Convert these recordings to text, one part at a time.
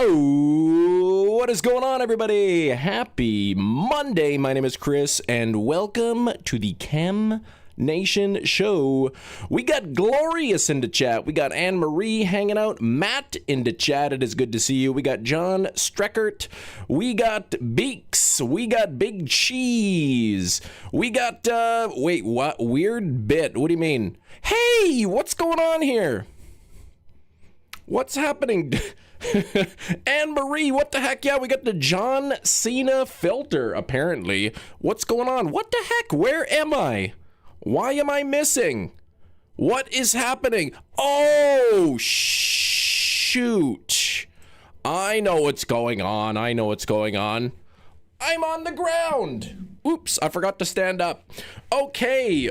Oh, what is going on, everybody? Happy Monday. My name is Chris, and welcome to the Chem Nation Show. We got Glorious in the chat. We got Anne Marie hanging out. Matt in the chat. It is good to see you. We got John Streckert. We got Beaks. We got Big Cheese. We got, wait, what? Weird bit. What do you mean? Hey, what's going on here? What's happening? Anne Marie, what the heck? Yeah, we got the John Cena filter, apparently. What's going on? What the heck? Where am I? Why am I missing? What is happening? Oh, shoot. I know what's going on. I'm on the ground. Oops, I forgot to stand up. Okay,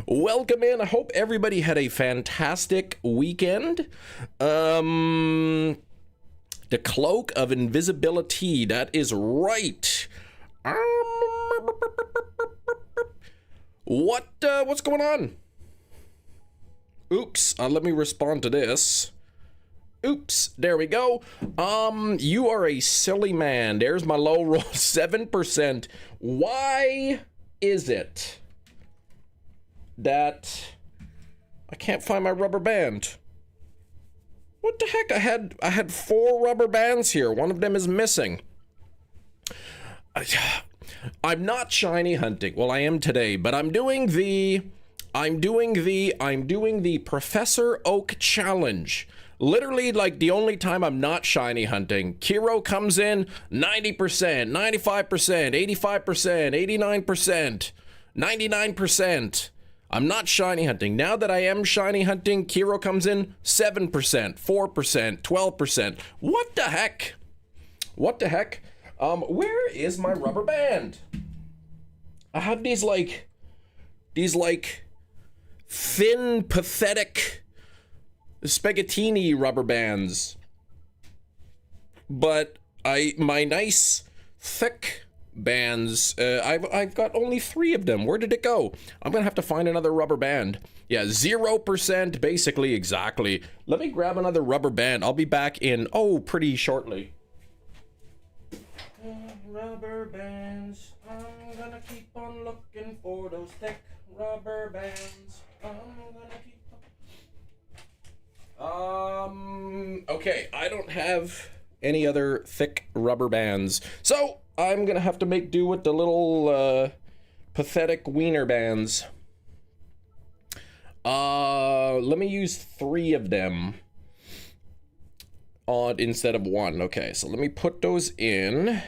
welcome in. I hope everybody had a fantastic weekend. The cloak of invisibility, that is right. What's going on? Oops, let me respond to this. Oops, there we go. You are a silly man. There's my low roll, 7%. Why is it that I can't find my rubber band? What the heck? I had 4 rubber bands here. One of them is missing. I'm not shiny hunting. Well, I am today, but I'm doing the Professor Oak challenge. Literally, like, the only time I'm not shiny hunting. Kiro comes in 90%, 95%, 85%, 89%, 99%. I'm not shiny hunting. Now that I am shiny hunting, Kiro comes in 7%, 4%, 12%. What the heck? What the heck? Where is my rubber band? I have these thin, pathetic spaghettini rubber bands, but my nice thick bands, I've got only 3 of them. Where did it go? I'm gonna have to find another rubber band. Yeah, 0%, basically, exactly. Let me grab another rubber band. I'll be back in pretty shortly. Rubber bands, I'm gonna keep on looking for those thick rubber bands. I'm gonna keep okay, I don't have any other thick rubber bands, so I'm gonna have to make do with the little pathetic wiener bands. Let me use 3 of them instead of 1. Okay, so let me put those in.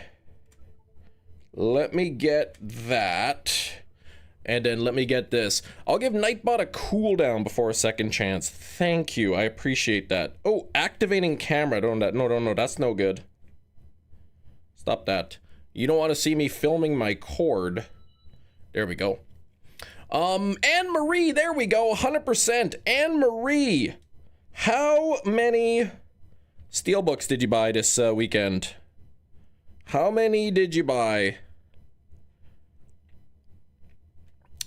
Let me get that. And then let me get this. I'll give Nightbot a cooldown before a second chance. Thank you. I appreciate that. Oh, activating camera. No, that's no good. Stop that. You don't want to see me filming my cord. There we go. Anne Marie, there we go. 100%. Anne Marie, how many Steelbooks did you buy this weekend? How many did you buy?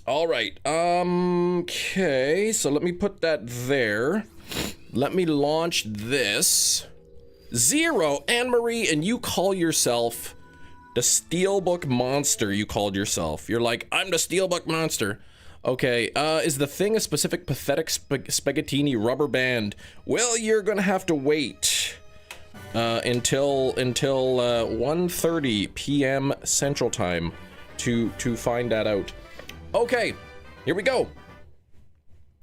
All right, okay, so let me put that there. Let me launch this. 0, Anne Marie, and you call yourself the Steelbook monster. You called yourself. You're like, I'm the Steelbook monster. Okay, is the thing a specific pathetic spaghettini rubber band? Well, you're gonna have to wait until 1:30 p.m. Central Time to find that out. Okay, here we go.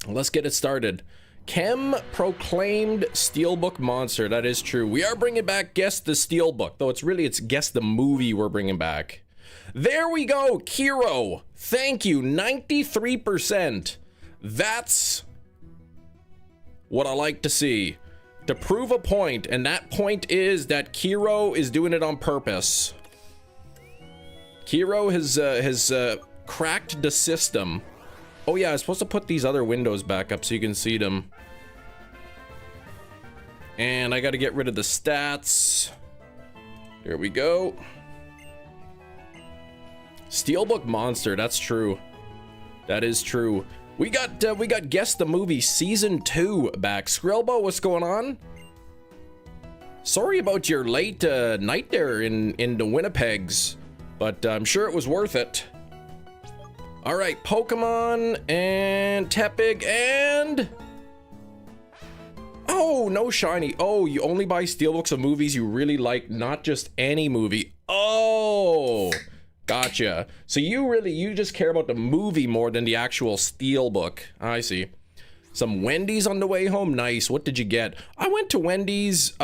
Let's get it started. Chem proclaimed Steelbook monster. That is true. We are bringing back Guess the Steelbook, though it's Guess the Movie we're bringing back. There we go, Kiro. Thank you, 93%. That's what I like to see. To prove a point, and that point is that Kiro is doing it on purpose. Kiro has cracked the system. Oh yeah, I was supposed to put these other windows back up so you can see them. And I gotta get rid of the stats. There we go. Steelbook monster, that's true. That is true. We got Guess the Movie Season 2 back. Skrillbo, what's going on? Sorry about your late night there in the Winnipegs, but I'm sure it was worth it. All right, Pokemon and Tepig and... Oh, no shiny. Oh, you only buy steelbooks of movies you really like, not just any movie. Oh, gotcha. So you just care about the movie more than the actual steelbook. I see. Some Wendy's on the way home. Nice. What did you get? I went to Wendy's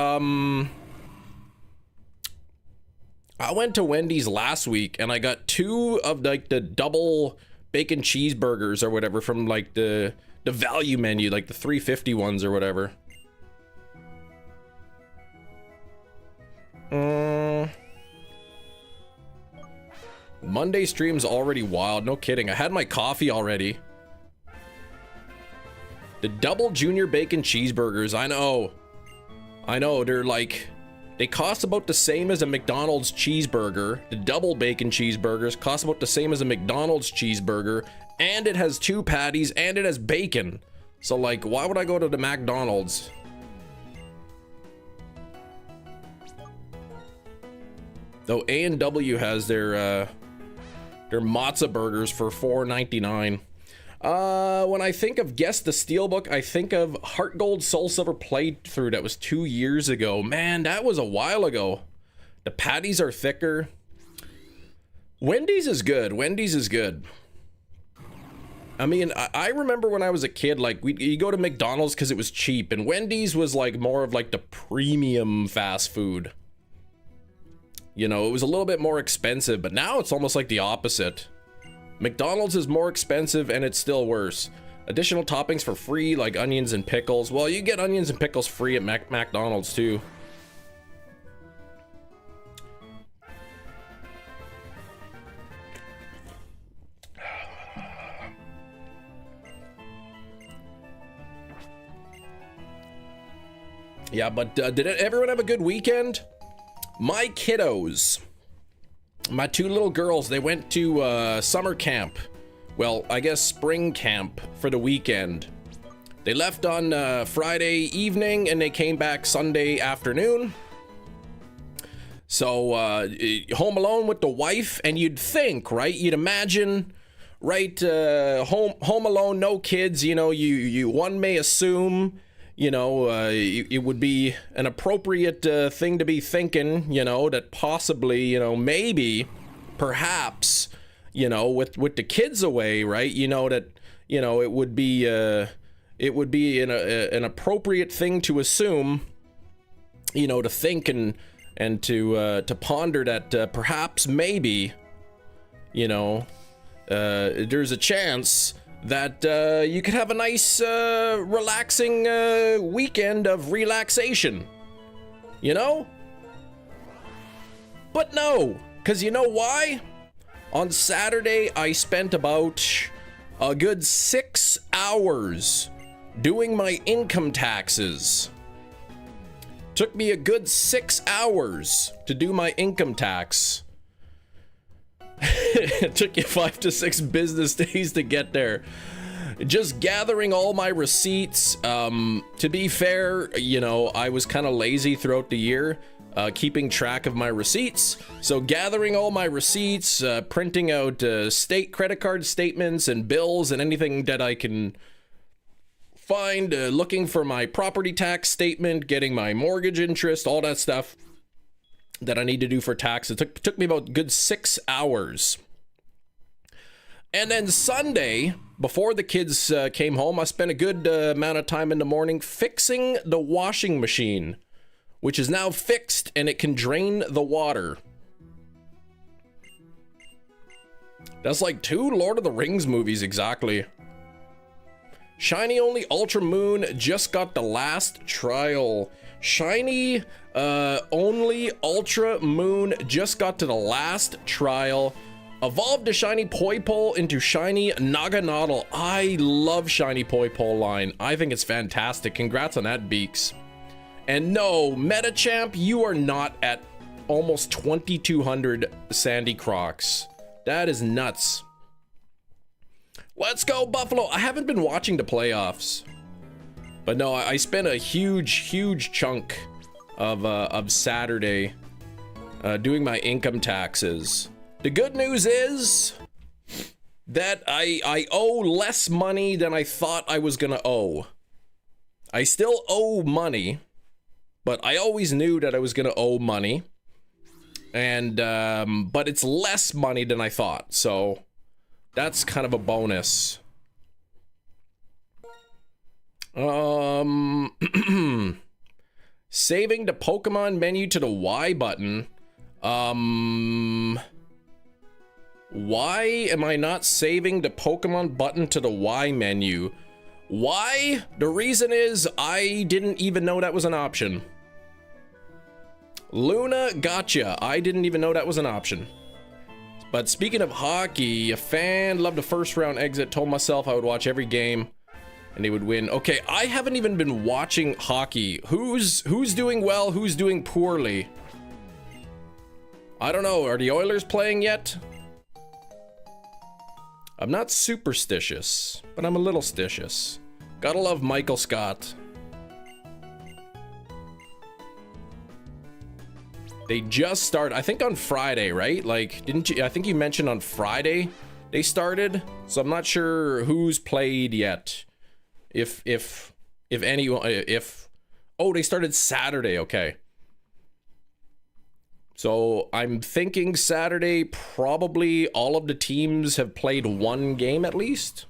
last week, and I got 2 of like the double bacon cheeseburgers or whatever from like the value menu, like the 350 ones or whatever. Monday stream's already wild. No kidding. I had my coffee already. The double junior bacon cheeseburgers. I know. They're like, they cost about the same as a McDonald's cheeseburger. The double bacon cheeseburgers cost about the same as a McDonald's cheeseburger. And it has 2 patties and it has bacon. So like, why would I go to the McDonald's? Though A&W has their matzo burgers for $4.99. When I think of Guess the Steelbook, I think of Heart Gold Soul Silver playthrough that was 2 years ago. Man, that was a while ago. The patties are thicker. Wendy's is good. Wendy's is good. I mean, I remember when I was a kid, like, you go to McDonald's because it was cheap, and Wendy's was like more of like the premium fast food. You know, it was a little bit more expensive, but now it's almost like the opposite. McDonald's is more expensive and it's still worse. Additional toppings for free, like onions and pickles. Well, you get onions and pickles free at McDonald's too. Yeah, but did everyone have a good weekend? My kiddos, my 2 little girls, they went to summer camp. Well, I guess spring camp for the weekend. They left on Friday evening and they came back Sunday afternoon. So home alone with the wife, and you'd think, right? You'd imagine, right? Home alone, no kids. You know, one may assume, you know, it would be an appropriate thing to be thinking, you know, that possibly, you know, maybe, perhaps, you know, with the kids away, right? You know, that, you know, it would be an appropriate thing to assume, you know, to think and to ponder that perhaps maybe, you know, there's a chance that you could have a nice relaxing weekend of relaxation, you know? But no, because you know why? On Saturday, I spent about a good 6 hours doing my income taxes. Took me a good 6 hours to do my income tax. It took you 5 to 6 business days to get there. Just gathering all my receipts. To be fair, you know, I was kind of lazy throughout the year, keeping track of my receipts. So gathering all my receipts, printing out state credit card statements and bills and anything that I can find, looking for my property tax statement, getting my mortgage interest, all that stuff that I need to do for tax. It took me about a good 6 hours. And then Sunday, before the kids came home, I spent a good amount of time in the morning fixing the washing machine, which is now fixed and it can drain the water. That's like 2 Lord of the Rings movies exactly. Shiny only Ultra Moon just got the last trial. Shiny only Ultra Moon just got to the last trial. Evolved a Shiny Poipole into Shiny Naganadel. I love Shiny Poipole line. I think it's fantastic. Congrats on that, Beaks. And no, Metachamp, you are not at almost 2,200 Sandy Crocs. That is nuts. Let's go, Buffalo. I haven't been watching the playoffs. But no, I spent a huge chunk of Saturday, doing my income taxes. The good news is that I owe less money than I thought I was gonna owe. I still owe money, but I always knew that I was gonna owe money. And, but it's less money than I thought, so that's kind of a bonus. Saving the Pokemon menu to the Y button. Why am I not saving the Pokemon button to the Y menu? Why? The reason is I didn't even know that was an option. Luna, gotcha. I didn't even know that was an option. But speaking of hockey, a fan loved the first round exit, told myself I would watch every game and they would win. Okay, I haven't even been watching hockey. Who's doing well, who's doing poorly? I don't know. Are the Oilers playing yet? I'm not superstitious, but I'm a little stitious. Gotta love Michael Scott. They just started, I think on Friday, right? Like, didn't you, I think you mentioned on Friday they started. So I'm not sure who's played yet. If anyone, oh, they started Saturday, okay. So I'm thinking Saturday, probably all of the teams have played one game at least.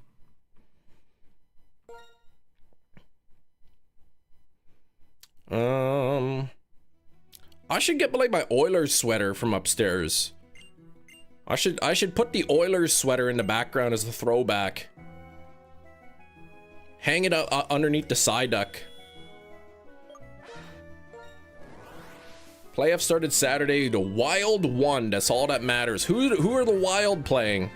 I should get like my Oilers sweater from upstairs. I should put the Oilers sweater in the background as the throwback. Hang it up underneath the side duck. Playoff started Saturday. The Wild won. That's all that matters. Who are the Wild playing?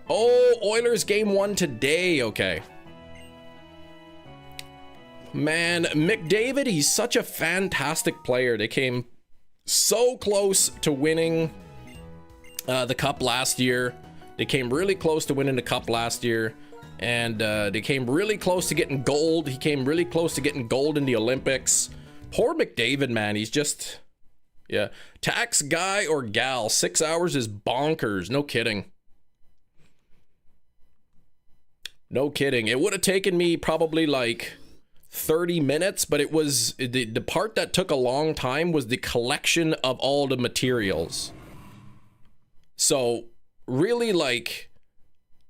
Oh, Oilers game 1 today. Okay. Man, McDavid, he's such a fantastic player. They came so close to winning the cup last year. They came really close to winning the cup last year. And they came really close to getting gold. He came really close to getting gold in the Olympics. Poor McDavid, man. He's just, yeah. Tax guy or gal, 6 hours is bonkers. No kidding. No kidding. It would have taken me probably like 30 minutes, but it was the part that took a long time was the collection of all the materials. So really, like,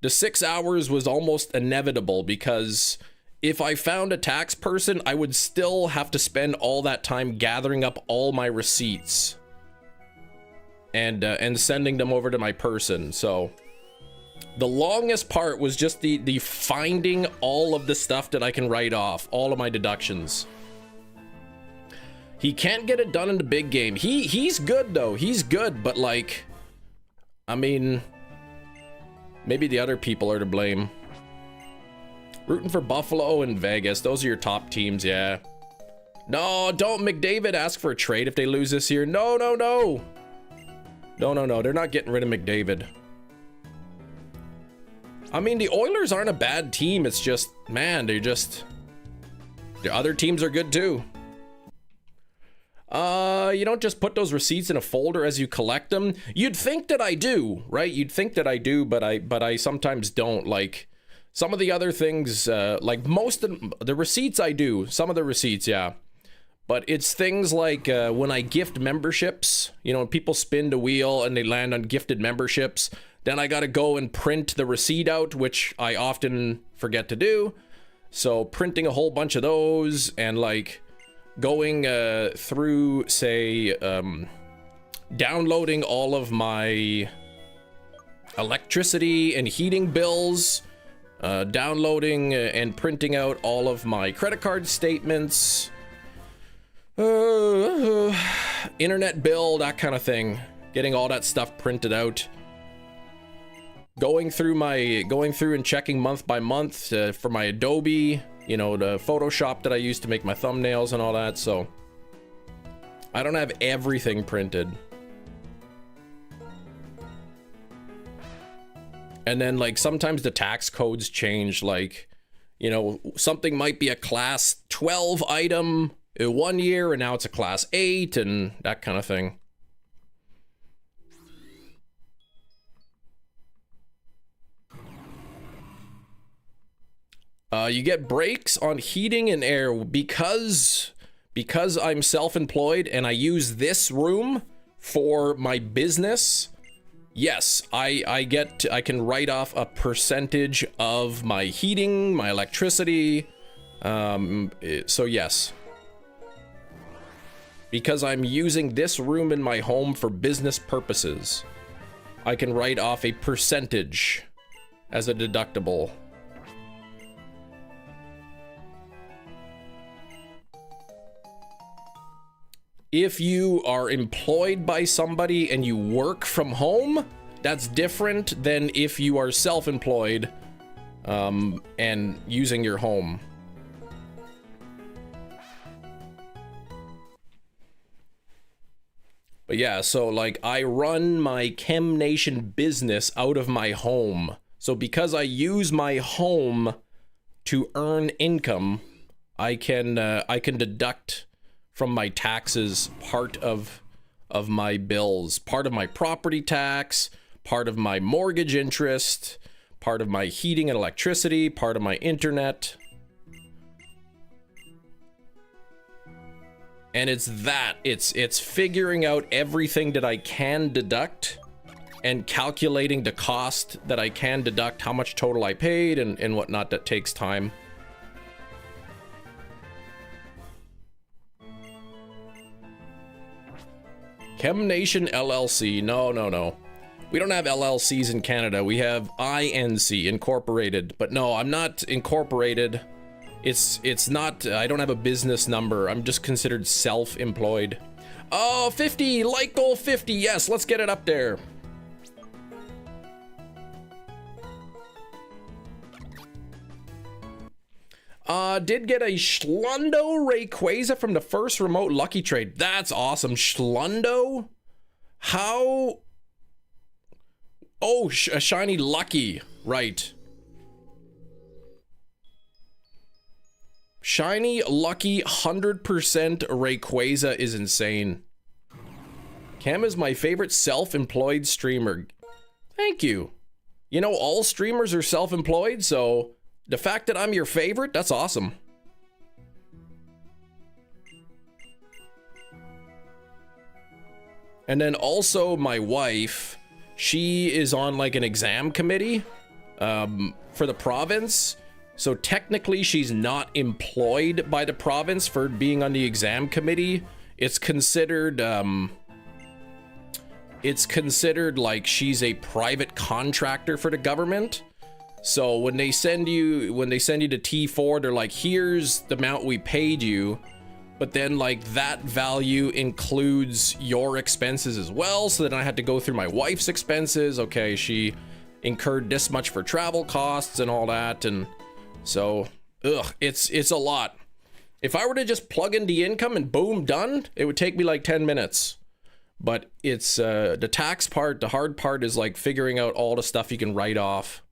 the 6 hours was almost inevitable, because if I found a tax person, I would still have to spend all that time gathering up all my receipts and sending them over to my person. So the longest part was just the finding all of the stuff that I can write off, all of my deductions. He can't get it done in the big game. He's good though. He's good, but like, I mean, maybe the other people are to blame. Rooting for Buffalo and Vegas. Those are your top teams, yeah. No, don't McDavid ask for a trade if they lose this year. No, no, no. No, no, no. They're not getting rid of McDavid. I mean, the Oilers aren't a bad team. It's just, man, they're just... The other teams are good too. You don't just put those receipts in a folder as you collect them. You'd think that I do, right? You'd think that I do, but I sometimes don't. Like, some of the other things, like most of the receipts I do. Some of the receipts, yeah. But it's things like when I gift memberships, you know, people spin the wheel and they land on gifted memberships. Then I got to go and print the receipt out, which I often forget to do. So printing a whole bunch of those and like going through, say, downloading all of my electricity and heating bills, downloading and printing out all of my credit card statements, internet bill, that kind of thing. Getting all that stuff printed out. Going through and checking month by month for my Adobe, you know, the Photoshop that I use to make my thumbnails and all that. So I don't have everything printed. And then like sometimes the tax codes change, like, you know, something might be a class 12 item 1 year, and now it's a class 8 and that kind of thing. You get breaks on heating and air because I'm self-employed and I use this room for my business. Yes, I can write off a percentage of my heating, my electricity. So yes. Because I'm using this room in my home for business purposes, I can write off a percentage as a deductible. If you are employed by somebody and you work from home, that's different than if you are self-employed and using your home. But yeah, so like I run my Chem Nation business out of my home. So because I use my home to earn income, I can deduct from my taxes part of my bills, part of my property tax, part of my mortgage interest, part of my heating and electricity, part of my internet. And it's figuring out everything that I can deduct and calculating the cost that I can deduct, how much total I paid and whatnot. That takes time. Chem Nation LLC. No. We don't have LLCs in Canada. We have INC, Incorporated. But no, I'm not incorporated. It's not, I don't have a business number. I'm just considered self-employed. Oh, 50, like goal 50. Yes, let's get it up there. Did get a Schlundo Rayquaza from the first remote lucky trade. That's awesome. Schlundo? How? Oh, a shiny lucky. Right. Shiny lucky 100% Rayquaza is insane. Cam is my favorite self-employed streamer. Thank you. You know, all streamers are self-employed, so the fact that I'm your favorite, that's awesome. And then also my wife, she is on like an exam committee for the province. So technically she's not employed by the province for being on the exam committee. It's considered like she's a private contractor for the government. So when they send you to T4, they're like, here's the amount we paid you, but then like that value includes your expenses as well. So then I had to go through my wife's expenses. Okay, she incurred this much for travel costs and all that, and so it's a lot. If I were to just plug in the income and boom, done, it would take me like 10 minutes. But it's the tax part, the hard part is like figuring out all the stuff you can write off,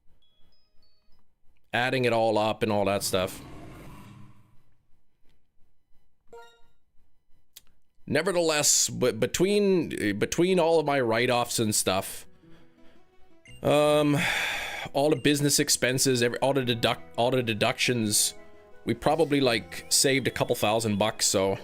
adding it all up and all that stuff. Nevertheless, but between all of my write-offs and stuff, all the business expenses, all the deductions, we probably like saved a couple $1,000, so.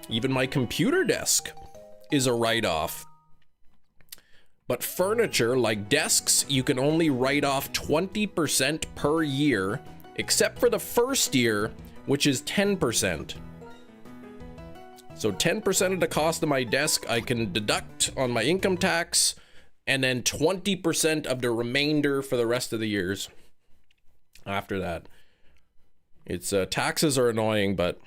Even my computer desk is a write-off. But furniture, like desks, you can only write off 20% per year, except for the first year, which is 10%. So 10% of the cost of my desk I can deduct on my income tax, and then 20% of the remainder for the rest of the years after that. It's taxes are annoying, but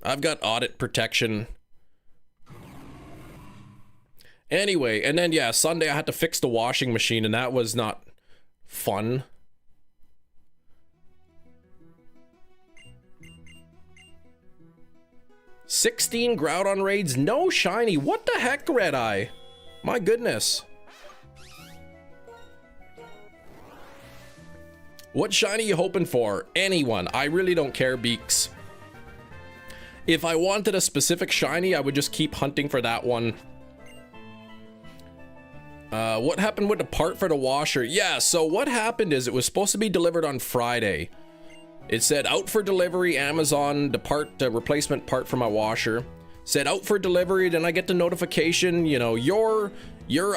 I've got audit protection. Anyway, and then yeah, Sunday I had to fix the washing machine, and that was not fun. 16 Groudon raids, no shiny. What the heck, Red Eye? My goodness. What shiny you hoping for? Anyone. I really don't care, Beaks. If I wanted a specific shiny, I would just keep hunting for that one. What happened with the part for the washer? Yeah, so what happened is it was supposed to be delivered on Friday. It said out for delivery, Amazon, the replacement part for my washer. Said out for delivery, then I get the notification, you know, your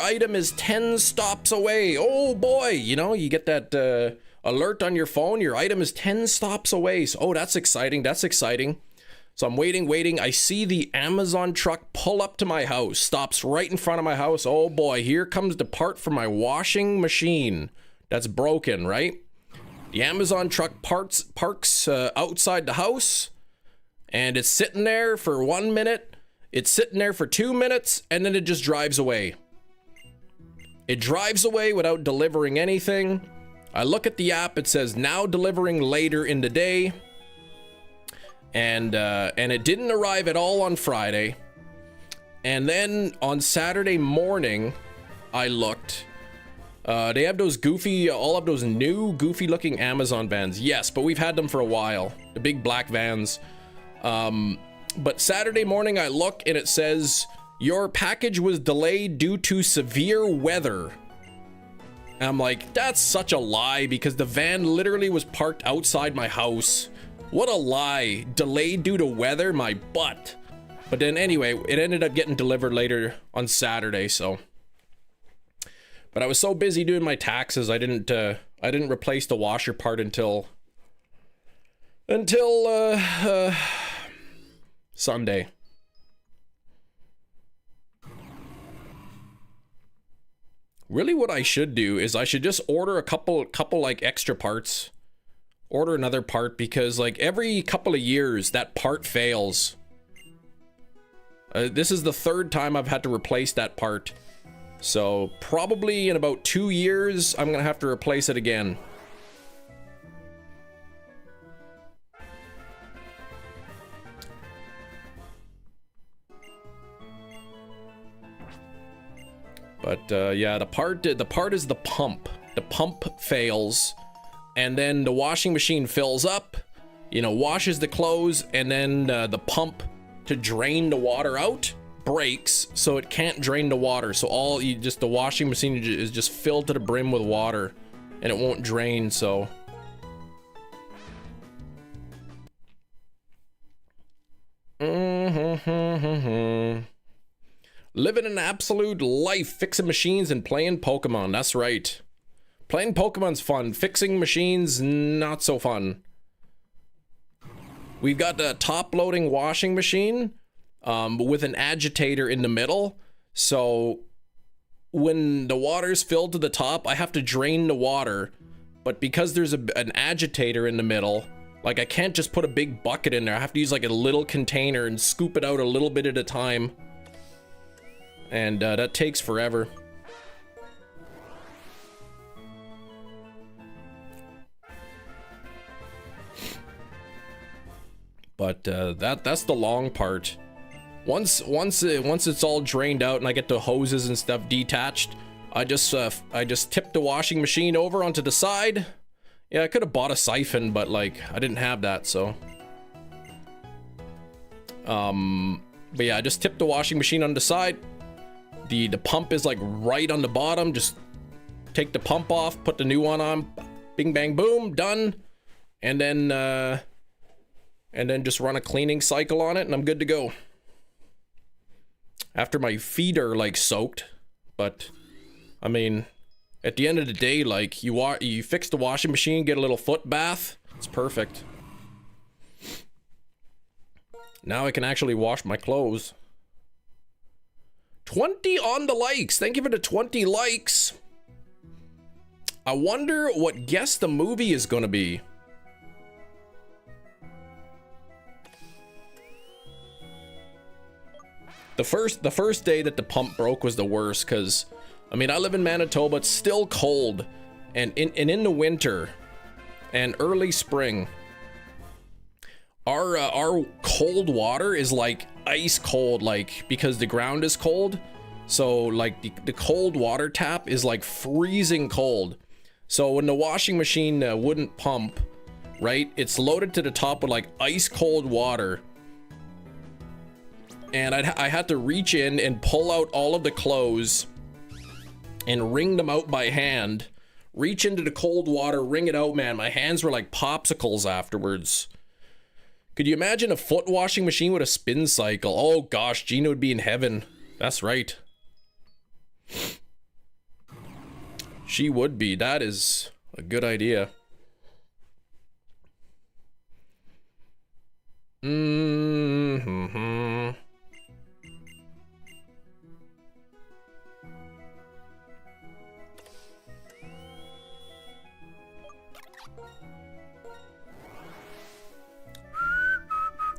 item is 10 stops away. Oh boy, you know, you get that alert on your phone, your item is 10 stops away. So, oh, that's exciting, that's exciting. So I'm waiting. I see the Amazon truck pull up to my house, stops right in front of my house. Oh boy, here comes the part for my washing machine that's broken, right? The Amazon truck parks outside the house, and it's sitting there for 1 minute. It's sitting there for 2 minutes, and then it just drives away. It drives away without delivering anything. I look at the app, it says now delivering later in the day. And it didn't arrive at all on Friday. And then on Saturday morning, I looked. They have those goofy, all of those new goofy looking Amazon vans. Yes, but we've had them for a while. The big black vans. But Saturday morning, I look and it says, your package was delayed due to severe weather. And I'm like, that's such a lie because the van literally was parked outside my house. What a lie. Delayed due to weather, my butt. But then anyway, it ended up getting delivered later on Saturday, so. But I was so busy doing my taxes, I didn't replace the washer part until Sunday. Really what I should do is I should just order a couple like extra parts. Order another part because like every couple of years that part fails. This is the third time I've had to replace that part. So probably in about 2 years, I'm gonna have to replace it again. But yeah, the part is the pump. The pump fails. And then the washing machine fills up, you know, washes the clothes, and then the pump to drain the water out breaks, so it can't drain the water. So the washing machine is just filled to the brim with water, and it won't drain. So living an absolute life, fixing machines and playing Pokemon. That's right. Playing Pokemon's fun. Fixing machines, not so fun. We've got the top-loading washing machine with an agitator in the middle. So when the water's filled to the top, I have to drain the water. But because there's an agitator in the middle, like I can't just put a big bucket in there. I have to use like a little container and scoop it out a little bit at a time. And that takes forever. But that's the long part. Once it's all drained out and I get the hoses and stuff detached, I just tip the washing machine over onto the side. Yeah, I could have bought a siphon, but like I didn't have that, so. But yeah, I just tip the washing machine on the side. The pump is like right on the bottom. Just take the pump off, put the new one on. Bing bang boom, done. And then just run a cleaning cycle on it and I'm good to go. After my feet are like soaked, but I mean, at the end of the day, like you fix the washing machine, get a little foot bath, it's perfect. Now I can actually wash my clothes. 20 on the likes. Thank you for the 20 likes. I wonder what guess the movie is gonna be. The first day that the pump broke was the worst, because I mean I live in Manitoba, it's still cold, and in the winter and early spring, our cold water is like ice cold, like because the ground is cold. So like the cold water tap is like freezing cold. So when the washing machine wouldn't pump, right, it's loaded to the top with like ice cold water. And I had to reach in and pull out all of the clothes and wring them out by hand. Reach into the cold water, wring it out, man. My hands were like popsicles afterwards. Could you imagine a foot washing machine with a spin cycle? Oh gosh, Gina would be in heaven. That's right. She would be. That is a good idea. Mm-hmm.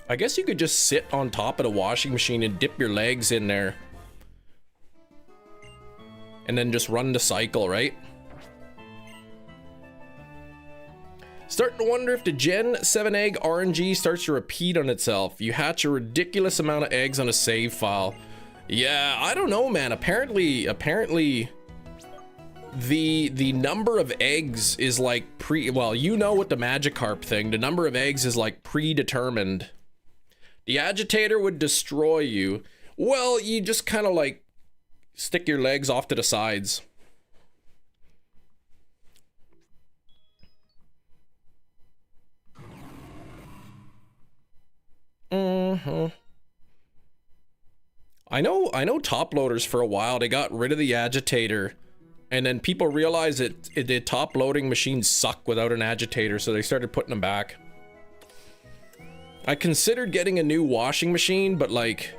I guess you could just sit on top of the washing machine and dip your legs in there. And then just run the cycle, right? Starting to wonder if the Gen 7 egg RNG starts to repeat on itself. You hatch a ridiculous amount of eggs on a save file. Yeah, I don't know, man. Apparently the number of eggs is like well, you know, with the Magikarp thing, the number of eggs is like predetermined. The agitator would destroy you. Well, you just kind of like stick your legs off to the sides. I know top loaders for a while, they got rid of the agitator, and then people realized the top loading machines suck without an agitator, so they started putting them back. I considered getting a new washing machine, but like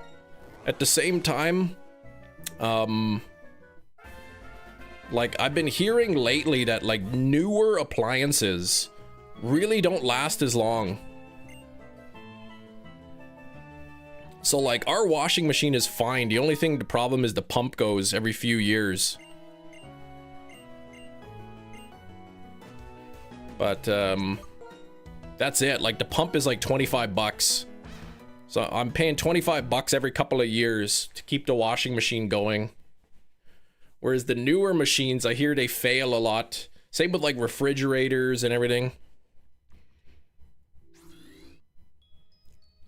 at the same time, like I've been hearing lately that like newer appliances really don't last as long. So like our washing machine is fine. The only thing, the problem is the pump goes every few years. But that's it. Like the pump is like 25 bucks. So I'm paying 25 bucks every couple of years to keep the washing machine going. Whereas the newer machines, I hear they fail a lot. Same with like refrigerators and everything.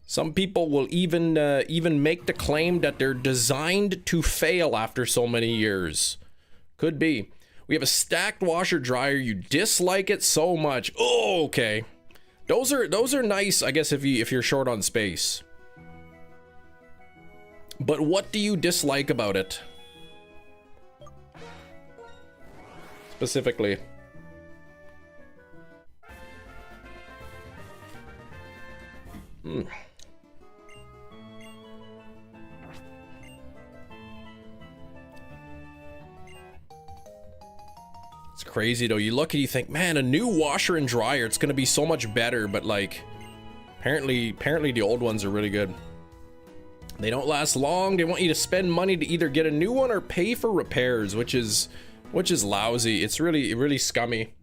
Some people will even make the claim that they're designed to fail after so many years. Could be. We have a stacked washer dryer. You dislike it so much. Oh, okay. Those are nice, I guess, if you're short on space. But what do you dislike about it? Specifically. It's crazy though. You look and you think, man, a new washer and dryer, it's gonna be so much better, but like apparently the old ones are really good. They don't last long. They want you to spend money to either get a new one or pay for repairs, which is lousy. It's really scummy.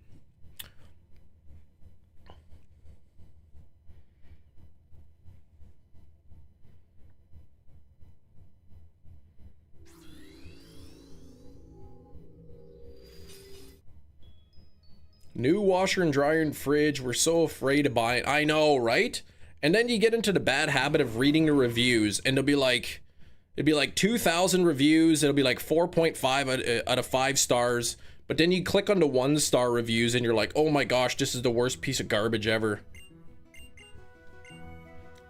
New washer and dryer and fridge. We're so afraid to buy it. I know, right? And then you get into the bad habit of reading the reviews, and it'd be like 2,000 reviews. It'll be like 4.5 out of 5 stars. But then you click on the 1-star reviews, and you're like, oh my gosh, this is the worst piece of garbage ever.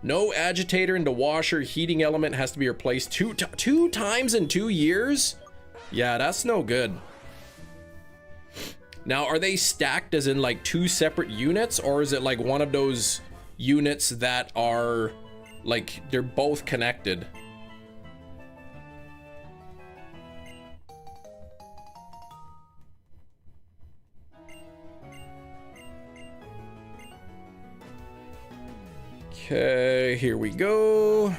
No agitator in the washer. Heating element has to be replaced two times in 2 years. Yeah, that's no good. Now, are they stacked as in like 2 separate units, or is it like one of those units that are like they're both connected? Okay, here we go.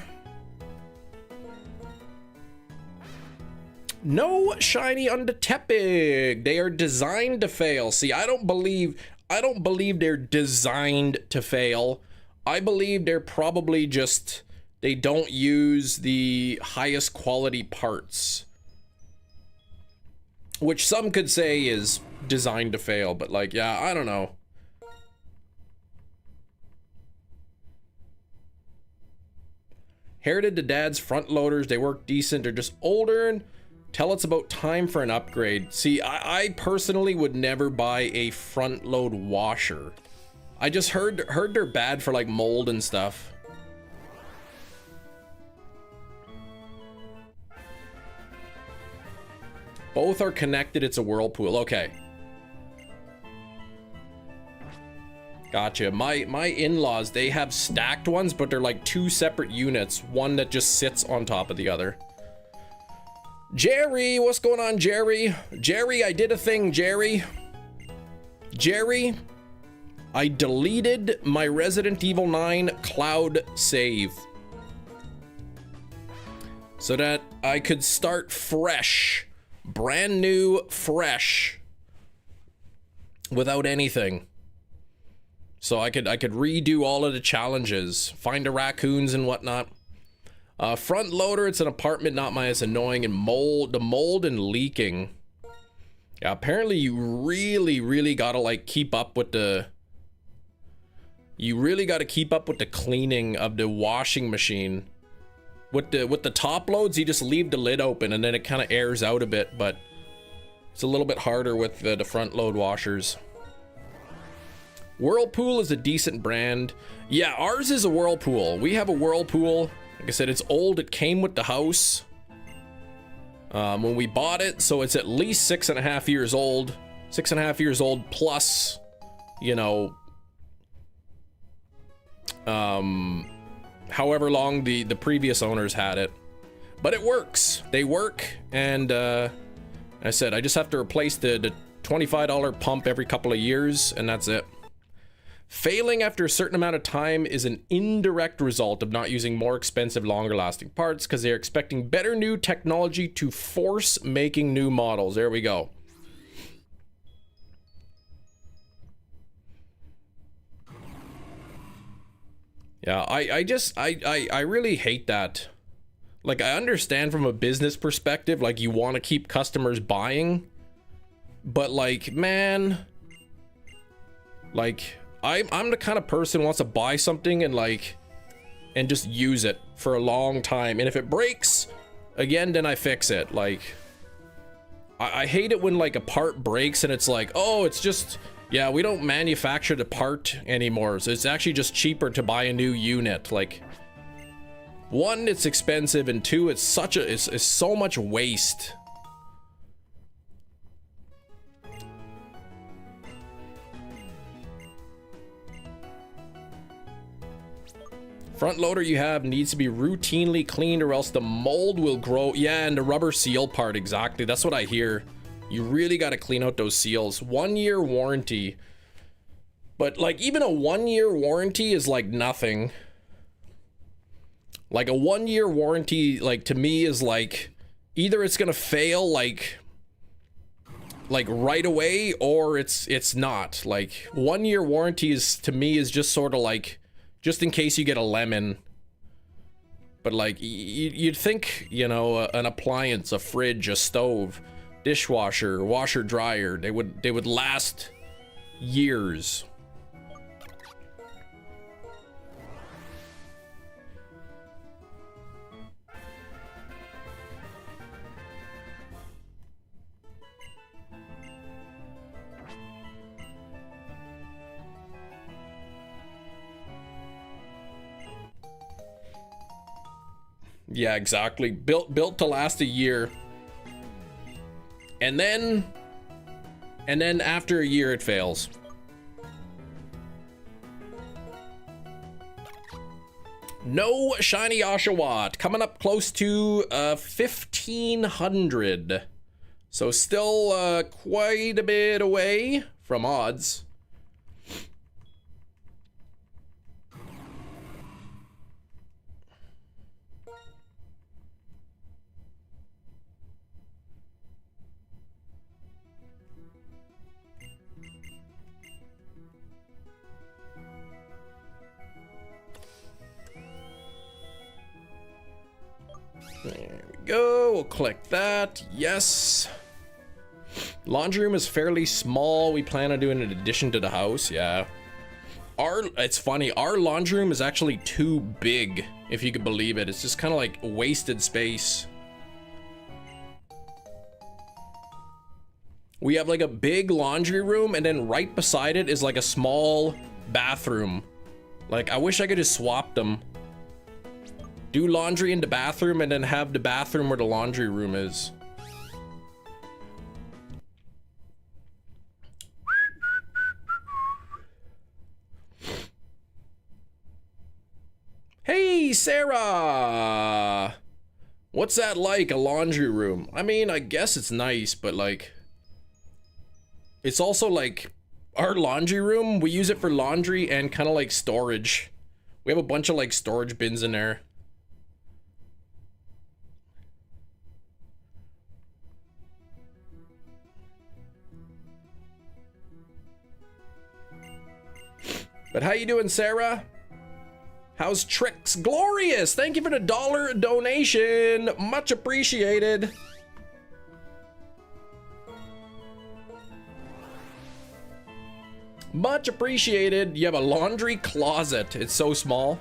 No shiny on the Tepig. They are designed to fail. See, I don't believe they're designed to fail. I believe they're probably just, they don't use the highest quality parts. Which some could say is designed to fail, but like, yeah, I don't know. Herited to dad's front loaders, they work decent, they're just older, and tell it's about time for an upgrade. See, I personally would never buy a front load washer. I just heard they're bad for like mold and stuff. Both are connected, it's a whirlpool, okay. Gotcha. My in-laws, they have stacked ones, but they're like two separate units, one that just sits on top of the other. Jerry, what's going on, Jerry? Jerry, I did a thing, Jerry. Jerry, I deleted my Resident Evil 9 cloud save so that I could start fresh, brand new, fresh, without anything. So I could redo all of the challenges, find the raccoons and whatnot. Front loader, it's an apartment, not mine. It's annoying, and the mold and leaking. Yeah, apparently you really gotta like keep up with the. You really gotta keep up with the cleaning of the washing machine. With the top loads, you just leave the lid open and then it kind of airs out a bit, but it's a little bit harder with the front load washers. Whirlpool is a decent brand. Yeah, ours is a Whirlpool. We have a Whirlpool. Like I said, it's old. It came with the house when we bought it, so it's at least 6.5 years old. 6.5 years old plus, you know, however long the previous owners had it. But it works. They work, and I said I just have to replace the $25 pump every couple of years, and that's it. Failing after a certain amount of time is an indirect result of not using more expensive, longer lasting parts because they're expecting better new technology to force making new models. There we go. Yeah, I really hate that. Like, I understand from a business perspective, like, you want to keep customers buying, but like, man, like, I'm the kind of person who wants to buy something and just use it for a long time. And if it breaks again, then I fix it. Like, I hate it when like a part breaks and it's like, oh, it's just, yeah, we don't manufacture the part anymore. So it's actually just cheaper to buy a new unit. Like, one, it's expensive, and two, it's so much waste. Front loader you have needs to be routinely cleaned or else the mold will grow. Yeah, and the rubber seal part, exactly. That's what I hear. You really got to clean out those seals. 1 year warranty. But like, even a 1 year warranty is like nothing. Like a 1 year warranty, like, to me is like, either it's gonna fail like right away, or it's not. Like, 1 year warranty is, to me, is just sort of like, just in case you get a lemon. But like, you'd think, you know, an appliance, a fridge, a stove, dishwasher, washer, dryer, they would last years. Yeah, exactly. Built to last a year. And then after a year it fails. No shiny Oshawott. Coming up close to 1,500. So still quite a bit away from odds. There we go. We'll click that. Yes. Laundry room is fairly small. We plan on doing an addition to the house. Yeah. It's funny. Our laundry room is actually too big, if you could believe it. It's just kind of like wasted space. We have like a big laundry room, and then right beside it is like a small bathroom. Like, I wish I could just swap them. Do laundry in the bathroom and then have the bathroom where the laundry room is. Hey, Sarah! What's that like, a laundry room? I mean, I guess it's nice, but like... It's also like... Our laundry room, we use it for laundry and kind of like storage. We have a bunch of like storage bins in there. But how you doing, Sarah? How's Tricks? Glorious! Thank you for the $1 donation. Much appreciated. Much appreciated. You have a laundry closet. It's so small.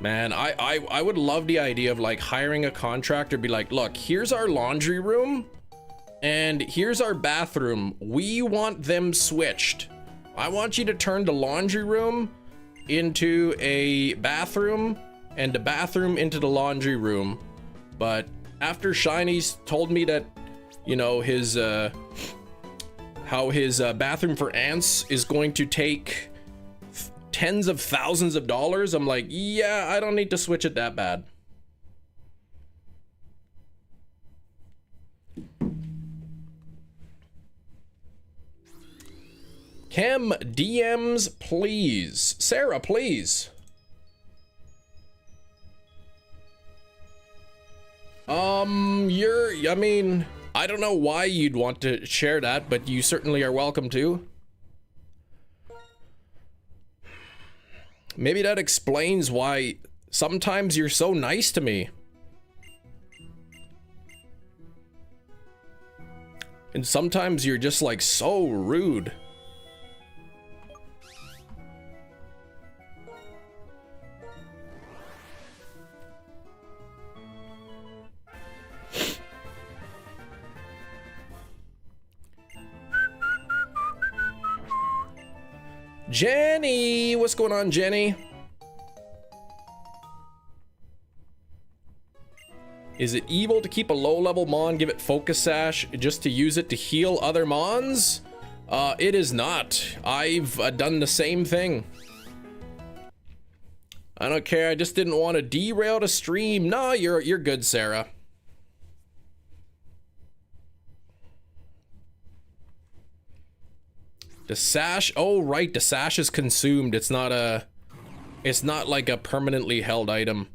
Man, I would love the idea of like hiring a contractor, be like, look, here's our laundry room and here's our bathroom. We want them switched. I want you to turn the laundry room into a bathroom and the bathroom into the laundry room. But after Shiny's told me that, you know, his how his bathroom for ants is going to take tens of thousands of dollars, I'm like, yeah, I don't need to switch it that bad. Chem DMs, please. Sarah, please. I mean, I don't know why you'd want to share that, but you certainly are welcome to. Maybe that explains why sometimes you're so nice to me. And sometimes you're just like so rude. Jenny, what's going on, Jenny? Is it evil to keep a low-level mon, give it focus sash just to use it to heal other mons? It is not. I've done the same thing. I don't care. I just didn't want to derail the stream. No, you're good, Sarah. The sash, oh right, the sash is consumed. It's not like a permanently held item.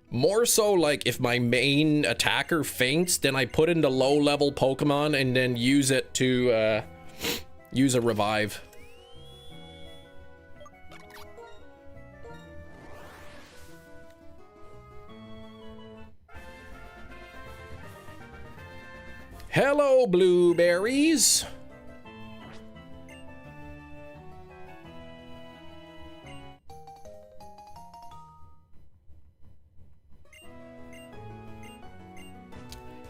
More so like if my main attacker faints, then I put in the low level Pokemon and then use it to use a revive. Hello, blueberries.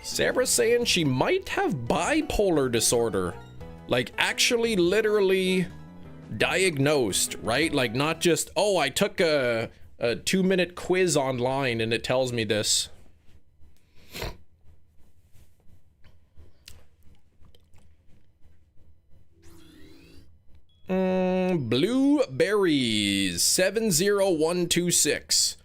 Sarah's saying she might have bipolar disorder. Like actually literally diagnosed, right? Like not just, oh, I took a 2-minute quiz online and it tells me this. Blueberries 70126.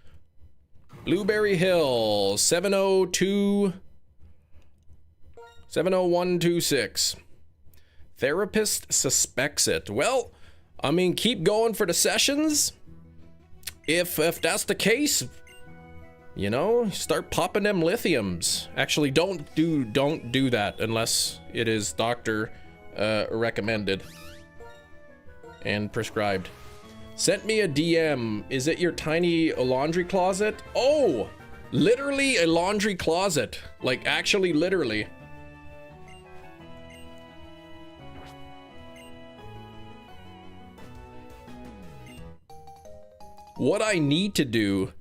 Blueberry Hill 70126. Therapist suspects it. Well, I mean, keep going for the sessions. If that's the case, you know, start popping them lithiums. Actually, don't do that unless it is Dr. recommended and prescribed. Sent me a DM. Is it your tiny laundry closet? Oh, literally a laundry closet. Like, actually, literally. What I need to do,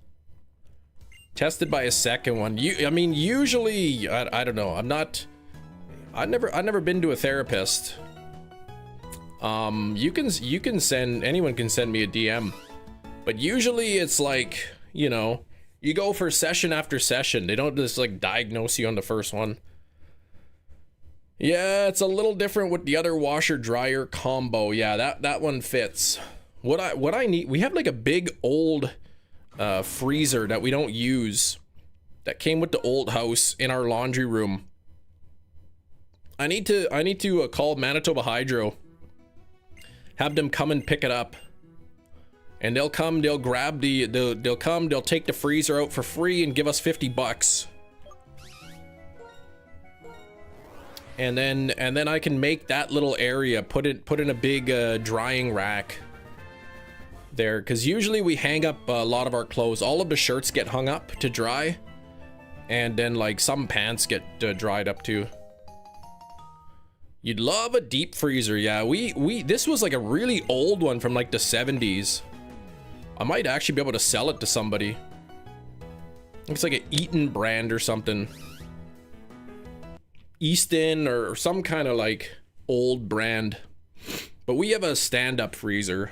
tested by a second one. I mean, usually, I don't know. I've never been to a therapist. You can send, anyone can send me a DM, but usually it's like, you know, you go for session after session. They don't just like diagnose you on the first one. Yeah, it's a little different with the other washer dryer combo. Yeah, that one fits. What I need, we have like a big old freezer that we don't use that came with the old house in our laundry room. I need to call Manitoba Hydro, have them come and pick it up, and they'll come, they'll grab they'll come, they'll take the freezer out for free and give us $50. And then I can make that little area, put in a big drying rack there, because usually we hang up a lot of our clothes. All of the shirts get hung up to dry, and then like some pants get dried up too. You'd love a deep freezer. Yeah, this was like a really old one from like the 70s. I might actually be able to sell it to somebody. Looks like an Eaton brand or something. Easton or some kind of like old brand. But we have a stand-up freezer.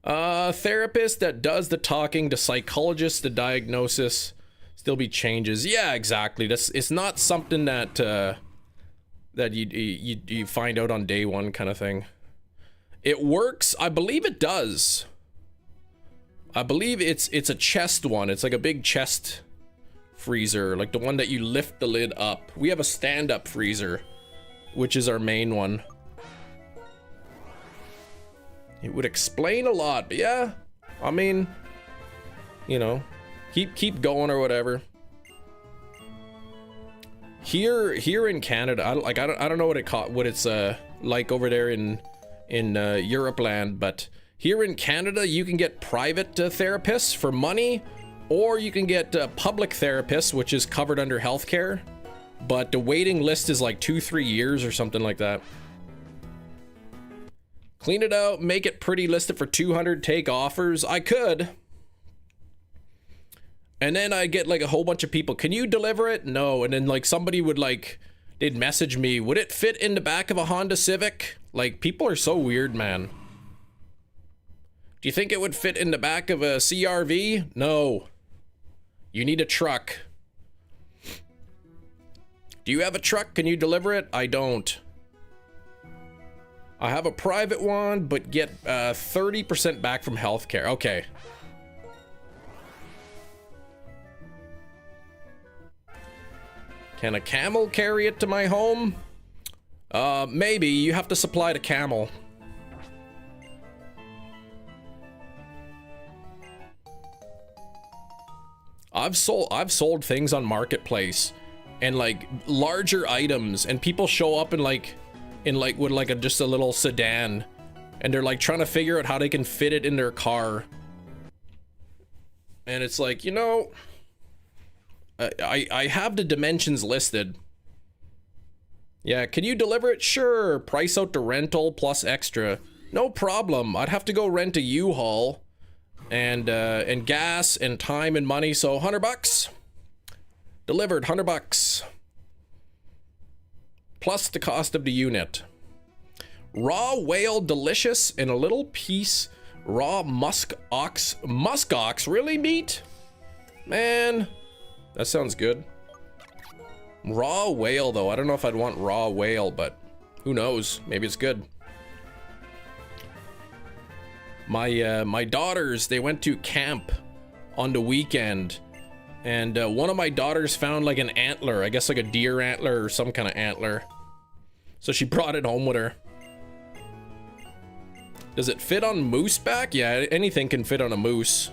Therapist that does the talking, the psychologist, the diagnosis, still be changes. Yeah, exactly. It's not something that that you find out on day one kind of thing. It works. I believe it does. I believe it's a chest one. It's like a big chest freezer, like the one that you lift the lid up. We have a stand-up freezer, which is our main one. It would explain a lot, but yeah, I mean, you know, keep going or whatever. Here in Canada, I don't know what it's like over there in Europe land, but here in Canada you can get private therapists for money, or you can get public therapists, which is covered under healthcare, but the waiting list is like 2-3 years or something like that. Clean it out, make it pretty, list it for 200, take offers. I could. And then I get like a whole bunch of people, can you deliver it? No. And then like somebody would like, they'd message me, would it fit in the back of a Honda Civic? Like, people are so weird, man. Do you think it would fit in the back of a CRV? No. You need a truck. Do you have a truck? Can you deliver it? I don't. I have a private one, but get 30% back from healthcare. Okay. Can a camel carry it to my home? Maybe. You have to supply the camel. I've sold things on Marketplace, and like larger items, and people show up in like with like just a little sedan, and they're like trying to figure out how they can fit it in their car. And it's like, you know, I have the dimensions listed. Yeah, can you deliver it? Sure. Price out the rental plus extra. No problem. I'd have to go rent a U-Haul and gas and time and money, so $100. Delivered, $100. Plus the cost of the unit. Raw whale delicious, and a little piece raw musk ox. Musk ox, really, meat? Man, that sounds good. Raw whale though, I don't know if I'd want raw whale, but who knows, maybe it's good. My daughters, they went to camp on the weekend, and one of my daughters found like an antler, I guess like a deer antler or some kind of antler. So she brought it home with her. Does it fit on moose back? Yeah, anything can fit on a moose.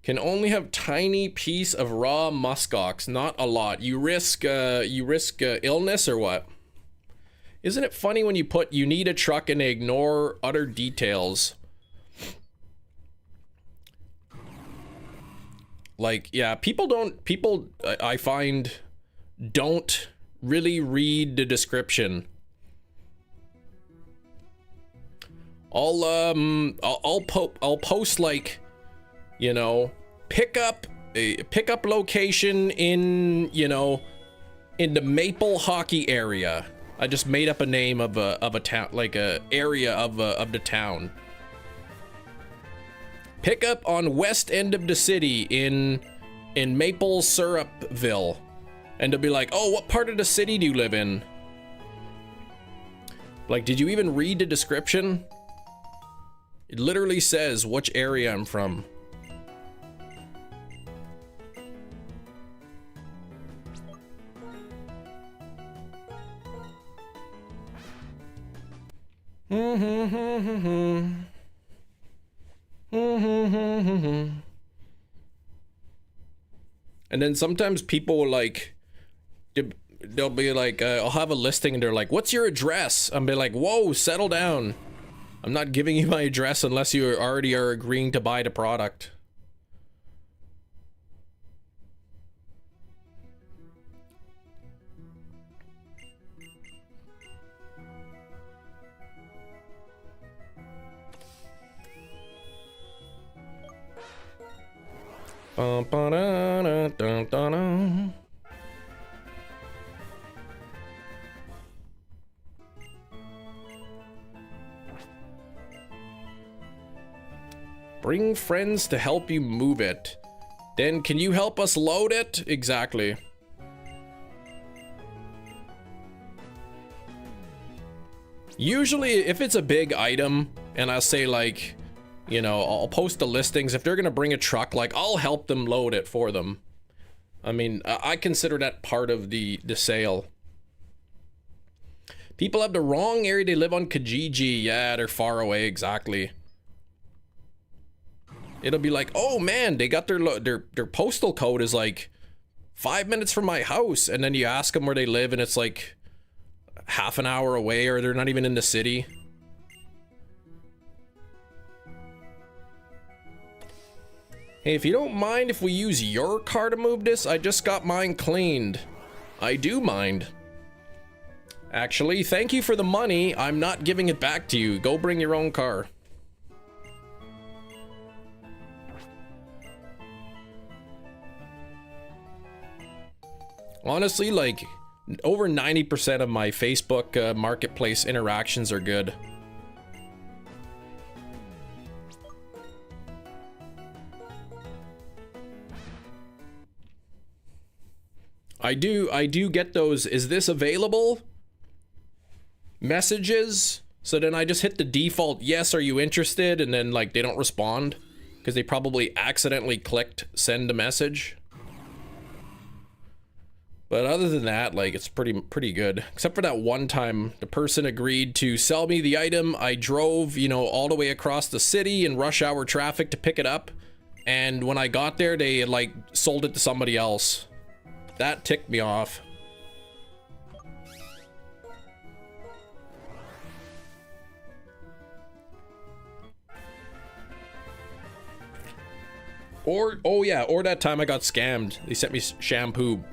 Can only have tiny piece of raw muskox, not a lot. You risk illness or what? Isn't it funny when you put you need a truck and they ignore other details? Like, yeah, people I find don't really read the description. I'll post like, you know, pickup location in, you know, in the Maple hockey area. I just made up a name of a town, like a area of the town. Pickup on west end of the city in Maple Syrupville. And they'll be like, oh, what part of the city do you live in? Like, did you even read the description? It literally says which area I'm from. And then sometimes people will like, they'll be like, I'll have a listing and they're like, what's your address? I'll be like, whoa, settle down. I'm not giving you my address unless you already are agreeing to buy the product. Bring friends to help you move it. Then can you help us load it? Exactly. Usually if it's a big item and I'll say like, you know, I'll post the listings. If they're gonna bring a truck, like I'll help them load it for them. I mean, I consider that part of the sale. People have the wrong area. They live on Kijiji. Yeah, they're far away. Exactly. It'll be like, oh man, they got their postal code is like 5 minutes from my house, and then you ask them where they live and it's like half an hour away, or they're not even in the city. Hey, if you don't mind if we use your car to move this, I just got mine cleaned. I do mind. Actually, thank you for the money. I'm not giving it back to you. Go bring your own car. Honestly, like, over 90% of my Facebook marketplace interactions are good. I do get those, is this available? Messages. So then I just hit the default, yes, are you interested? And then like they don't respond because they probably accidentally clicked send a message. But other than that, like, it's pretty good. Except for that one time, the person agreed to sell me the item. I drove, you know, all the way across the city in rush hour traffic to pick it up. And when I got there, they, like, sold it to somebody else. That ticked me off. Or, oh yeah, or that time I got scammed. They sent me shampoo.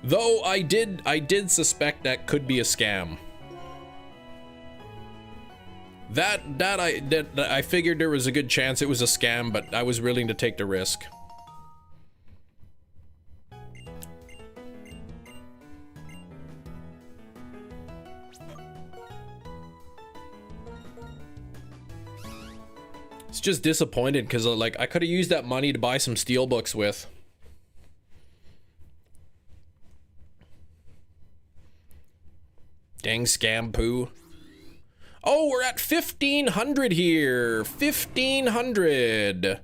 Though I did suspect that could be a scam. That I figured there was a good chance it was a scam, but I was willing to take the risk. It's just disappointed because like I could have used that money to buy some Steelbooks with. Dang scam poo. Oh, we're at 1,500 here. 1,500.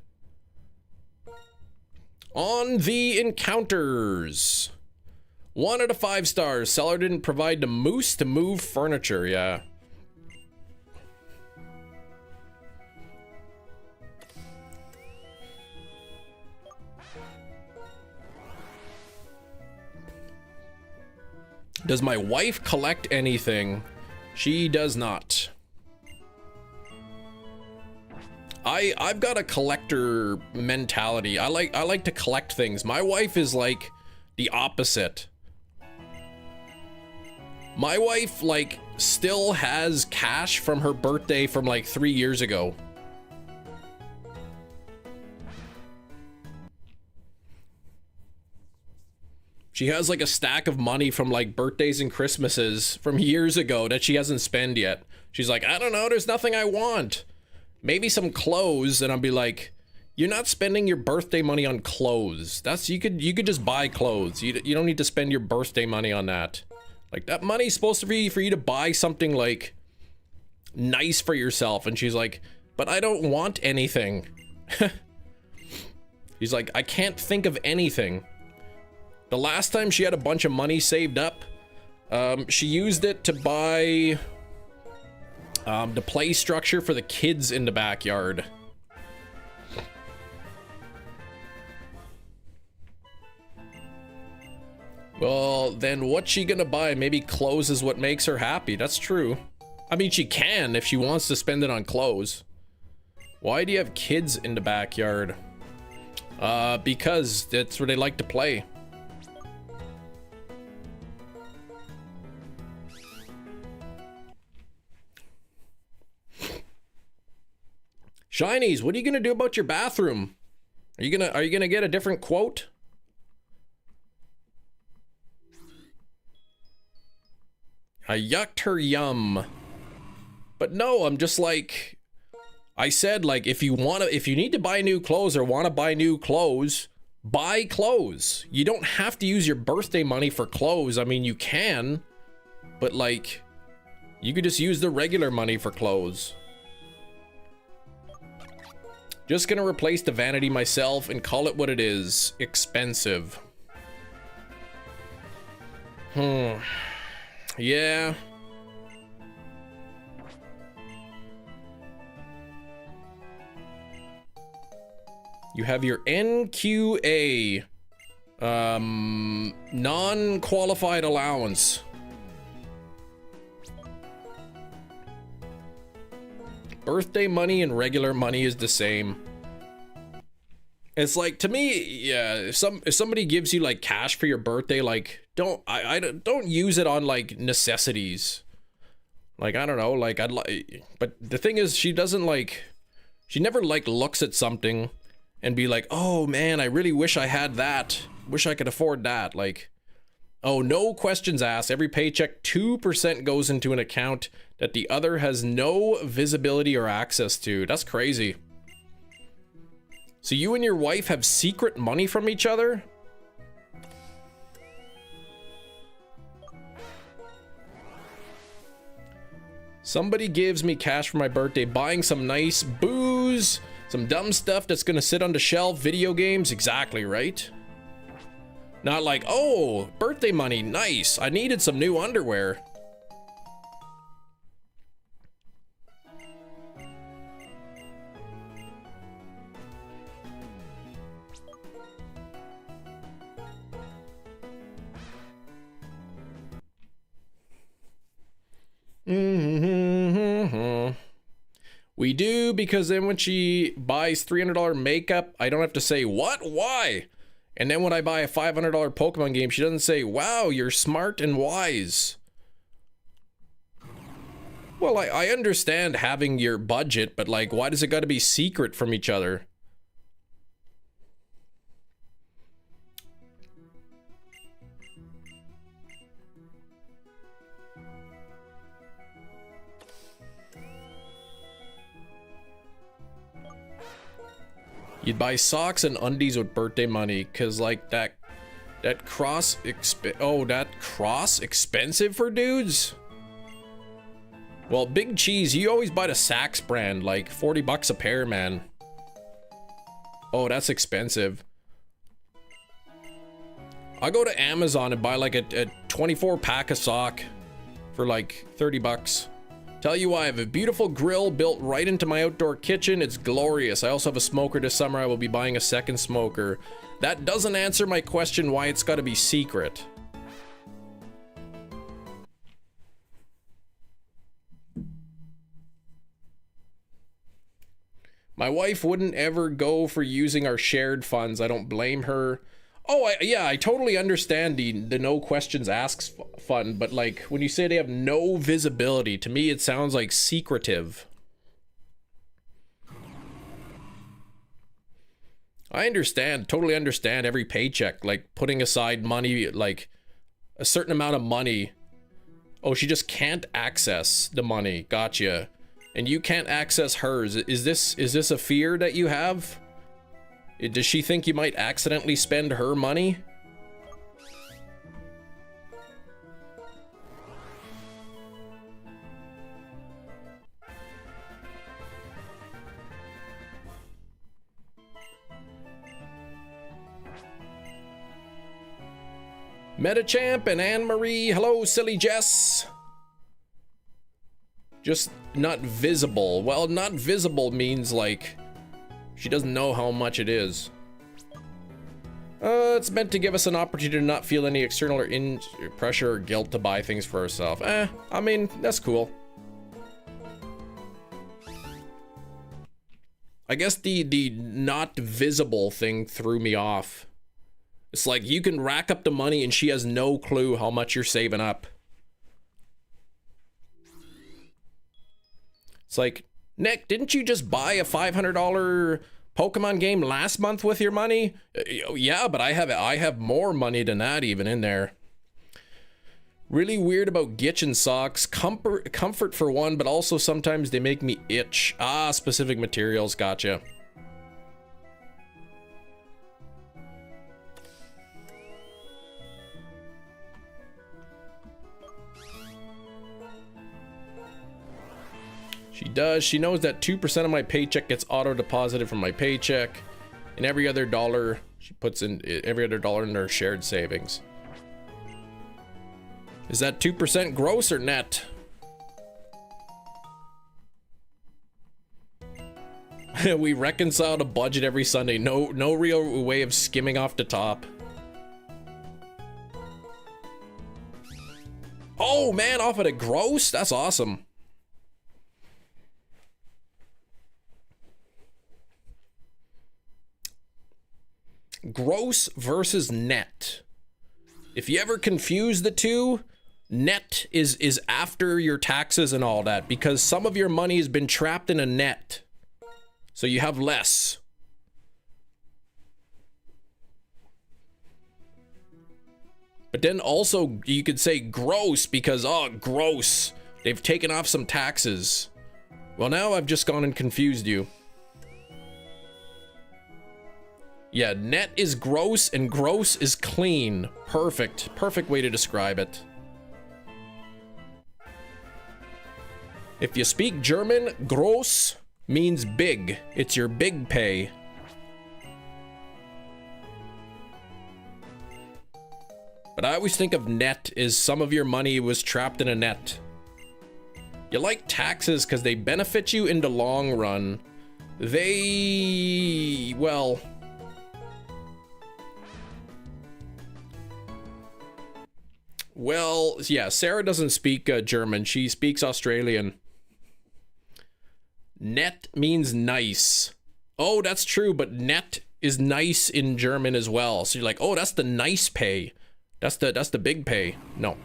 On the encounters. 1 out of 5 stars. Seller didn't provide the moose to move furniture. Yeah. Does my wife collect anything? She does not. I've got a collector mentality. I like to collect things. My wife is like the opposite. My wife like still has cash from her birthday from like 3 years ago. She has like a stack of money from like birthdays and Christmases from years ago that she hasn't spent yet. She's like, I don't know, there's nothing I want. Maybe some clothes, and I'll be like, you're not spending your birthday money on clothes. That's you could just buy clothes. You don't need to spend your birthday money on that. Like that money's supposed to be for you to buy something like nice for yourself. And she's like, but I don't want anything. He's like, I can't think of anything. The last time she had a bunch of money saved up, she used it to buy the play structure for the kids in the backyard. Well, then what's she gonna buy? Maybe clothes is what makes her happy. That's true. I mean, she can if she wants to spend it on clothes. Why do you have kids in the backyard? Because that's where they like to play. Shinies, what are you gonna do about your bathroom? Are you gonna get a different quote? I yucked her yum. But no, I'm just like, I said, like, if you need to buy new clothes or want to buy new clothes, buy clothes. You don't have to use your birthday money for clothes. I mean, you can, but like, you could just use the regular money for clothes. Just gonna replace the vanity myself and call it what it is. Expensive. Yeah. You have your NQA. Non-qualified allowance. Birthday money and regular money is the same. It's like, to me, yeah, if somebody gives you like cash for your birthday, like don't use it on like necessities. Like, I don't know, like but the thing is, she never like looks at something and be like, oh man, I really wish I had that. Wish I could afford that. Like, oh, no questions asked. Every paycheck, 2% goes into an account that the other has no visibility or access to. That's crazy. So you and your wife have secret money from each other? Somebody gives me cash for my birthday, buying some nice booze, some dumb stuff that's gonna sit on the shelf, video games, exactly, right? Not like, oh, birthday money, nice, I needed some new underwear. We do, because then when she buys $300 makeup, I don't have to say, what? Why? And then when I buy a $500 Pokemon game, she doesn't say, wow, you're smart and wise. Well, I understand having your budget, but like, why does it got to be secret from each other? You'd buy socks and undies with birthday money, cause like that cross expensive for dudes? Well, Big Cheese, you always buy the Saks brand, like 40 bucks a pair, man. Oh, that's expensive. I'll go to Amazon and buy like a 24 pack of sock for like 30 bucks. Tell you why, I have a beautiful grill built right into my outdoor kitchen. It's glorious. I also have a smoker this summer. I will be buying a second smoker. That doesn't answer my question why it's got to be secret. My wife wouldn't ever go for using our shared funds. I don't blame her. Oh, yeah, I totally understand the no questions asked fund, but like when you say they have no visibility, to me it sounds like secretive. I understand, totally understand every paycheck, like putting aside money, like a certain amount of money. Oh, she just can't access the money. Gotcha. And you can't access hers. Is this a fear that you have? Does she think you might accidentally spend her money? Metachamp and Anne-Marie. Hello, silly Jess. Just not visible. Well, not visible means like she doesn't know how much it is. It's meant to give us an opportunity to not feel any external or pressure or guilt to buy things for ourselves. I mean, that's cool. I guess the not visible thing threw me off. It's like you can rack up the money and she has no clue how much you're saving up. It's like, Nick, didn't you just buy a $500 Pokemon game last month with your money? Yeah, but I have more money than that even in there. Really weird about Gitchin socks. Comfort for one, but also sometimes they make me itch. Ah, specific materials, gotcha. She does. She knows that 2% of my paycheck gets auto-deposited from my paycheck, and every other dollar she puts in, every other dollar in her shared savings. Is that 2% gross or net? We reconcile the budget every Sunday. No real way of skimming off the top. Oh man, off of the gross? That's awesome. Gross versus net. If you ever confuse the two, net is after your taxes and all that, because some of your money has been trapped in a net, so you have less. But then also you could say gross because, oh, gross, they've taken off some taxes. Well, now I've just gone and confused you. Yeah, net is gross and gross is clean. Perfect. Perfect way to describe it. If you speak German, gross means big. It's your big pay. But I always think of net as some of your money was trapped in a net. You like taxes because they benefit you in the long run. They, well... Well, yeah, Sarah doesn't speak German. She speaks Australian. Net means nice. Oh, that's true, but net is nice in German as well. So you're like, oh, that's the nice pay. That's the big pay. No.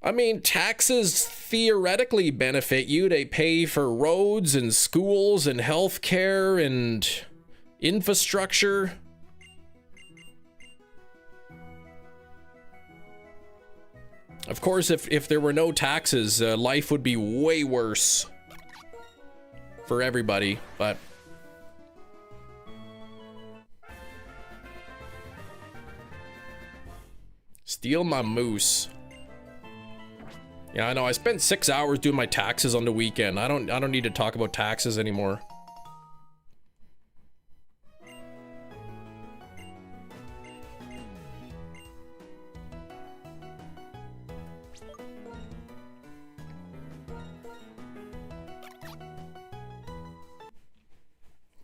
I mean, taxes theoretically benefit you. They pay for roads and schools and healthcare and infrastructure. Of course, if there were no taxes, life would be way worse for everybody, but... Steal my moose. Yeah, I know, I spent 6 hours doing my taxes on the weekend. I don't need to talk about taxes anymore.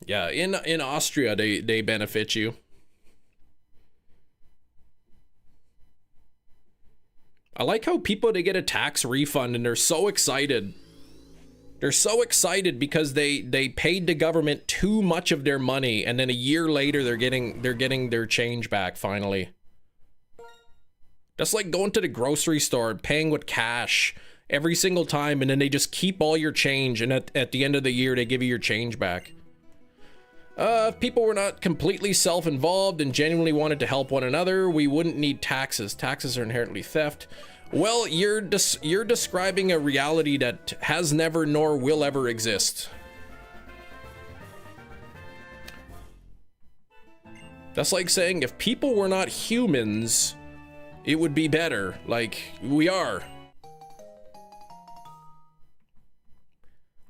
Yeah, in Austria, they benefit you. I like how people, they get a tax refund and they're so excited. They're so excited because they paid the government too much of their money, and then a year later they're getting their change back finally. That's like going to the grocery store and paying with cash every single time, and then they just keep all your change, and at the end of the year they give you your change back. If people were not completely self-involved and genuinely wanted to help one another, we wouldn't need taxes. Taxes are inherently theft. Well, you're describing a reality that has never nor will ever exist. That's like saying if people were not humans, it would be better. Like, we are.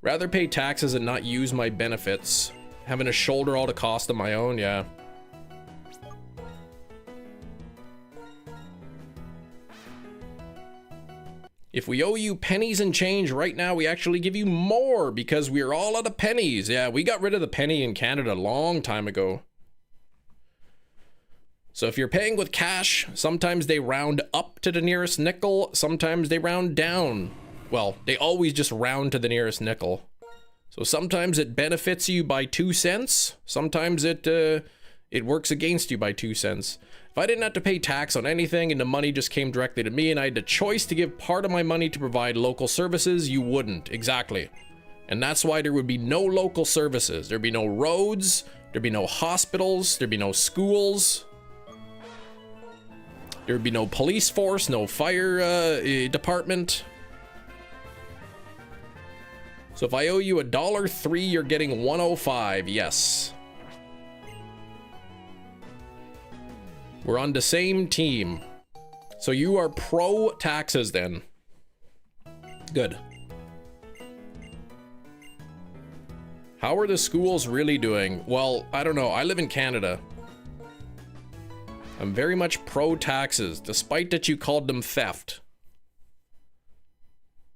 Rather pay taxes and not use my benefits. Having to shoulder all the cost of my own, yeah. If we owe you pennies and change right now, we actually give you more because we're all out of pennies. Yeah, we got rid of the penny in Canada a long time ago. So if you're paying with cash, sometimes they round up to the nearest nickel, sometimes they round down. Well, they always just round to the nearest nickel. So sometimes it benefits you by 2 cents, sometimes it works against you by 2 cents. If I didn't have to pay tax on anything and the money just came directly to me and I had the choice to give part of my money to provide local services, you wouldn't. Exactly. And that's why there would be no local services. There'd be no roads, there'd be no hospitals, there'd be no schools. There'd be no police force, no fire department. So if I owe you $1.03, you're getting $1.05. Yes. We're on the same team. So you are pro taxes then. Good. How are the schools really doing? Well, I don't know. I live in Canada. I'm very much pro taxes, despite that you called them theft.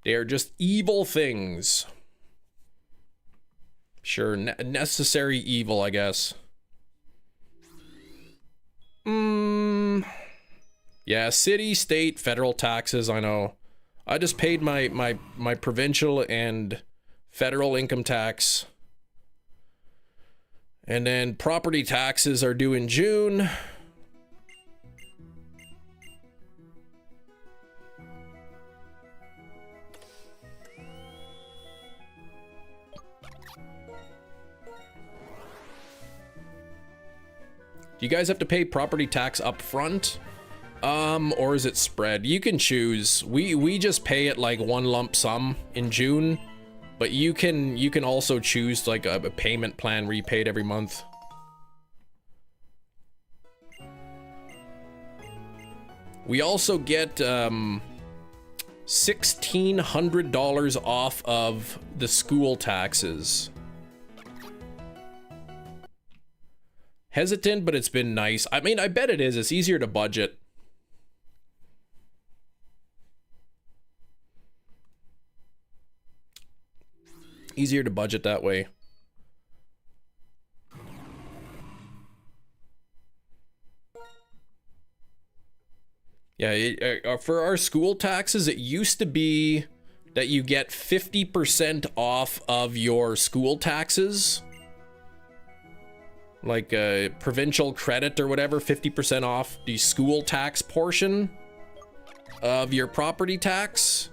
They are just evil things. Sure, necessary evil, I guess. Yeah, city, state, federal taxes, I know. I just paid my provincial and federal income tax. And then property taxes are due in June. Do you guys have to pay property tax up front? Or is it spread? You can choose. We just pay it like one lump sum in June, but you can also choose like a payment plan where you pay it every month. We also get $1,600 off of the school taxes. Hesitant, but it's been nice. I mean, I bet it is. It's easier to budget. Easier to budget that way. Yeah, for our school taxes, it used to be that you get 50% off of your school taxes. Like a provincial credit or whatever, 50% off the school tax portion of your property tax.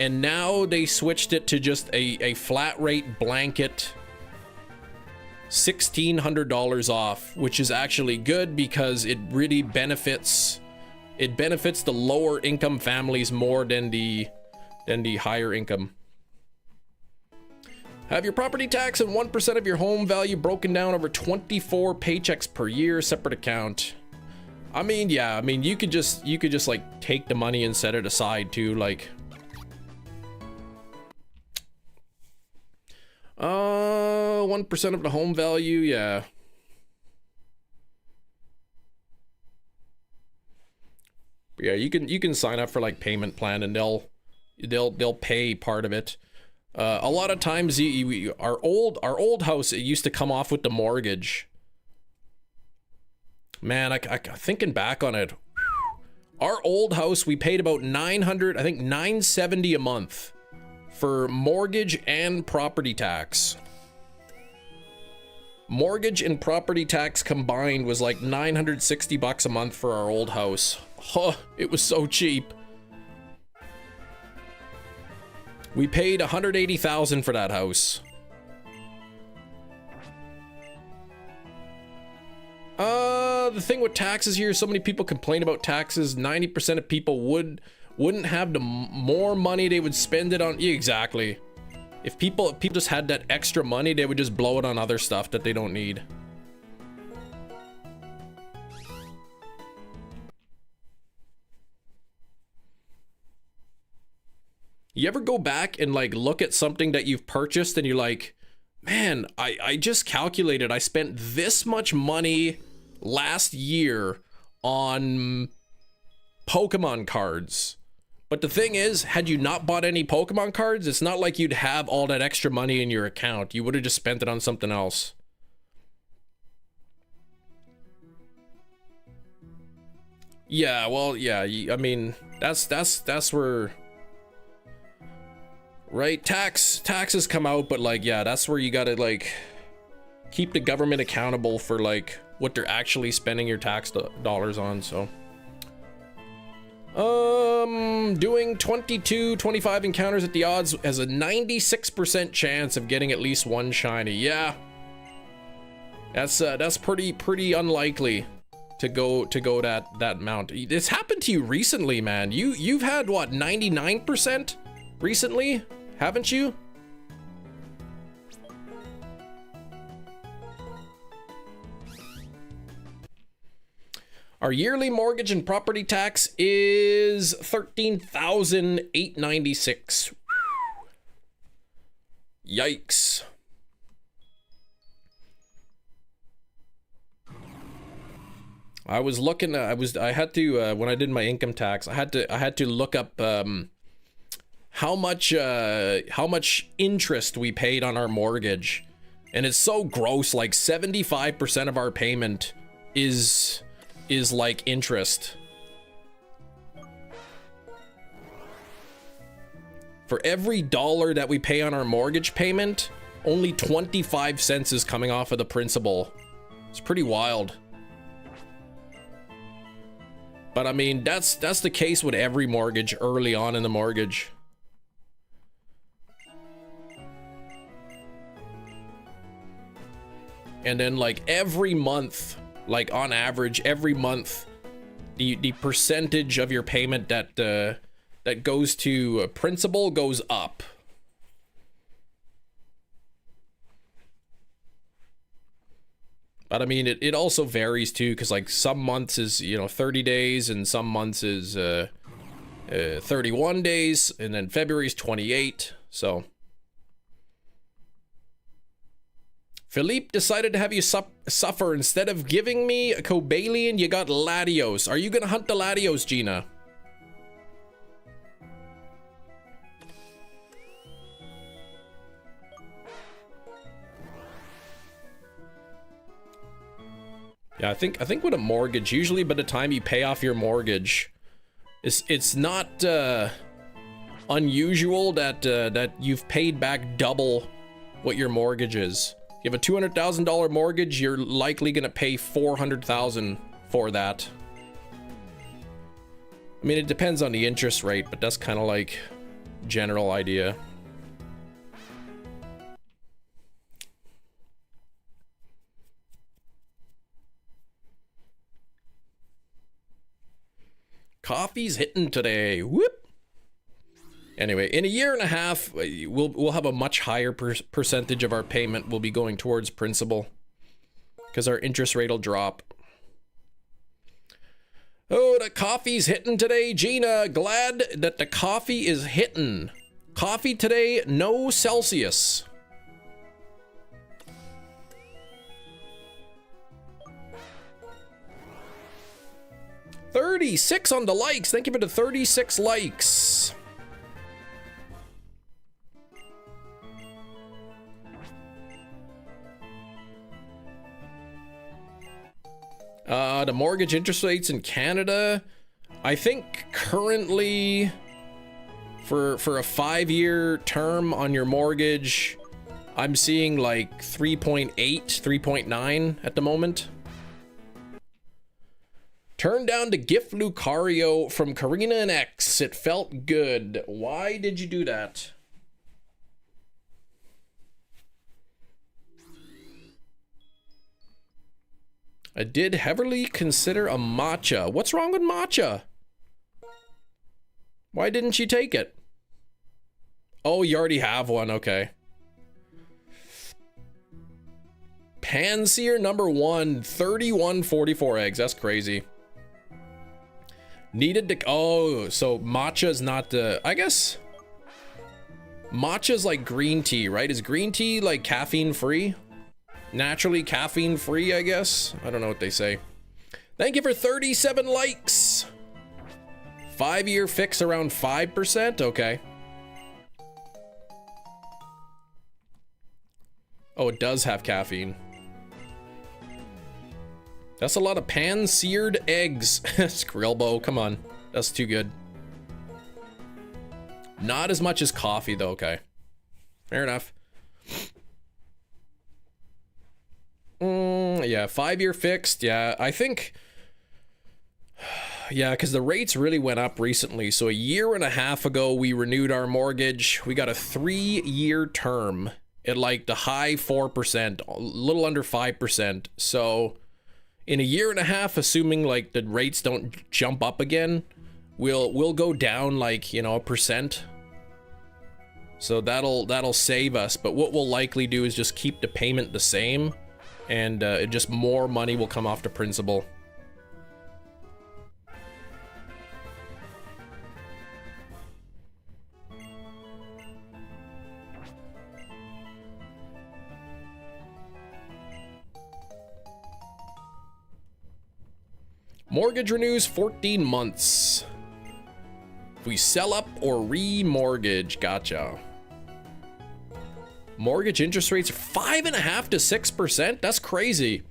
And now they switched it to just a flat rate blanket $1,600 off, which is actually good because it really benefits the lower income families more than the higher income. Have your property tax and 1% of your home value broken down over 24 paychecks per year, separate account. I mean, yeah, I mean, you could just like take the money and set it aside too, like 1% of the home value, yeah. Yeah, you can sign up for like payment plan and they'll pay part of it. A lot of times, our old house, it used to come off with the mortgage. Man, I thinking back on it, our old house, we paid about $970 a month for mortgage and property tax. Mortgage and property tax combined was like 960 bucks a month for our old house. Huh, it was so cheap. We paid 180,000 for that house. The thing with taxes here, so many people complain about taxes. 90% of people wouldn't have the more money, they would spend it on. Yeah, exactly. If people just had that extra money, they would just blow it on other stuff that they don't need. You ever go back and like look at something that you've purchased and you're like, man, I just calculated I spent this much money last year on Pokemon cards. But the thing is, had you not bought any Pokemon cards, it's not like you'd have all that extra money in your account. You would have just spent it on something else. Yeah, well, yeah, I mean, that's where, right? Taxes come out, but like, yeah, that's where you gotta like keep the government accountable for like what they're actually spending your tax dollars on. So doing 25 encounters at the odds has a 96% chance of getting at least one shiny. Yeah, that's pretty unlikely to go that amount. It's happened to you recently, man. You've had what, 99% recently, haven't you? Our yearly mortgage and property tax is $13,896. Yikes. I was looking, I had to, when I did my income tax, I had to look up, how much interest we paid on our mortgage. And it's so gross, like 75% of our payment is like interest. For every dollar that we pay on our mortgage payment, only 25 cents is coming off of the principal. It's pretty wild. But I mean, that's the case with every mortgage early on in the mortgage. And then like every month, like on average, every month, the percentage of your payment that goes to principal goes up. But I mean, it also varies too, because like some months is, 30 days and some months is 31 days, and then February's 28. So Philippe decided to have you suffer. Instead of giving me a Cobalion, you got Latios. Are you gonna hunt the Latios, Gina? Yeah, I think with a mortgage, usually by the time you pay off your mortgage, it's not unusual that you've paid back double what your mortgage is. You have a $200,000 mortgage, you're likely gonna pay $400,000 for that. I mean, it depends on the interest rate, but that's kind of like general idea. Coffee's hitting today. Whoop. Anyway, in a year and a half, we'll have a much higher percentage of our payment will be going towards principal, because our interest rate will drop. Oh, the coffee's hitting today, Gina. Glad that the coffee is hitting. Coffee today, no Celsius. $36 on the likes. Thank you for the 36 likes. The mortgage interest rates in Canada, I think currently For a 5-year term on your mortgage, I'm seeing like 3.8, 3.9 at the moment. Turn down the gift Lucario from Karina and X. It felt good. Why did you do that? I did heavily consider a matcha. What's wrong with matcha? Why didn't you take it? Oh, you already have one. Okay. Panseer number 1, 3144 eggs. That's crazy. Needed to... Oh, so matcha's not the... I guess... Matcha's like green tea, right? Is green tea like caffeine free? Naturally caffeine free, I guess? I don't know what they say. Thank you for 37 likes. 5-year fix around 5%? Okay. Oh, it does have caffeine. That's a lot of pan-seared eggs. Skrillbo, come on. That's too good. Not as much as coffee, though. Okay. Fair enough. Yeah, 5-year fixed. Yeah, I think... Yeah, because the rates really went up recently. So a year and a half ago, we renewed our mortgage. We got a 3-year term at like the high 4%, a little under 5%. So in a year and a half, assuming like the rates don't jump up again, we'll go down like, you know, 1%. So that'll save us. But what we'll likely do is just keep the payment the same, and just more money will come off the principal. Mortgage renews 14 months. If we sell up or re-mortgage, gotcha. Mortgage interest rates are 5.5% to 6%. That's crazy.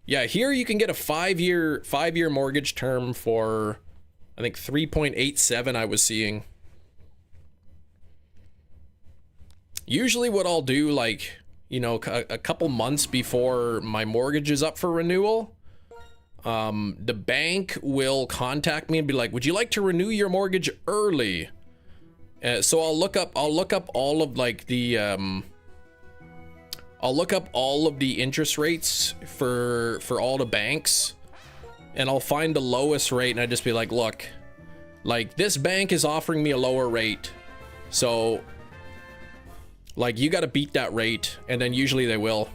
Yeah, here you can get a 5-year mortgage term for, I think 3.87. I was seeing. Usually, what I'll do, like, you know, a couple months before my mortgage is up for renewal, the bank will contact me and be like, would you like to renew your mortgage early? So I'll look up all of like the I'll look up all of the interest rates for all the banks, and I'll find the lowest rate, and I just be like, look, like this bank is offering me a lower rate, so like you got to beat that rate. And then usually they will.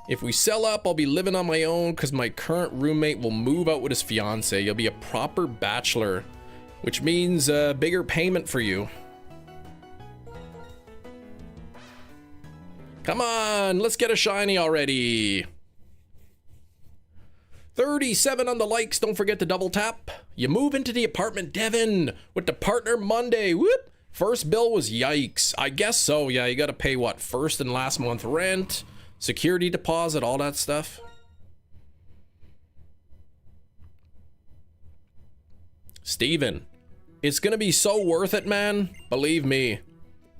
If we sell up, I'll be living on my own because my current roommate will move out with his fiance. You'll be a proper bachelor, which means a bigger payment for you. Come on, let's get a shiny already. 37 on the likes. Don't forget to double tap. You move into the apartment, Devin, with the partner Monday. Whoop. First bill was yikes. I guess so. Yeah, you got to pay what? First and last month rent, security deposit, all that stuff. Steven, it's gonna be so worth it, man. Believe me.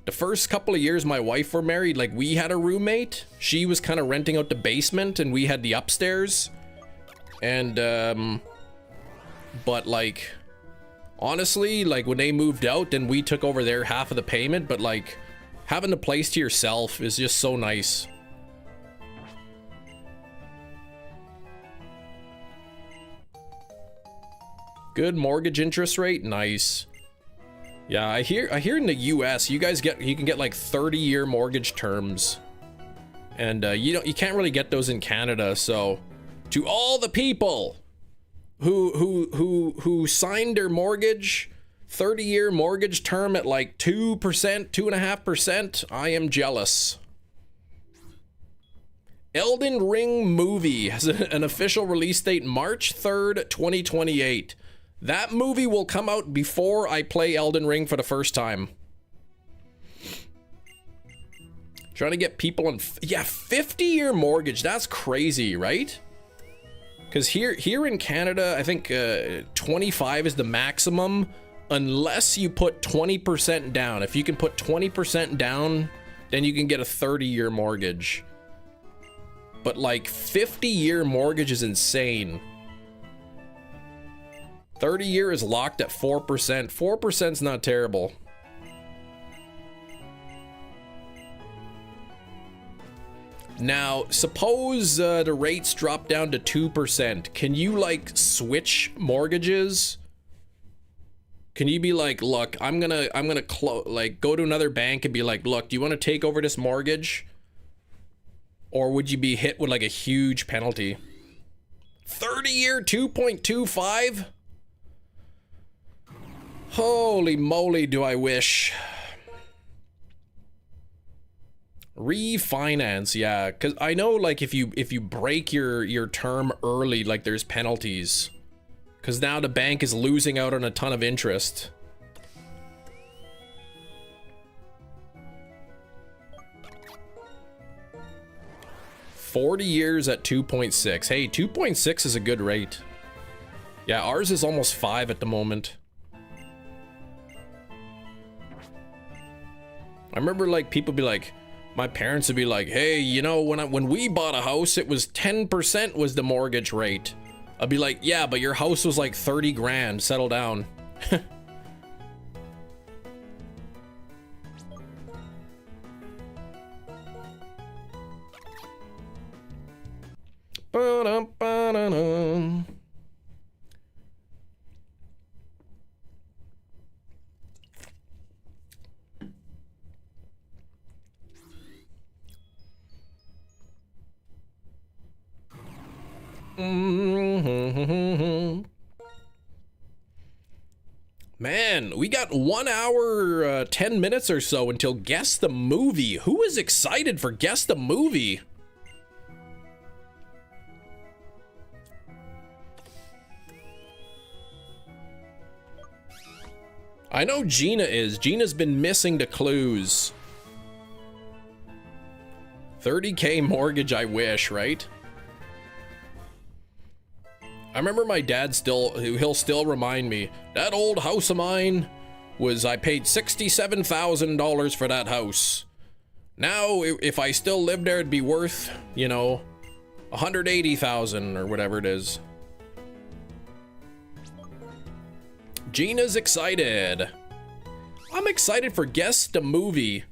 The first couple of years my wife were married, like we had a roommate. She was kind of renting out the basement and we had the upstairs. And but like honestly, like when they moved out, then we took over their half of the payment. But like having the place to yourself is just so nice. Good mortgage interest rate, nice. Yeah, I hear in the US you can get like 30-year mortgage terms, and you can't really get those in Canada. So to all the people who signed their mortgage 30-year mortgage term at like 2%, 2.5%, I am jealous. Elden Ring movie has an official release date March 3rd, 2028. That movie will come out before I play Elden Ring for the first time. Trying to get people on... Yeah, 50-year mortgage. That's crazy, right? Because here in Canada, I think 25 is the maximum, unless you put 20% down. If you can put 20% down, then you can get a 30-year mortgage. But like 50-year mortgage is insane. 30-year is locked at 4%. 4%'s not terrible. Now, suppose the rates drop down to 2%. Can you like switch mortgages? Can you be like, look, I'm gonna go to another bank and be like, look, do you want to take over this mortgage? Or would you be hit with like a huge penalty? 30-year 2.25? Holy moly, do I wish. Refinance, yeah, because I know like if you break your term early, like there's penalties. Because now the bank is losing out on a ton of interest. $40 years at 2.6. Hey, 2.6 is a good rate. Yeah, ours is almost 5 at the moment. I remember like people be like, my parents would be like, hey, you know, when we bought a house, it was 10% was the mortgage rate. I'd be like, yeah, but your house was like 30 grand. Settle down. Man, we got 1 hour, 10 minutes or so until Guess the Movie. Who is excited for Guess the Movie? I know Gina is. Gina's been missing the clues. 30K mortgage, I wish, right? I remember my dad he'll still remind me, that old house of mine I paid $67,000 for that house. Now, if I still lived there, it'd be worth, you know, $180,000 or whatever it is. Gina's excited. I'm excited for Guess the Movie.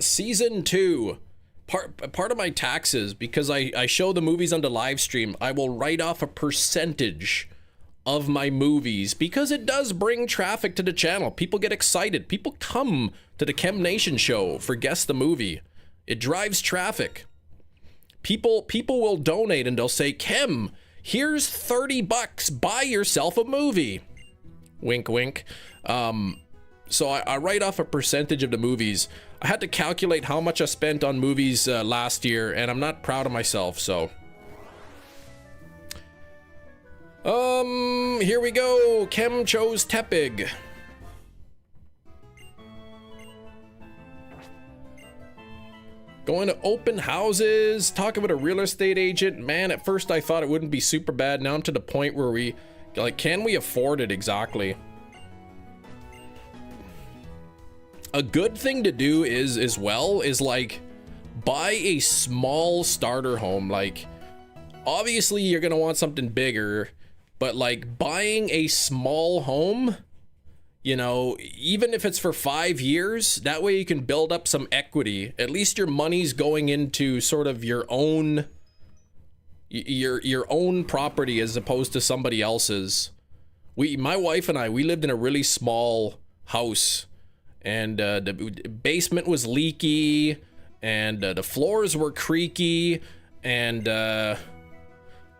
Season 2. Part of my taxes, because I show the movies on the live stream, I will write off a percentage of my movies because it does bring traffic to the channel. People get excited. People come to the Chem Nation show for Guess the Movie. It drives traffic. People will donate and they'll say, Chem, here's 30 bucks. Buy yourself a movie. Wink, wink. So I write off a percentage of the movies. I had to calculate how much I spent on movies last year, and I'm not proud of myself, so. Here we go. Chem chose Tepig. Going to open houses, talk about a real estate agent. Man, at first I thought it wouldn't be super bad. Now I'm to the point where can we afford it exactly? A good thing to do is like buy a small starter home. Like obviously you're gonna want something bigger, but like buying a small home, you know, even if it's for 5 years, that way you can build up some equity. At least your money's going into sort of your own property as opposed to somebody else's. My wife and I, we lived in a really small house. And the basement was leaky, and the floors were creaky, and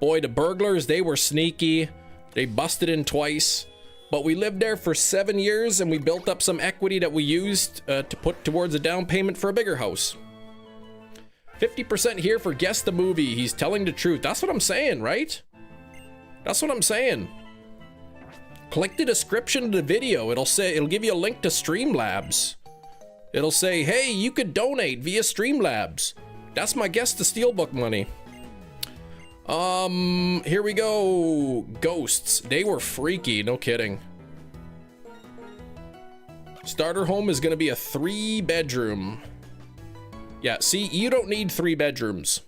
boy, the burglars, they were sneaky. They busted in twice. But we lived there for 7 years, and we built up some equity that we used to put towards a down payment for a bigger house. 50% here for Guess the Movie. He's telling the truth. That's what I'm saying, right? That's what I'm saying. Click the description of the video. It'll give you a link to Streamlabs. It'll say, hey, you could donate via Streamlabs. That's my Guess the Steelbook money. Here we go. Ghosts. They were freaky, no kidding. Starter home is gonna be a 3-bedroom. Yeah, see, you don't need 3 bedrooms.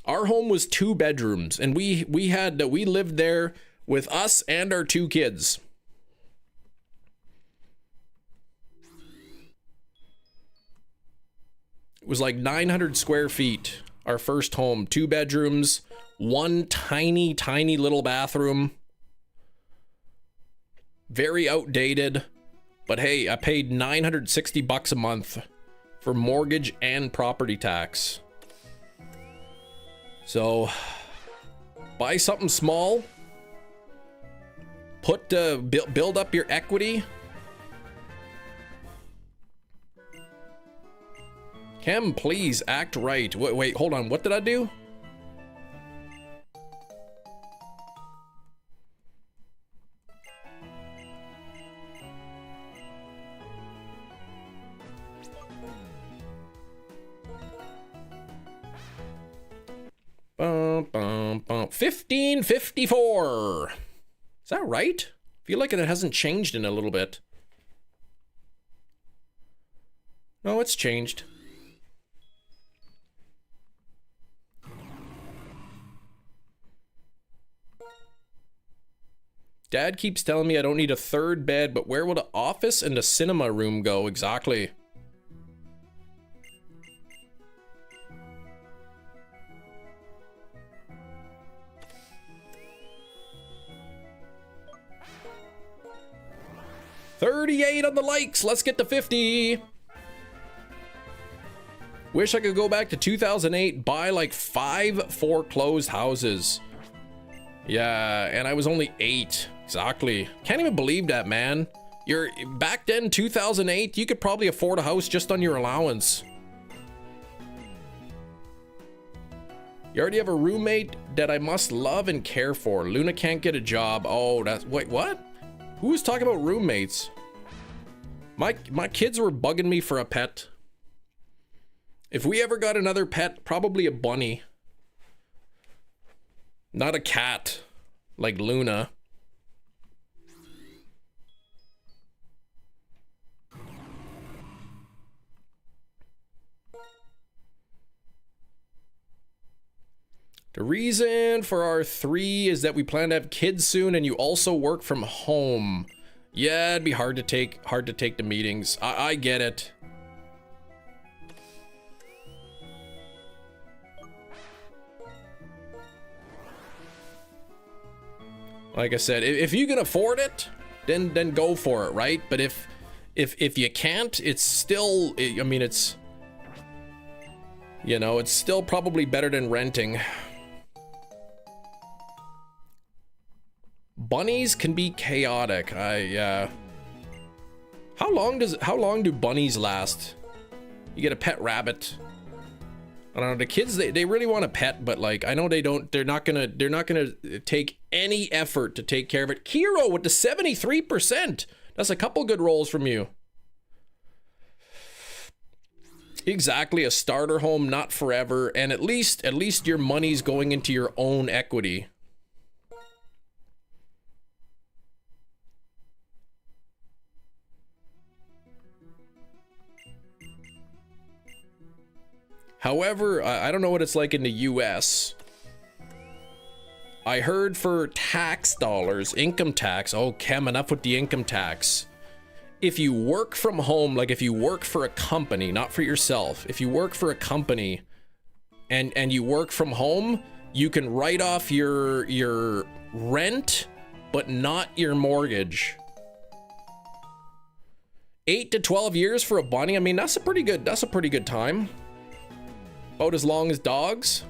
Our home was 2 bedrooms, and we lived there with us and our 2 kids. It was like 900 square feet. Our first home, 2 bedrooms, 1 tiny, tiny little bathroom. Very outdated, but hey, I paid $960 a month for mortgage and property tax. So, buy something small, build up your equity. Chem, please act right. Wait, hold on. What did I do? Bum, bum, bum. 1554. Is that right? I feel like it hasn't changed in a little bit. No, it's changed. Dad keeps telling me I don't need a 3rd bed, but where will the office and the cinema room go exactly? $38 on the likes. Let's get to 50. Wish I could go back to 2008, buy like 5 foreclosed houses. Yeah, and I was only 8. Exactly. Can't even believe that, man. Back then, 2008, you could probably afford a house just on your allowance. You already have a roommate that I must love and care for. Luna can't get a job. Oh, wait, what? Who was talking about roommates? My kids were bugging me for a pet. If we ever got another pet, probably a bunny. Not a cat, like Luna. The reason for our 3 is that we plan to have kids soon and you also work from home. Yeah, it'd be hard to take the meetings. I get it. Like I said, if you can afford it, then go for it, right? But if you can't, it's still, I mean, it's, you know, it's still probably better than renting. Bunnies can be chaotic. How long do bunnies last? You get a pet rabbit. I don't know, the kids, they really want a pet, but like, I know they're not gonna take any effort to take care of it. Kiro with the 73%. That's a couple good rolls from you. Exactly, a starter home, not forever, and at least your money's going into your own equity. However, I don't know what it's like in the US. I heard for tax dollars, income tax, oh, Chem, enough with the income tax. If you work from home, like if you work for a company, not for yourself, if you work for a company and you work from home, you can write off your rent, but not your mortgage. 8 to 12 years for a bunny, I mean, that's a pretty good time. About as long as dogs.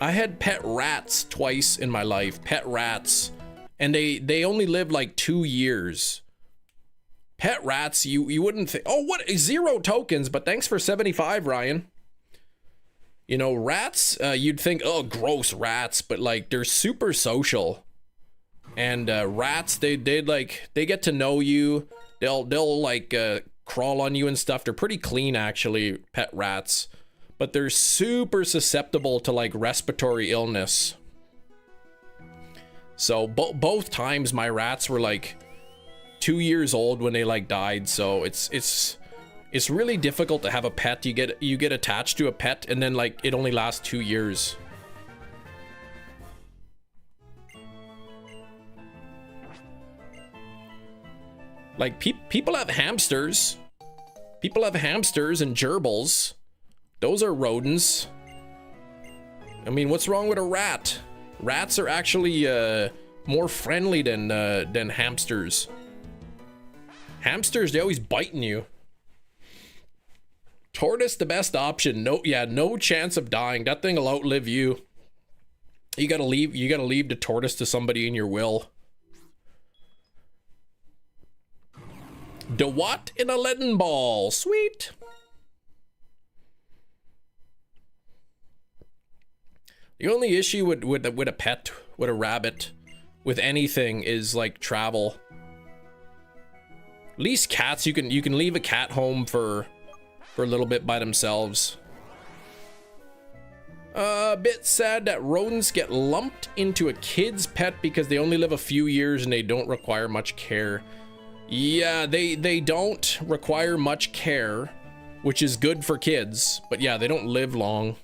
I had pet rats twice in my life, pet rats, and they only lived like 2 years. Pet rats, you wouldn't think, oh, what, 0 tokens, but thanks for 75, Ryan. You know, rats, you'd think, oh, gross rats, but like, they're super social. And rats, they get to know you. They'll like crawl on you and stuff. They're pretty clean, actually, pet rats. but they're super susceptible to like respiratory illness. So both times my rats were like 2 years old when they like died. So it's really difficult to have a pet. You get attached to a pet and then like it only lasts 2 years. Like people have hamsters. People have hamsters and gerbils. Those are rodents. I mean, what's wrong with a rat? Rats are actually more friendly than hamsters. Hamsters, they always biting you. Tortoise, the best option. No chance of dying. That thing will outlive you. You gotta leave the tortoise to somebody in your will. The what in a leaden ball? Sweet. The only issue with a pet, with a rabbit, with anything is like travel. At least cats, you can leave a cat home for a little bit by themselves. A bit sad that rodents get lumped into a kid's pet because they only live a few years and they don't require much care. Yeah, they don't require much care, which is good for kids, but yeah, they don't live long.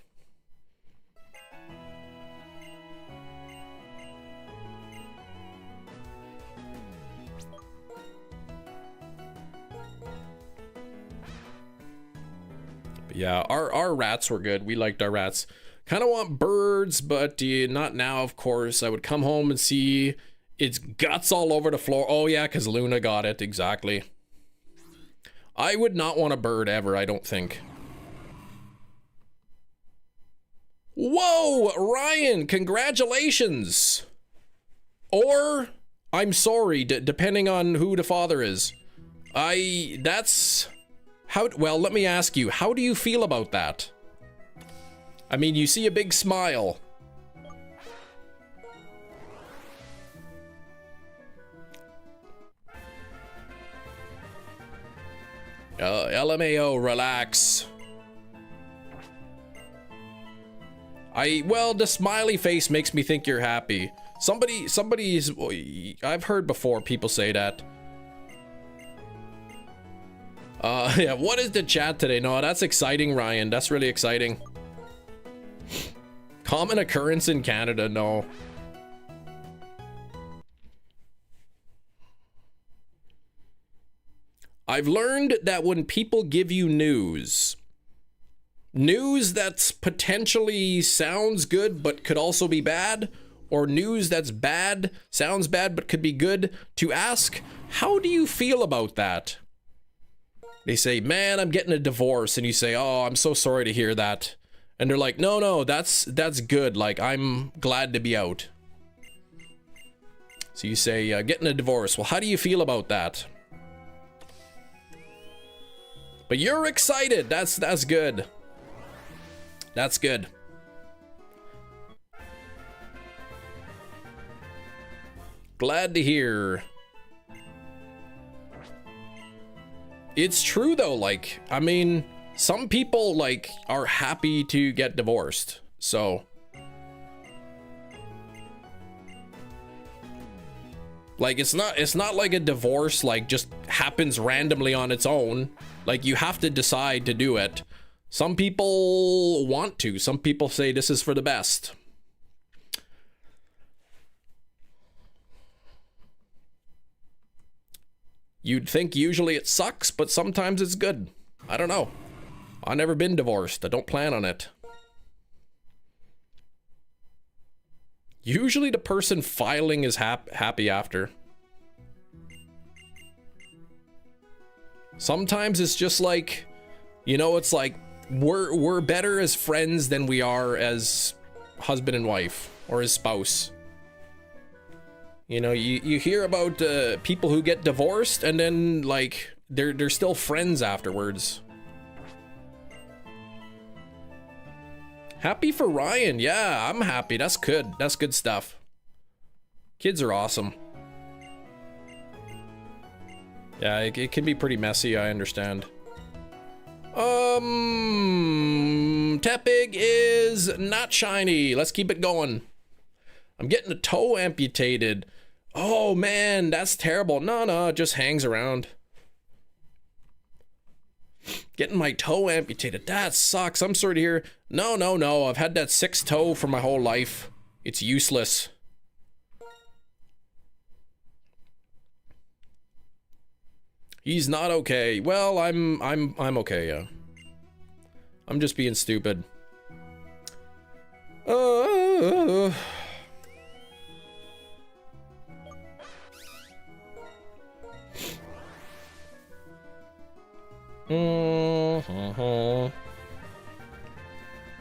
But yeah, our rats were good. We liked our rats. Kind of want birds, but not now, of course. I would come home and see its guts all over the floor. Oh yeah, because Luna got it, exactly. I would not want a bird ever, I don't think. Whoa, Ryan, congratulations. Or, I'm sorry, depending on who the father is. Well, let me ask you, how do you feel about that? I mean, you see a big smile. LMAO, relax. Well, the smiley face makes me think you're happy. Somebody's, I've heard before people say that. Yeah, what is the chat today? No, that's exciting, Ryan. That's really exciting. Common occurrence in Canada, no. I've learned that when people give you news that's potentially sounds good but could also be bad, or news that's bad, sounds bad but could be good, to ask, how do you feel about that? They say, man, I'm getting a divorce, and you say, oh, I'm so sorry to hear that. And they're like, no, that's good, like, I'm glad to be out. So you say, getting a divorce, well, how do you feel about that? But you're excited. That's good. That's good. Glad to hear. It's true though, like, I mean, some people like are happy to get divorced. So like it's not like a divorce like just happens randomly on its own. Like, you have to decide to do it. Some people want to. Some people say this is for the best. You'd think usually it sucks, but sometimes it's good. I don't know. I've never been divorced. I don't plan on it. Usually the person filing is happy after. Sometimes it's just like, you know, it's like we're better as friends than we are as husband and wife or as spouse. You know, you hear about people who get divorced and then like they're still friends afterwards. Happy for Ryan. Yeah, I'm happy. That's good. That's good stuff. Kids are awesome. Yeah, it can be pretty messy, I understand. Tepig is not shiny. Let's keep it going. I'm getting a toe amputated. Oh man, that's terrible. No, it just hangs around. Getting my toe amputated. That sucks. I'm sorry to hear. No. I've had that 6th toe for my whole life. It's useless. He's not okay. Well, I'm okay, yeah. I'm just being stupid.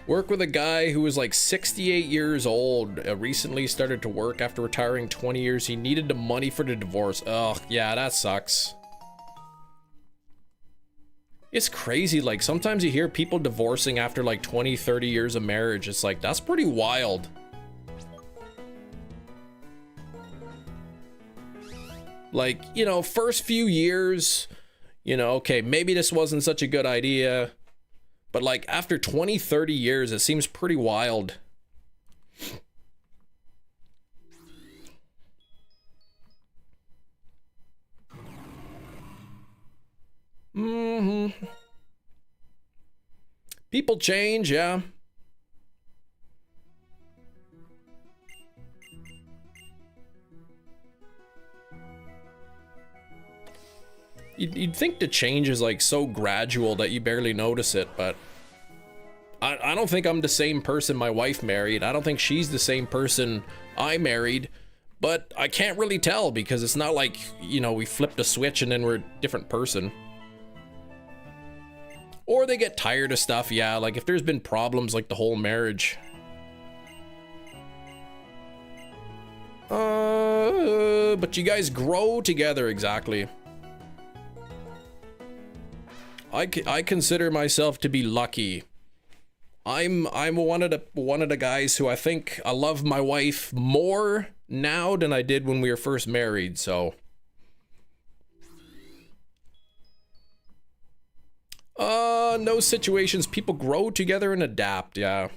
Work with a guy who was like 68 years old, recently started to work after retiring 20 years. He needed the money for the divorce. Ugh, yeah, that sucks. It's crazy, like sometimes you hear people divorcing after like 20, 30 years of marriage. It's like, that's pretty wild. Like, you know, first few years, you know, okay, maybe this wasn't such a good idea. But like after 20, 30 years, it seems pretty wild. People change, yeah. You'd think the change is like so gradual that you barely notice it, but I don't think I'm the same person my wife married. I don't think she's the same person I married, but I can't really tell because it's not like, you know, we flipped a switch and then we're a different person. Or they get tired of stuff, yeah, like if there's been problems like the whole marriage. But you guys grow together, exactly. I consider myself to be lucky. I'm one of the guys who I think I love my wife more now than I did when we were first married, so. No situations, people grow together and adapt, yeah.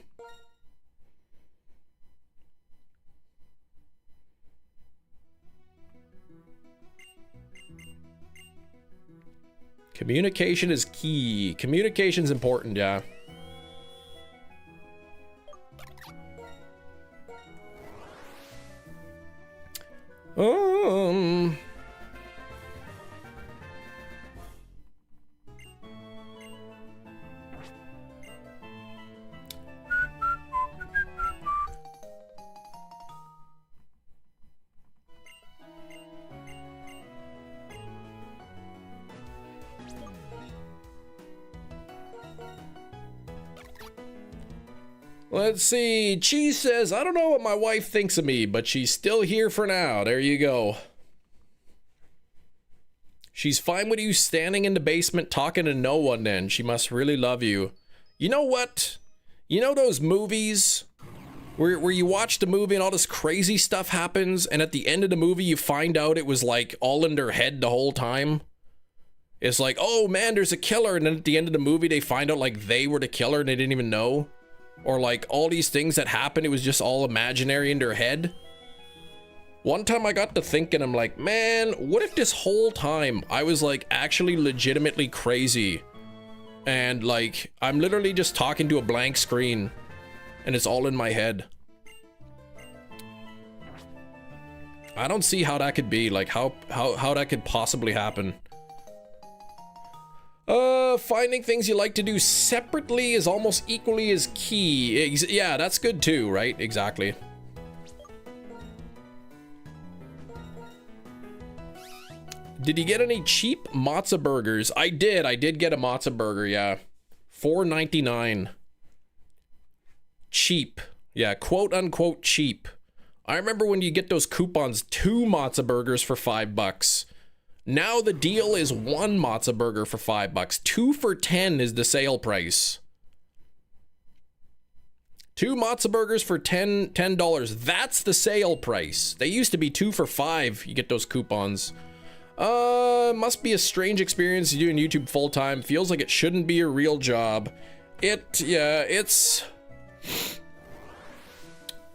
Communication is key. Communication's important, yeah. Let's see. Cheese says, I don't know what my wife thinks of me, but she's still here for now. There you go. She's fine with you standing in the basement talking to no one then. She must really love you. You know what? You know those movies where you watch the movie and all this crazy stuff happens and at the end of the movie you find out it was like all in their head the whole time? It's like, oh man, there's a killer, and then at the end of the movie they find out like they were the killer and they didn't even know. Or like all these things that happened, it was just all imaginary in their head. One time I got to thinking, I'm like, man, what if this whole time I was like actually legitimately crazy? And like, I'm literally just talking to a blank screen and it's all in my head. I don't see how that could be, like how that could possibly happen. Finding things you like to do separately is almost equally as key. Yeah, that's good too, right? Exactly. Did you get any cheap matzo burgers? I did get a matzo burger, yeah. $4.99. Cheap. Yeah, quote unquote cheap. I remember when you get those coupons, 2 matzo burgers for $5. Now the deal is 1 matzo burger for $5. 2 for $10 is the sale price. 2 matzo burgers for $10. That's the sale price. They used to be 2 for $5. You get those coupons. Must be a strange experience doing YouTube full time. Feels like it shouldn't be a real job. Yeah, it's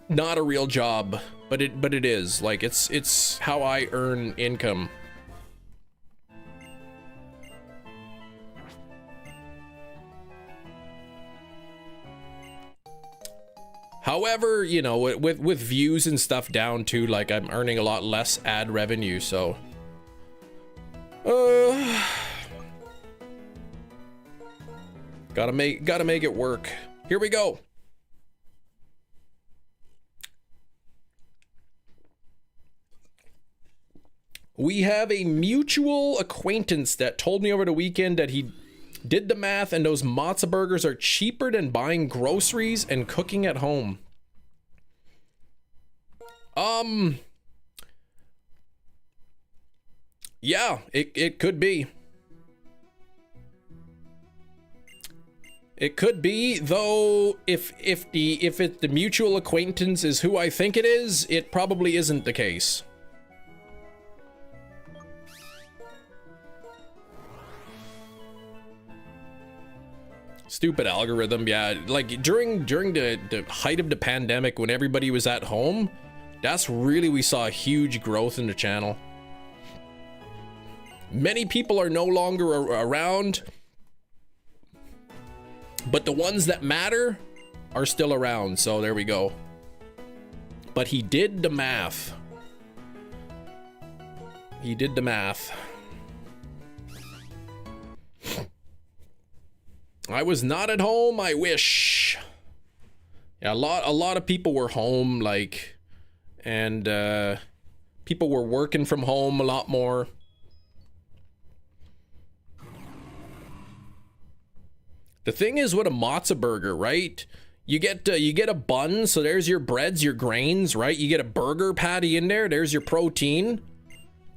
not a real job, but it is. Like, it's how I earn income. However, you know, with views and stuff down too, like I'm earning a lot less ad revenue, so gotta make it work. Here we go. We have a mutual acquaintance that told me over the weekend that he did the math and those matzo burgers are cheaper than buying groceries and cooking at home. Yeah, it could be. It could be, though, if the mutual acquaintance is who I think it is, it probably isn't the case. Stupid algorithm, yeah. Like during the height of the pandemic, when everybody was at home, that's really we saw a huge growth in the channel. Many people are no longer around, but the ones that matter are still around, so there we go. But he did the math. He did the math. I was not at home, I wish. Yeah, a lot of people were home, like, and people were working from home a lot more. The thing is with a matzo burger, right? You get a bun, so there's your breads, your grains, right? You get a burger patty in there, there's your protein,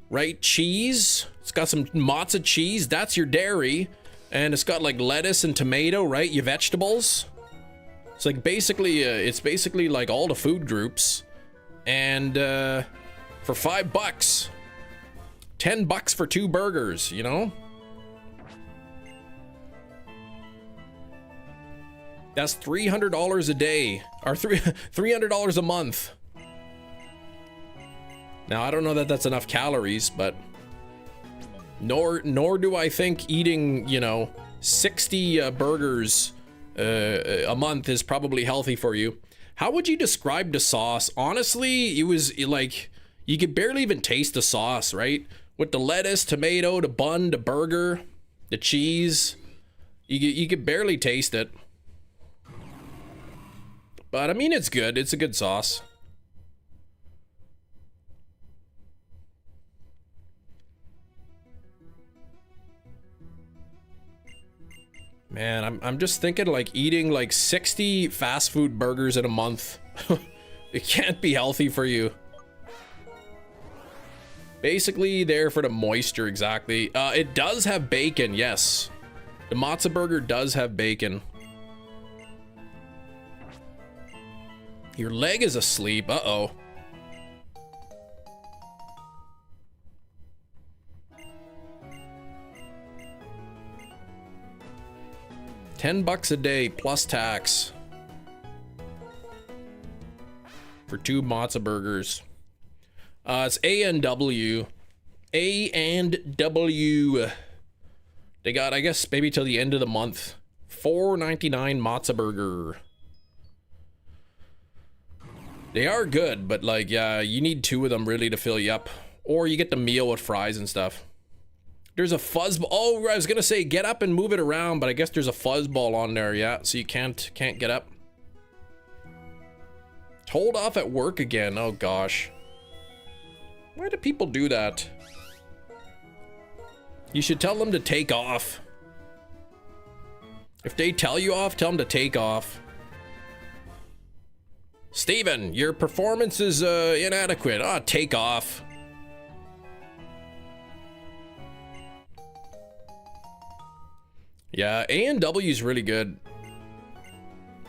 right? Cheese, it's got some matzo cheese, that's your dairy. And it's got like lettuce and tomato, right? Your vegetables. It's like it's basically like all the food groups. And for $5, $10 for 2 burgers, you know? That's $300 a day, or $300 a month. Now, I don't know that that's enough calories, but nor do I think eating, you know, 60 burgers a month is probably healthy for you. How would you describe the sauce? Honestly, it was like you could barely even taste the sauce, right? With the lettuce, tomato, the bun, the burger, the cheese, you could barely taste it. But I mean, it's good. It's a good sauce. Man, I'm just thinking like eating like 60 fast food burgers in a month. It can't be healthy for you. Basically there for the moisture, exactly. It does have bacon, yes. The matzo burger does have bacon. Your leg is asleep, uh-oh. $10 a day plus tax for 2 matzo burgers. It's A&W. A&W. They got, I guess, maybe till the end of the month. $4.99 matzo burger. They are good, but like, yeah, you need 2 of them really to fill you up. Or you get the meal with fries and stuff. There's a fuzzball. Oh, I was gonna say get up and move it around, but I guess there's a fuzzball on there, yeah, so you can't get up. Told off at work again. Oh gosh. Why do people do that? You should tell them to take off. If they tell you off, tell them to take off. Steven, your performance is inadequate. Ah, take off. Yeah, A&W is really good.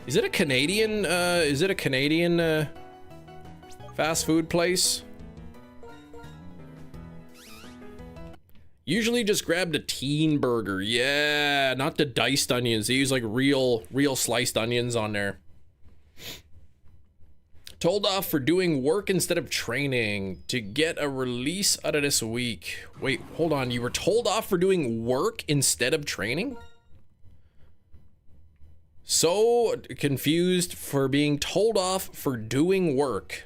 Is it a Canadian fast food place? Usually just grab the teen burger. Yeah, not the diced onions. They use like real sliced onions on there. Told off for doing work instead of training to get a release out of this week. Wait, hold on. You were told off for doing work instead of training? So confused for being told off for doing work.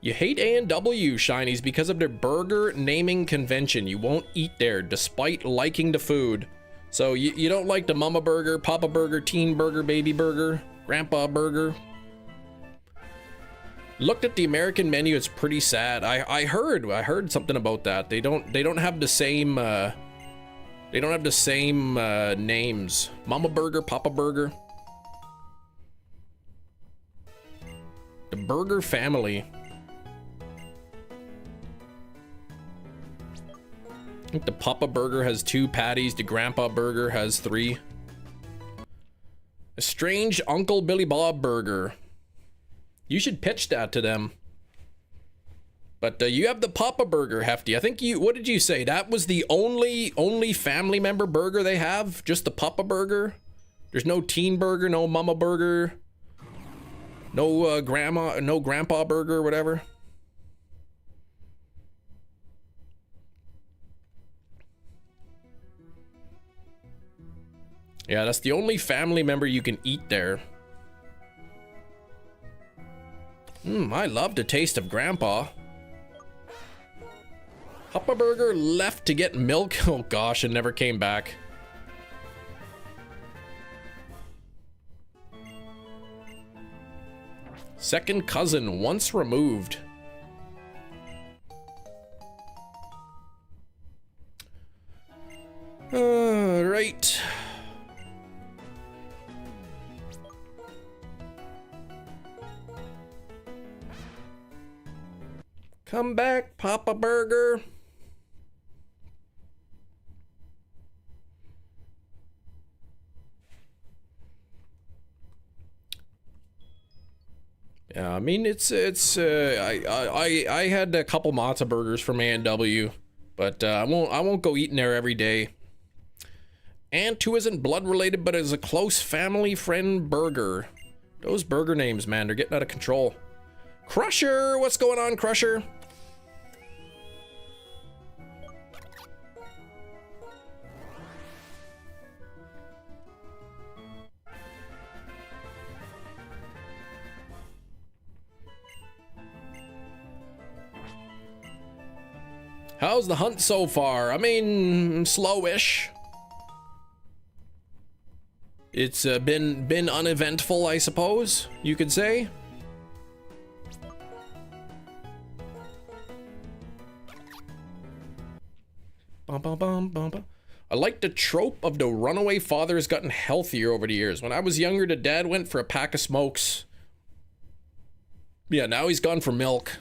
You hate A&W Shinies because of their burger naming convention. You won't eat there despite liking the food. So you don't like the Mama Burger, Papa Burger, Teen Burger, Baby Burger, Grandpa Burger. Looked at the American menu, it's pretty sad. I heard something about that. They don't have the same names. Mama Burger, Papa Burger. The Burger family. I think the Papa Burger has 2 patties. The Grandpa Burger has 3. A strange Uncle Billy Bob Burger. You should pitch that to them. But you have the Papa Burger, Hefty. I think what did you say? That was the only family member burger they have? Just the Papa Burger? There's no Teen Burger, no Mama Burger, no Grandpa Burger, whatever. Yeah, that's the only family member you can eat there. I love the taste of Grandpa. Papa Burger left to get milk. Oh gosh, and never came back. Second cousin once removed. Right. Come back, Papa Burger. Yeah, I mean I had a couple matzo burgers from A&W, but I won't go eating there every day. Aunt who isn't blood related but is a close family friend burger. Those burger names, man, they're getting out of control. Crusher, what's going on, Crusher? How's the hunt so far? I mean, slowish. It's been uneventful, I suppose you could say. Bum, bum, bum, bum, bum. I like the trope of the runaway father has gotten healthier over the years. When I was younger, the dad went for a pack of smokes. Yeah, now he's gone for milk.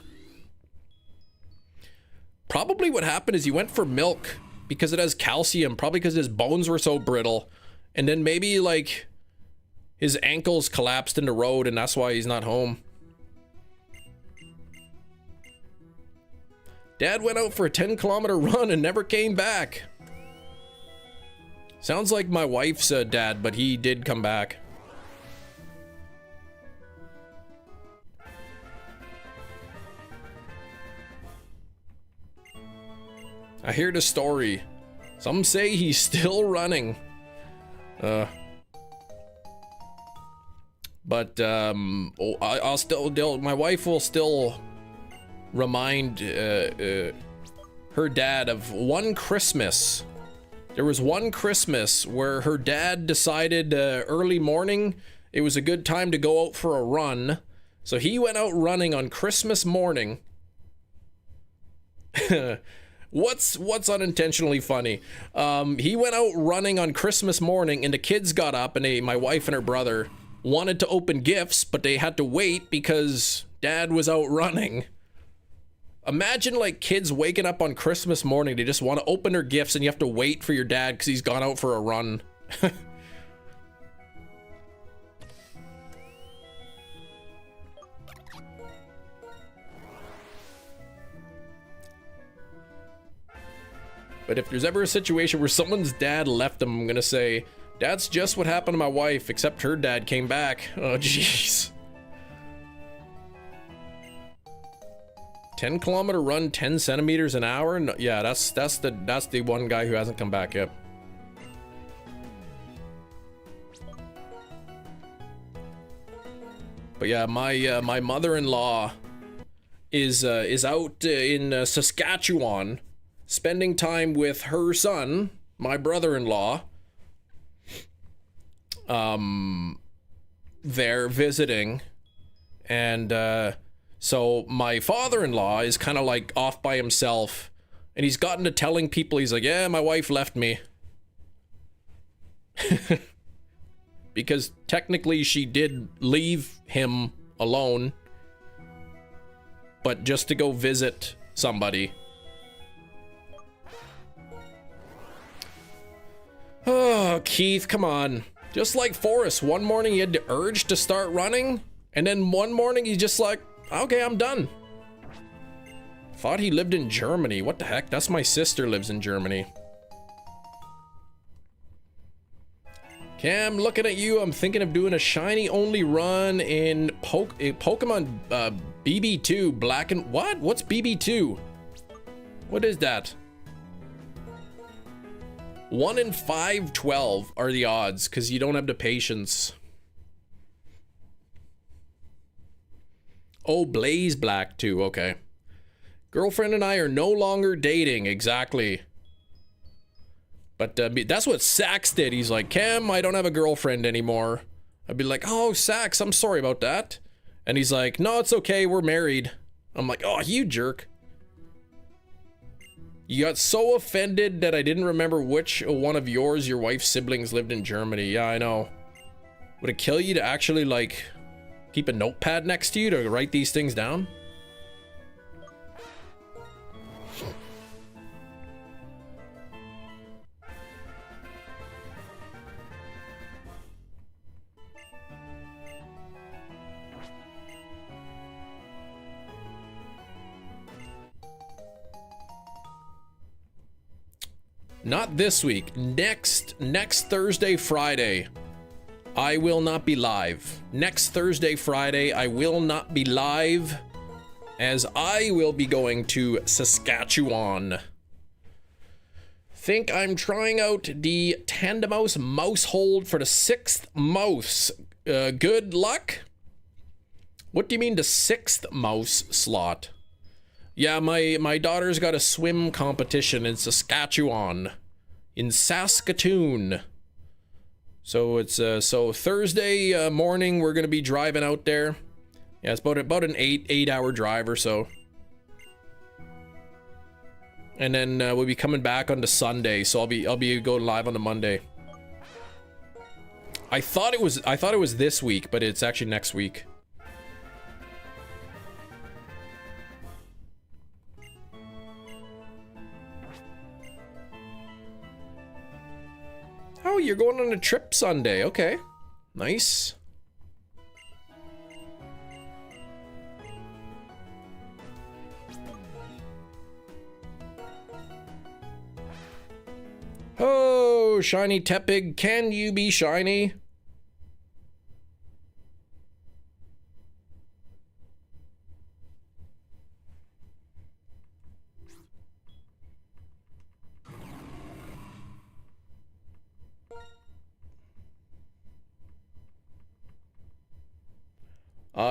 Probably what happened is he went for milk because it has calcium, probably because his bones were so brittle. And then maybe like his ankles collapsed in the road and that's why he's not home. Dad went out for a 10-kilometer run and never came back. Sounds like my wife's dad, but he did come back. I hear the story. Some say he's still running. But I'll still, my wife will still remind her dad of one Christmas. There was one Christmas where her dad decided early morning it was a good time to go out for a run. So he went out running on Christmas morning. What's unintentionally funny? He went out running on Christmas morning and the kids got up and my wife and her brother wanted to open gifts, but they had to wait because dad was out running. Imagine like kids waking up on Christmas morning, they just want to open their gifts and you have to wait for your dad because he's gone out for a run. But if there's ever a situation where someone's dad left them, I'm gonna say, that's just what happened to my wife, except her dad came back. Oh, jeez. 10-kilometer run, 10 centimeters an hour? No, yeah, that's the one guy who hasn't come back yet. But yeah, my mother-in-law is out in Saskatchewan, spending time with her son, my brother-in-law. They're visiting, and so my father-in-law is kind of like off by himself, and he's gotten to telling people, he's like, yeah, my wife left me. Because technically she did leave him alone, but just to go visit somebody. Oh, Keith, come on. Just like Forrest, one morning he had the urge to start running, and then one morning he's just like, okay, I'm done. Thought he lived in Germany. What the heck? That's my sister lives in Germany. Cam, looking at you, I'm thinking of doing a shiny only run in Pokemon BB2 Black and... What? What's BB2? What is that? 1 in 512 are the odds, because you don't have the patience. Oh, Blaze Black too, okay. Girlfriend and I are no longer dating, exactly. But that's what Sax did. He's like, Cam, I don't have a girlfriend anymore. I'd be like, oh, Sax, I'm sorry about that. And he's like, no, it's okay, we're married. I'm like, oh, you jerk. You got so offended that I didn't remember which one of your wife's siblings lived in Germany. Yeah, I know. Would it kill you to actually, like, keep a notepad next to you to write these things down? Not this week. Next Thursday, Friday, I will not be live. Next Thursday, Friday, I will not be live, as I will be going to Saskatchewan. Think I'm trying out the Tandem mouse hold for the 6th mouse. Good luck. What do you mean the 6th mouse slot? Yeah, my daughter's got a swim competition in Saskatchewan. In Saskatoon. So it's so Thursday morning we're gonna be driving out there. Yeah, it's about an 8-hour drive or so. And then we'll be coming back on the Sunday, so I'll be going live on the Monday. I thought it was this week, but it's actually next week. Oh, you're going on a trip Sunday. Okay. Nice. Oh, shiny Tepig, can you be shiny?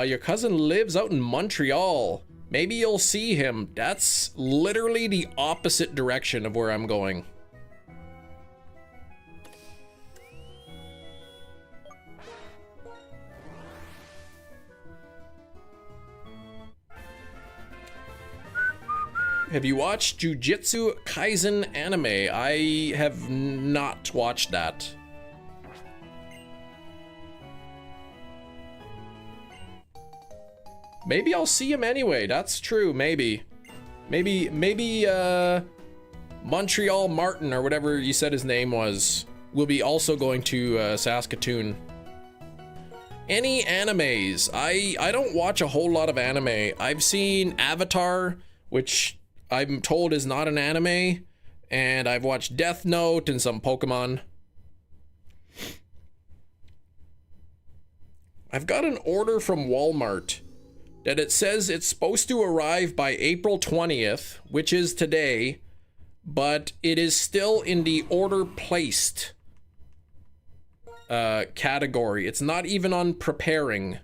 Your cousin lives out in Montreal. Maybe you'll see him. That's literally the opposite direction of where I'm going. Have you watched Jujutsu Kaisen anime? I have not watched that. Maybe I'll see him anyway. That's true. Maybe Montreal Martin or whatever you said his name was will be also going to Saskatoon. Any animes? I don't watch a whole lot of anime. I've seen Avatar, which I'm told is not an anime, And I've watched Death Note and some Pokemon. I've got an order from Walmart that it says it's supposed to arrive by April 20th, which is today, but it is still in the order placed category. It's not even on preparing.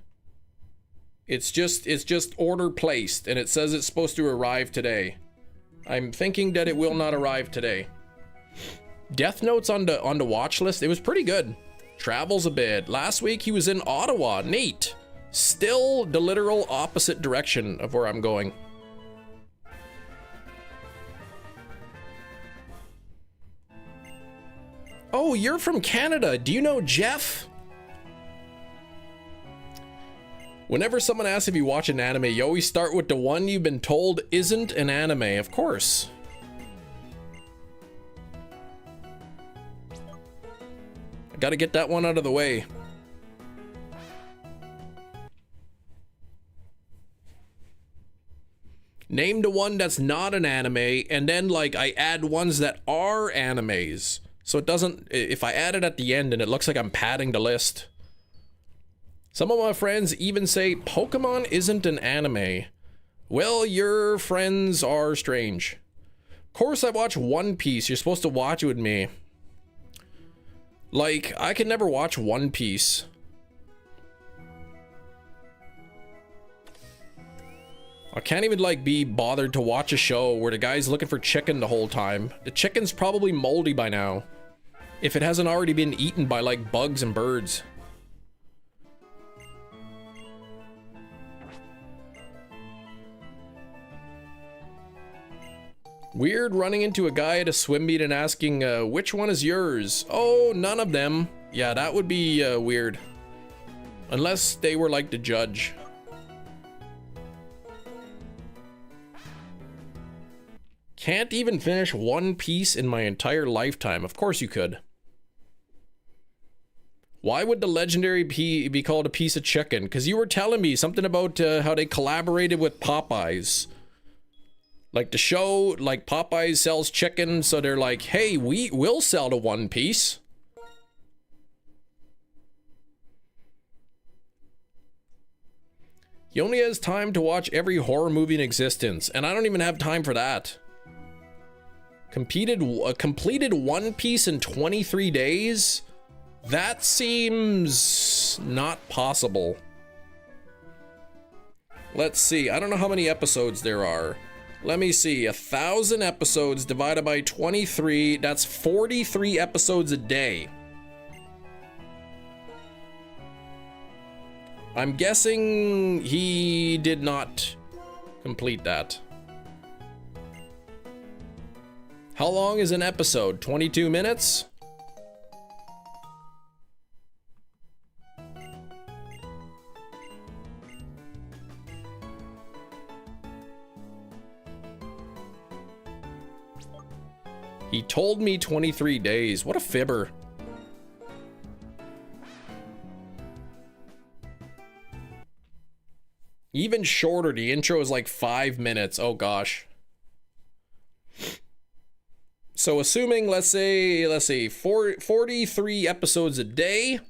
It's just order placed, and it says it's supposed to arrive today. I'm thinking that it will not arrive today. Death Note's on the watch list. It was pretty good. Travels a bit. Last week he was in Ottawa. Neat. Still the literal opposite direction of where I'm going. Oh, you're from Canada. Do you know Jeff? Whenever someone asks if you watch an anime, you always start with the one you've been told isn't an anime. Of course. I gotta get that one out of the way. Name the one that's not an anime, and then like I add ones that are animes. So it doesn't, if I add it at the end and it looks like I'm padding the list. Some of my friends even say Pokemon isn't an anime. Well, your friends are strange. Of course I watch One Piece. You're supposed to watch it with me. Like, I can never watch One Piece. I can't even like be bothered to watch a show where the guy's looking for chicken the whole time. The chicken's probably moldy by now, if it hasn't already been eaten by like bugs and birds. Weird running into a guy at a swim meet and asking, which one is yours? Oh, none of them. Yeah, that would be weird. Unless they were like the judge. Can't even finish One Piece in my entire lifetime. Of course you could. Why would the legendary be called a piece of chicken? Because you were telling me something about how they collaborated with Popeyes. Like the show, like Popeyes sells chicken, so they're like, hey, we will sell to One Piece. He only has time to watch every horror movie in existence, and I don't even have time for that. Completed One Piece in 23 days? That seems not possible. Let's see, I don't know how many episodes there are. Let me see, 1,000 episodes divided by 23, that's 43 episodes a day. I'm guessing he did not complete that. How long is an episode? 22 minutes? He told me 23 days. What a fibber. Even shorter, the intro is like 5 minutes. Oh gosh. So assuming, let's say 43 episodes a day.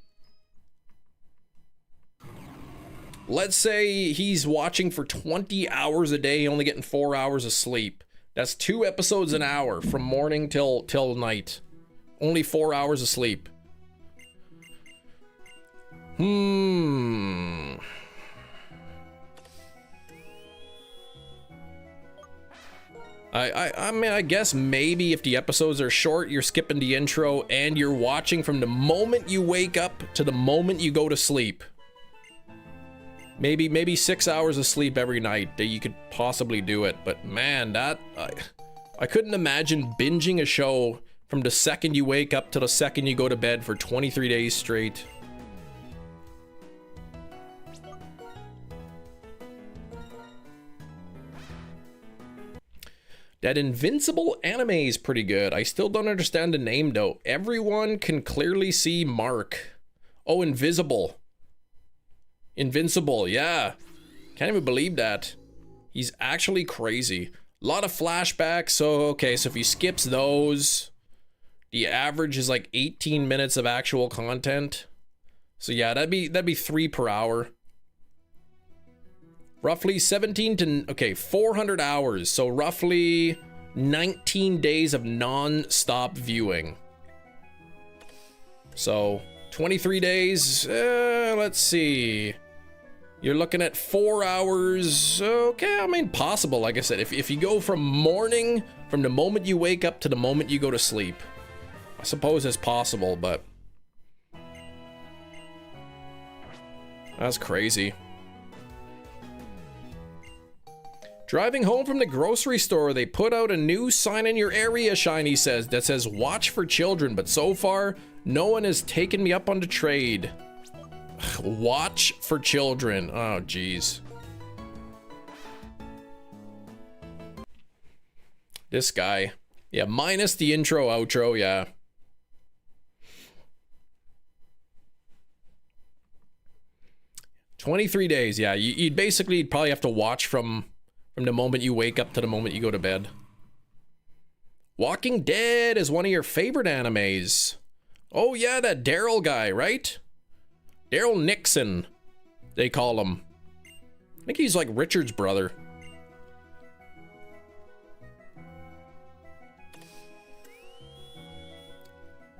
Let's say he's watching for 20 hours a day, only getting 4 hours of sleep. That's 2 episodes an hour from morning till night. Only 4 hours of sleep. I mean, I guess maybe if the episodes are short, you're skipping the intro and you're watching from the moment you wake up to the moment you go to sleep. Maybe 6 hours of sleep every night that you could possibly do it. But man, that I couldn't imagine binging a show from the second you wake up to the second you go to bed for 23 days straight. That Invincible anime is pretty good. I still don't understand the name though. Everyone can clearly see Mark. Oh, Invisible. Invincible, yeah. Can't even believe that. He's actually crazy. A lot of flashbacks. So, okay, so if he skips those, the average is like 18 minutes of actual content. So yeah, that'd be 3 per hour. Roughly 17 to, okay, 400 hours. So roughly 19 days of non-stop viewing. So 23 days, let's see. You're looking at 4 hours. Okay, I mean, possible. Like I said, if you go from morning, from the moment you wake up to the moment you go to sleep, I suppose it's possible, but that's crazy. Driving home from the grocery store, they put out a new sign in your area, Shiny says, that says watch for children, but so far, no one has taken me up on the trade. Watch for children. Oh, geez. This guy. Yeah, minus the intro, outro, yeah. "23 days, yeah. You'd basically probably have to watch from the moment you wake up to the moment you go to bed. Walking Dead is one of your favorite animes. Oh yeah, that Daryl guy, right? Daryl Nixon, they call him. I think he's like Richard's brother.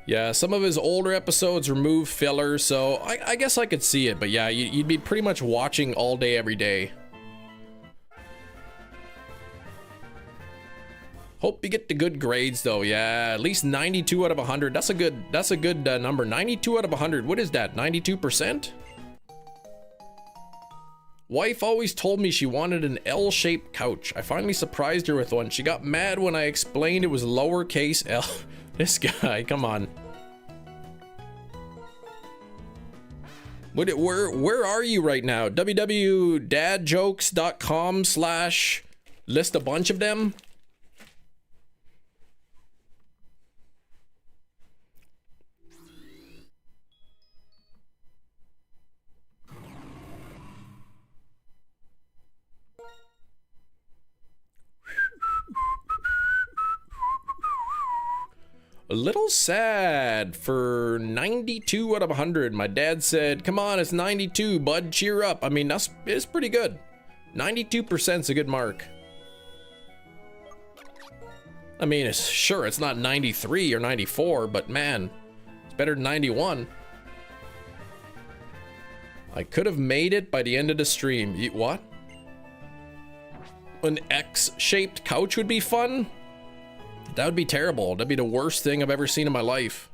Yeah, some of his older episodes remove filler, so I guess I could see it, but yeah, you'd be pretty much watching all day, every day. Hope you get the good grades though. Yeah, at least 92 out of 100. That's a good number. 92 out of 100. What is that? 92%? Wife always told me she wanted an L-shaped couch. I finally surprised her with one. She got mad when I explained it was lowercase L. This guy, come on. Where are you right now? www.dadjokes.com/list a bunch of them? A little sad for 92 out of 100. My dad said, come on, it's 92, bud, cheer up. I mean, it's pretty good. 92% is a good mark. I mean, it's not 93 or 94, but man, it's better than 91. I could have made it by the end of the stream. What? An X-shaped couch would be fun? That would be terrible. That'd be the worst thing I've ever seen in my life.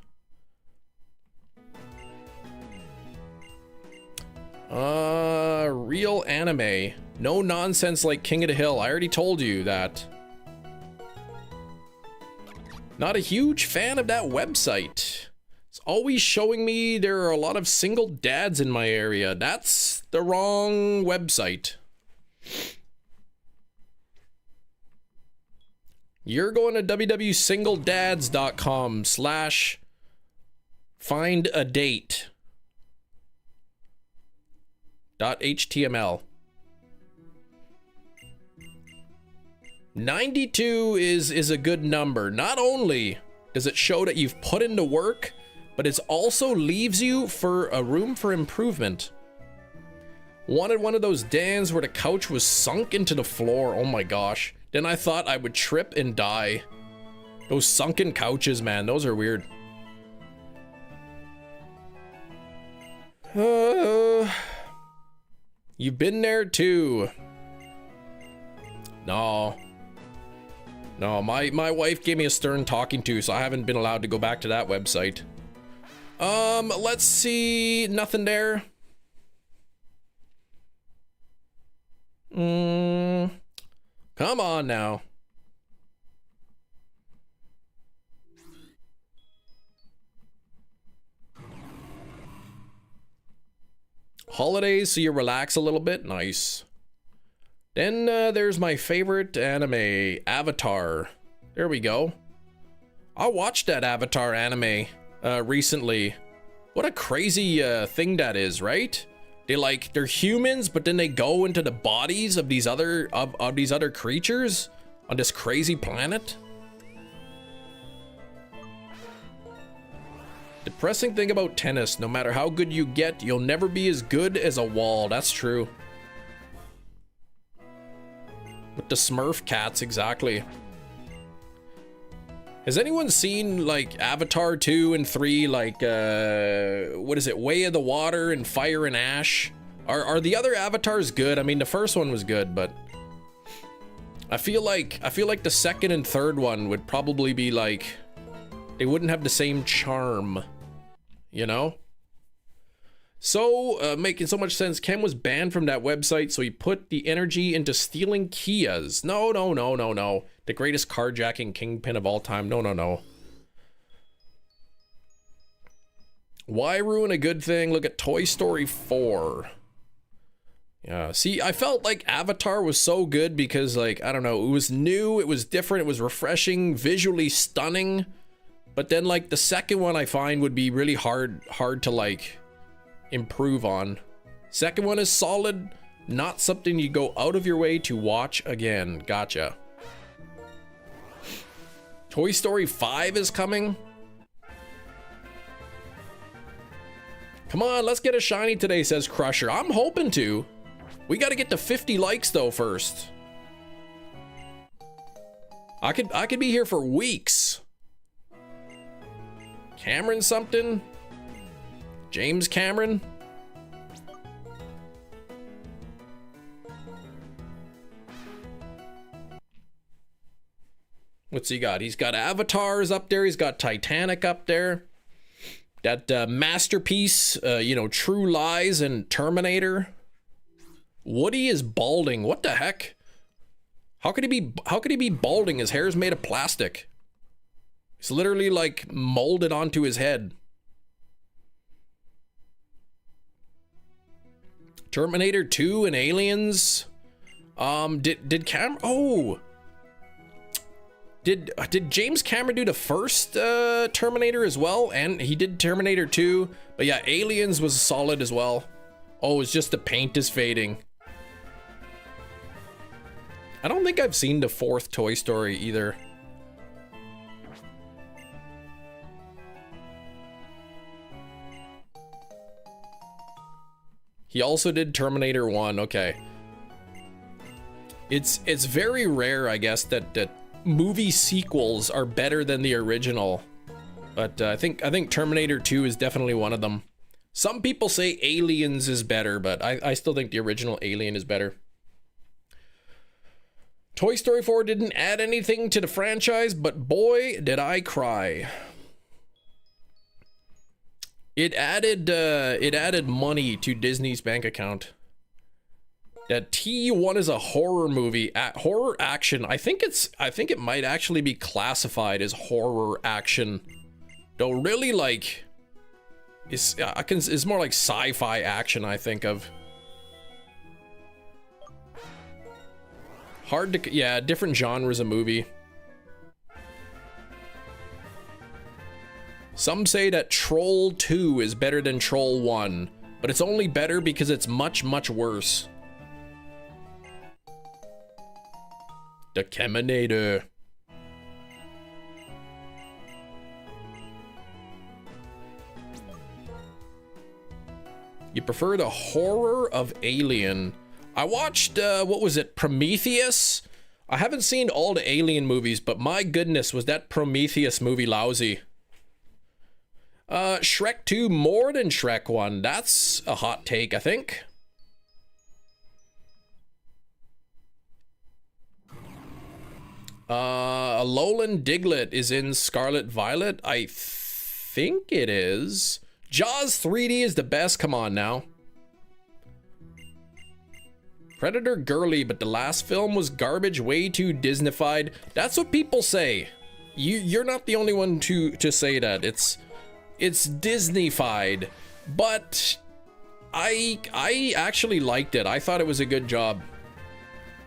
Real anime. No nonsense like King of the Hill. I already told you that. Not a huge fan of that website. It's always showing me there are a lot of single dads in my area. That's the wrong website. You're going to www.singleddads.com/findadate.html. 92 is a good number. Not only does it show that you've put into work, but it also leaves you for a room for improvement. Wanted one of those Dans where the couch was sunk into the floor. Oh my gosh. Then I thought I would trip and die. Those sunken couches, man, those are weird. You've been there too. No, my wife gave me a stern talking to, so I haven't been allowed to go back to that website. Let's see, nothing there. Come on now. Holidays, so you relax a little bit. Nice. Then there's my favorite anime, Avatar. There we go. I watched that Avatar anime recently. What a crazy thing that is, right? They're humans, but then they go into the bodies of these other creatures. On this crazy planet? Depressing thing about tennis, no matter how good you get, you'll never be as good as a wall. That's true. With the Smurf cats, exactly. Has anyone seen, like, Avatar 2 and 3, like, what is it, Way of the Water and Fire and Ash? Are the other Avatars good? I mean, the first one was good, but I feel like the second and third one would probably be, like, they wouldn't have the same charm, you know? So, making so much sense, Ken was banned from that website, so he put the energy into stealing Kias. No. The greatest carjacking kingpin of all time. No. Why ruin a good thing? Look at Toy Story 4. Yeah, see, I felt like Avatar was so good because, like, I don't know, it was new, it was different, it was refreshing, visually stunning. But then, like, the second one I find would be really hard to, like, improve on. Second one is solid, not something you go out of your way to watch again. Gotcha. Toy Story 5 is coming. Come on, let's get a shiny today, says Crusher. I'm hoping to. We got to get to 50 likes though first. I could be here for weeks. Cameron something? James Cameron? What's he got? He's got Avatars up there. He's got Titanic up there. That masterpiece, you know, True Lies and Terminator. Woody is balding. What the heck? How could he be balding? His hair is made of plastic. It's literally like molded onto his head. Terminator 2 and Aliens. Did James Cameron do the first Terminator as well? And he did Terminator 2. But yeah, Aliens was solid as well. Oh, it's just the paint is fading. I don't think I've seen the fourth Toy Story either. He also did Terminator 1. Okay. It's very rare, I guess, that movie sequels are better than the original. But I think Terminator 2 is definitely one of them. Some people say Aliens is better, but I still think the original Alien is better. Toy Story 4 didn't add anything to the franchise, but boy, did I cry. It added money to Disney's bank account. That T1 is a horror movie, horror action. I think it might actually be classified as horror action. Though really, like, it's more like sci-fi action, I think of. Hard to, yeah, different genres of movie. Some say that Troll 2 is better than Troll 1, but it's only better because it's much, much worse. The Keminator. You prefer the horror of Alien? I watched, what was it, Prometheus? I haven't seen all the Alien movies, but my goodness, was that Prometheus movie lousy. Shrek 2 more than Shrek 1. That's a hot take, I think. Alolan Diglett is in Scarlet Violet. I think it is. Jaws 3D is the best. Come on now. Predator girly, but the last film was garbage, way too Disneyfied. That's what people say. You're not the only one to say that. It's Disneyfied, but I actually liked it. I thought it was a good job.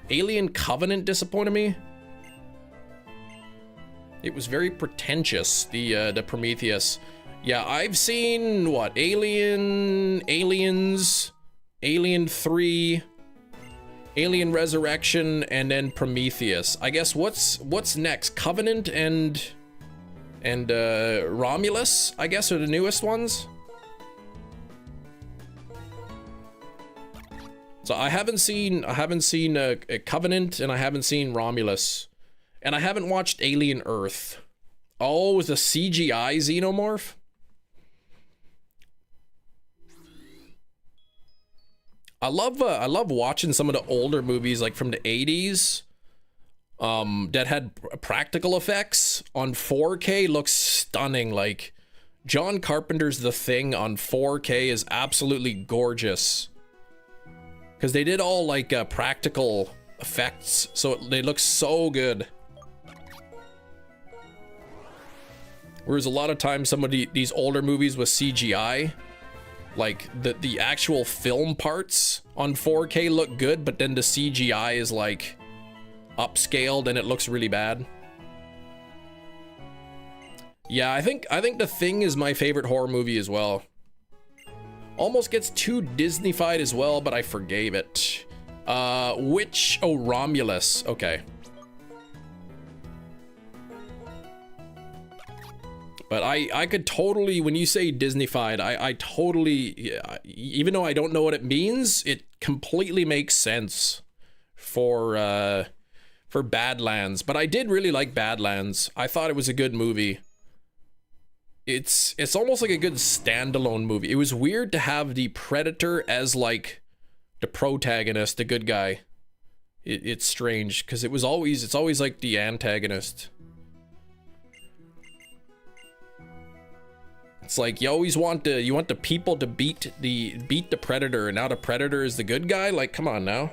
Alien Covenant disappointed me. It was very pretentious, the Prometheus. Yeah, I've seen what, Aliens, Alien 3. Alien Resurrection, and then Prometheus. I guess what's next? Covenant and Romulus, I guess, are the newest ones. So I haven't seen Covenant, and I haven't seen Romulus, and I haven't watched Alien Earth. Oh, it's a CGI xenomorph? I love watching some of the older movies, like from the 80s, that had practical effects on 4K. Looks stunning. Like John Carpenter's The Thing on 4K is absolutely gorgeous, because they did all like practical effects, so they look so good. Whereas a lot of times some of these older movies with CGI, like the actual film parts on 4K look good, but then the CGI is like upscaled and it looks really bad. Yeah, I think The Thing is my favorite horror movie as well. Almost gets too Disney-fied as well, but I forgave it. Romulus. Okay. But I could totally, when you say Disney-fied, I totally, yeah, even though I don't know what it means, it completely makes sense for Badlands. But I did really like Badlands. I thought it was a good movie. It's almost like a good standalone movie. It was weird to have the Predator as like the protagonist, the good guy. It's strange, because it's always like the antagonist. It's like you always want the people to beat the Predator, and now the Predator is the good guy. Like, come on now.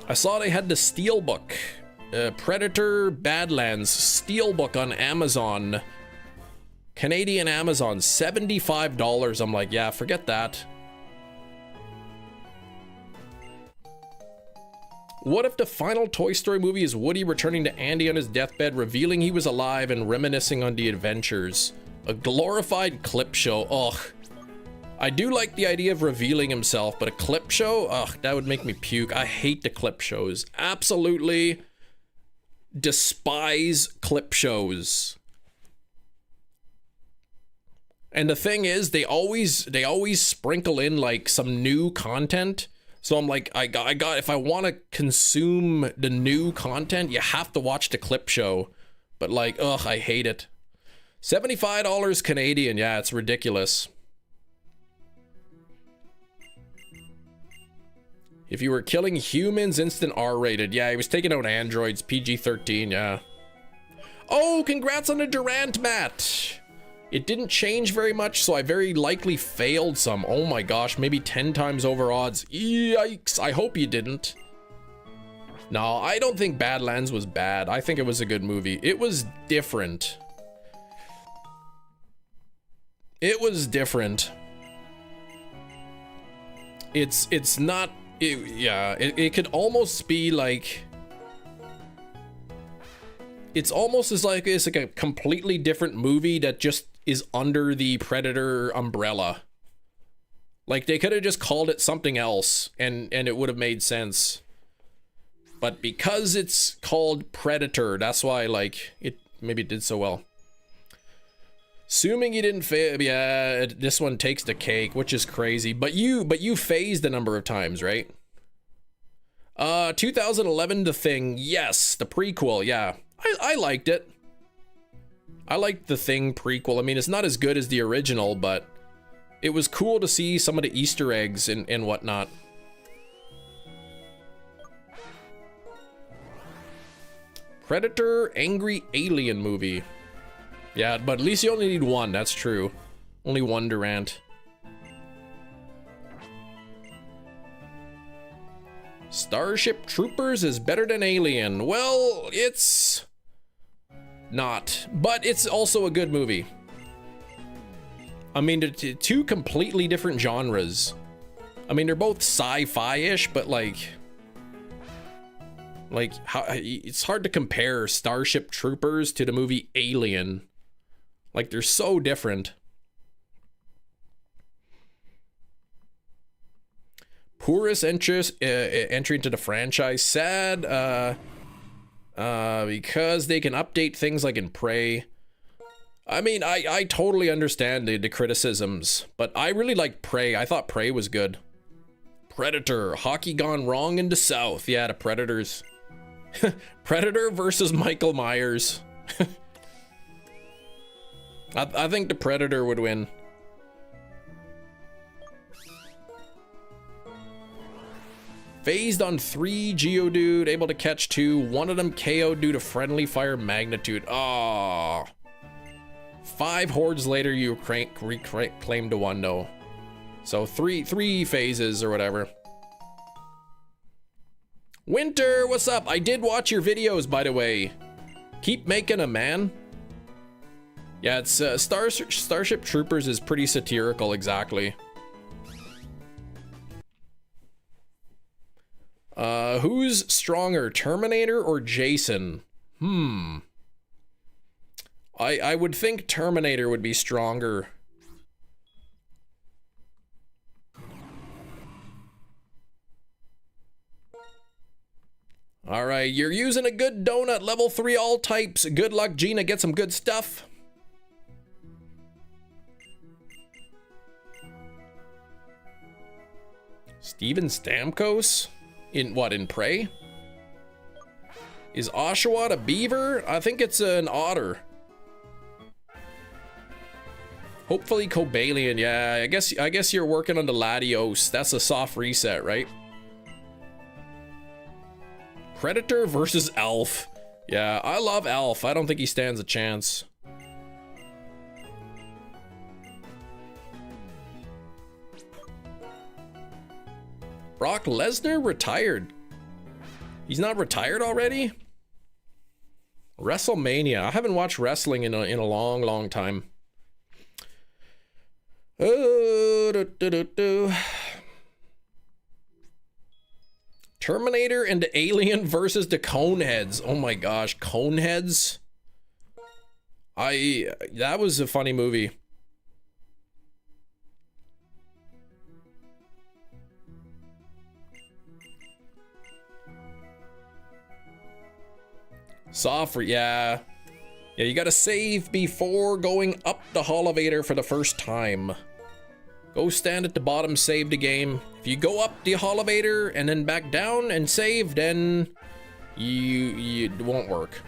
I saw they had the Steelbook, Predator Badlands Steelbook on Amazon, Canadian Amazon, $75. I'm like, yeah, forget that. What if the final Toy Story movie is Woody returning to Andy on his deathbed, revealing he was alive and reminiscing on the adventures? A glorified clip show. Ugh. I do like the idea of revealing himself, but a clip show? Ugh, that would make me puke. I hate the clip shows. Absolutely despise clip shows. And the thing is, they always sprinkle in like some new content. So I'm like, I got, if I want to consume the new content, you have to watch the clip show. But like, ugh, I hate it. $75 Canadian, yeah, it's ridiculous. If you were killing humans, instant R-rated. Yeah, he was taking out androids, PG-13, yeah. Oh, congrats on the Durant mat. It didn't change very much, so I very likely failed some. Oh my gosh, maybe 10 times over odds. Yikes, I hope you didn't. No, I don't think Badlands was bad. I think it was a good movie. It was different. It was different. It's not, it could almost be like, it's almost as like, it's like a completely different movie that just is under the Predator umbrella. Like, they could have just called it something else and it would have made sense. But because it's called Predator, that's why, like, it maybe did so well. Assuming you didn't fail, yeah, this one takes the cake, which is crazy. But you phased a number of times, right? 2011, The Thing, yes, the prequel, yeah. I liked it. I liked The Thing prequel. I mean, it's not as good as the original, but it was cool to see some of the Easter eggs and whatnot. Predator Angry Alien movie. Yeah, but at least you only need one, that's true. Only one Durant. Starship Troopers is better than Alien. Well, it's not, but it's also a good movie. I mean, they're two completely different genres. I mean, they're both sci-fi-ish, but like how it's hard to compare Starship Troopers to the movie Alien. Like, they're so different. Humorous entry into the franchise. Sad, because they can update things like in Prey. I mean, I totally understand the criticisms, but I really like Prey. I thought Prey was good. Predator, hockey gone wrong in the South. Yeah, the Predators. Predator versus Michael Myers. I think the Predator would win. Phased on 3 Geodude, able to catch 2. One of them KO'd due to friendly fire magnitude. Oh. 5 hordes later, you reclaimed to 1 though. So three phases or whatever. Winter, what's up? I did watch your videos, by the way. Keep making them, man. Yeah, it's Starship Troopers is pretty satirical, exactly. Who's stronger, Terminator or Jason? I would think Terminator would be stronger. All right, you're using a good donut, level 3 all types. Good luck, Gina, get some good stuff. Steven Stamkos? In what, in Prey? Is Oshawott a beaver? I think it's an otter. Hopefully Cobalion, yeah, I guess you're working on the Latios. That's a soft reset, right? Predator versus Elf. Yeah, I love Elf. I don't think he stands a chance. Brock Lesnar retired. He's not retired already? WrestleMania. I haven't watched wrestling in a long time. Terminator and Alien versus the Coneheads. Oh my gosh, Coneheads. That was a funny movie. Soft, yeah. Yeah, you gotta save before going up the elevator for the first time. Go stand at the bottom, save the game. If you go up the elevator and then back down and save, then it won't work.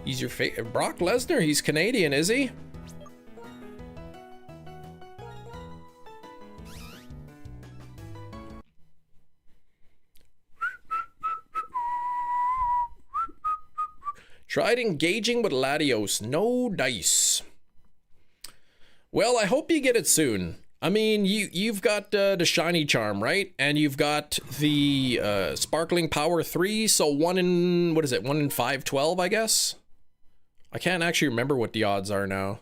He's your favorite. Brock Lesnar, he's Canadian, is he? Tried engaging with Latios, no dice. Well, I hope you get it soon. I mean, you've got the shiny charm, right? And you've got the sparkling power 3, so 1 in, what is it, 1 in 512, I guess? I can't actually remember what the odds are now.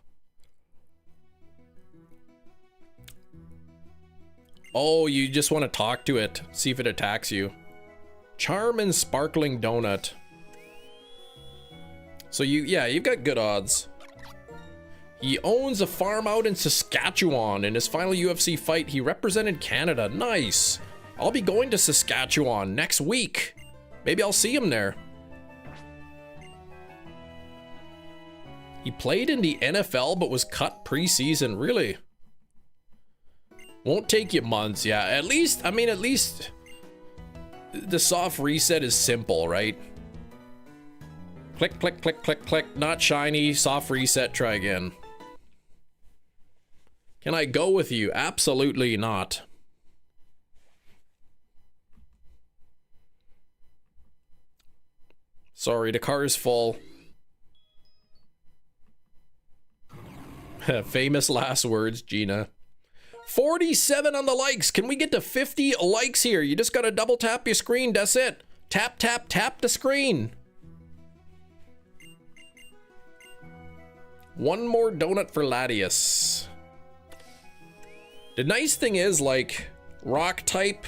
Oh, you just want to talk to it, see if it attacks you. Charm and sparkling donut. So you've got good odds. He owns a farm out in Saskatchewan. In his final UFC fight, he represented Canada. Nice. I'll be going to Saskatchewan next week. Maybe I'll see him there. He played in the NFL but was cut preseason. Really? Won't take you months. Yeah, at least the soft reset is simple, right? Click, click, click, click, click. Not shiny. Soft reset. Try again. Can I go with you? Absolutely not. Sorry, the car is full. Famous last words, Gina. 47 on the likes. Can we get to 50 likes here? You just gotta double tap your screen. That's it. Tap, tap, tap the screen. One more donut for Latios. The nice thing is, like, rock type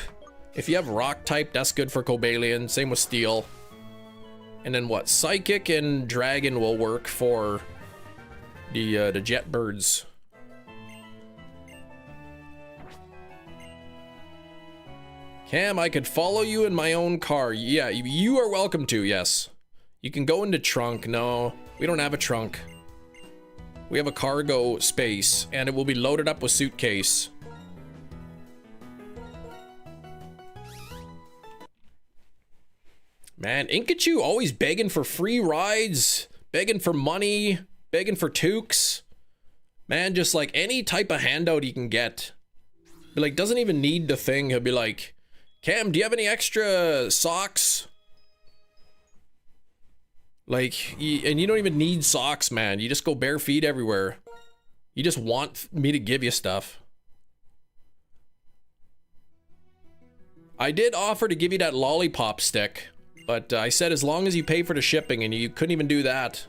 If you have rock type, that's good for Cobalion. Same with steel. And then what? Psychic and dragon will work for the jet birds. Cam, I could follow you in my own car. Yeah, you are welcome to, yes. You can go into trunk. No, we don't have a trunk. We have a cargo space, and it will be loaded up with suitcase. Man, Inkachu always begging for free rides, begging for money, begging for toques. Man, just like any type of handout he can get. But like, doesn't even need the thing. He'll be like, Cam, do you have any extra socks? Like, and you don't even need socks, man. You just go bare feet everywhere. You just want me to give you stuff. I did offer to give you that lollipop stick, but I said as long as you pay for the shipping, and you couldn't even do that.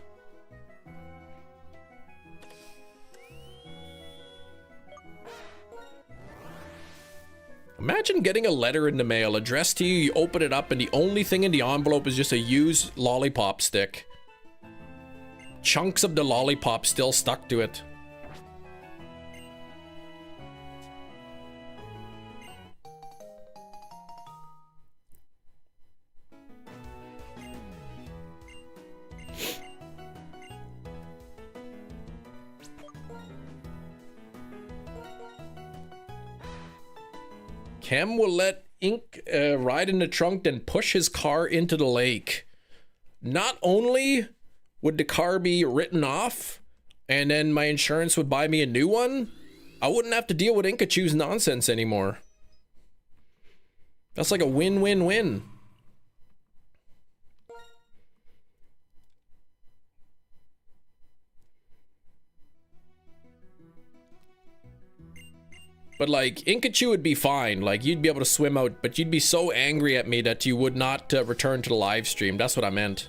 Imagine getting a letter in the mail addressed to you, you open it up, and the only thing in the envelope is just a used lollipop stick. Chunks of the lollipop still stuck to it. Cam will let Ink ride in the trunk, then push his car into the lake. Not only would the car be written off, and then my insurance would buy me a new one, I wouldn't have to deal with Inkachu's nonsense anymore. That's like a win-win-win. But like, Inkachu would be fine. Like, you'd be able to swim out, but you'd be so angry at me that you would not return to the live stream. That's what I meant.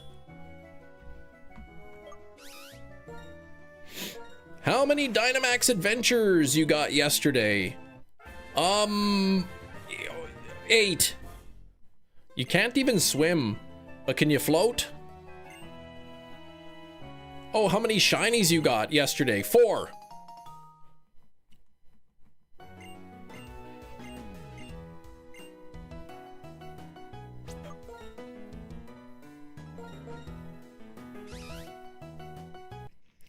How many Dynamax adventures you got yesterday? 8. You can't even swim, but can you float? Oh, how many shinies you got yesterday? 4.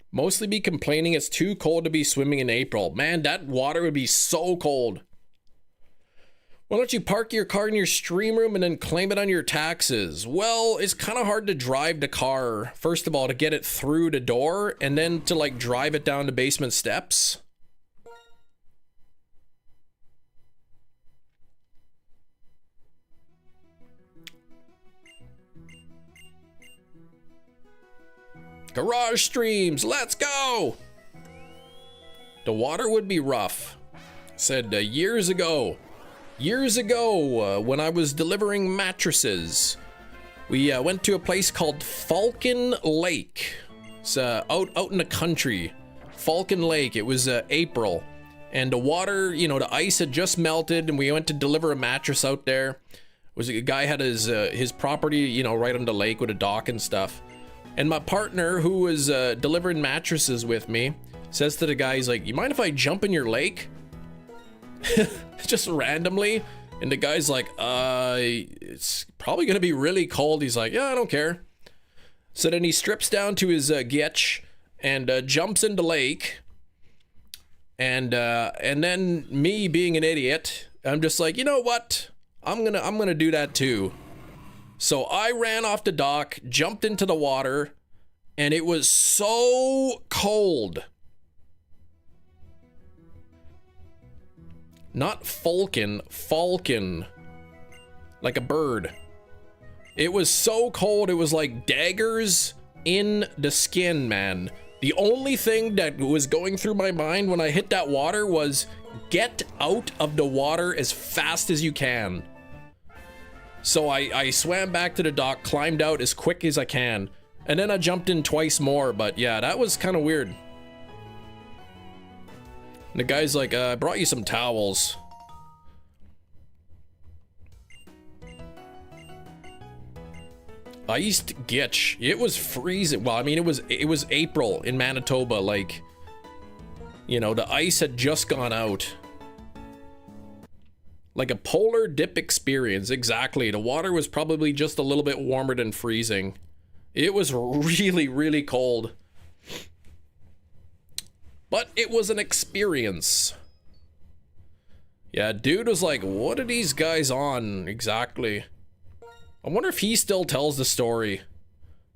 Mostly be complaining it's too cold to be swimming in April. Man, that water would be so cold. Why don't you park your car in your stream room and then claim it on your taxes? Well, it's kind of hard to drive the car, first of all, to get it through the door, and then to like drive it down the basement steps. Garage streams, let's go! The water would be rough. Said years ago, when I was delivering mattresses, we went to a place called Falcon Lake. It's out in the country. Falcon Lake. It was April, and the water, you know, the ice had just melted, and we went to deliver a mattress out there. A guy had his property, you know, right on the lake with a dock and stuff. And my partner, who was delivering mattresses with me, says to the guy, he's like, you mind if I jump in your lake? Just randomly. And the guy's like, it's probably gonna be really cold. He's like, yeah, I don't care. So then he strips down to his gitch and jumps in the lake. And then me being an idiot, I'm just like, you know what? I'm gonna do that too. So I ran off the dock, jumped into the water, and it was so cold. Not falcon, falcon. Like a bird. It was so cold, it was like daggers in the skin, man. The only thing that was going through my mind when I hit that water was, get out of the water as fast as you can. So I swam back to the dock, climbed out as quick as I can, and then I jumped in twice more, but yeah, that was kind of weird. And the guy's like, I brought you some towels. Iced Gitch. It was freezing. Well, I mean, it was April in Manitoba. Like, you know, the ice had just gone out. Like a polar dip experience. Exactly. The water was probably just a little bit warmer than freezing. It was really, really cold. But it was an experience. Yeah, dude was like, what are these guys on exactly? I wonder if he still tells the story.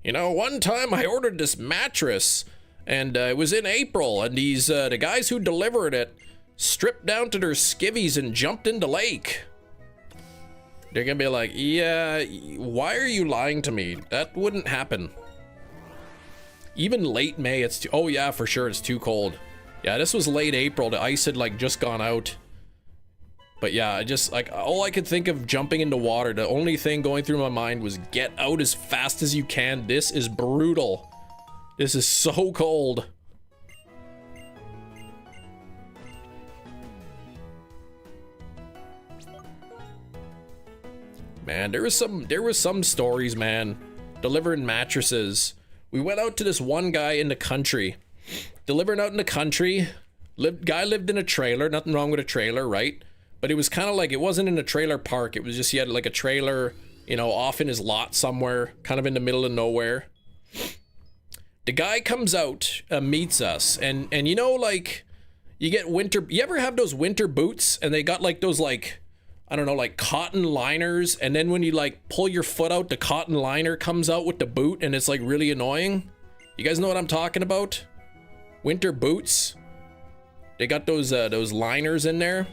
You know, one time I ordered this mattress, and it was in April, and these the guys who delivered it stripped down to their skivvies and jumped in the lake. They're gonna be like, yeah, why are you lying to me? That wouldn't happen. Even late May, it's too, oh yeah, for sure, it's too cold. Yeah, this was late April, the ice had like just gone out. But yeah, I just, like, all I could think of jumping into water, the only thing going through my mind was get out as fast as you can. This is brutal. This is so cold. Man, there was some stories, man. Delivering mattresses. We went out to this one guy in the country. Delivering out in the country. Guy lived in a trailer, nothing wrong with a trailer, right? But it was kind of like, it wasn't in a trailer park. It was just, he had like a trailer, you know, off in his lot somewhere, kind of in the middle of nowhere. The guy comes out, meets us, and you know, like, you get winter, you ever have those winter boots, and they got like those, like, I don't know, like cotton liners, and then when you like pull your foot out, the cotton liner comes out with the boot, and it's like really annoying. You guys know what I'm talking about? Winter boots. They got those liners in there.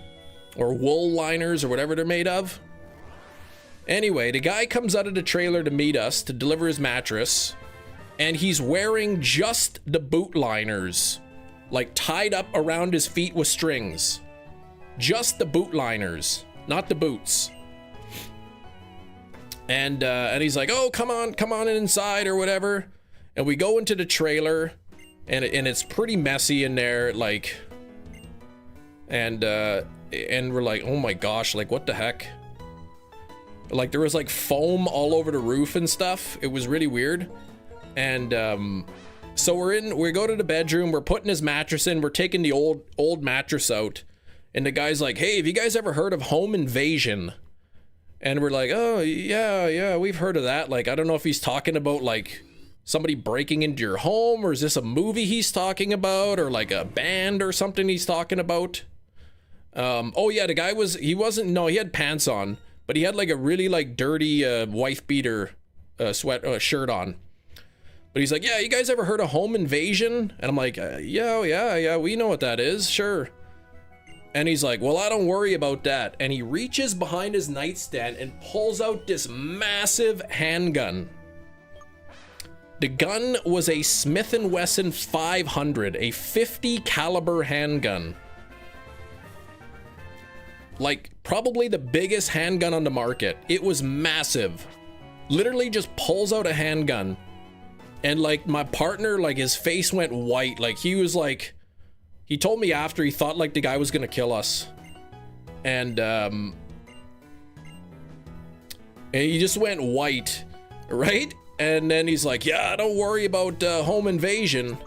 Or wool liners, or whatever they're made of. Anyway, the guy comes out of the trailer to meet us, to deliver his mattress, and he's wearing just the boot liners, like tied up around his feet with strings. Just the boot liners, not the boots. And he's like, oh, come on inside, or whatever. And we go into the trailer, and it's pretty messy in there, like, and we're like, oh my gosh, like, what the heck? Like, there was like foam all over the roof and stuff. It was really weird. And so we go to the bedroom, we're putting his mattress in, we're taking the old mattress out, and the guy's like, hey, have you guys ever heard of home invasion? And we're like, oh yeah, we've heard of that. Like, I don't know if he's talking about like somebody breaking into your home, or is this a movie he's talking about, or like a band or something he's talking about? Oh yeah, the guy he had pants on, but he had like a really like dirty wife beater shirt on. But he's like, yeah, you guys ever heard of home invasion? And I'm like, yeah, we know what that is, sure. And he's like, well, I don't worry about that. And he reaches behind his nightstand and pulls out this massive handgun. The gun was a Smith & Wesson 500, a 50 caliber handgun. Like, probably the biggest handgun on the market. It was massive. Literally just pulls out a handgun. And like, my partner, like, his face went white. Like, he was like, he told me after, he thought like the guy was gonna kill us. And he just went white, right? And then he's like, yeah, don't worry about home invasion.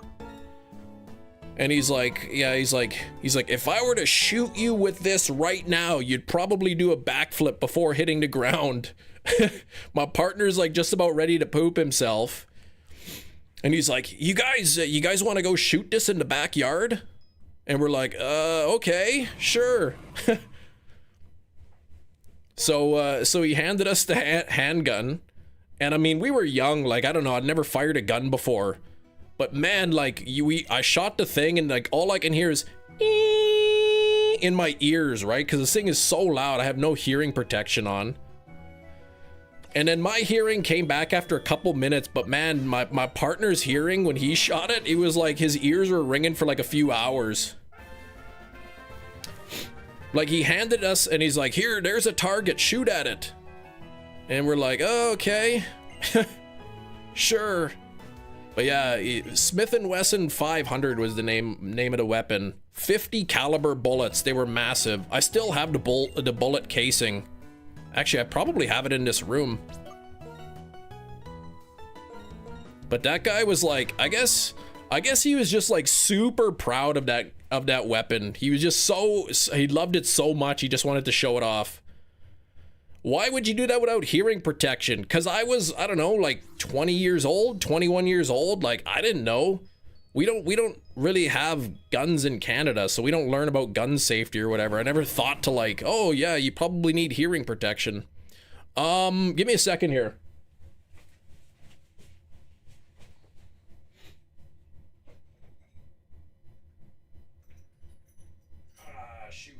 And he's like, if I were to shoot you with this right now, you'd probably do a backflip before hitting the ground. My partner's like just about ready to poop himself. And he's like, you guys want to go shoot this in the backyard? And we're like, okay, sure. So he handed us the handgun. And I mean, we were young, like, I don't know, I'd never fired a gun before. But man, like, I shot the thing, and like, all I can hear is in my ears, right? Because this thing is so loud, I have no hearing protection on. And then my hearing came back after a couple minutes, but man, my partner's hearing when he shot it, it was like his ears were ringing for like a few hours. Like, he handed us, and he's like, here, there's a target, shoot at it. And we're like, oh, okay, sure. But yeah, Smith & Wesson 500 was the name of the weapon. 50 caliber bullets, they were massive. I still have the bullet casing. Actually, I probably have it in this room. But that guy was like, I guess he was just like super proud of that weapon. He was just he loved it so much, he just wanted to show it off. Why would you do that without hearing protection? Because I was, I don't know, like 20 years old, 21 years old. Like, I didn't know. We don't really have guns in Canada, so we don't learn about gun safety or whatever. I never thought to like, oh yeah, you probably need hearing protection. Give me a second here. Shoot.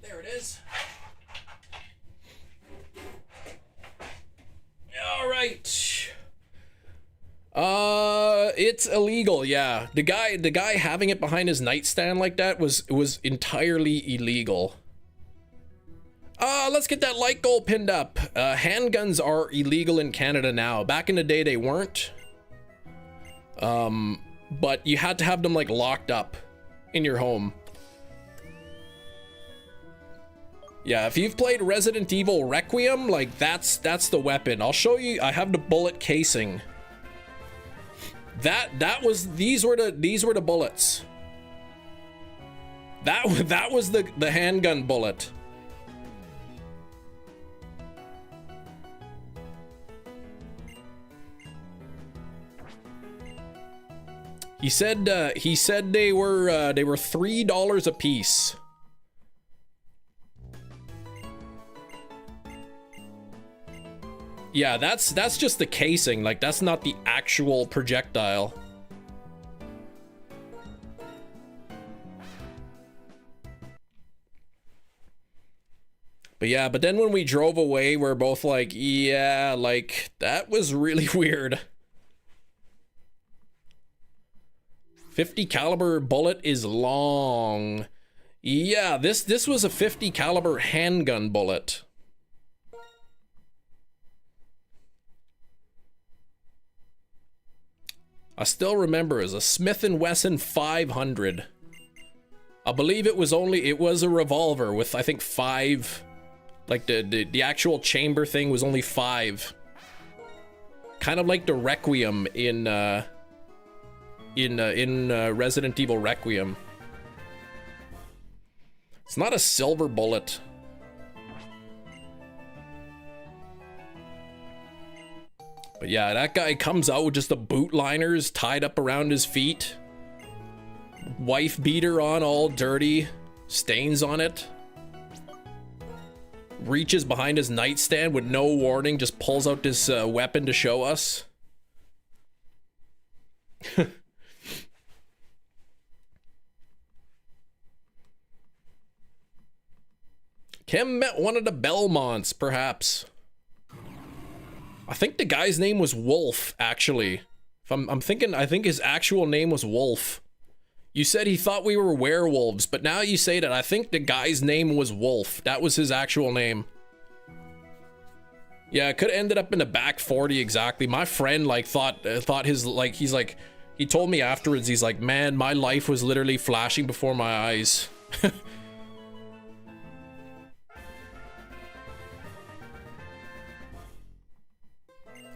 There it is. All right. It's illegal, yeah. The guy having it behind his nightstand like that was entirely illegal. Let's get that like goal pinned up. Handguns are illegal in Canada now. Back in the day, they weren't. But you had to have them like locked up in your home. Yeah, if you've played Resident Evil Requiem, like that's the weapon. I'll show you. I have the bullet casing. These were the bullets. That was the handgun bullet. He said they were $3 a piece. Yeah, that's just the casing, like that's not the actual projectile. But yeah, but then when we drove away, we're both like, yeah, like that was really weird. 50 caliber bullet is long. Yeah, this was a 50 caliber handgun bullet. I still remember it was a Smith & Wesson 500. I believe it was a revolver with, I think, 5, like the actual chamber thing was only 5. Kind of like the Requiem in Resident Evil Requiem. It's not a silver bullet. But yeah, that guy comes out with just the boot liners tied up around his feet. Wife beater on, all dirty. Stains on it. Reaches behind his nightstand with no warning, just pulls out this weapon to show us. Kim met one of the Belmonts, perhaps. I think the guy's name was Wolf, actually. If I'm thinking, I think his actual name was Wolf. You said he thought we were werewolves, but now you say that I think the guy's name was Wolf. That was his actual name. Yeah, it could have ended up in the back 40 exactly. My friend like thought his, like, he told me afterwards, he's like, man, my life was literally flashing before my eyes.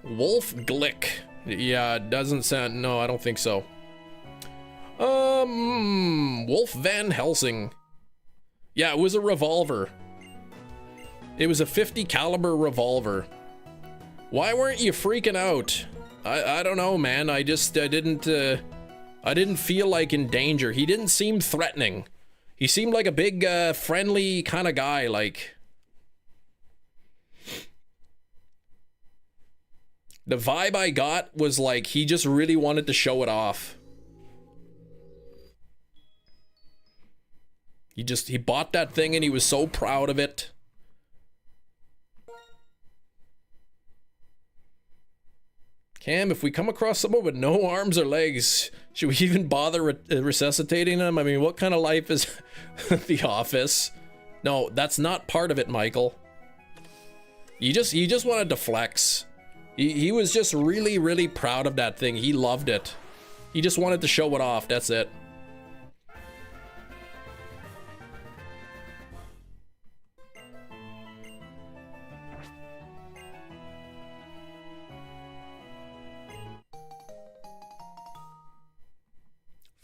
Wolf Glick. Yeah, it doesn't sound, no, I don't think so. Wolf Van Helsing. Yeah, it was a revolver. It was a 50 caliber revolver. Why weren't you freaking out? I don't know, man. I didn't feel like in danger. He didn't seem threatening. He seemed like a big, friendly kind of guy, like. The vibe I got was like he just really wanted to show it off. He bought that thing and he was so proud of it. Cam, if we come across someone with no arms or legs, should we even bother resuscitating them? I mean, what kind of life is The Office? No, that's not part of it, Michael. He just wanted to flex. He was just really, really proud of that thing. He loved it. He just wanted to show it off. That's it.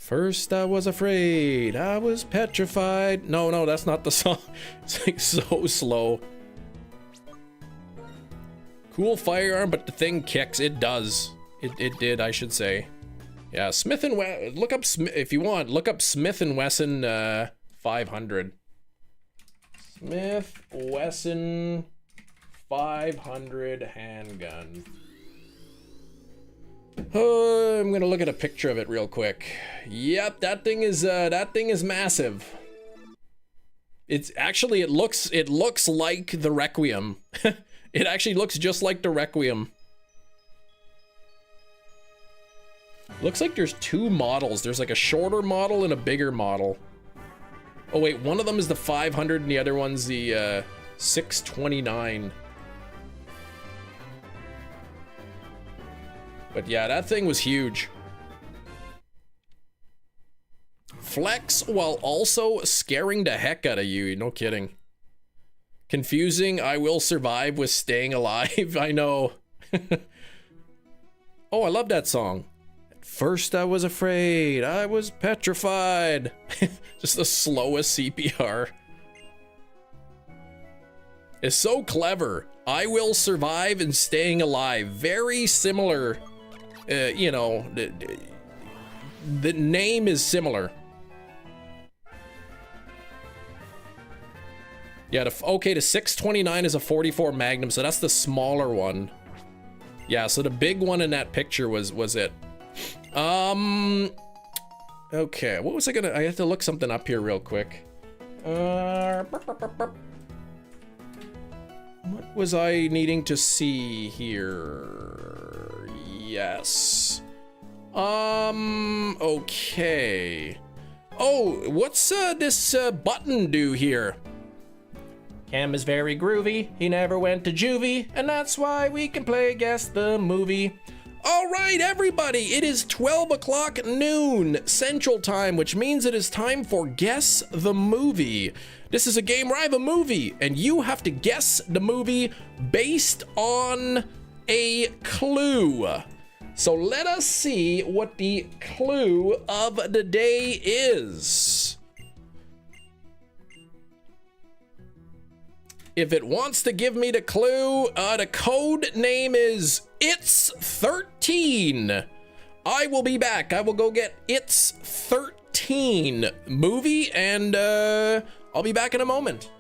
First I was afraid, I was petrified. No, no, that's not the song. It's like so slow. Cool firearm, but the thing kicks. It does. It did, I should say. Yeah, Smith and Wesson. Look up if you want. Look up Smith and Wesson 500. Smith Wesson 500 handgun. Oh, I'm gonna look at a picture of it real quick. Yep, that thing is massive. It's actually it looks like the Requiem. It actually looks just like the Requiem. Looks like there's two models. There's like a shorter model and a bigger model. Oh wait, one of them is the 500 and the other one's the 629. But yeah, that thing was huge. Flex while also scaring the heck out of you. No kidding. Confusing, I will survive with staying alive. I know. Oh, I love that song. At first I was afraid, I was petrified. Just the slowest CPR. It's so clever. I will survive and staying alive. Very similar. You know, the name is similar. Yeah, okay, the 629 is a 44 Magnum, so that's the smaller one. Yeah, so the big one in that picture was it. Okay, what was I have to look something up here real quick. What was I needing to see here? Yes. Okay. Oh, what's this button do here? Cam is very groovy, he never went to juvie, and that's why we can play Guess the Movie. All right, everybody, it is 12 o'clock noon Central Time, which means it is time for Guess the Movie. This is a game where I have a movie, and you have to guess the movie based on a clue. So let us see what the clue of the day is. If it wants to give me the clue, the code name is It's 13. I will be back. I will go get It's 13 movie, and I'll be back in a moment.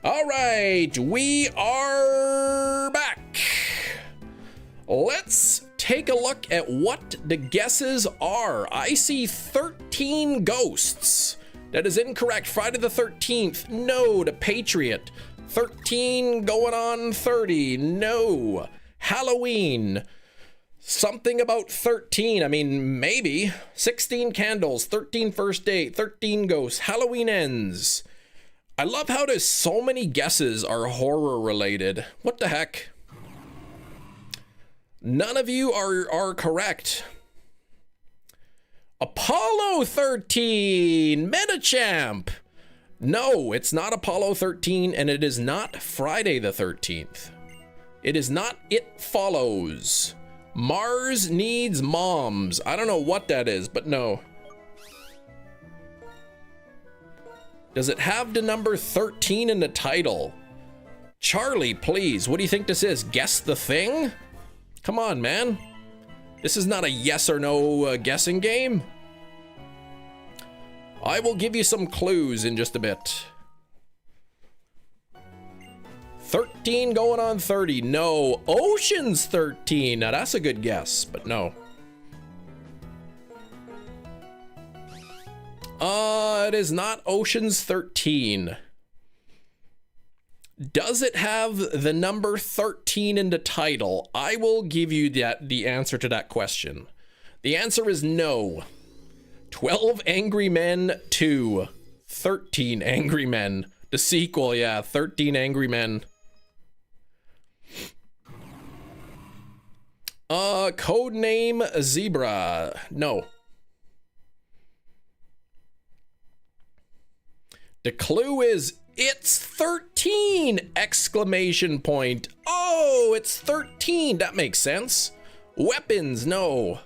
All right, we are back. Let's take a look at what the guesses are. I see 13 ghosts. That is incorrect. Friday the 13th, no. The Patriot, 13 going on 30, no. Halloween, something about 13. I mean, maybe. 16 candles, 13 first date, 13 ghosts. Halloween ends. I love how there's so many guesses are horror related. What the heck? None of you are correct. Apollo 13, Metachamp. No, it's not Apollo 13, and it is not Friday the 13th. It is not It Follows. Mars Needs Moms. I don't know what that is, but no. Does it have the number 13 in the title? Charlie, please, what do you think this is? Guess the Thing? Come on, man. This is not a yes or no guessing game. I will give you some clues in just a bit. 13 going on 30. No. Ocean's 13. Now that's a good guess, but no. It is not Ocean's 13. Does it have the number 13 in the title? I will give you the answer to that question. The answer is no. 12 Angry Men 2. 13 Angry Men. The sequel, yeah. 13 Angry Men. Codename Zebra. No. The clue is it's 13! Exclamation point. Oh, it's 13. That makes sense. Weapons, no.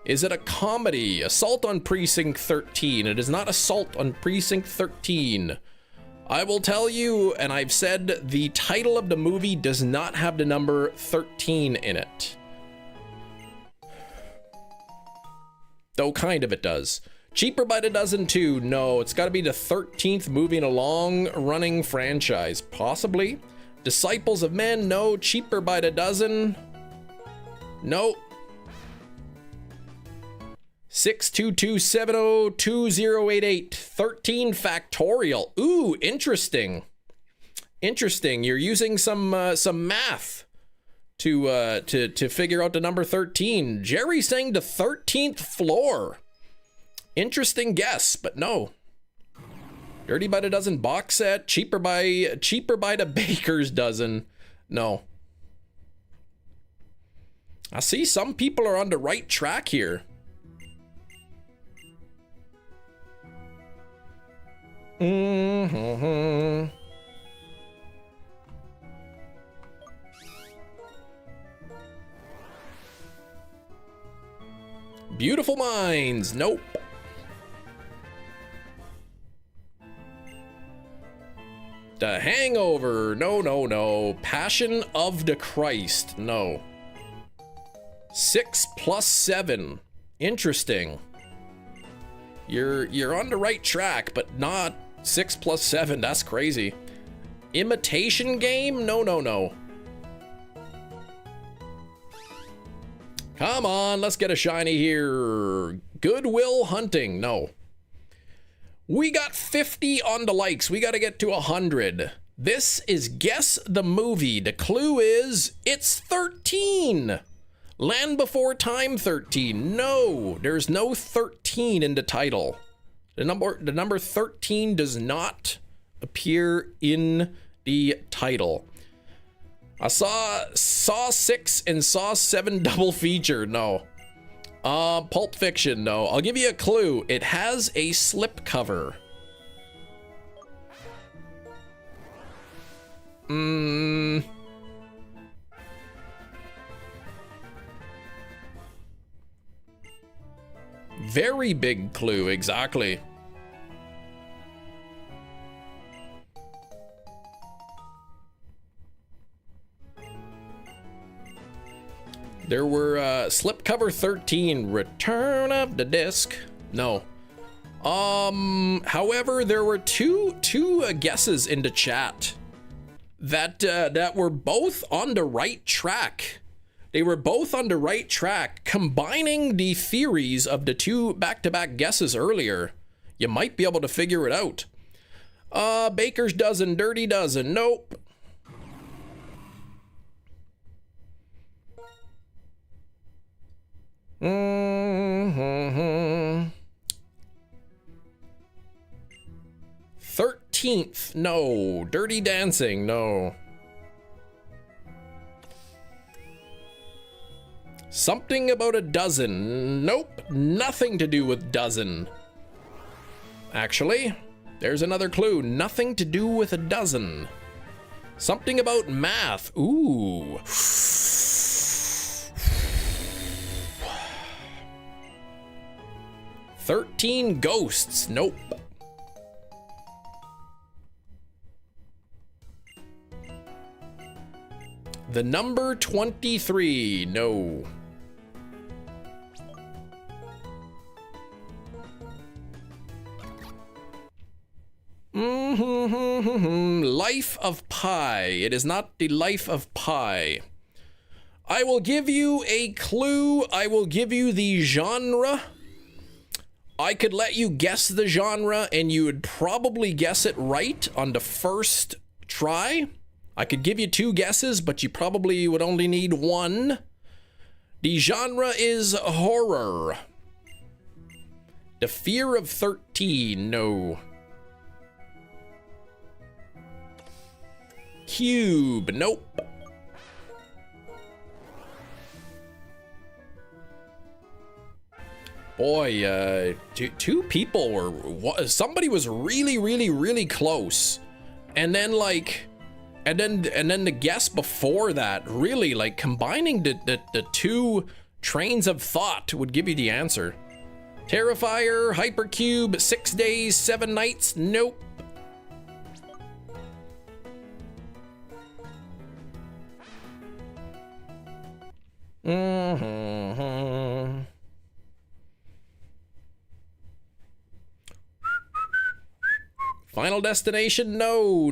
Is it a comedy? Assault on Precinct 13. It is not Assault on Precinct 13. I will tell you, and I've said, the title of the movie does not have the number 13 in it. Though kind of it does. Cheaper by the Dozen 2. No, it's got to be the 13th movie in a long-running franchise. Possibly. Disciples of Men. No. Cheaper by the Dozen. No. 622702088. 13 factorial. Ooh, interesting. Interesting. You're using some math to figure out the number 13. Jerry's saying the 13th floor. Interesting guess, but no. Dirty by the Dozen box set. Cheaper by the Baker's Dozen. No. I see some people are on the right track here. Beautiful Minds. Nope. The Hangover. No, no, no. Passion of the Christ. No. 6 + 7. Interesting. You're on the right track, but not 6 + 7. That's crazy. Imitation Game? No, no, no. Come on, let's get a shiny here. Goodwill Hunting. No. We got 50 on the likes. We got to get to 100. This is Guess the Movie. The clue is it's 13. Land Before Time 13. No, there's no 13 in the title. The number 13 does not appear in the title. I saw Saw 6 and Saw 7 double feature. No. Pulp Fiction. No. I'll give you a clue. It has a slipcover. Very big clue, exactly. There were slipcover 13, Return of the Disc. No. However, there were two guesses in the chat that were both on the right track. They were both on the right track, combining the theories of the two back-to-back guesses earlier. You might be able to figure it out. Baker's Dozen, Dirty Dozen, nope. Mm-hmm. 13th, no. Dirty Dancing, no. Something about a dozen. Nope, nothing to do with dozen. Actually, there's another clue. Nothing to do with a dozen. Something about math. Ooh. 13 Ghosts. Nope. The number 23. No. Life of Pi. It is not the Life of Pi. I will give you a clue. I will give you the genre. I could let you guess the genre and you would probably guess it right on the first try. I could give you 2 guesses, but you probably would only need 1. The genre is horror. The Fear of 13, no. Cube, nope. Boy, two people were, somebody was really close. And then like, and then the guess before that, really like combining the 2 trains of thought would give you the answer. Terrifier, Hypercube, 6 Days, 7 Nights, nope. Final Destination, no.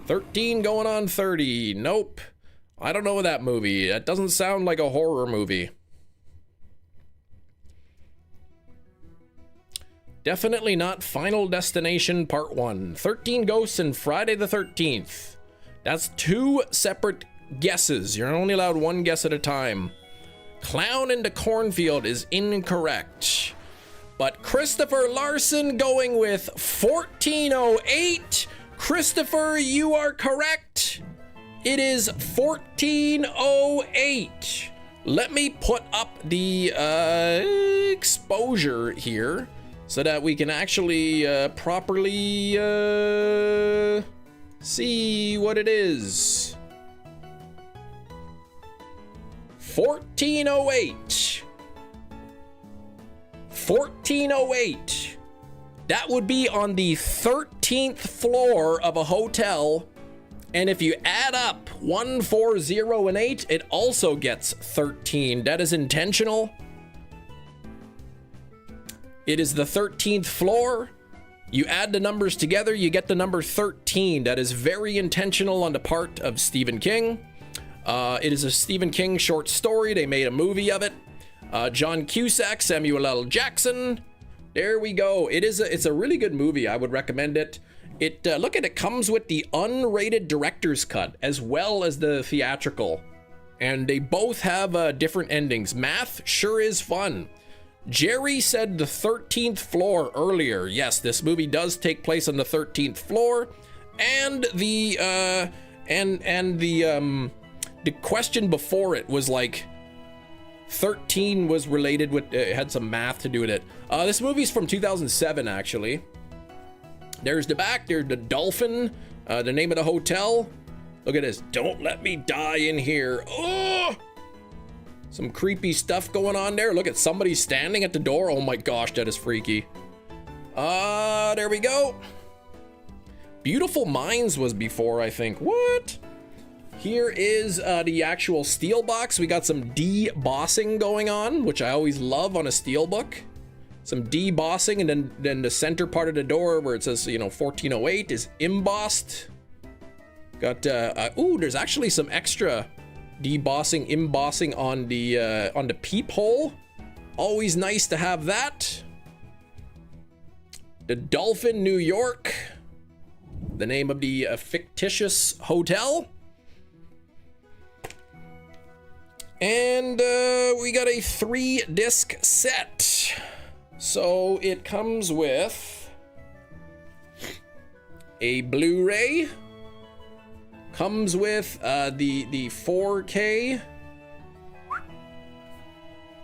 13 going on 30, nope. I don't know that movie. That doesn't sound like a horror movie. Definitely not Final Destination Part 1. 13 Ghosts and Friday the 13th. That's 2 separate guesses. You're only allowed 1 guess at a time. Clown in the Cornfield is incorrect. But Christopher Larson going with 1408. Christopher, you are correct. It is 1408. Let me put up the exposure here so that we can actually properly see what it is. 1408. 1408. That would be on the 13th floor of a hotel. And if you add up 1, 4, 0, and 8, it also gets 13. That is intentional. It is the 13th floor. You add the numbers together, you get the number 13. That is very intentional on the part of Stephen King. It is a Stephen King short story. They made a movie of it. John Cusack, Samuel L. Jackson. There we go. It's a really good movie. I would recommend it. Look at it, comes with the unrated director's cut as well as the theatrical, and they both have different endings. Math sure is fun. Jerry said the 13th floor earlier. Yes, this movie does take place on the 13th floor, and the question before it was like 13 was related with had some math to do with it. This movie's from 2007 actually. There's the back, there's the dolphin, the name of the hotel. Look at this, don't let me die in here. Oh! Some creepy stuff going on there. Look at somebody standing at the door. Oh my gosh, that is freaky. There we go. Beautiful Minds was before, I think. What? Here is the actual Steelbook. We got some debossing going on, which I always love on a Steelbook. Some debossing, and then the center part of the door where it says, 1408 is embossed. Got ooh, there's actually some extra debossing, embossing on the peephole. Always nice to have that. The Dolphin, New York, the name of the fictitious hotel. And we got a 3-disc set. So it comes with a Blu-ray, comes with the 4K,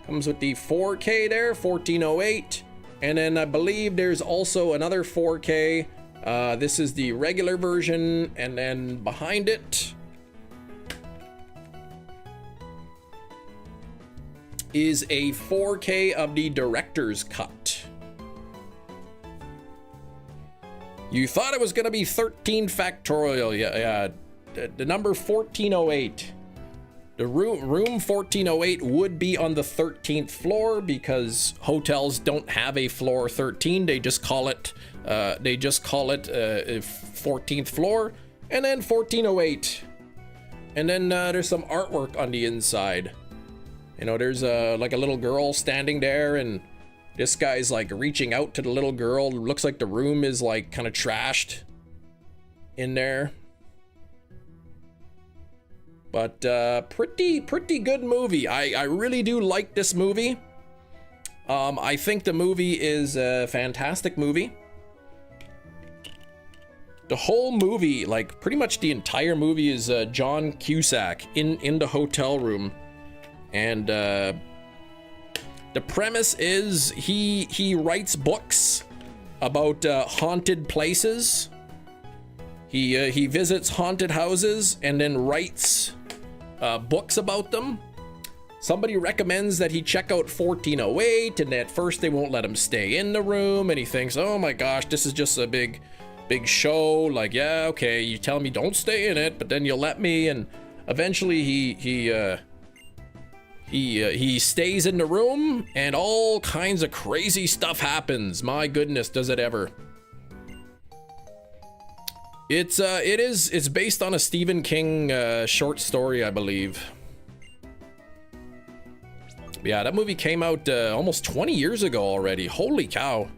comes with the 4K there, 1408, and then I believe there's also another 4K. This is the regular version, and then behind it is a 4K of the director's cut. You thought it was gonna be 13 factorial. Yeah, the number 1408. The room 1408 would be on the 13th floor because hotels don't have a floor 13. They just call it 14th floor, and then 1408. And then there's some artwork on the inside. You know, there's like a little girl standing there, and this guy's like reaching out to the little girl. It looks like the room is like kind of trashed in there. But pretty good movie. I really do like this movie. I think the movie is a fantastic movie. The whole movie, like pretty much the entire movie, is John Cusack in the hotel room. And the premise is he writes books about haunted places. He visits haunted houses and then writes books about them. Somebody recommends that he check out 1408, and at first they won't let him stay in the room, and he thinks, oh my gosh, this is just a big show. Like, yeah, okay, you tell me don't stay in it, but then you'll let me. And eventually he stays in the room, and all kinds of crazy stuff happens. My goodness, does it ever. It's based on a Stephen King short story, I believe. Yeah, that movie came out almost 20 years ago already. Holy cow.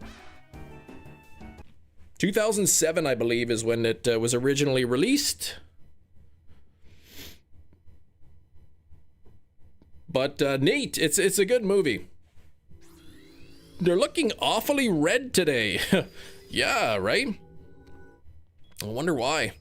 2007, I believe, is when it was originally released. But neat. It's a good movie. They're looking awfully red today. Yeah, right? I wonder why.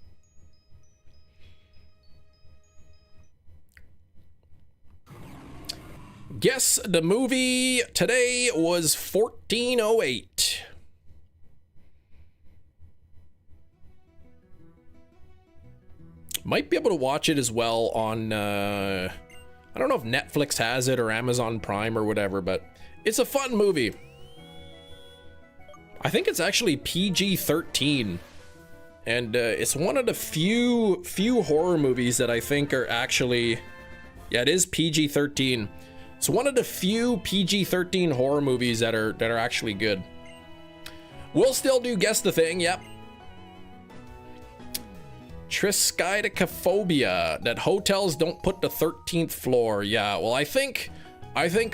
Guess the movie today was 1408. Might be able to watch it as well on, I don't know if Netflix has it or Amazon Prime or whatever, but it's a fun movie. I think it's actually PG-13. And it's one of the few horror movies that I think are actually, yeah, it is PG-13. It's one of the few PG-13 horror movies that are actually good. We'll still do Guess the Thing, yep. Triskaidekaphobia, that hotels don't put the 13th floor. Yeah, well, I think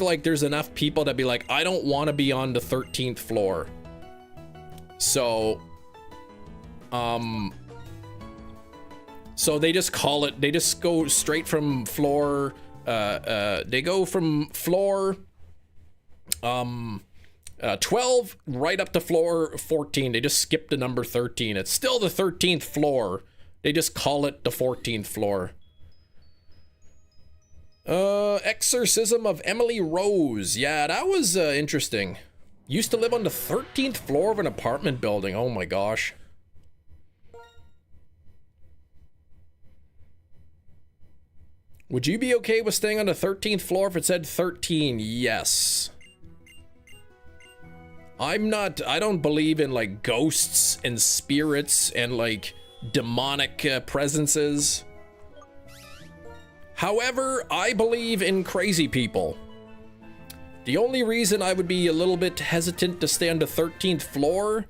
like there's enough people that be like, I don't want to be on the 13th floor. So they just call it, they just go straight from floor, they go from floor 12 right up to floor 14. They just skip the number 13. It's still the 13th floor. They just call it the 14th floor. Exorcism of Emily Rose. Yeah, that was interesting. Used to live on the 13th floor of an apartment building. Oh my gosh. Would you be okay with staying on the 13th floor if it said 13? Yes. I don't believe in like ghosts and spirits and like demonic presences. However, I believe in crazy people. The only reason I would be a little bit hesitant to stay on the 13th floor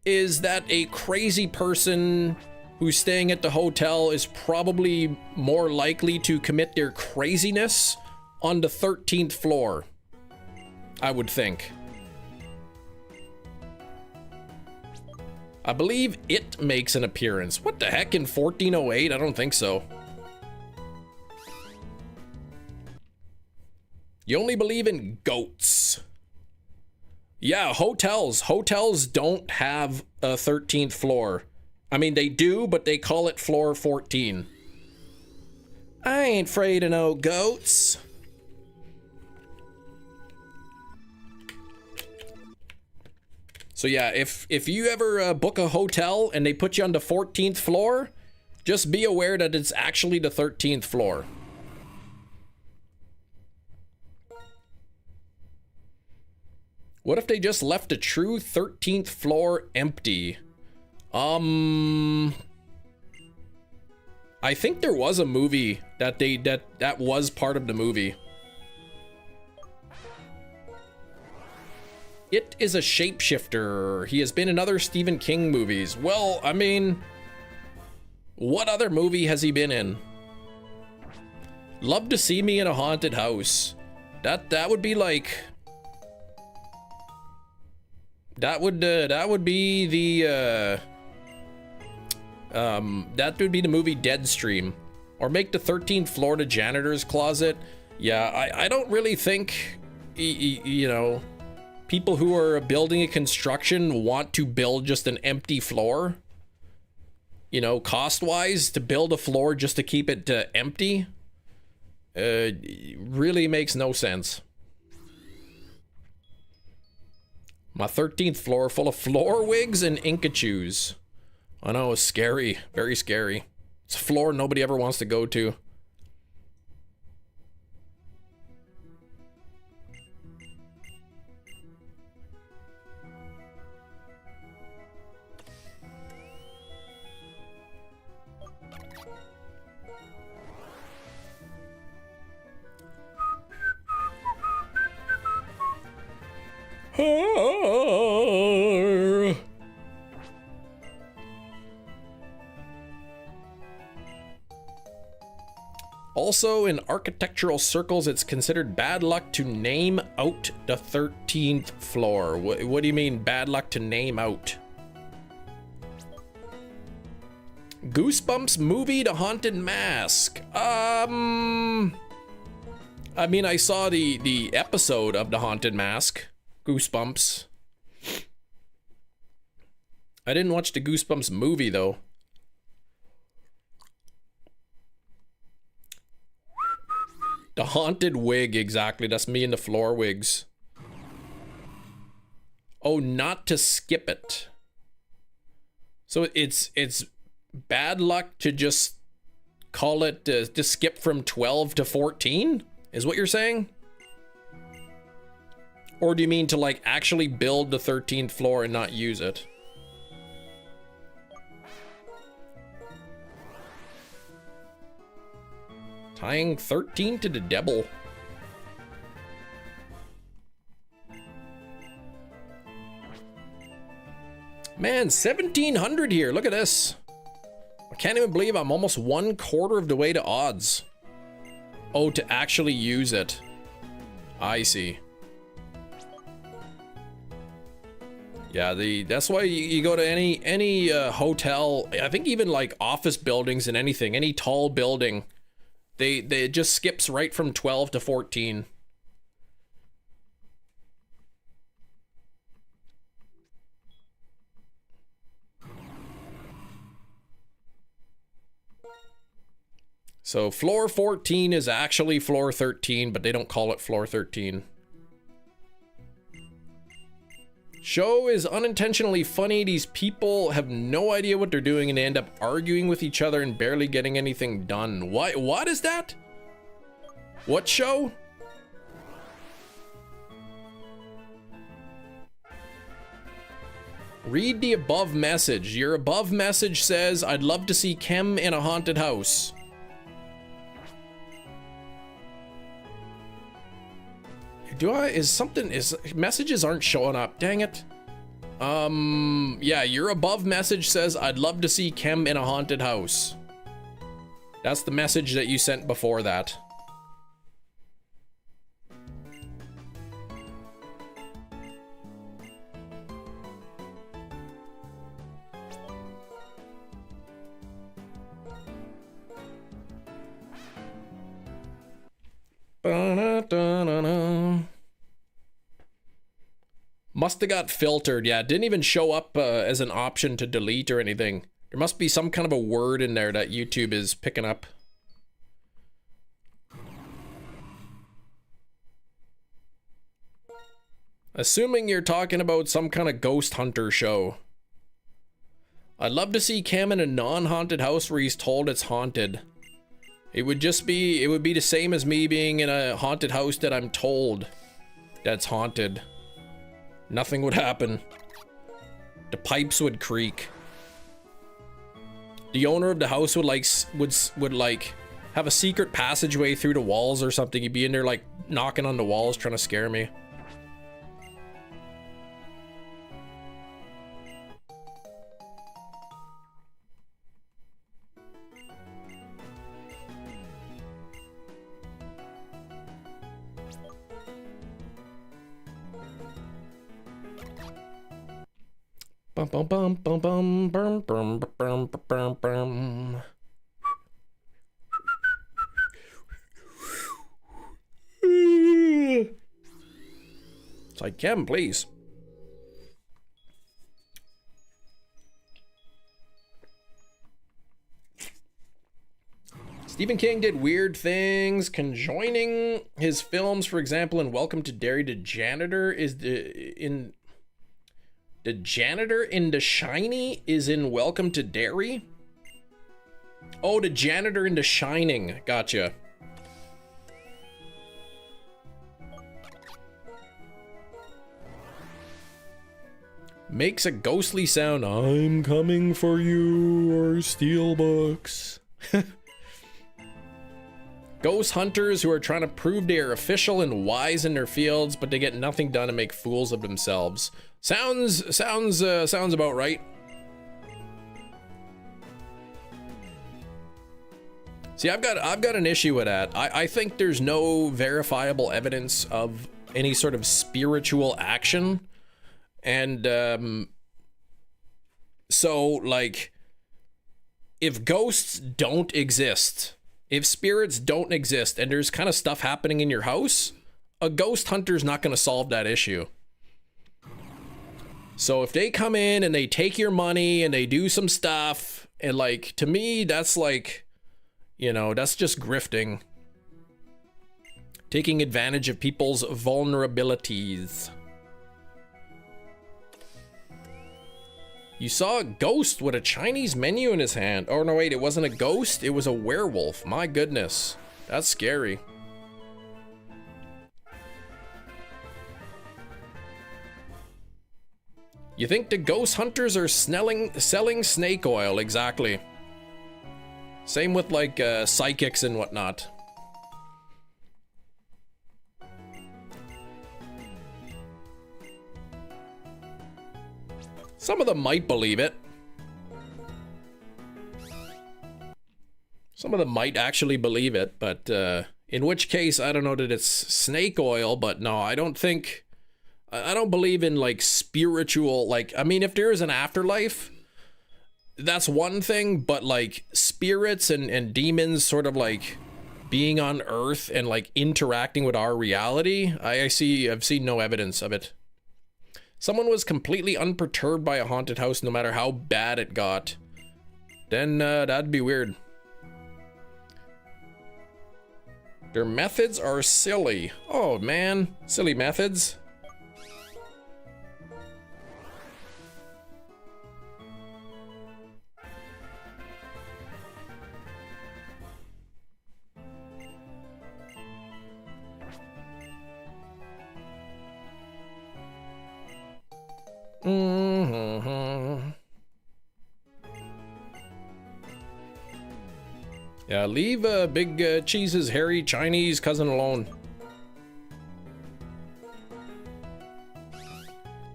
is that a crazy person who's staying at the hotel is probably more likely to commit their craziness on the 13th floor, I would think. I believe it makes an appearance. What the heck, in 1408? I don't think so. You only believe in goats. Yeah, hotels. Hotels don't have a 13th floor. I mean, they do, but they call it floor 14. I ain't afraid of no goats. So yeah, if you ever book a hotel and they put you on the 14th floor, just be aware that it's actually the 13th floor. What if they just left a true 13th floor empty? I think there was a movie that that was part of the movie. It is a shapeshifter. He has been in other Stephen King movies. Well, I mean, what other movie has he been in? Love to See Me in a Haunted House. That would be like... That would be the, that would be the movie Deadstream. Or make the 13th floor the janitor's closet. Yeah, I don't really think, you know, people who are building a construction want to build just an empty floor. You know, cost-wise, to build a floor just to keep it empty, really makes no sense. My 13th floor full of floor wigs and Inkachus. I know, it's scary. Very scary. It's a floor nobody ever wants to go to. Also, in architectural circles, it's considered bad luck to name out the 13th floor. What do you mean, bad luck to name out? Goosebumps movie The Haunted Mask. I mean, I saw the episode of The Haunted Mask. Goosebumps. I didn't watch the Goosebumps movie, though. The haunted wig, exactly. That's me in the floor wigs. Oh, not to skip it. So it's bad luck to just call it, to skip from 12 to 14? Is what you're saying? Or do you mean to, like, actually build the 13th floor and not use it? Tying 13 to the devil. Man, 1,700 here. Look at this. I can't even believe I'm almost 1/4 of the way to odds. Oh, to actually use it. I see. Yeah, that's why you go to any hotel. I think even like office buildings and anything, any tall building. It just skips right from 12 to 14. So floor 14 is actually floor 13, but they don't call it floor 13. Show is unintentionally funny. These people have no idea what they're doing and they end up arguing with each other and barely getting anything done. What is that? What show? Read the above message. Your above message says, I'd love to see Kem in a haunted house. Messages aren't showing up, dang it. Yeah, your above message says, I'd love to see Kem in a haunted house. That's the message that you sent before that. Must have got filtered. Yeah, it didn't even show up as an option to delete or anything. There must be some kind of a word in there that YouTube is picking up. Assuming you're talking about some kind of ghost hunter show. I'd love to see Cam in a non-haunted house where he's told it's haunted. It would be the same as me being in a haunted house that I'm told that's haunted. Nothing would happen. The pipes would creak. The owner of the house would like have a secret passageway through the walls or something. He'd be in there like knocking on the walls trying to scare me. Bum bum bum bum bum bum bum bum bum bum. It's like, Kim, please. Stephen King did weird things, conjoining his films, for example, in Welcome to Derry. The janitor in The Shiny is in Welcome to Derry. Oh, the janitor in The Shining. Gotcha. Makes a ghostly sound. I'm coming for you, or Steelbooks. Ghost hunters who are trying to prove they are official and wise in their fields, but they get nothing done and make fools of themselves. Sounds about right. See, I've got an issue with that. I think there's no verifiable evidence of any sort of spiritual action. And so, like, if ghosts don't exist, if spirits don't exist, and there's kind of stuff happening in your house, a ghost hunter's not going to solve that issue. So if they come in and they take your money and they do some stuff, and, like, to me, that's like, you know, that's just grifting. Taking advantage of people's vulnerabilities. You saw a ghost with a Chinese menu in his hand. Oh, no, wait, it wasn't a ghost. It was a werewolf. My goodness. That's scary. You think the ghost hunters are selling snake oil? Exactly. Same with, like, psychics and whatnot. Some of them might believe it. Some of them might actually believe it, but in which case, I don't know that it's snake oil, but no, I don't believe in, like, spiritual, like, I mean, if there is an afterlife, that's one thing, but, like, spirits and demons sort of, like, being on Earth and, like, interacting with our reality, I've seen no evidence of it. Someone was completely unperturbed by a haunted house no matter how bad it got, then that'd be weird. Their methods are silly. Oh man, silly methods. Yeah, leave Big Cheese's hairy Chinese cousin alone.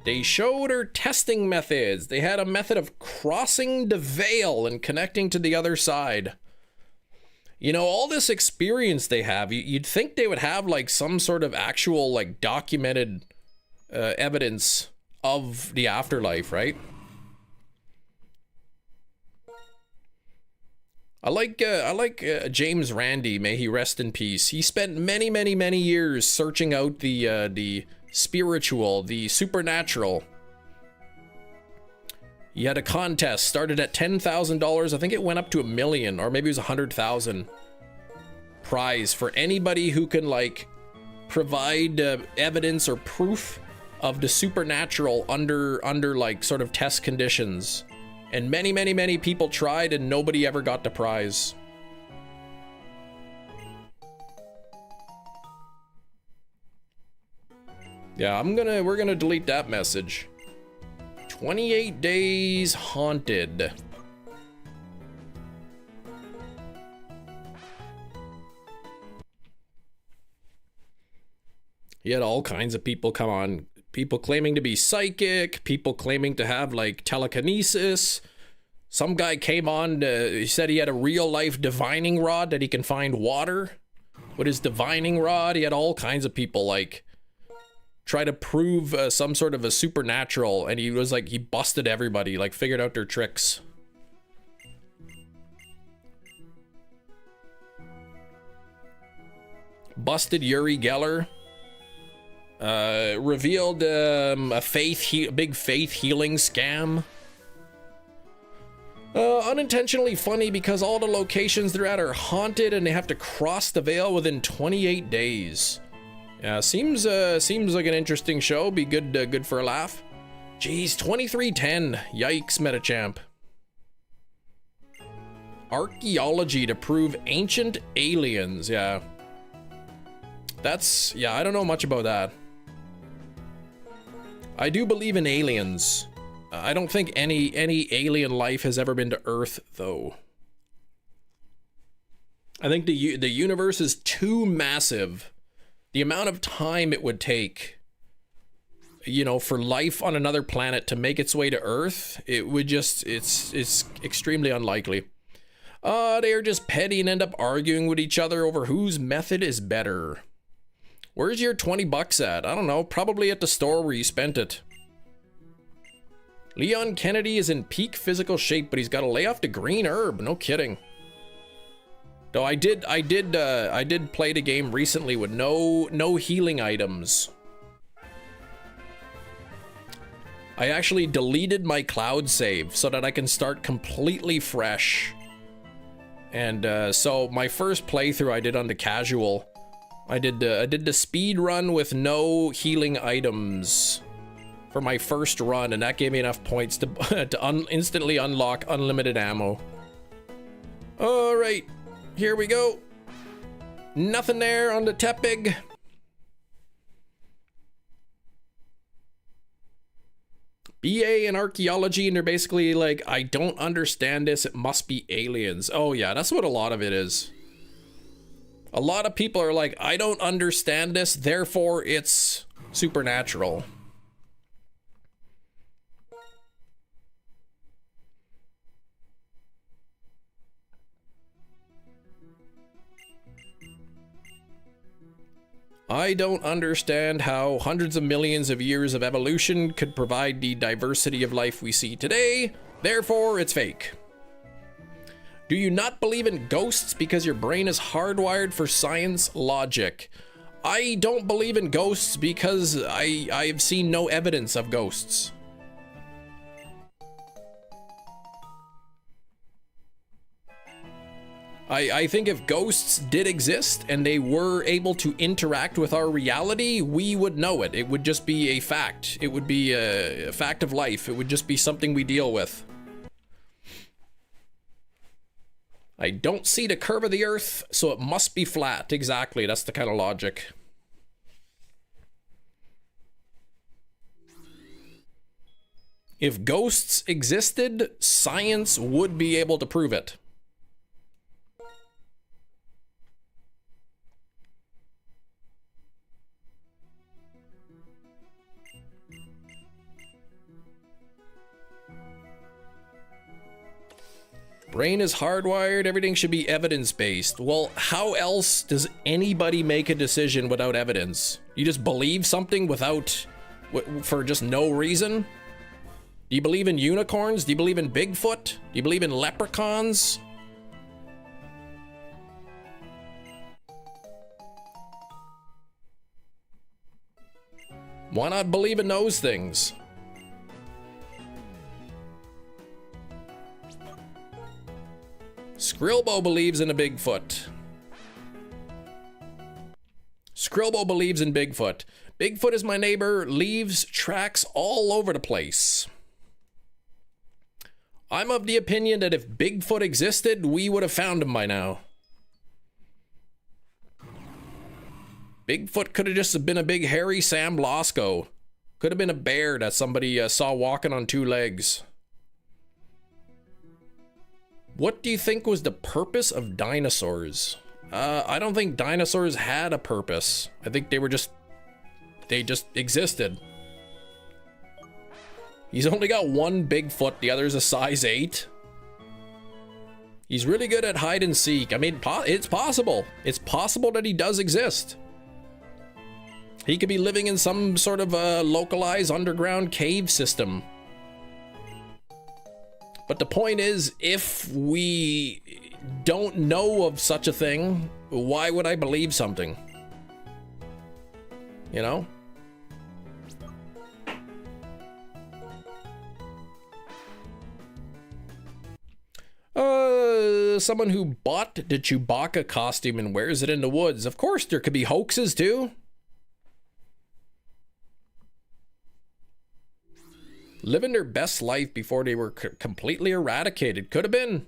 They showed her testing methods. They had a method of crossing the veil and connecting to the other side. You know, all this experience they have, you'd think they would have, like, some sort of actual, like, documented evidence of the afterlife, right? I like James Randi, may he rest in peace. He spent many years searching out the spiritual, the supernatural. He had a contest, started at $10,000. I think it went up to $1 million, or maybe it was 100,000 prize for anybody who can, like, provide evidence or proof of the supernatural under like sort of test conditions. And many people tried and nobody ever got the prize. Yeah, we're gonna delete that message. 28 days haunted. He had all kinds of people come on. People claiming to be psychic, people claiming to have, like, telekinesis. Some guy came on, he said he had a real-life divining rod that he can find water with his divining rod. He had all kinds of people, like, try to prove some sort of a supernatural, and he was like, he busted everybody, like figured out their tricks. Busted Uri Geller. Revealed a big faith healing scam. Unintentionally funny because all the locations they're at are haunted and they have to cross the veil within 28 days. Yeah, seems like an interesting show. Be good for a laugh. Jeez, 2310. Yikes, Metachamp. Archaeology to prove ancient aliens. Yeah. Yeah, I don't know much about that. I do believe in aliens. I don't think any alien life has ever been to Earth, though. I think the universe is too massive. The amount of time it would take, you know, for life on another planet to make its way to Earth, it would just, it's extremely unlikely. They are just petty and end up arguing with each other over whose method is better. Where's your 20 bucks at? I don't know, probably at the store where you spent it. Leon Kennedy is in peak physical shape, but he's got to lay off the green herb. No kidding. Though I did play the game recently with no healing items. I actually deleted my cloud save so that I can start completely fresh. And so my first playthrough I did on the casual. I did the speed run with no healing items for my first run, and that gave me enough points to instantly unlock unlimited ammo. All right, here we go. Nothing there on the Tepig. BA in archaeology, and they're basically like, I don't understand this, it must be aliens. Oh yeah, that's what a lot of it is. A lot of people are like, I don't understand this, therefore it's supernatural. I don't understand how hundreds of millions of years of evolution could provide the diversity of life we see today, therefore it's fake. Do you not believe in ghosts because your brain is hardwired for science logic? I don't believe in ghosts because I've seen no evidence of ghosts. I think if ghosts did exist and they were able to interact with our reality, we would know it. It would just be a fact. It would be a fact of life. It would just be something we deal with. I don't see the curve of the earth, so it must be flat. Exactly, that's the kind of logic. If ghosts existed, science would be able to prove it. Brain is hardwired, everything should be evidence-based. Well, how else does anybody make a decision without evidence? You just believe something for just no reason? Do you believe in unicorns? Do you believe in Bigfoot? Do you believe in leprechauns? Why not believe in those things? Skrilbo believes in a Bigfoot. Skrilbo believes in Bigfoot. Bigfoot is my neighbor, leaves tracks all over the place. I'm of the opinion that if Bigfoot existed, we would have found him by now. Bigfoot could have just been a big hairy Sam Blasco. Could have been a bear that somebody saw walking on two legs. What do you think was the purpose of dinosaurs? I don't think dinosaurs had a purpose. I think they just existed. He's only got one big foot, the other's a size 8. He's really good at hide and seek. I mean, it's possible. It's possible that he does exist. He could be living in some sort of a localized underground cave system. But the point is, if we don't know of such a thing, why would I believe something? You know? Someone who bought the Chewbacca costume and wears it in the woods. Of course, there could be hoaxes too. Living their best life before they were completely eradicated. Could have been.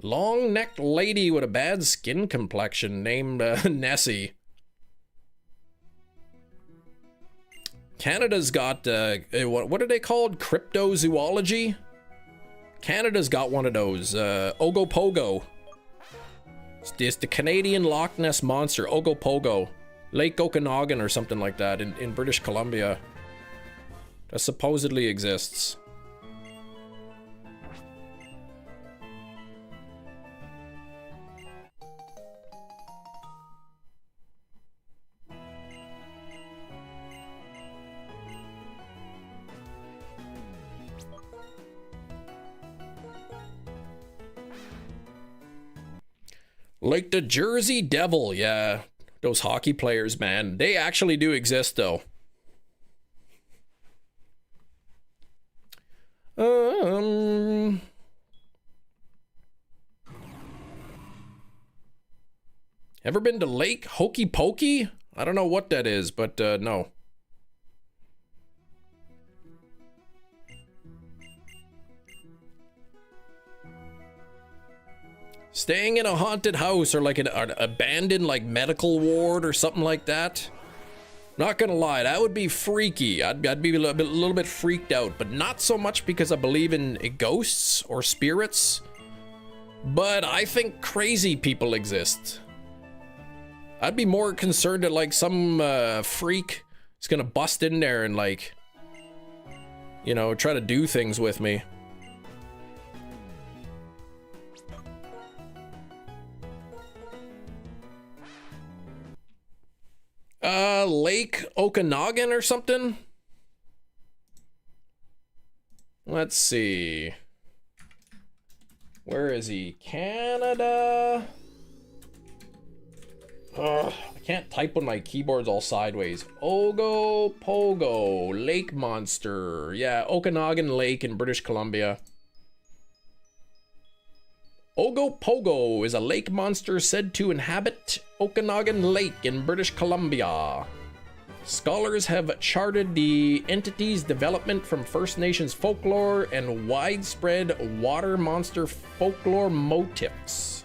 Long-necked lady with a bad skin complexion named Nessie. Canada's got, what are they called? Cryptozoology? Canada's got one of those, Ogopogo. It's the Canadian Loch Ness Monster, Ogopogo. Lake Okanagan or something like that in British Columbia. That supposedly exists. Like the Jersey Devil, yeah. Those hockey players, man. They actually do exist, though. Ever been to Lake Hokey Pokey? I don't know what that is, but no. Staying in a haunted house or like an abandoned like medical ward or something like that. Not gonna lie, that would be freaky. I'd be a little bit freaked out, but not so much because I believe in ghosts or spirits. But I think crazy people exist. I'd be more concerned that like some freak is gonna bust in there and like, you know, try to do things with me. Lake Okanagan or something? Let's see. Where is he? Canada. I can't type when my keyboard's all sideways. Ogopogo Lake Monster. Yeah, Okanagan Lake in British Columbia. Ogopogo is a lake monster said to inhabit Okanagan Lake in British Columbia. Scholars have charted the entity's development from First Nations folklore and widespread water monster folklore motifs.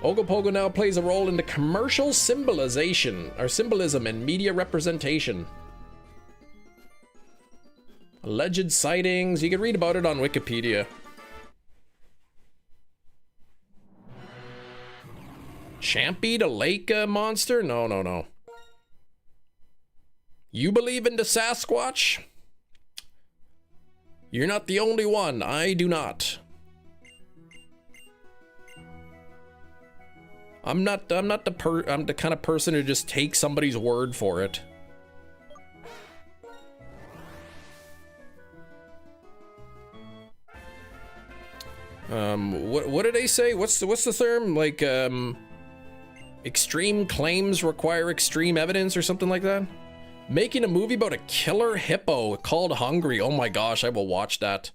Ogopogo now plays a role in the commercial symbolism and media representation. Alleged sightings. You can read about it on Wikipedia. Champy the lake monster? No. You believe in the Sasquatch? You're not the only one. I do not. I'm the kind of person who just takes somebody's word for it. What did they say? What's the term? Like extreme claims require extreme evidence or something like that? Making a movie about a killer hippo called Hungry. Oh my gosh, I will watch that.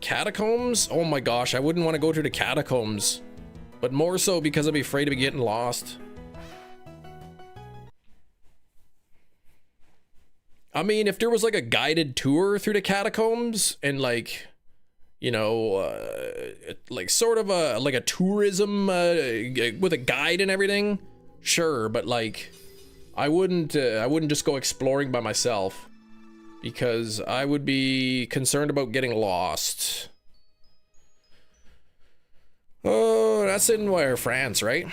Catacombs? Oh my gosh, I wouldn't want to go to the catacombs. But more so because I'd be afraid of getting lost. I mean, if there was like a guided tour through the catacombs and like, you know, like sort of like a tourism with a guide and everything, sure. But like, I wouldn't just go exploring by myself because I would be concerned about getting lost. Oh, that's in where? France, right?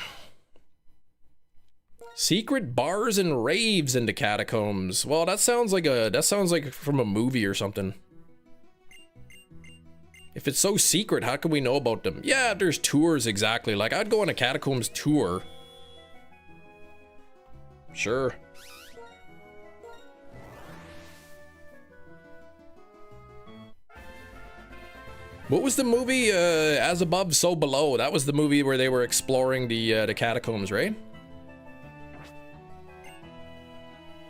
Secret bars and raves in the catacombs. Well, that sounds like from a movie or something. If it's so secret, how can we know about them? Yeah, there's tours, exactly. Like, I'd go on a catacombs tour. Sure. What was the movie, As Above, So Below? That was the movie where they were exploring the catacombs, right?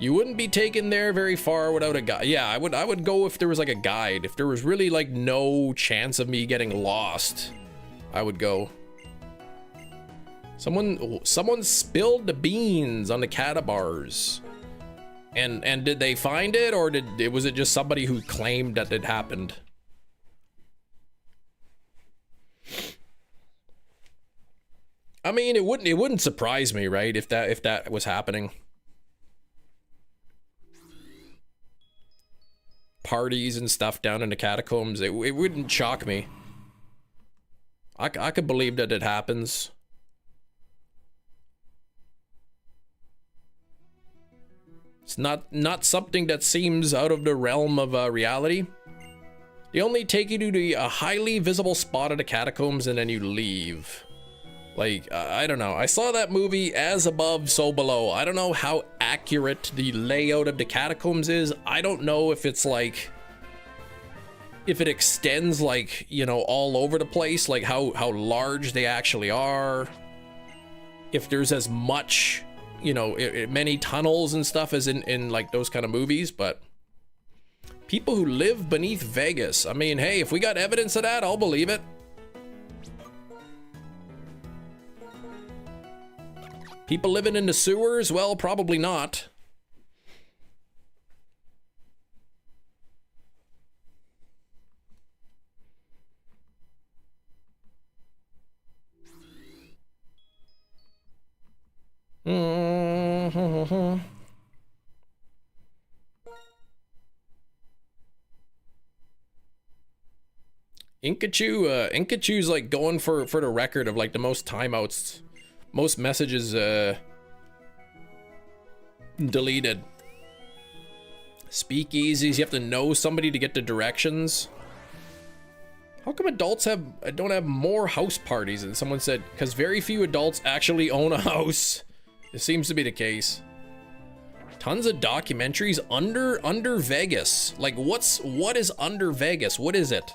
You wouldn't be taken there very far without a guide. Yeah, I would go if there was like a guide. If there was really like no chance of me getting lost, I would go. Someone spilled the beans on the catabars. And did they find it, or was it just somebody who claimed that it happened? I mean, it wouldn't surprise me, right? If that was happening. Parties and stuff down in the catacombs, it wouldn't shock me. I could believe that it happens. It's not something that seems out of the realm of reality. They only take you to a highly visible spot of the catacombs and then you leave. Like, I don't know. I saw that movie, As Above, So Below. I don't know how accurate the layout of the catacombs is. I don't know if it's like, if it extends like, you know, all over the place, like how large they actually are. If there's as much, you know, many tunnels and stuff as in like those kind of movies, but people who live beneath Vegas. I mean, hey, if we got evidence of that, I'll believe it. People living in the sewers? Well, probably not. Inkachu's like going for the record of like the most timeouts. Most messages deleted. Speakeasies, you have to know somebody to get the directions. How come adults don't have more house parties? And someone said, because very few adults actually own a house. It seems to be the case. Tons of documentaries under Vegas. Like what is under Vegas? What is it?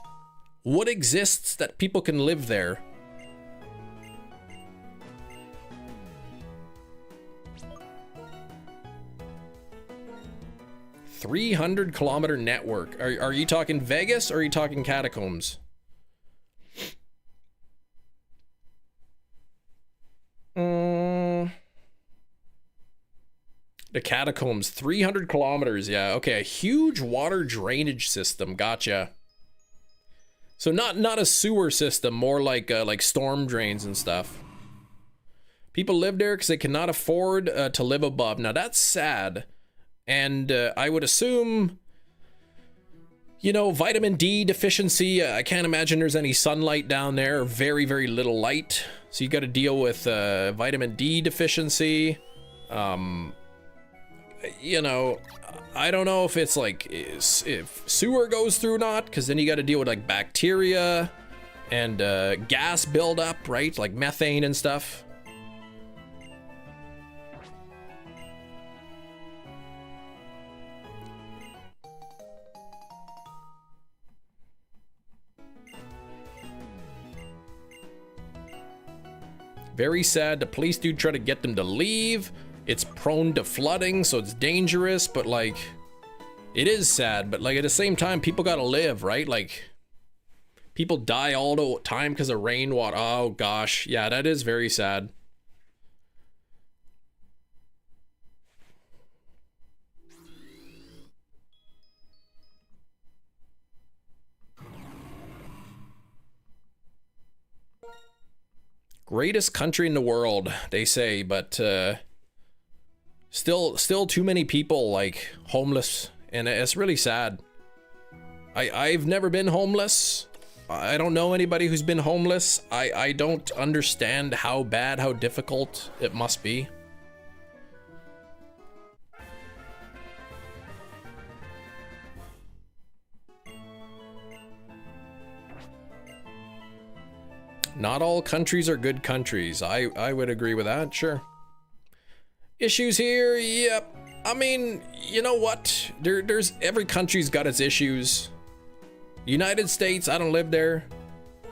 What exists that people can live there? 300-kilometer network. Are you talking Vegas or are you talking catacombs? The catacombs, 300 kilometers. Yeah, okay, a huge water drainage system. Gotcha. So not a sewer system, more like storm drains and stuff. People live there because they cannot afford to live above. Now that's sad. And I would assume, you know, vitamin D deficiency. I can't imagine there's any sunlight down there. Very, very little light. So you got to deal with vitamin D deficiency. You know, I don't know if it's like if sewer goes through or not, because then you got to deal with like bacteria and gas buildup, right? Like methane and stuff. Very sad. The police do try to get them to leave. It's prone to flooding, so it's dangerous, but like, it is sad, but like at the same time, people gotta live, right? Like, people die all the time because of rainwater. Oh gosh, yeah, that is very sad. Greatest country in the world, they say, but still too many people like homeless, and it's really sad. I've never been homeless. I don't know anybody who's been homeless. I don't understand how bad, how difficult it must be. Not all countries are good countries. I would agree with that, sure. Issues here, yep. I mean, you know what? There's every country's got its issues. United States, I don't live there,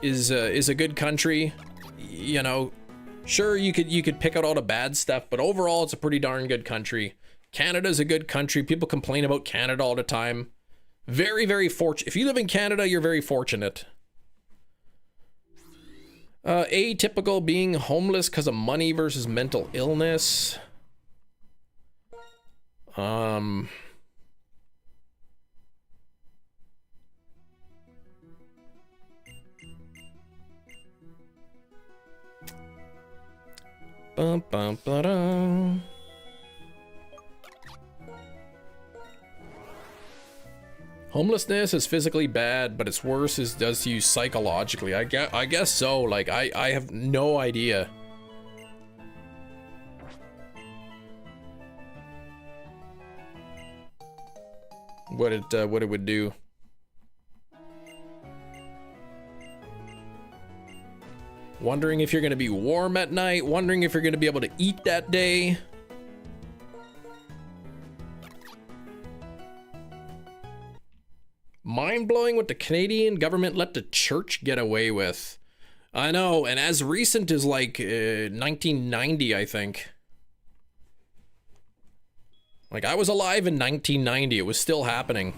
is a good country. You know, sure you could pick out all the bad stuff, but overall it's a pretty darn good country. Canada's a good country. People complain about Canada all the time. Very, very fortunate. If you live in Canada, you're very fortunate. Atypical, being homeless because of money versus mental illness. Bum, bum, ba-dum. Homelessness is physically bad, but it's worse as does to you psychologically. I guess so. Like I have no idea. What it would do. Wondering if you're gonna be warm at night, wondering if you're gonna be able to eat that day. Mind-blowing what the Canadian government let the church get away with. I know, and as recent as like 1990, I think. Like, I was alive in 1990, it was still happening.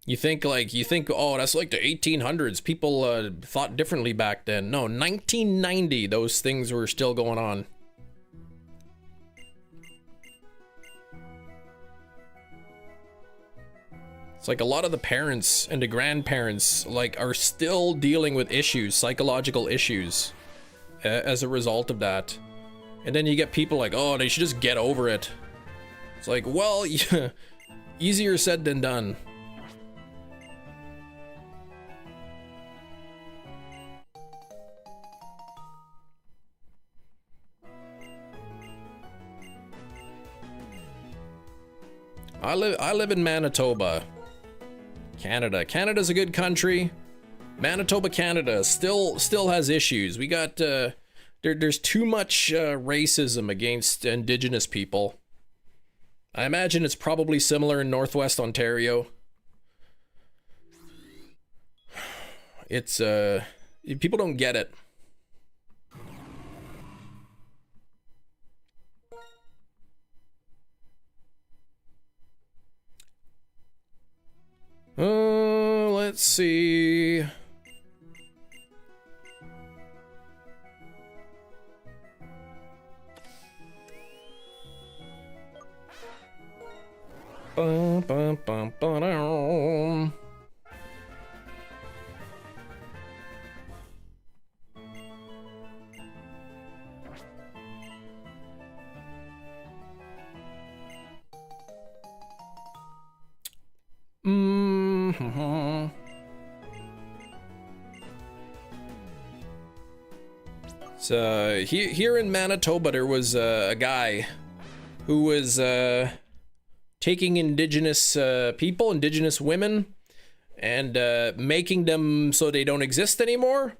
You think, oh, that's like the 1800s, people thought differently back then. No, 1990, those things were still going on. It's like a lot of the parents and the grandparents like are still dealing with issues, psychological issues, as a result of that. And then you get people like, oh, they should just get over it. It's like, well, yeah, easier said than done. I live in Manitoba. Canada. Canada's a good country. Manitoba, Canada still has issues. We got there's too much racism against Indigenous people. I imagine it's probably similar in Northwest Ontario. It's people don't get it. Let's see. Bum, bum, bum, ba-dum. Mm-hmm. So here in Manitoba, there was a guy who was taking Indigenous people, Indigenous women, and making them so they don't exist anymore.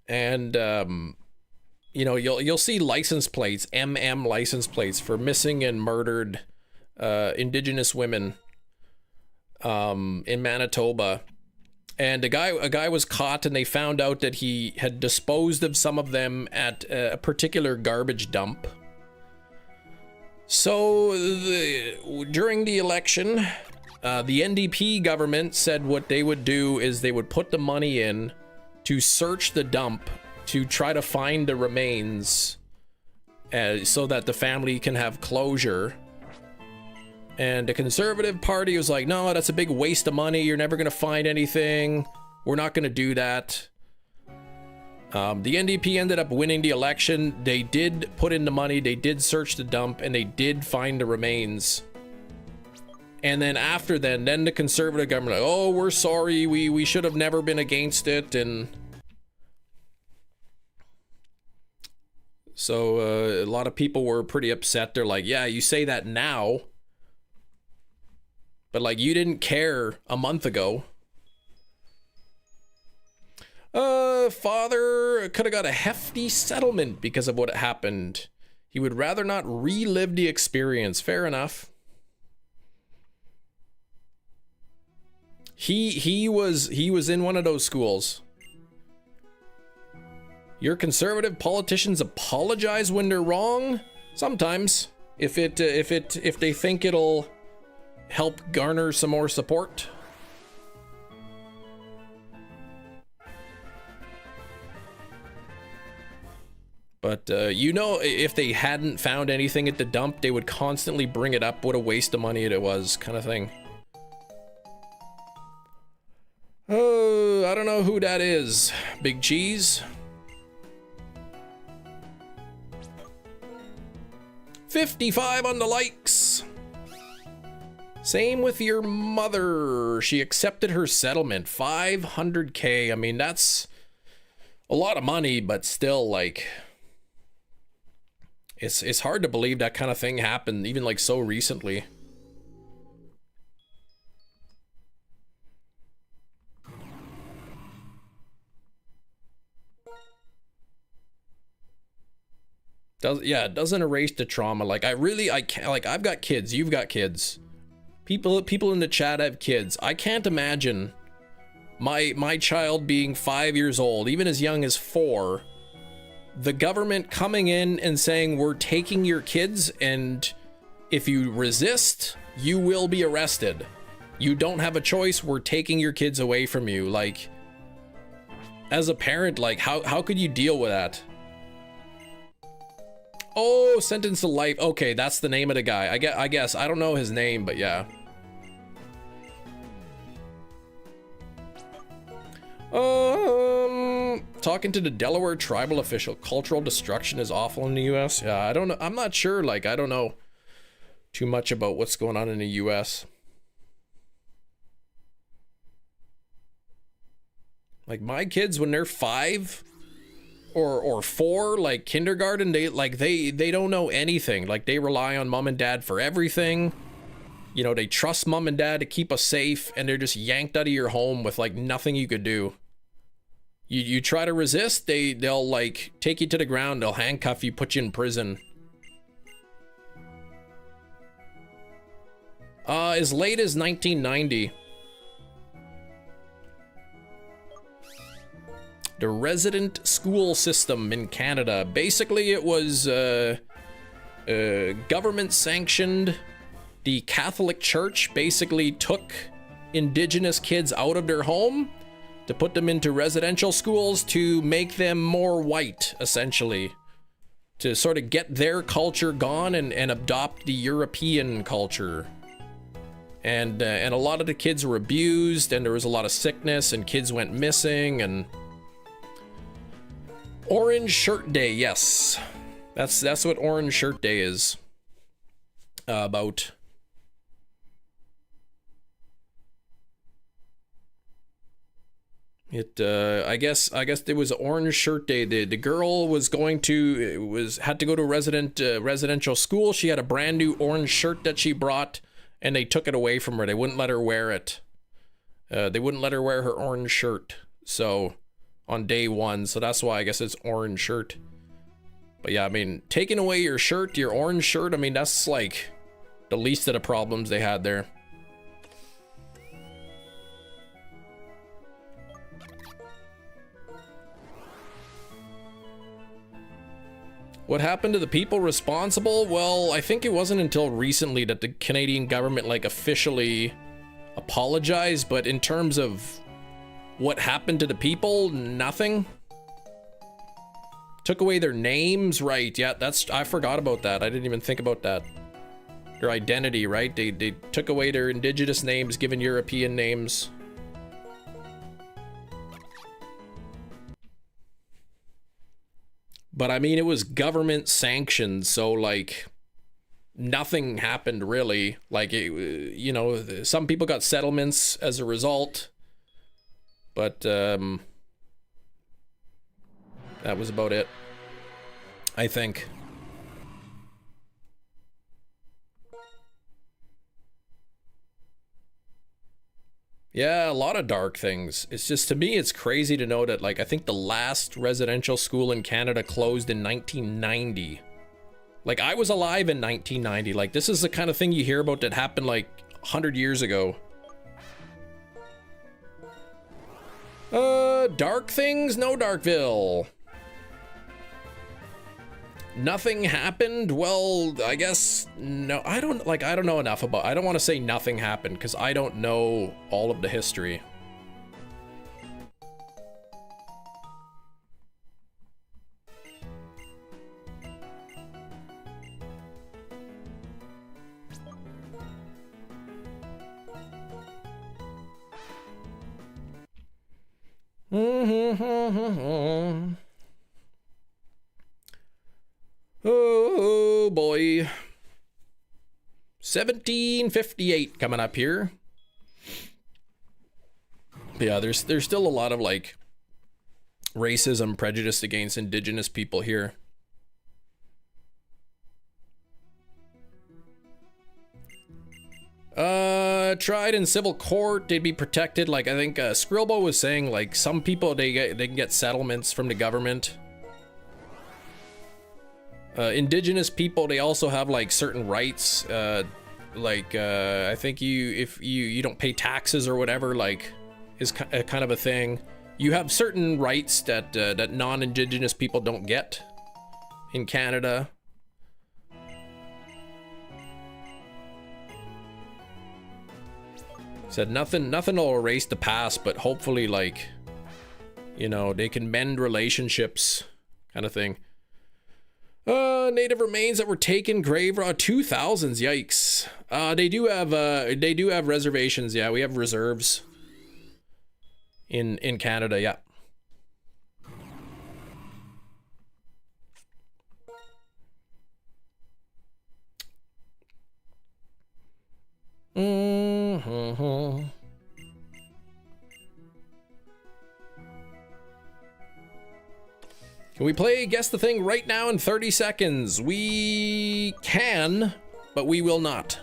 And you know, you'll see license plates, MM license plates for missing and murdered Indigenous women in Manitoba. And a guy was caught, and they found out that he had disposed of some of them at a particular garbage dump. So during the election, the NDP government said what they would do is they would put the money in to search the dump to try to find the remains so that the family can have closure. And the Conservative Party was like, no, that's a big waste of money. You're never going to find anything. We're not going to do that. The NDP ended up winning the election. They did put in the money. They did search the dump, and they did find the remains. And then after then the Conservative government, like, oh, we're sorry. We should have never been against it. And so a lot of people were pretty upset. They're like, yeah, you say that now, but like, you didn't care a month ago. Father could have got a hefty settlement because of what happened. He would rather not relive the experience. Fair enough. He was in one of those schools. Your conservative politicians apologize when they're wrong? Sometimes. If they think it'll help garner some more support. But, you know, if they hadn't found anything at the dump, they would constantly bring it up. What a waste of money it was, kind of thing. Oh, I don't know who that is. Big Cheese? 55 on the likes. Same with your mother. She accepted her settlement. 500K. I mean, that's a lot of money, but still, like... It's hard to believe that kind of thing happened, even like so recently. It doesn't erase the trauma. Like I can't, like I've got kids, you've got kids. People in the chat have kids. I can't imagine my child being 5 years old, even as young as 4. The government coming in and saying, we're taking your kids, and if you resist, you will be arrested. You don't have a choice. We're taking your kids away from you. Like, as a parent, like, how could you deal with that? Oh, sentenced to life. Okay, that's the name of the guy. I guess. I don't know his name, but yeah. Talking to the Delaware tribal official. Cultural destruction is awful in the US. Yeah, I don't know. I'm not sure. Like, I don't know too much about what's going on in the US. Like, my kids, when they're 5 or 4, like kindergarten, they don't know anything. Like, they rely on mom and dad for everything. You know, they trust mom and dad to keep us safe, and they're just yanked out of your home with like nothing you could do. You try to resist, they'll like take you to the ground, they'll handcuff you, put you in prison. As late as 1990. The resident school system in Canada. Basically, it was government sanctioned. The Catholic Church basically took Indigenous kids out of their home to put them into residential schools to make them more white, essentially. To sort of get their culture gone and adopt the European culture. And a lot of the kids were abused, and there was a lot of sickness, and kids went missing, and... Orange Shirt Day, yes. That's what Orange Shirt Day is about. I guess there was Orange Shirt Day. The girl was going to had to go to residential school. She had a brand new orange shirt that she brought, and they took it away from her. They wouldn't let her wear it. They wouldn't let her wear her orange shirt. So on day 1, so that's why I guess it's orange shirt. But yeah, I mean, taking away your shirt, your orange shirt, I mean, that's like the least of the problems they had there. What happened to the people responsible? Well, I think it wasn't until recently that the Canadian government like officially apologized, but in terms of what happened to the people, nothing. Took away their names, right? Yeah, I forgot about that. I didn't even think about that. Their identity, right? They took away their indigenous names, given European names. But I mean, it was government sanctioned, so like nothing happened really. Like, you know, some people got settlements as a result, but that was about it, I think. Yeah, a lot of dark things. It's just, to me, it's crazy to know that, like, I think the last residential school in Canada closed in 1990. Like, I was alive in 1990. Like, this is the kind of thing you hear about that happened, like, 100 years ago. Dark things? No Darkville. Nothing happened? Well, I guess no. I don't know enough about. I don't want to say nothing happened because I don't know all of the history. Oh boy. 1758 coming up here. But yeah, there's still a lot of like racism, prejudice against indigenous people here. Tried in civil court, they'd be protected. Like, I think Skrillbo was saying, like, some people they can get settlements from the government. Indigenous people, they also have like certain rights. I think if you don't pay taxes or whatever, like, is kind of a thing. You have certain rights that that non-indigenous people don't get in Canada. Said nothing will erase the past, but hopefully, like, you know, they can mend relationships, kind of thing. Native remains that were taken, grave 2000s, yikes. They do have reservations. Yeah, we have reserves in Canada. Yeah. Mm-hmm. Can we play Guess the Thing right now in 30 seconds? We can, but we will not.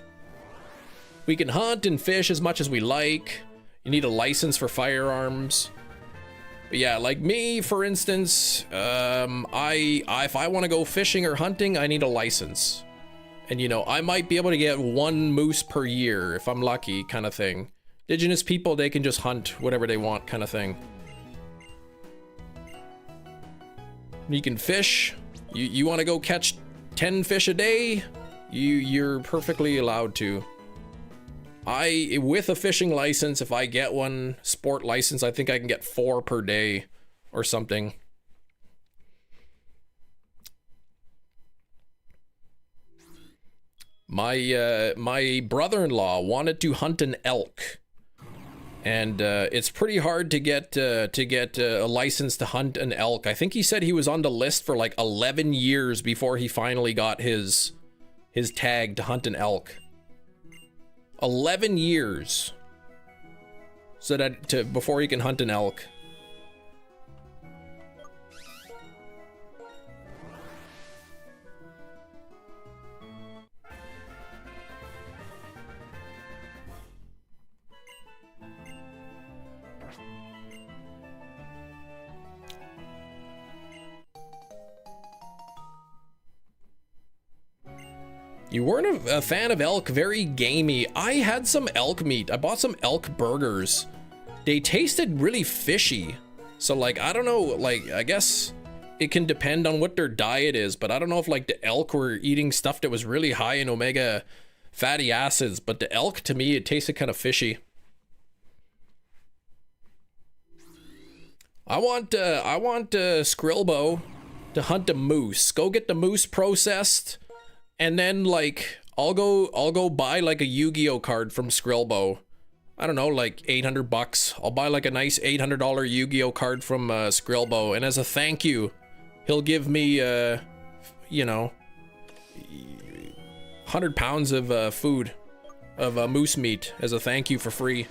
We can hunt and fish as much as we like. You need a license for firearms. But yeah, like me, for instance, if I want to go fishing or hunting, I need a license. And, you know, I might be able to get 1 moose per year if I'm lucky, kind of thing. Indigenous people, they can just hunt whatever they want, kind of thing. You can fish. You want to go catch 10 fish a day? You're perfectly allowed to. With a fishing license, if I get one, sport license, I think I can get 4 per day or something. My brother-in-law wanted to hunt an elk, and it's pretty hard to get a license to hunt an elk. I think he said he was on the list for like 11 years before he finally got his tag to hunt an elk. 11 years, so that before he can hunt an elk. You weren't a fan of elk, very gamey. I had some elk meat. I bought some elk burgers. They tasted really fishy. So, like, I don't know, like, I guess it can depend on what their diet is, but I don't know if, like, the elk were eating stuff that was really high in omega fatty acids, but the elk, to me, it tasted kind of fishy. I want Skrillbo to hunt a moose. Go get the moose processed. And then, like, I'll go buy like a Yu-Gi-Oh card from Skrillbo. I don't know, like 800 bucks. I'll buy like a nice $800 Yu-Gi-Oh card from Skrillbo, and as a thank you, he'll give me you know, 100 pounds of food, of moose meat as a thank you for free.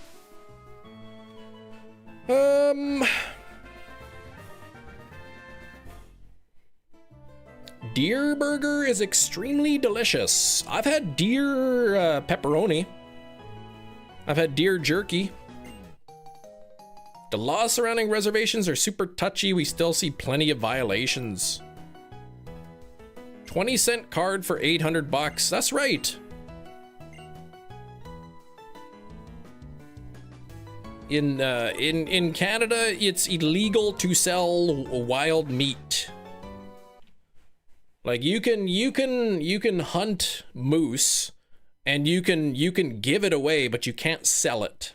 Deer burger is extremely delicious. I've had deer pepperoni. I've had deer jerky. The laws surrounding reservations are super touchy. We still see plenty of violations. 20-cent card for 800 bucks. That's right. In Canada, it's illegal to sell wild meat. Like you can hunt moose and you can give it away, but you can't sell it.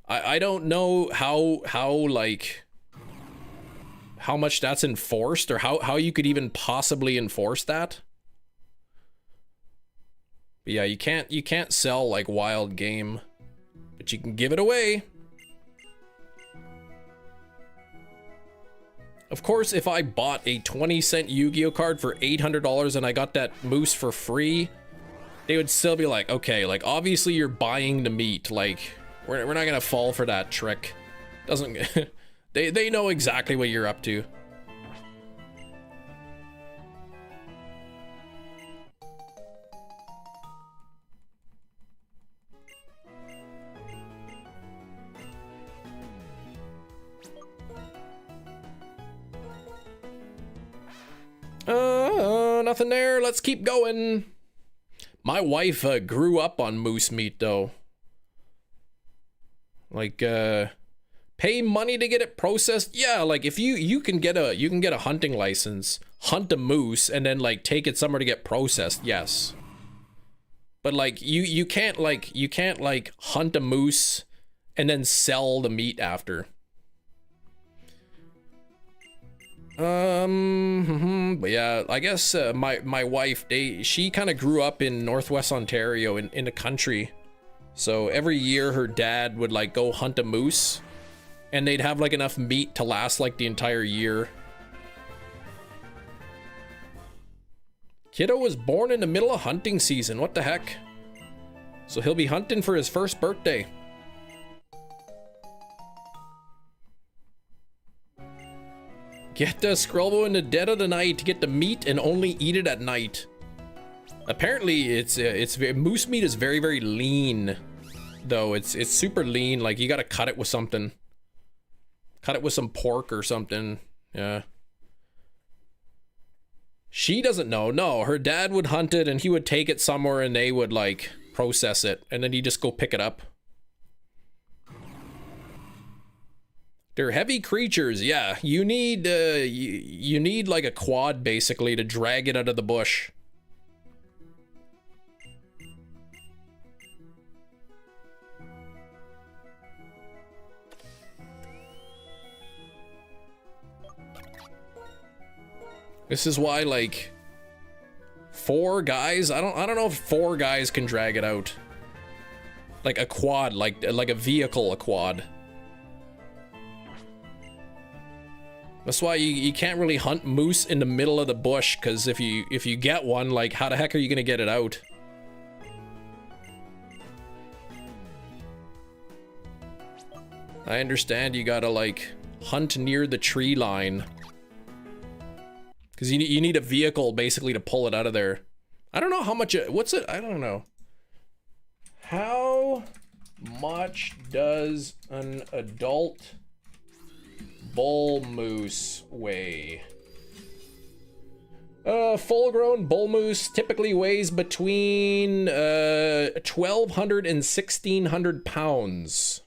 I don't know how much that's enforced, or how you could even possibly enforce that. But yeah, you can't sell like wild game, but you can give it away. Of course, if I bought a 20-cent Yu-Gi-Oh card for $800 and I got that moose for free, they would still be like, okay, like obviously you're buying the meat. Like we're not gonna fall for that trick. Doesn't they know exactly what you're up to. Nothing there. Let's keep going. My wife grew up on moose meat though. Like pay money to get it processed. Yeah, like if you can get a hunting license, hunt a moose, and then like take it somewhere to get processed. Yes. But like you can't hunt a moose and then sell the meat after. But yeah, I guess my wife, she kind of grew up in Northwest Ontario in the country. So every year her dad would like go hunt a moose and they'd have like enough meat to last like the entire year. Kiddo was born in the middle of hunting season. What the heck? So he'll be hunting for his first birthday. Get the Scrolbo in the dead of the night to get the meat and only eat it at night. Apparently, moose meat is very, very lean, though. It's super lean. Like you gotta cut it with something. Cut it with some pork or something. Yeah. She doesn't know. No, her dad would hunt it and he would take it somewhere and they would like process it and then he'd just go pick it up. They're heavy creatures, yeah. You need you need like a quad basically to drag it out of the bush. This is why like 4 guys, I don't know if 4 guys can drag it out. Like a quad, like a vehicle, a quad. That's why you can't really hunt moose in the middle of the bush, because if you get one, like how the heck are you gonna get it out? I understand you gotta like hunt near the tree line, because you need a vehicle basically to pull it out of there. I don't know how much what's it? I don't know. How much does an adult bull moose weigh? Full-grown bull moose typically weighs between 1,200 and 1,600 pounds.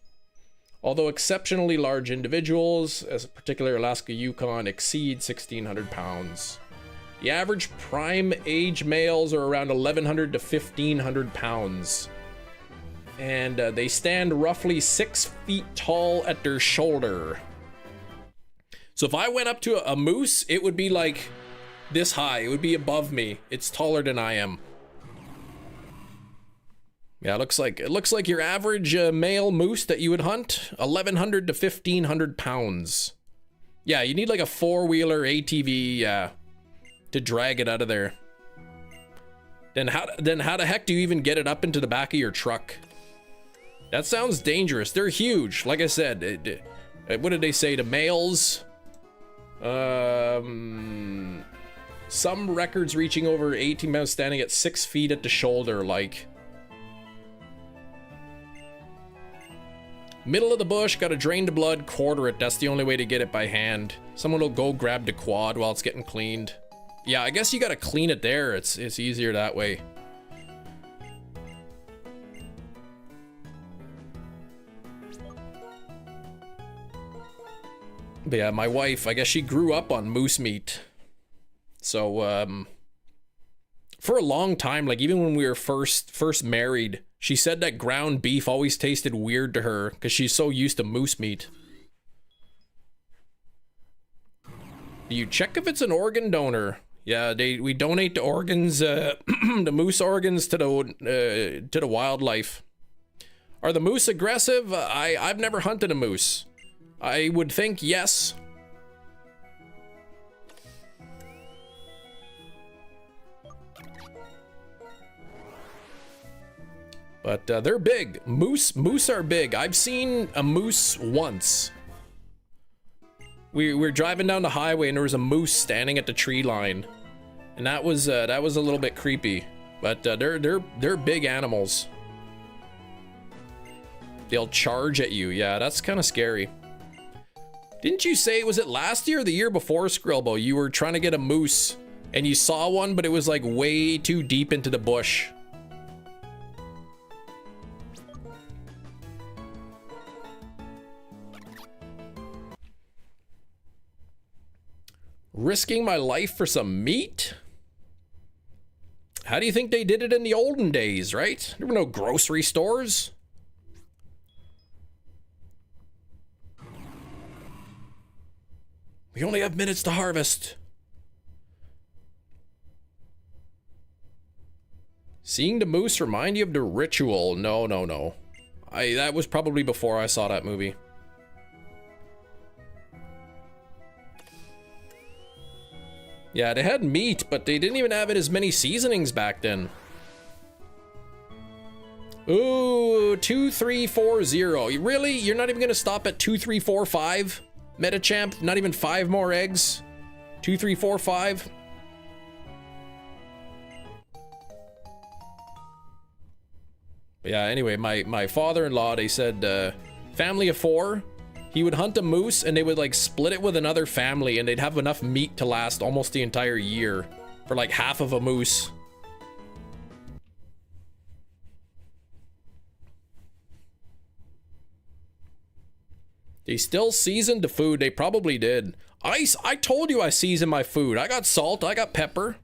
Although exceptionally large individuals, as a particular Alaska Yukon, exceed 1,600 pounds. The average prime age males are around 1,100 to 1,500 pounds. And they stand roughly 6 feet tall at their shoulder. So if I went up to a moose, it would be like this high. It would be above me. It's taller than I am. Yeah, it looks like your average male moose that you would hunt, 1,100 to 1,500 pounds. Yeah, you need like a 4-wheeler ATV to drag it out of there. Then how the heck do you even get it up into the back of your truck? That sounds dangerous. They're huge. Like I said, what did they say to males? Some records reaching over 18 pounds, standing at 6 feet at the shoulder. Like, Middle of the bush, gotta drain the blood, quarter it. That's the only way to get it by hand. Someone will go grab the quad while it's getting cleaned. Yeah, I guess you gotta clean it there. It's easier that way. But yeah, my wife, I guess she grew up on moose meat. So, for a long time, like even when we were first married, she said that ground beef always tasted weird to her because she's so used to moose meat. Do you check if it's an organ donor? Yeah, we donate the organs, the moose organs to the wildlife. Are the moose aggressive? I've never hunted a moose. I would think yes. But they're big. Moose are big. I've seen a moose once. We were driving down the highway and there was a moose standing at the tree line, and that was a little bit creepy. But they're big animals. They'll charge at you. Yeah, that's kind of scary. Didn't you say, was it last year or the year before, Skrillbo, you were trying to get a moose and you saw one, but it was like way too deep into the bush? Risking my life for some meat? How do you think they did it in the olden days, right? There were no grocery stores. We only have minutes to harvest. Seeing the moose remind you of the ritual? No. That was probably before I saw that movie. Yeah, they had meat, but they didn't even have it as many seasonings back then. Ooh, 2340. Really? You're not even gonna stop at 2345? Metachamp, not even 5 more eggs. 2345. Yeah, anyway, my father-in-law, they said family of 4, he would hunt a moose and they would like split it with another family and they'd have enough meat to last almost the entire year for like half of a moose. They still seasoned the food. They probably did. I told you I seasoned my food. I got salt. I got pepper.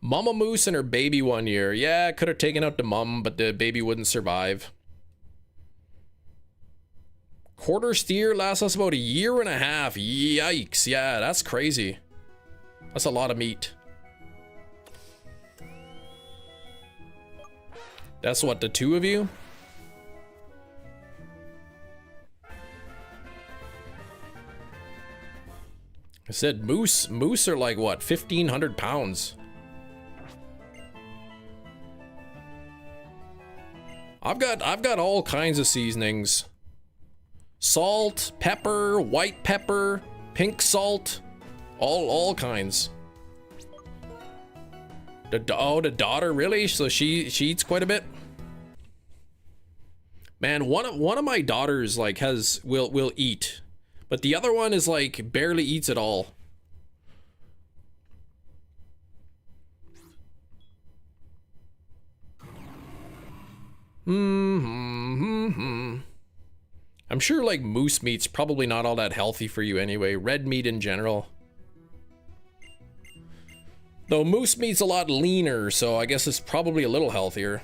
Mama moose and her baby 1 year. Yeah, could have taken out the mum, but the baby wouldn't survive. Quarter steer lasts us about 1.5 years. Yikes. Yeah, that's crazy. That's a lot of meat. That's what, the 2 of you? I said moose are like what, 1,500 pounds. I've got all kinds of seasonings. Salt, pepper, white pepper, pink salt, all kinds. The daughter, really? So she eats quite a bit. Man, one of my daughters like will eat, but the other one is like barely eats at all. I'm sure like moose meat's probably not all that healthy for you anyway. Red meat in general. Though moose meat's a lot leaner, so I guess it's probably a little healthier.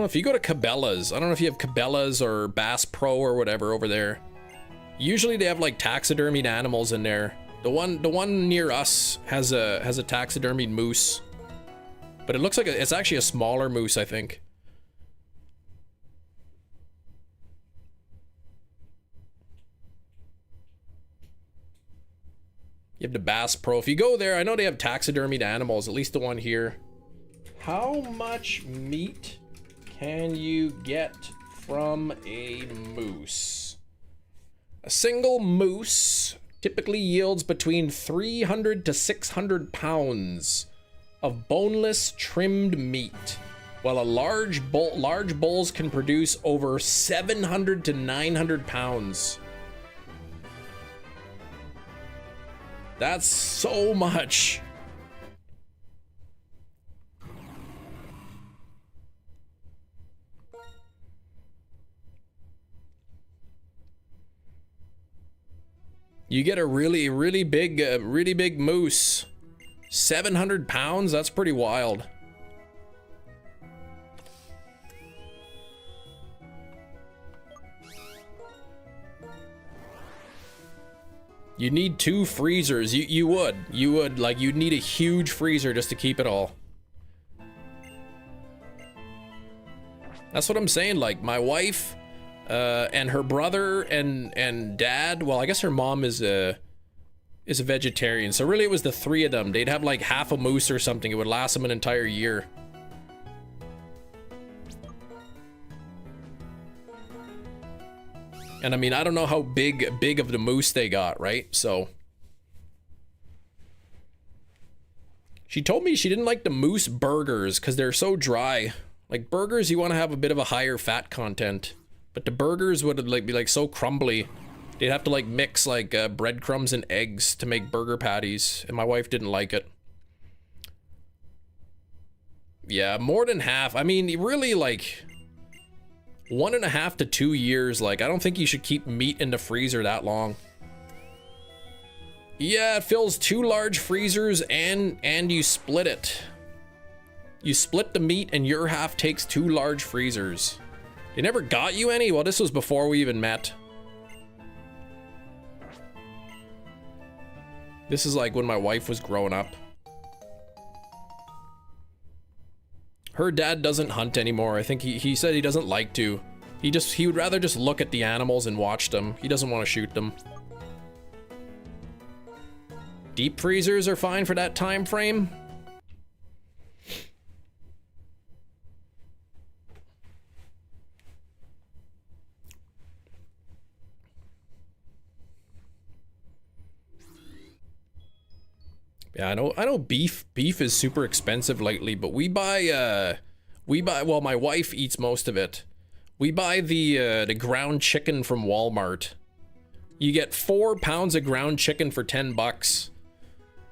If you go to Cabela's, I don't know if you have Cabela's or Bass Pro or whatever over there. Usually they have like taxidermied animals in there. The one near us has a taxidermied moose, but it looks like it's actually a smaller moose, I think. You have the Bass Pro. If you go there, I know they have taxidermied animals, at least the one here. How much meat can you get from a moose? A single moose typically yields between 300 to 600 pounds of boneless trimmed meat, while a large bulls can produce over 700 to 900 pounds. That's so much. You get a really big moose. 700 pounds? That's pretty wild. You need 2 freezers. You would like, you'd need a huge freezer just to keep it all. That's what I'm saying. Like, my wife and her brother and dad, well, I guess her mom is a vegetarian, so really it was the 3 of them. They'd have like half a moose or something. It would last them an entire year. And I mean, I don't know how big of the moose they got, right? So she told me she didn't like the moose burgers because they're so dry. Like, burgers, you want to have a bit of a higher fat content, but the burgers would like be like so crumbly. They'd have to like mix like breadcrumbs and eggs to make burger patties, and my wife didn't like it. Yeah, more than half. I mean, really, like 1.5 to 2 years. Like, I don't think you should keep meat in the freezer that long. Yeah, it fills 2 large freezers, and you split it. You split the meat, and your half takes 2 large freezers. They never got you any? Well, this was before we even met. This is like when my wife was growing up. Her dad doesn't hunt anymore. I think he said he doesn't like to. He would rather just look at the animals and watch them. He doesn't want to shoot them. Deep freezers are fine for that time frame. Yeah, I know beef is super expensive lately, but we buy, well, my wife eats most of it. We buy the ground chicken from Walmart. You get 4 pounds of ground chicken for $10.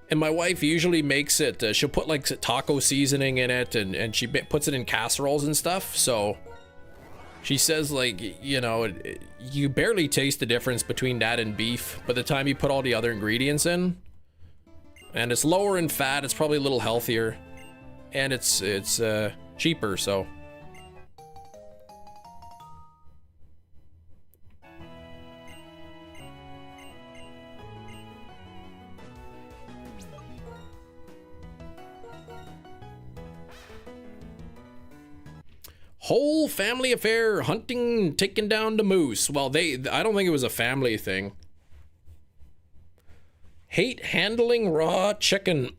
And my wife usually makes it, she'll put like taco seasoning in it, and she puts it in casseroles and stuff. So she says, like, you know, you barely taste the difference between that and beef by the time you put all the other ingredients in. And it's lower in fat, it's probably a little healthier, and it's cheaper, so. Whole family affair, hunting, taking down the moose. Well, I don't think it was a family thing. Hate handling raw chicken.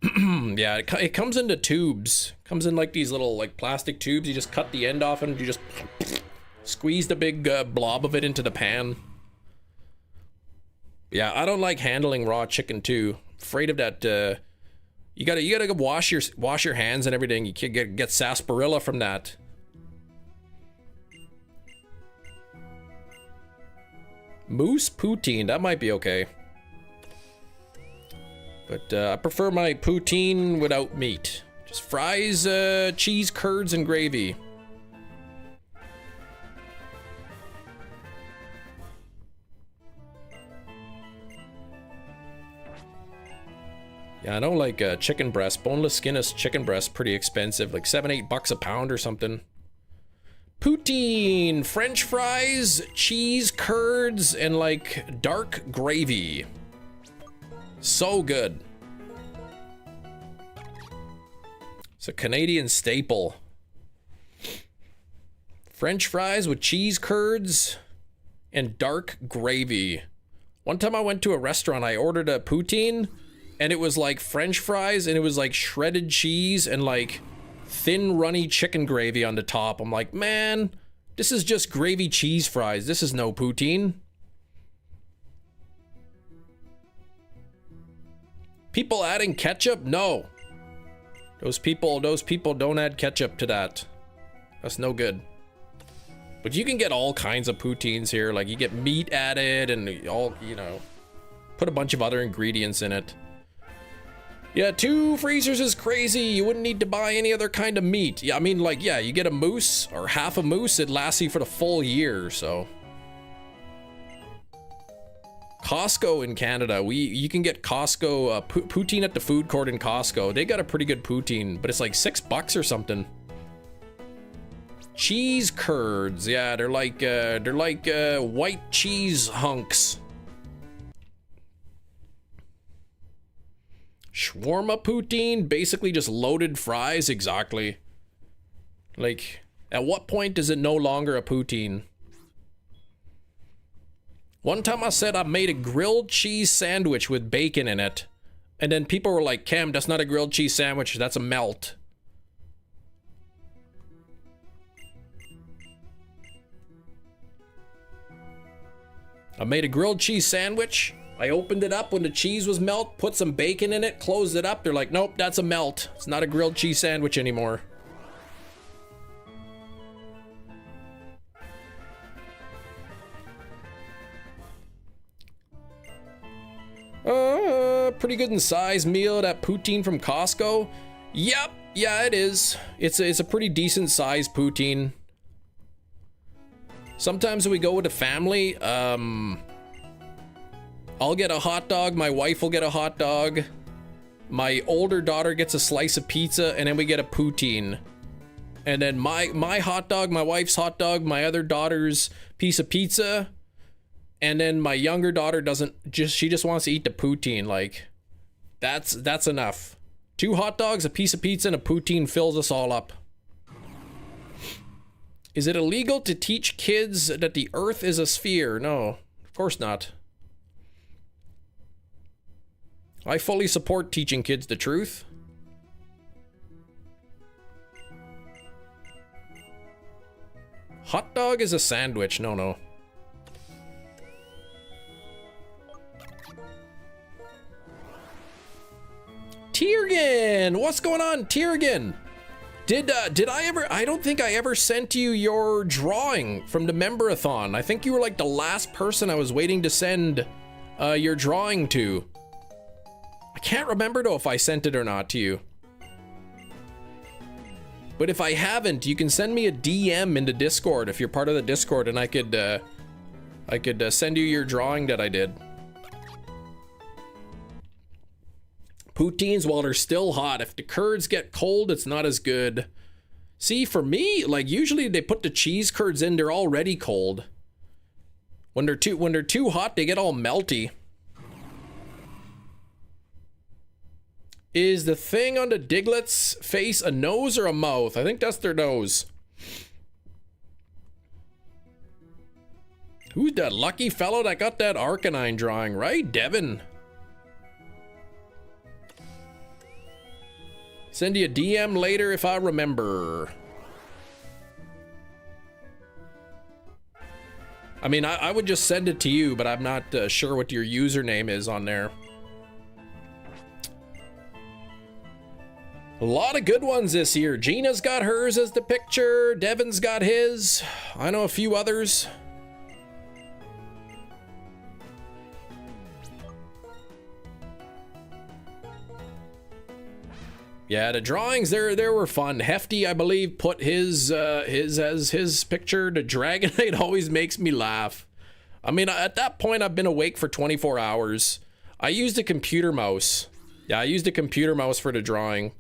Yeah, it comes into tubes. Comes in like these little like plastic tubes. You just cut the end off and you just squeeze the big blob of it into the pan. Yeah, I don't like handling raw chicken too. Afraid of that. You gotta wash your hands and everything. You can get sarsaparilla from that. Moose poutine, that might be okay. But I prefer my poutine without meat. Just fries, cheese, curds, and gravy. Yeah, I don't like chicken breast. Boneless skinless chicken breast, pretty expensive. Like $7-8 a pound or something. Poutine, French fries, cheese, curds, and like dark gravy. So good. It's a Canadian staple. French fries with cheese curds and dark gravy. One time I went to a restaurant, I ordered a poutine, and it was like French fries, and it was like shredded cheese and like thin, runny chicken gravy on the top. I'm like, man, this is just gravy cheese fries. This is no poutine. People adding ketchup? No. Those people don't add ketchup to that. That's no good. But you can get all kinds of poutines here. Like, you get meat added and all, you know, put a bunch of other ingredients in it. Yeah, 2 freezers is crazy. You wouldn't need to buy any other kind of meat. Yeah, I mean, like, yeah, you get a moose or half a moose, it lasts you for the full year, so. Costco in Canada, you can get Costco poutine at the food court in Costco. They got a pretty good poutine, but it's like $6 or something. Cheese curds, yeah, they're like white cheese hunks. Shawarma poutine, basically just loaded fries, exactly. Like, at what point is it no longer a poutine? One time I said I made a grilled cheese sandwich with bacon in it. And then people were like, Cam, that's not a grilled cheese sandwich, that's a melt. I made a grilled cheese sandwich. I opened it up when the cheese was melt, put some bacon in it, closed it up. They're like, nope, that's a melt. It's not a grilled cheese sandwich anymore. Pretty good in size meal, that poutine from Costco. Yep, yeah, it is. It's a pretty decent size poutine. Sometimes we go with a family, I'll get a hot dog, my wife will get a hot dog, my older daughter gets a slice of pizza, and then we get a poutine. And then my hot dog, my wife's hot dog, my other daughter's piece of pizza, and then my younger daughter she just wants to eat the poutine. Like, that's enough. 2 hot dogs, a piece of pizza, and a poutine fills us all up. Is it illegal to teach kids that the earth is a sphere? No, of course not. I fully support teaching kids the truth. Hot dog is a sandwich. No. Tiergan! What's going on, Tiergan? Did I ever... I don't think I ever sent you your drawing from the member-a-thon. I think you were like the last person I was waiting to send your drawing to. I can't remember though if I sent it or not to you. But if I haven't, you can send me a DM in the Discord if you're part of the Discord, and I could send you your drawing that I did. Poutines, while they're still hot. If the curds get cold, it's not as good. See, for me, like, usually they put the cheese curds in, they're already cold. When they're too hot, they get all melty. Is the thing on the Diglett's face a nose or a mouth? I think that's their nose. Who's that lucky fellow that got that Arcanine drawing, right? Devin. Send you a DM later if I remember. I mean, I would just send it to you, but I'm not sure what your username is on there. A lot of good ones this year. Gina's got hers as the picture. Devin's got his. I know a few others. Yeah, the drawings there were fun. Hefty, I believe, put his as his picture. The Dragonite always makes me laugh. I mean, at that point, I've been awake for 24 hours. I used a computer mouse. Yeah, I used a computer mouse for the drawing.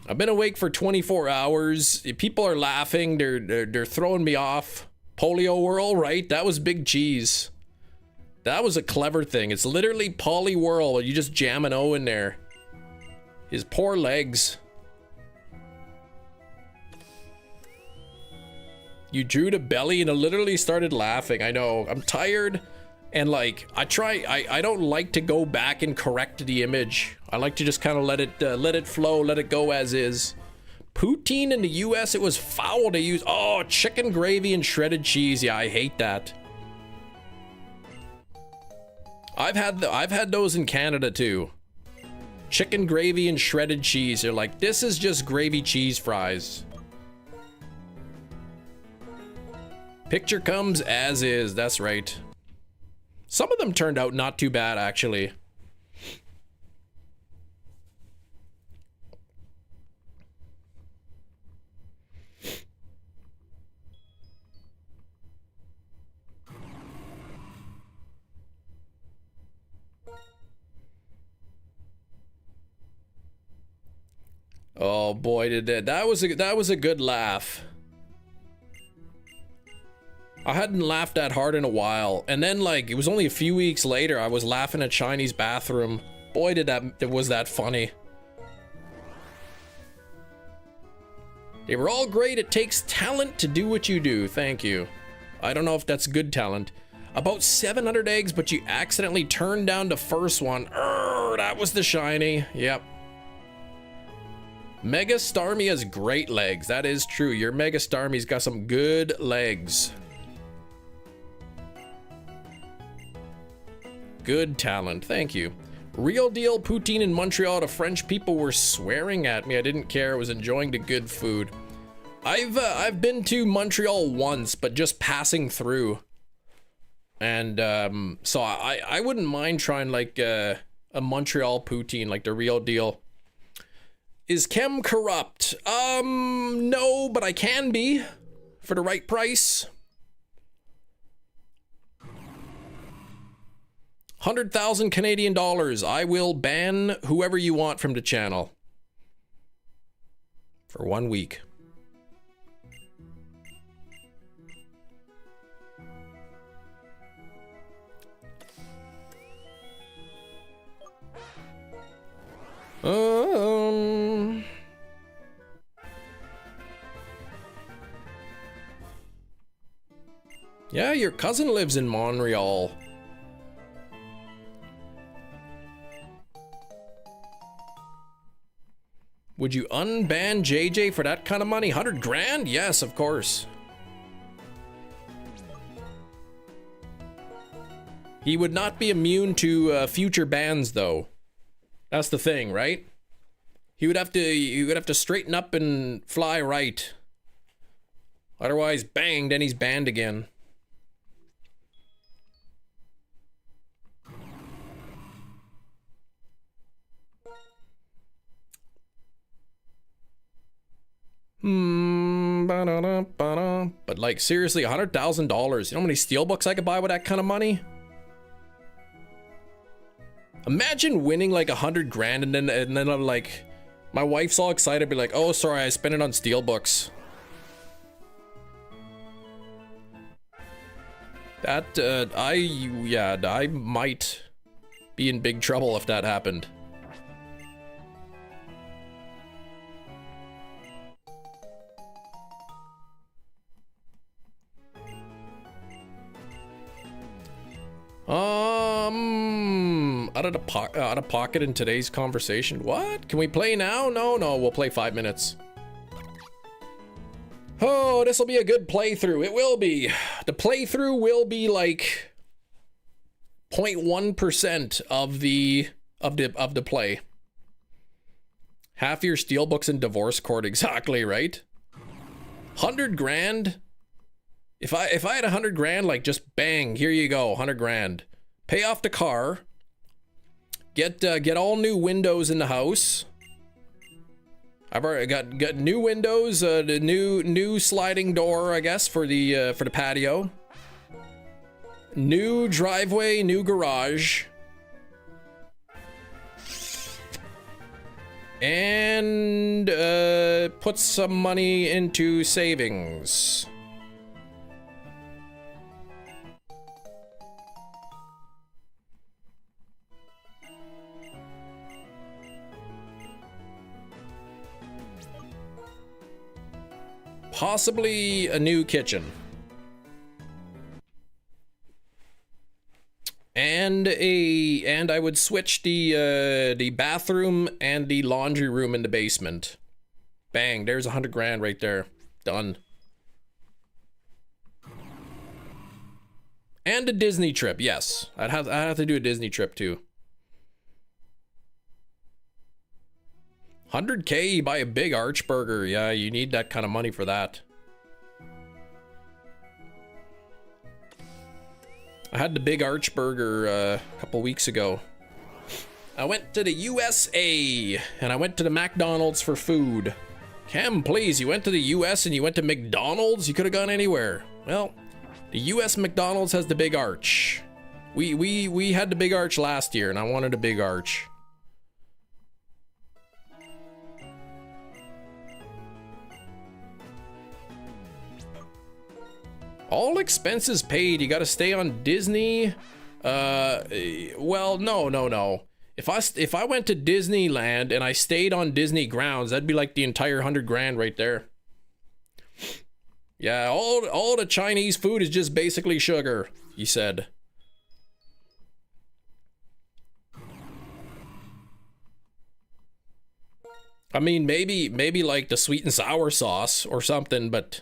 I've been awake for 24 hours. People are laughing. They're throwing me off. Polio Whirl, right? That was Big Cheese. That was a clever thing. It's literally Poly Whirl. You just jam an O in there. His poor legs. You drew the belly and it literally started laughing. I know. I'm tired And like, I don't like to go back and correct the image. I like to just kind of let it flow, let it go as is. Poutine in the US, it was foul to use. Oh, chicken gravy and shredded cheese. Yeah, I hate that. I've had those in Canada too. Chicken gravy and shredded cheese. They're like, this is just gravy cheese fries. Picture comes as is. That's right. Some of them turned out not too bad, actually. Oh boy, did that was a good laugh. I hadn't laughed that hard in a while, and then like it was only a few weeks later I was laughing at Chinese bathroom. Boy, was that funny. They were all great. It takes talent to do what you do. Thank you. I don't know if that's good talent. About 700 eggs, but you accidentally turned down the first one. That was the shiny. Yep. Mega Starmie has great legs. That is true. Your Mega Starmie's got some good legs. Good talent. Thank you. Real deal poutine in Montreal. The French people were swearing at me. I didn't care. I was enjoying the good food. I've been to Montreal once, but just passing through. And so I wouldn't mind trying like a Montreal poutine, like the real deal. Is Chem corrupt? No, but I can be for the right price. 100,000 Canadian dollars. I will ban whoever you want from the channel for 1 week. Yeah, your cousin lives in Montreal. Would you unban JJ for that kind of money? 100 grand? Yes, of course. He would not be immune to future bans, though. That's the thing, right? He would have to straighten up and fly right. Otherwise, bang, then he's banned again. But like seriously, $100,000. You know how many steelbooks I could buy with that kind of money? Imagine winning like 100 grand and then I'm like, my wife's all excited, be like, oh sorry, I spent it on steelbooks. That I might be in big trouble if that happened. Out of pocket in today's conversation. What? Can we play now? No, we'll play 5 minutes. Oh, this will be a good playthrough. It will be. The playthrough will be like 0.1% of the play. Half your steelbooks in divorce court, exactly, right? 100 grand. If I had 100 grand, like just bang, here you go, 100 grand. Pay off the car. Get all new windows in the house. I've already got new windows, the new sliding door, I guess, for the patio. New driveway, new garage. And put some money into savings. Possibly a new kitchen. and I would switch the bathroom and the laundry room in the basement. Bang, there's 100 grand right there. Done. And a Disney trip, yes. I'd have to do a Disney trip too. 100K, you buy a big arch burger. Yeah, you need that kind of money for that. I had the big arch burger a couple weeks ago. I went to the USA and I went to the McDonald's for food. Cam, please, you went to the US and you went to McDonald's? You could have gone anywhere. Well, the US McDonald's has the big arch. We had the big arch last year and I wanted a big arch. All expenses paid. You got to stay on Disney. Well, no. If I went to Disneyland and I stayed on Disney grounds, that'd be like the entire 100 grand right there. Yeah, all the Chinese food is just basically sugar, he said. I mean, maybe like the sweet and sour sauce or something, but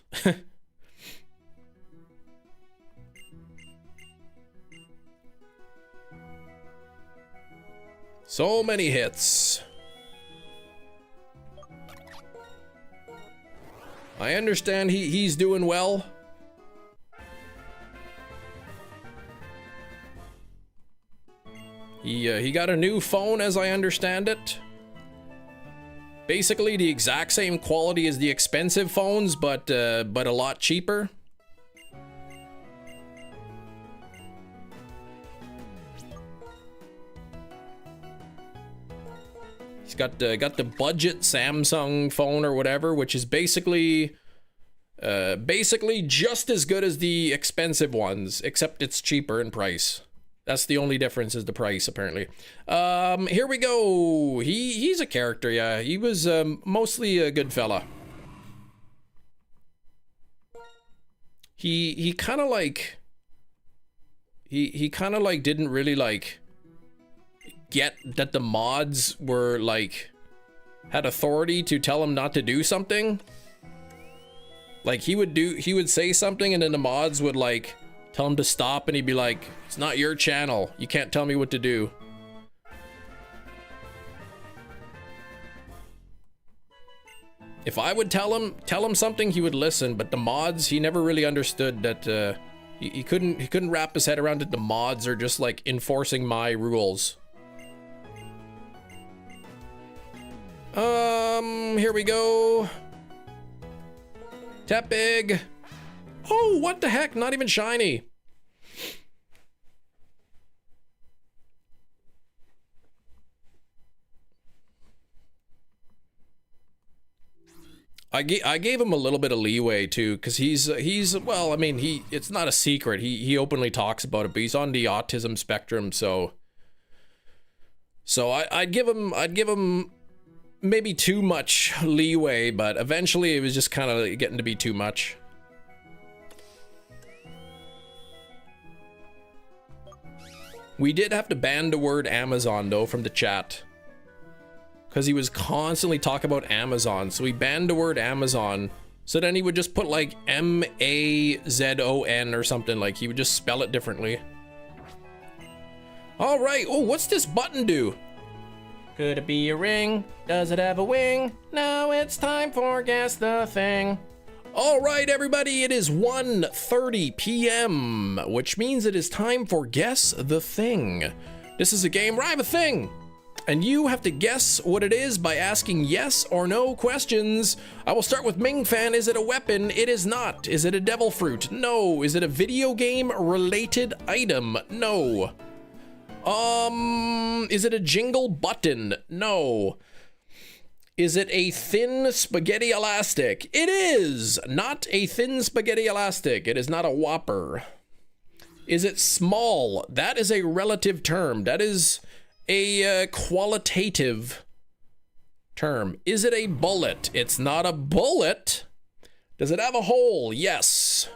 so many hits. I understand he's doing well. He got a new phone, as I understand it. Basically the exact same quality as the expensive phones, but a lot cheaper. He's got the budget Samsung phone or whatever, which is basically just as good as the expensive ones, except it's cheaper in price. That's the only difference, is the price, apparently. Here we go. He's a character, yeah. He was mostly a good fella. He kind of like he kind of like didn't really like get that the mods were like had authority to tell him not to do something. Like he would say something and then the mods would like tell him to stop and he'd be like, it's not your channel, you can't tell me what to do. If I would tell him something, he would listen, but the mods, he never really understood that he couldn't wrap his head around that the mods are just like enforcing my rules. Here we go. Tap big. Oh, what the heck? Not even shiny. I gave him a little bit of leeway too, because he's well, I mean, it's not a secret. He openly talks about it, but he's on the autism spectrum, so I'd give him maybe too much leeway, but eventually it was just kind of getting to be too much. We did have to ban the word Amazon though from the chat, because he was constantly talking about Amazon, so we banned the word Amazon. So then he would just put like M-A-Z-O-N or something, like he would just spell it differently. All right. Oh, what's this button do? Could it be a ring? Does it have a wing? Now it's time for Guess the Thing. All right, everybody, it is 1:30 p.m., which means it is time for Guess the Thing. This is a game where I have a thing, and you have to guess what it is by asking yes or no questions. I will start with Ming Fan. Is it a weapon? It is not. Is it a devil fruit? No. Is it a video game related item? No. Is it a jingle button? No. Is it a thin spaghetti elastic? It is not a thin spaghetti elastic. It is not a Whopper. Is it small? That is a relative term. That is a qualitative term. Is it a bullet? It's not a bullet. Does it have a hole? Yes.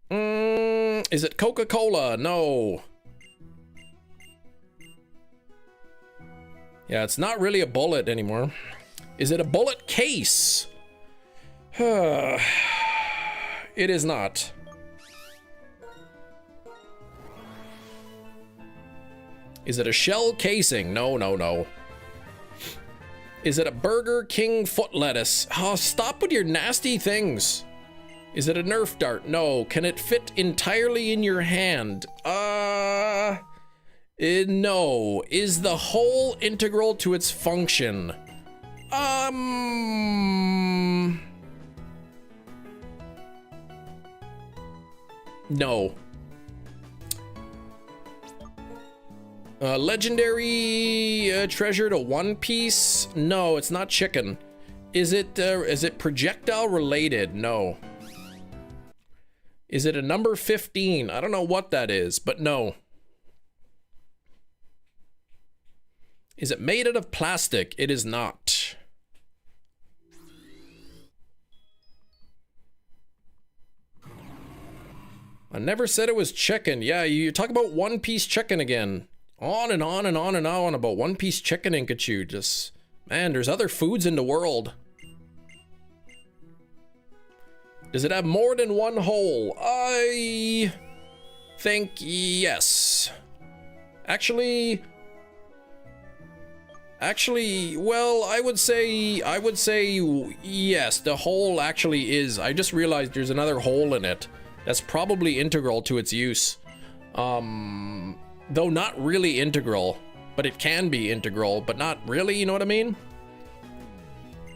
Is it Coca-Cola? No. Yeah, it's not really a bullet anymore. Is it a bullet case? It is not. Is it a shell casing? No, no, no. Is it a Burger King foot lettuce? Oh, stop with your nasty things. Is it a Nerf dart? No. Can it fit entirely in your hand? No. Is the hole integral to its function? No. Legendary treasure to One Piece? No, it's not chicken. Is it projectile related? No. Is it a number 15? I don't know what that is, but no. Is it made out of plastic? It is not. I never said it was chicken. Yeah, you talk about One Piece chicken again. On and on and on and on about One Piece chicken, Inkachu. Just, man, there's other foods in the world. Does it have more than one hole? I think yes. Actually, well, I would say yes, the hole actually is. I just realized there's another hole in it. That's probably integral to its use. Though not really integral, but it can be integral, but not really, you know what I mean?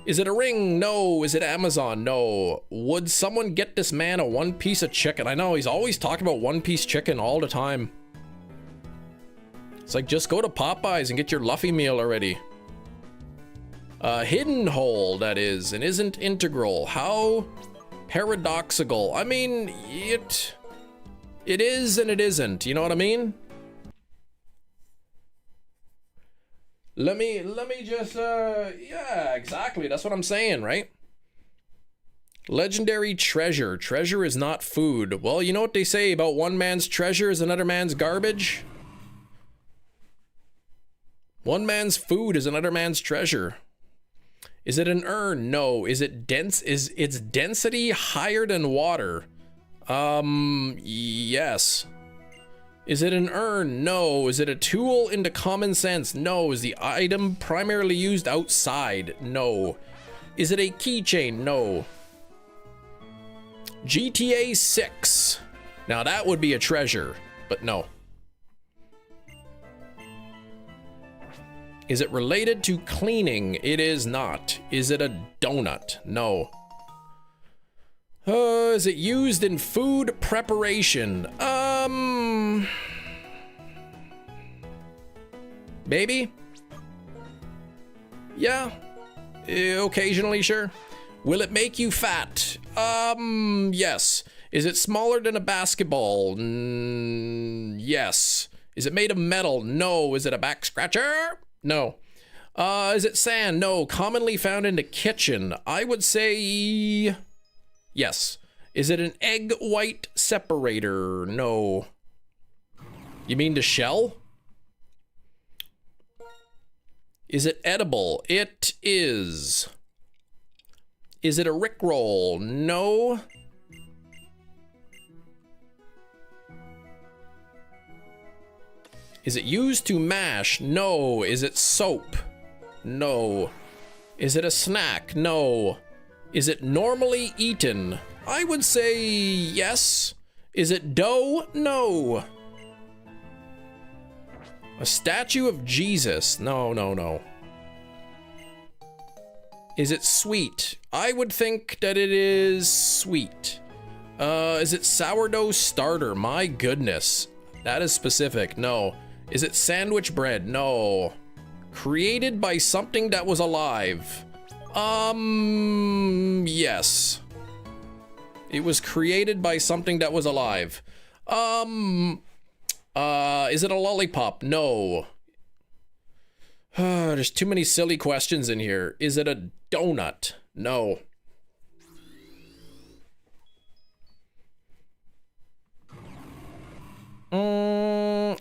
Is it a ring? No. Is it Amazon? No. Would someone get this man a one piece of chicken? I know, he's always talking about one piece chicken all the time. It's like, just go to Popeyes and get your Luffy meal already. Hidden hole, that is, and isn't integral. How paradoxical. I mean, it is and it isn't, you know what I mean? Let me just, yeah, exactly. That's what I'm saying, right? Legendary treasure. Treasure is not food. Well, you know what they say about one man's treasure is another man's garbage? One man's food is another man's treasure. Is it an urn? No. Is it dense? Is its density higher than water? Yes. Is it an urn? No. Is it a tool into common sense? No. Is the item primarily used outside? No. Is it a keychain? No. GTA 6. Now that would be a treasure, but no. Is it related to cleaning? It is not. Is it a donut? No. Is it used in food preparation? Maybe? Yeah. Occasionally, sure. Will it make you fat? Yes. Is it smaller than a basketball? Yes. Is it made of metal? No. Is it a back scratcher? No. Is it sand? No. Commonly found in the kitchen. I would say yes. Is it an egg white separator? No. You mean the shell? Is it edible? It is. Is it a Rickroll? No. Is it used to mash? No. Is it soap? No. Is it a snack? No. Is it normally eaten? I would say yes. Is it dough? No. A statue of Jesus? No, no, no. Is it sweet? I would think that it is sweet. Is it sourdough starter? My goodness. That is specific. No. Is it sandwich bread? No. Created by something that was alive? Yes. It was created by something that was alive. Is it a lollipop? No. There's too many silly questions in here. Is it a donut? No.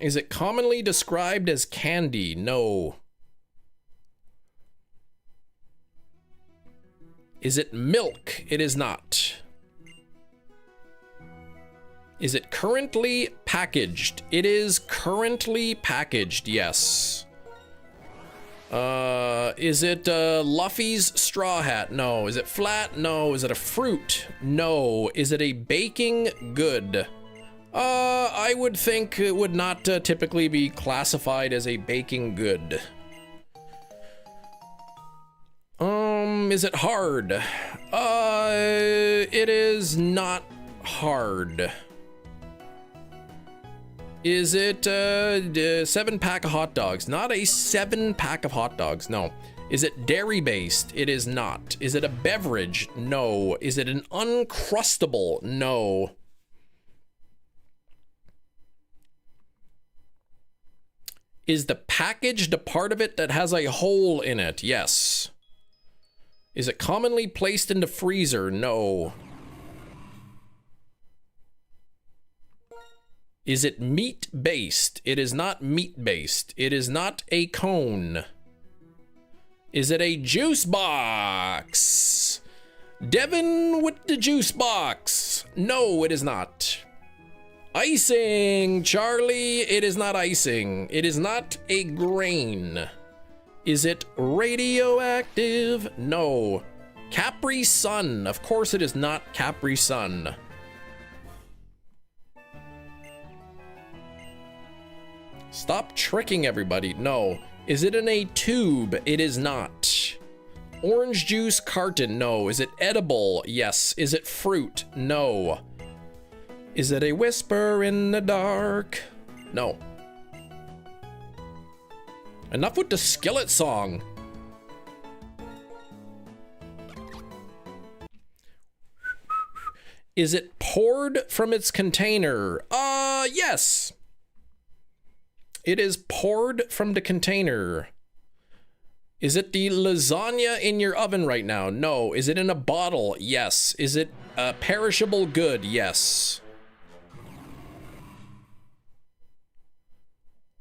Is it commonly described as candy? No. Is it milk? It is not. Is it currently packaged? It is currently packaged, yes. Is it Luffy's straw hat? No. Is it flat? No. Is it a fruit? No. Is it a baking good? I would think it would not typically be classified as a baking good. Is it hard? It is not hard. Is it 7-pack of hot dogs? Not a 7-pack of hot dogs, no. Is it dairy based? It is not. Is it a beverage? No. Is it an uncrustable? No. Is the packaged a part of it that has a hole in it? Yes. Is it commonly placed in the freezer? No. Is it meat-based? It is not meat-based. It is not a cone. Is it a juice box? Devin with the juice box. No, it is not. Icing, Charlie. It is not icing. It is not a grain. Is it radioactive? No. Capri Sun. Of course it is not Capri Sun. Stop tricking everybody. No. Is it in a tube? It is not. Orange juice carton? No. Is it edible? Yes. Is it fruit? No. Is it a whisper in the dark? No. Enough with the skillet song. Is it poured from its container? Yes. It is poured from the container. Is it the lasagna in your oven right now? No. Is it in a bottle? Yes. Is it a perishable good? Yes.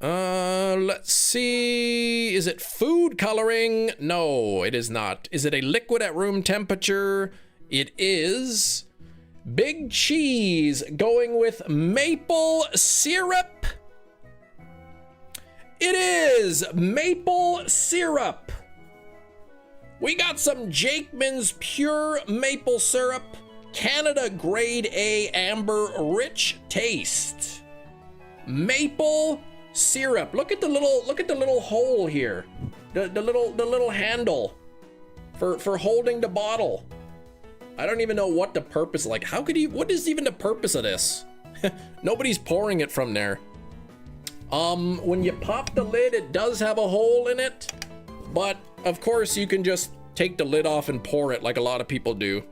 Let's see. Is it food coloring? No, it is not. Is it a liquid at room temperature? It is. Big cheese going with maple syrup. It is maple syrup. We got some Jakeman's pure maple syrup, Canada grade A amber, rich taste. Maple syrup. Look at the little hole here. The little handle for holding the bottle. I don't even know what the purpose, like, how could you, what is even the purpose of this? Nobody's pouring it from there. When you pop the lid, it does have a hole in it, but of course you can just take the lid off and pour it like a lot of people do.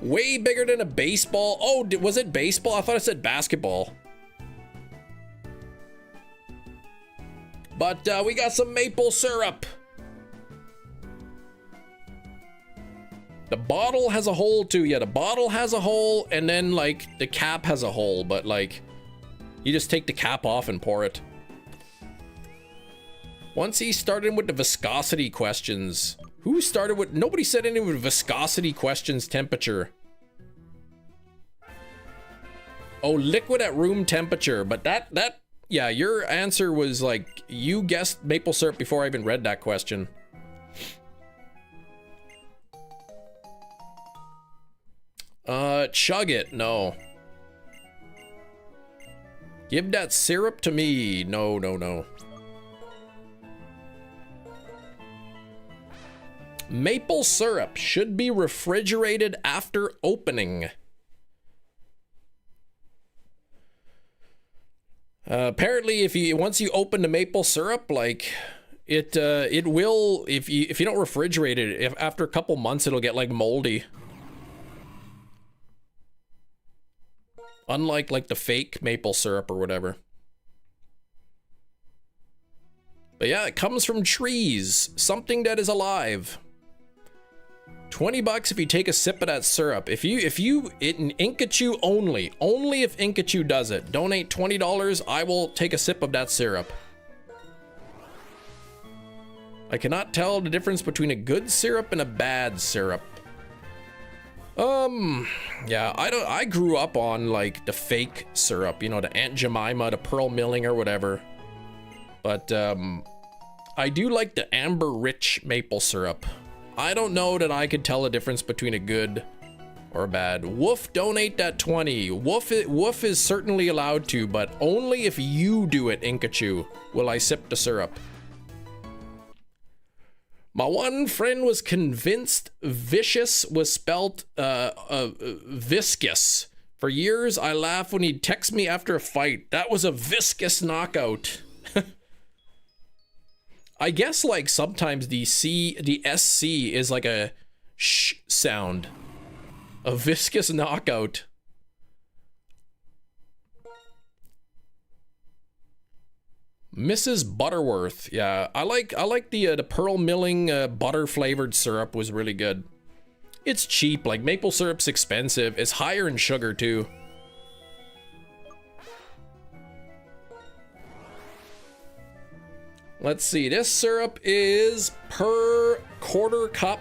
Way bigger than a baseball. Oh, was it baseball? I thought it said basketball. But we got some maple syrup. The bottle has a hole too. Yeah, the bottle has a hole, and then like the cap has a hole, but like you just take the cap off and pour it. Once he started with the viscosity questions. Who started with, nobody said any with viscosity questions, temperature. Oh, liquid at room temperature, but that yeah, your answer was like, you guessed maple syrup before I even read that question. Chug it, no. Give that syrup to me. No, no, no. Maple syrup should be refrigerated after opening. Apparently, once you open the maple syrup, like it will, if you don't refrigerate it, after a couple months it'll get like moldy. Unlike like the fake maple syrup or whatever. But yeah, it comes from trees, something that is alive. $20 if you take a sip of that syrup. If you in Inkachu only if Inkachu does it, donate $20, I will take a sip of that syrup. I cannot tell the difference between a good syrup and a bad syrup. Yeah, I grew up on like the fake syrup, you know, the Aunt Jemima, the Pearl Milling or whatever. But I do like the amber rich maple syrup. I don't know that I could tell a difference between a good or a bad. Woof, donate that 20. Woof is certainly allowed to, but only if you do it, Inkachu, will I sip the syrup. My one friend was convinced vicious was spelt viscous. For years, I laughed when he'd text me after a fight. That was a viscous knockout. I guess like sometimes the SC is like a sh sound. A viscous knockout. Mrs. Butterworth, yeah, I like the Pearl Milling butter flavored syrup was really good. It's cheap, like maple syrup's expensive. It's higher in sugar too. Let's see, this syrup is per quarter cup,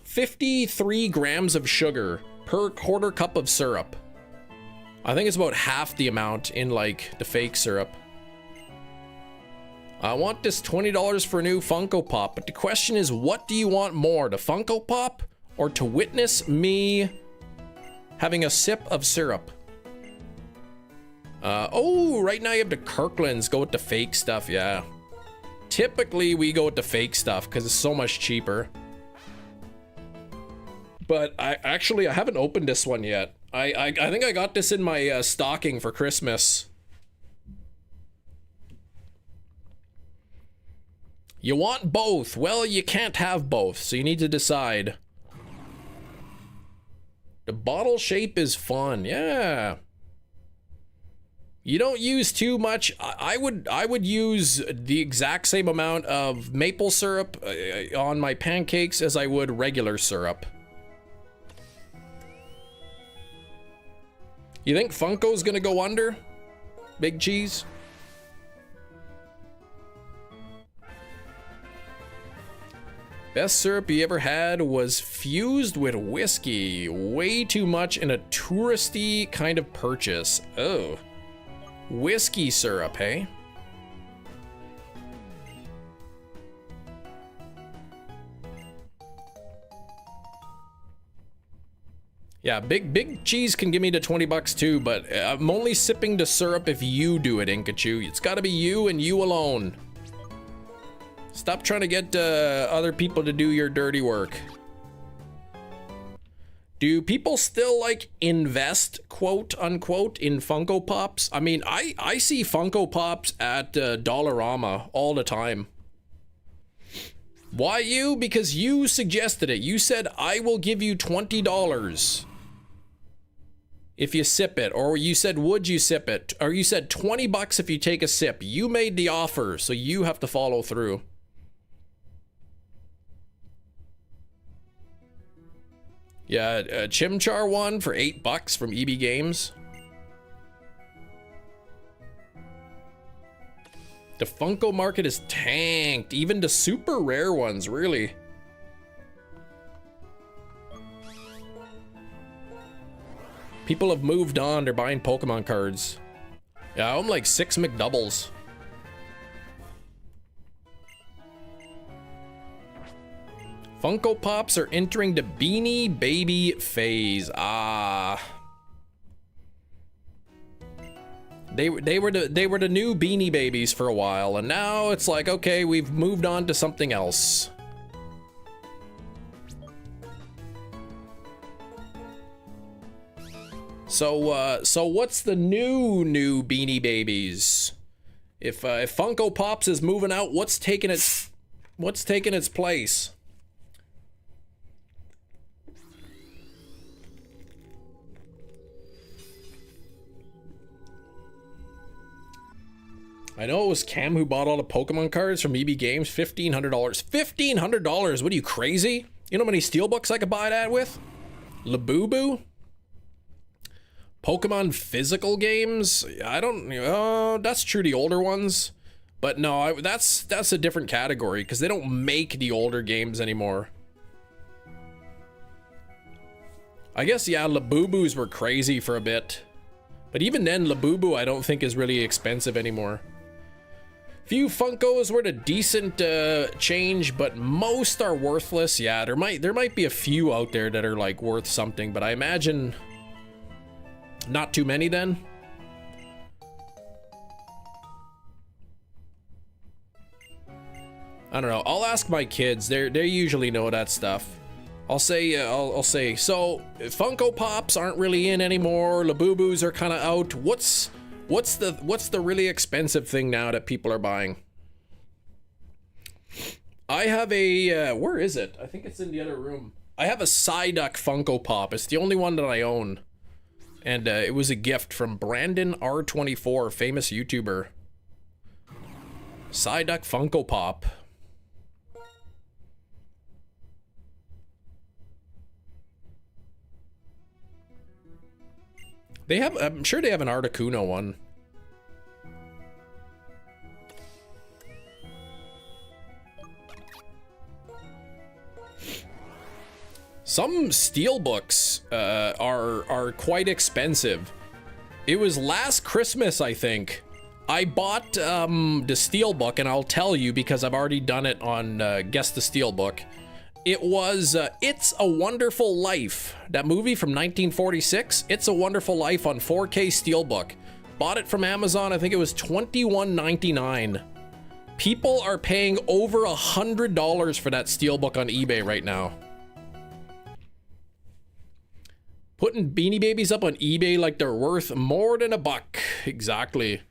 53 grams of sugar per quarter cup of syrup. I think it's about half the amount in like the fake syrup. I want this $20 for a new Funko Pop, but the question is, what do you want more, the Funko Pop or to witness me having a sip of syrup? Oh, right now you have the Kirklands, go with the fake stuff, yeah. Typically we go with the fake stuff because it's so much cheaper. But I haven't opened this one yet. I think I got this in my stocking for Christmas. You want both. Well, you can't have both, so you need to decide. The bottle shape is fun, yeah. You don't use too much. I would use the exact same amount of maple syrup on my pancakes as I would regular syrup. You think Funko's gonna go under? Big Cheese? Best syrup you ever had was fused with whiskey. Way too much in a touristy kind of purchase. Oh. Whiskey syrup, hey? Yeah, Big Cheese can give me the $20 too, but I'm only sipping the syrup if you do it, Inkachu. It's gotta be you and you alone. Stop trying to get other people to do your dirty work. Do people still like invest, quote unquote, in Funko Pops? I mean, I see Funko Pops at Dollarama all the time. Why you? Because you suggested it. You said, I will give you $20 if you sip it. Or you said, would you sip it? Or you said $20 if you take a sip. You made the offer, so you have to follow through. Yeah, a Chimchar one for $8 from EB Games. The Funko market is tanked. Even the super rare ones, really. People have moved on. They're buying Pokemon cards. Yeah, I own like 6 McDoubles. Funko Pops are entering the Beanie Baby phase. Ah. They were the new Beanie Babies for a while, and now it's like, okay, we've moved on to something else. So what's the new Beanie Babies? If Funko Pops is moving out, what's taking its place? I know it was Cam who bought all the Pokemon cards from EB Games. $1,500. $1,500? What are you, crazy? You know how many Steelbooks I could buy that with? Labubu? Pokemon physical games? I don't, that's true, the older ones. But no, that's a different category because they don't make the older games anymore. I guess, yeah, Labubus were crazy for a bit. But even then, Labubu I don't think is really expensive anymore. Few Funkos were a decent change, but most are worthless. Yeah, there might be a few out there that are like worth something, but I imagine not too many then. I don't know. I'll ask my kids. They usually know that stuff. I'll say I'll say so. Funko Pops aren't really in anymore. Labubus are kind of out. What's the really expensive thing now that people are buying? I have a where is it? I think it's in the other room. I have a Psyduck Funko Pop. It's the only one that I own. And it was a gift from Brandon R24, famous YouTuber. Psyduck Funko Pop. They have, I'm sure they have an Articuno one. Some Steelbooks are quite expensive. It was last Christmas, I think. I bought the Steelbook, and I'll tell you because I've already done it on Guess the Steelbook. It was It's a Wonderful Life. That movie from 1946. It's a Wonderful Life on 4K Steelbook. Bought it from Amazon. I think it was $21.99. People are paying over $100 for that Steelbook on eBay right now. Putting Beanie Babies up on eBay like they're worth more than $1. Exactly.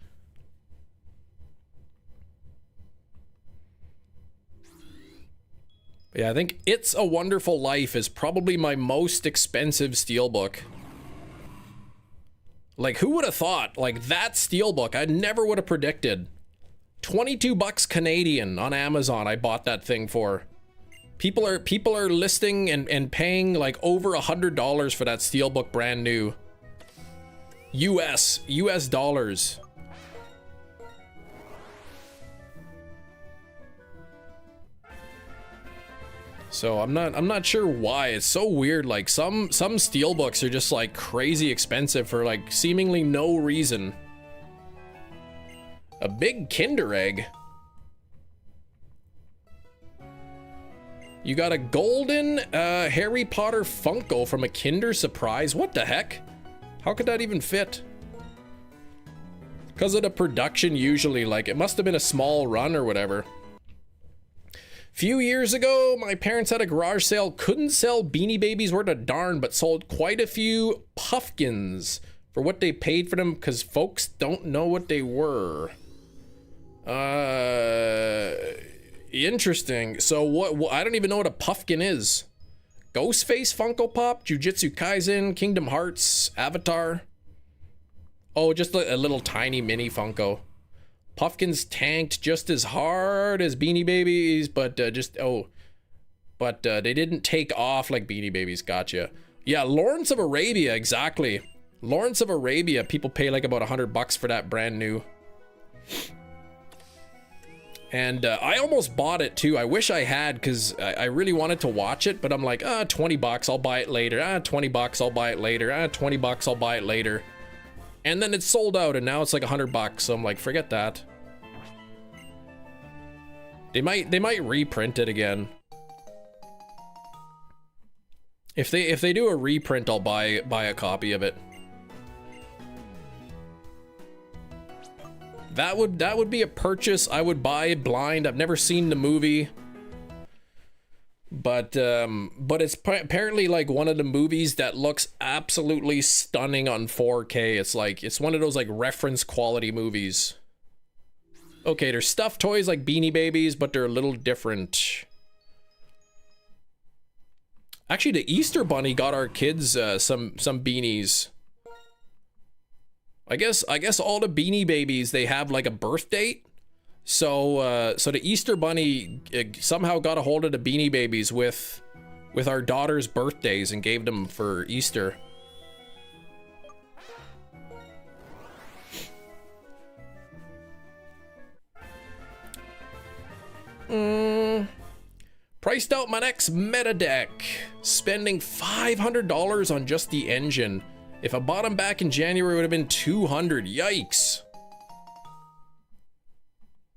Yeah, I think It's a Wonderful Life is probably my most expensive Steelbook. Like, who would have thought? Like, that Steelbook, I never would have predicted. $22 Canadian on Amazon, I bought that thing for. People are listing and paying like over $100 for that Steelbook brand new. US dollars. So I'm not sure why. It's so weird. Like some Steelbooks are just like crazy expensive for like seemingly no reason. A big Kinder Egg. You got a golden Harry Potter Funko from a Kinder Surprise. What the heck? How could that even fit? Because of the production usually, like it must have been a small run or whatever. Few years ago, my parents had a garage sale, couldn't sell Beanie Babies worth a darn, but sold quite a few puffkins for what they paid for them because folks don't know what they were. Interesting. So what I don't even know what a puffkin is. Ghostface Funko Pop, Jujutsu Kaisen, Kingdom Hearts, Avatar. Oh, just a little tiny mini Funko. Puffkins tanked just as hard as Beanie Babies, but they didn't take off like Beanie Babies. Gotcha. Yeah, Lawrence of Arabia, exactly. Lawrence of Arabia, people pay like about $100 for that brand new. And I almost bought it too. I wish I had because I really wanted to watch it, but I'm like, $20, I'll buy it later. $20, I'll buy it later. $20, I'll buy it later. And then it's sold out, and now it's like $100. So I'm like, forget that. They might reprint it again. If they do a reprint, I'll buy a copy of it. That would be a purchase I would buy blind. I've never seen the movie, but it's apparently like one of the movies that looks absolutely stunning on 4K. It's one of those like reference quality movies. Okay, there's stuffed toys like Beanie Babies, but they're a little different. Actually, the Easter Bunny got our kids some beanies. I guess all the Beanie Babies, they have like a birth date. So the Easter Bunny somehow got a hold of the Beanie Babies with with our daughter's birthdays and gave them for Easter. Priced out my next meta deck, spending $500 on just the engine. If I bought them back in January, it would have been $200. Yikes.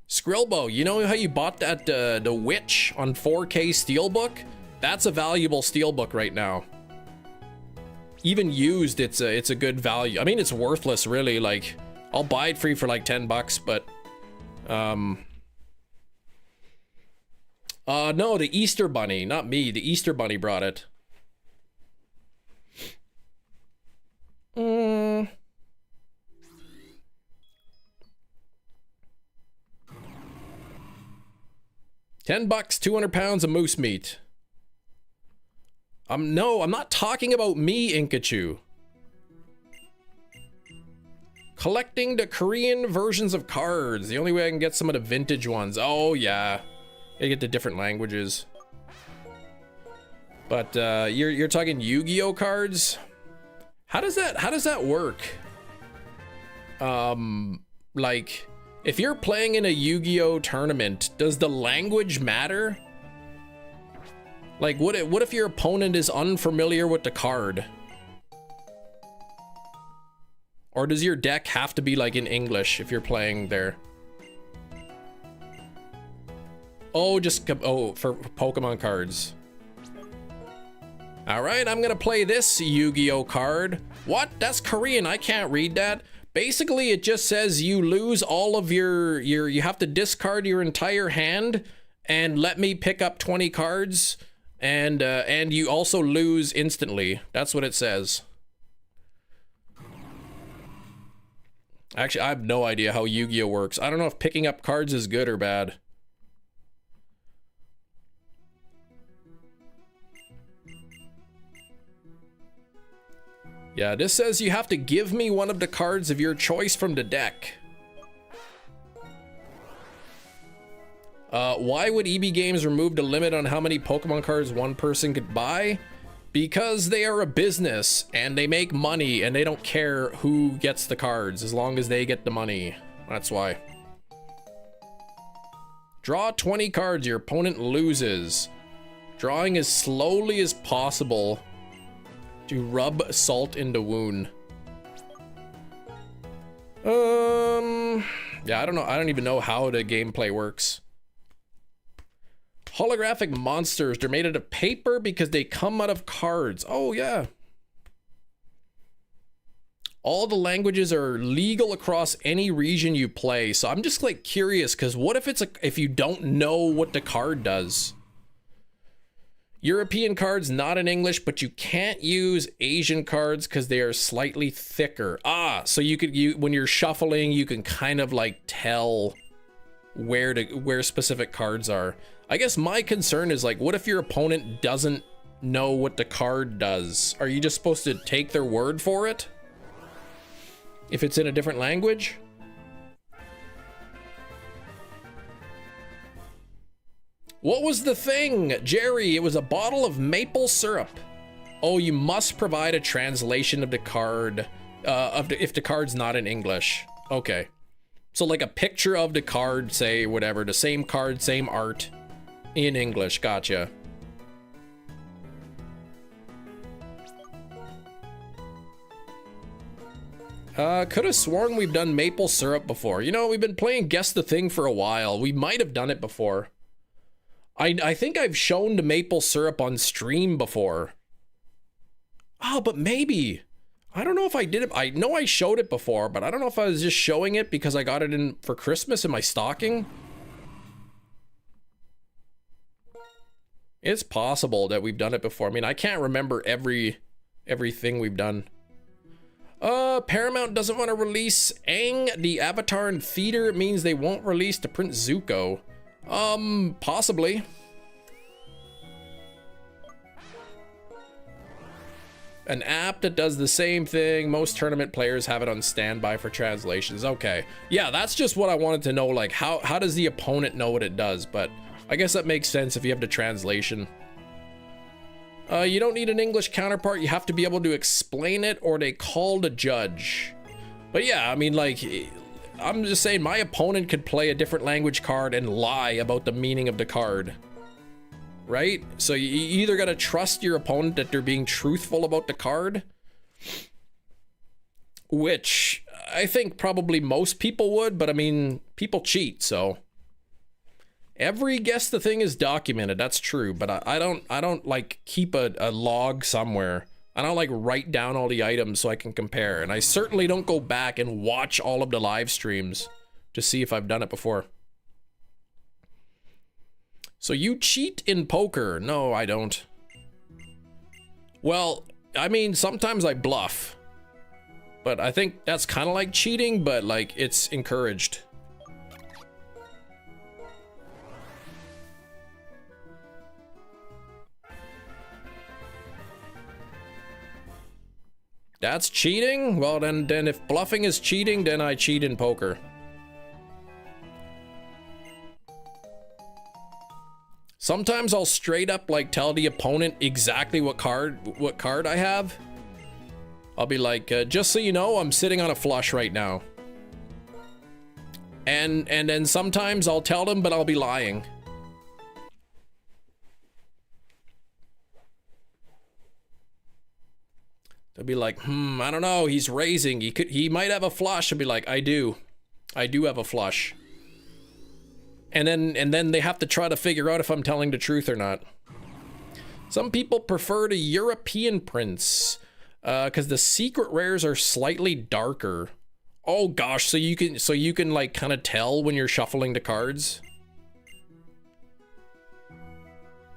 Skrillbo, you know how you bought that the Witch on 4K Steelbook? That's a valuable Steelbook right now. Even used, it's a good value. I mean, it's worthless, really. Like, I'll buy it free for like $10, but no, the Easter Bunny, not me. The Easter Bunny brought it. $10, 200 pounds of moose meat. No, I'm not talking about me, Inkachu. Collecting the Korean versions of cards. The only way I can get some of the vintage ones. Oh, yeah. Gotta get the different languages. But you're talking Yu-Gi-Oh cards? How does that work? Like, if you're playing in a Yu-Gi-Oh tournament, does the language matter? Like, what if your opponent is unfamiliar with the card? Or does your deck have to be like in English if you're playing there? Oh, for Pokemon cards. All right, I'm gonna play this Yu-Gi-Oh card. What? That's Korean. I can't read that. Basically, it just says you lose all of you have to discard your entire hand and let me pick up 20 cards, and you also lose instantly. That's what it says. Actually, I have no idea how Yu-Gi-Oh works. I don't know if picking up cards is good or bad. Yeah, this says you have to give me one of the cards of your choice from the deck. Why would EB Games remove the limit on how many Pokemon cards one person could buy? Because they are a business and they make money and they don't care who gets the cards as long as they get the money. That's why. Draw 20 cards, your opponent loses. Drawing as slowly as possible to rub salt in the wound. Yeah, I don't know. I don't even know how the gameplay works. Holographic monsters. They're made out of paper because they come out of cards. Oh, yeah. All the languages are legal across any region you play. So I'm just like curious, because what if if you don't know what the card does? European cards not in English, but you can't use Asian cards because they are slightly thicker. So when you're shuffling, you can kind of like tell where specific cards are. I guess my concern is like, what if your opponent doesn't know what the card does? Are you just supposed to take their word for it? If it's in a different language? What was the thing, Jerry? It was a bottle of maple syrup. Oh, you must provide a translation of the card, if the card's not in English. Okay. So like a picture of the card, say, whatever, the same card, same art, in English. Gotcha. Could have sworn we've done maple syrup before. You know, we've been playing Guess the Thing for a while. We might have done it before. I think I've shown the maple syrup on stream before. Oh, but maybe. I don't know if I did it. I know I showed it before, but I don't know if I was just showing it because I got it in for Christmas in my stocking. It's possible that we've done it before. I mean, I can't remember everything we've done. Paramount doesn't want to release Aang, the Avatar and Feeder. It means they won't release the Prince Zuko. Possibly. An app that does the same thing. Most tournament players have it on standby for translations. Okay. Yeah, that's just what I wanted to know. Like, how does the opponent know what it does? But I guess that makes sense if you have the translation. You don't need an English counterpart. You have to be able to explain it, or they called a judge. But yeah, I mean, like, I'm just saying my opponent could play a different language card and lie about the meaning of the card. Right? So you either gotta trust your opponent that they're being truthful about the card, which I think probably most people would, but I mean, people cheat, so. Every Guess the Thing is documented, that's true, but I don't like keep a log somewhere. I don't like write down all the items so I can compare, and I certainly don't go back and watch all of the live streams to see if I've done it before. So you cheat in poker? No, I don't. Well, I mean, sometimes I bluff, but I think that's kind of like cheating, but like it's encouraged. That's cheating? Well, then if bluffing is cheating, then I cheat in poker. Sometimes I'll straight up like tell the opponent exactly what card I have. I'll be like, just so you know, I'm sitting on a flush right now. And then sometimes I'll tell them, but I'll be lying. They'll be like, I don't know, he's raising. He might have a flush. I'll be like, I do have a flush. And then they have to try to figure out if I'm telling the truth or not. Some people prefer the European prints because the secret rares are slightly darker. Oh gosh, so you can like kind of tell when you're shuffling the cards.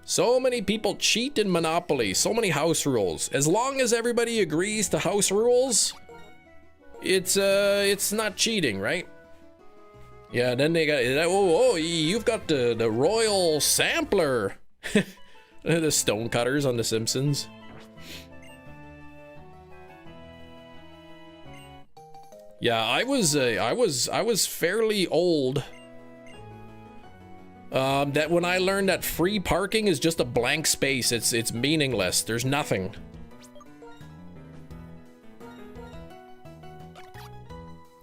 So many people cheat in Monopoly, so many house rules. As long as everybody agrees to house rules, it's not cheating, right? Yeah, then they got, you've got the royal sampler. The stonecutters on The Simpsons. Yeah, I was fairly old. That when I learned that free parking is just a blank space, it's meaningless. There's nothing.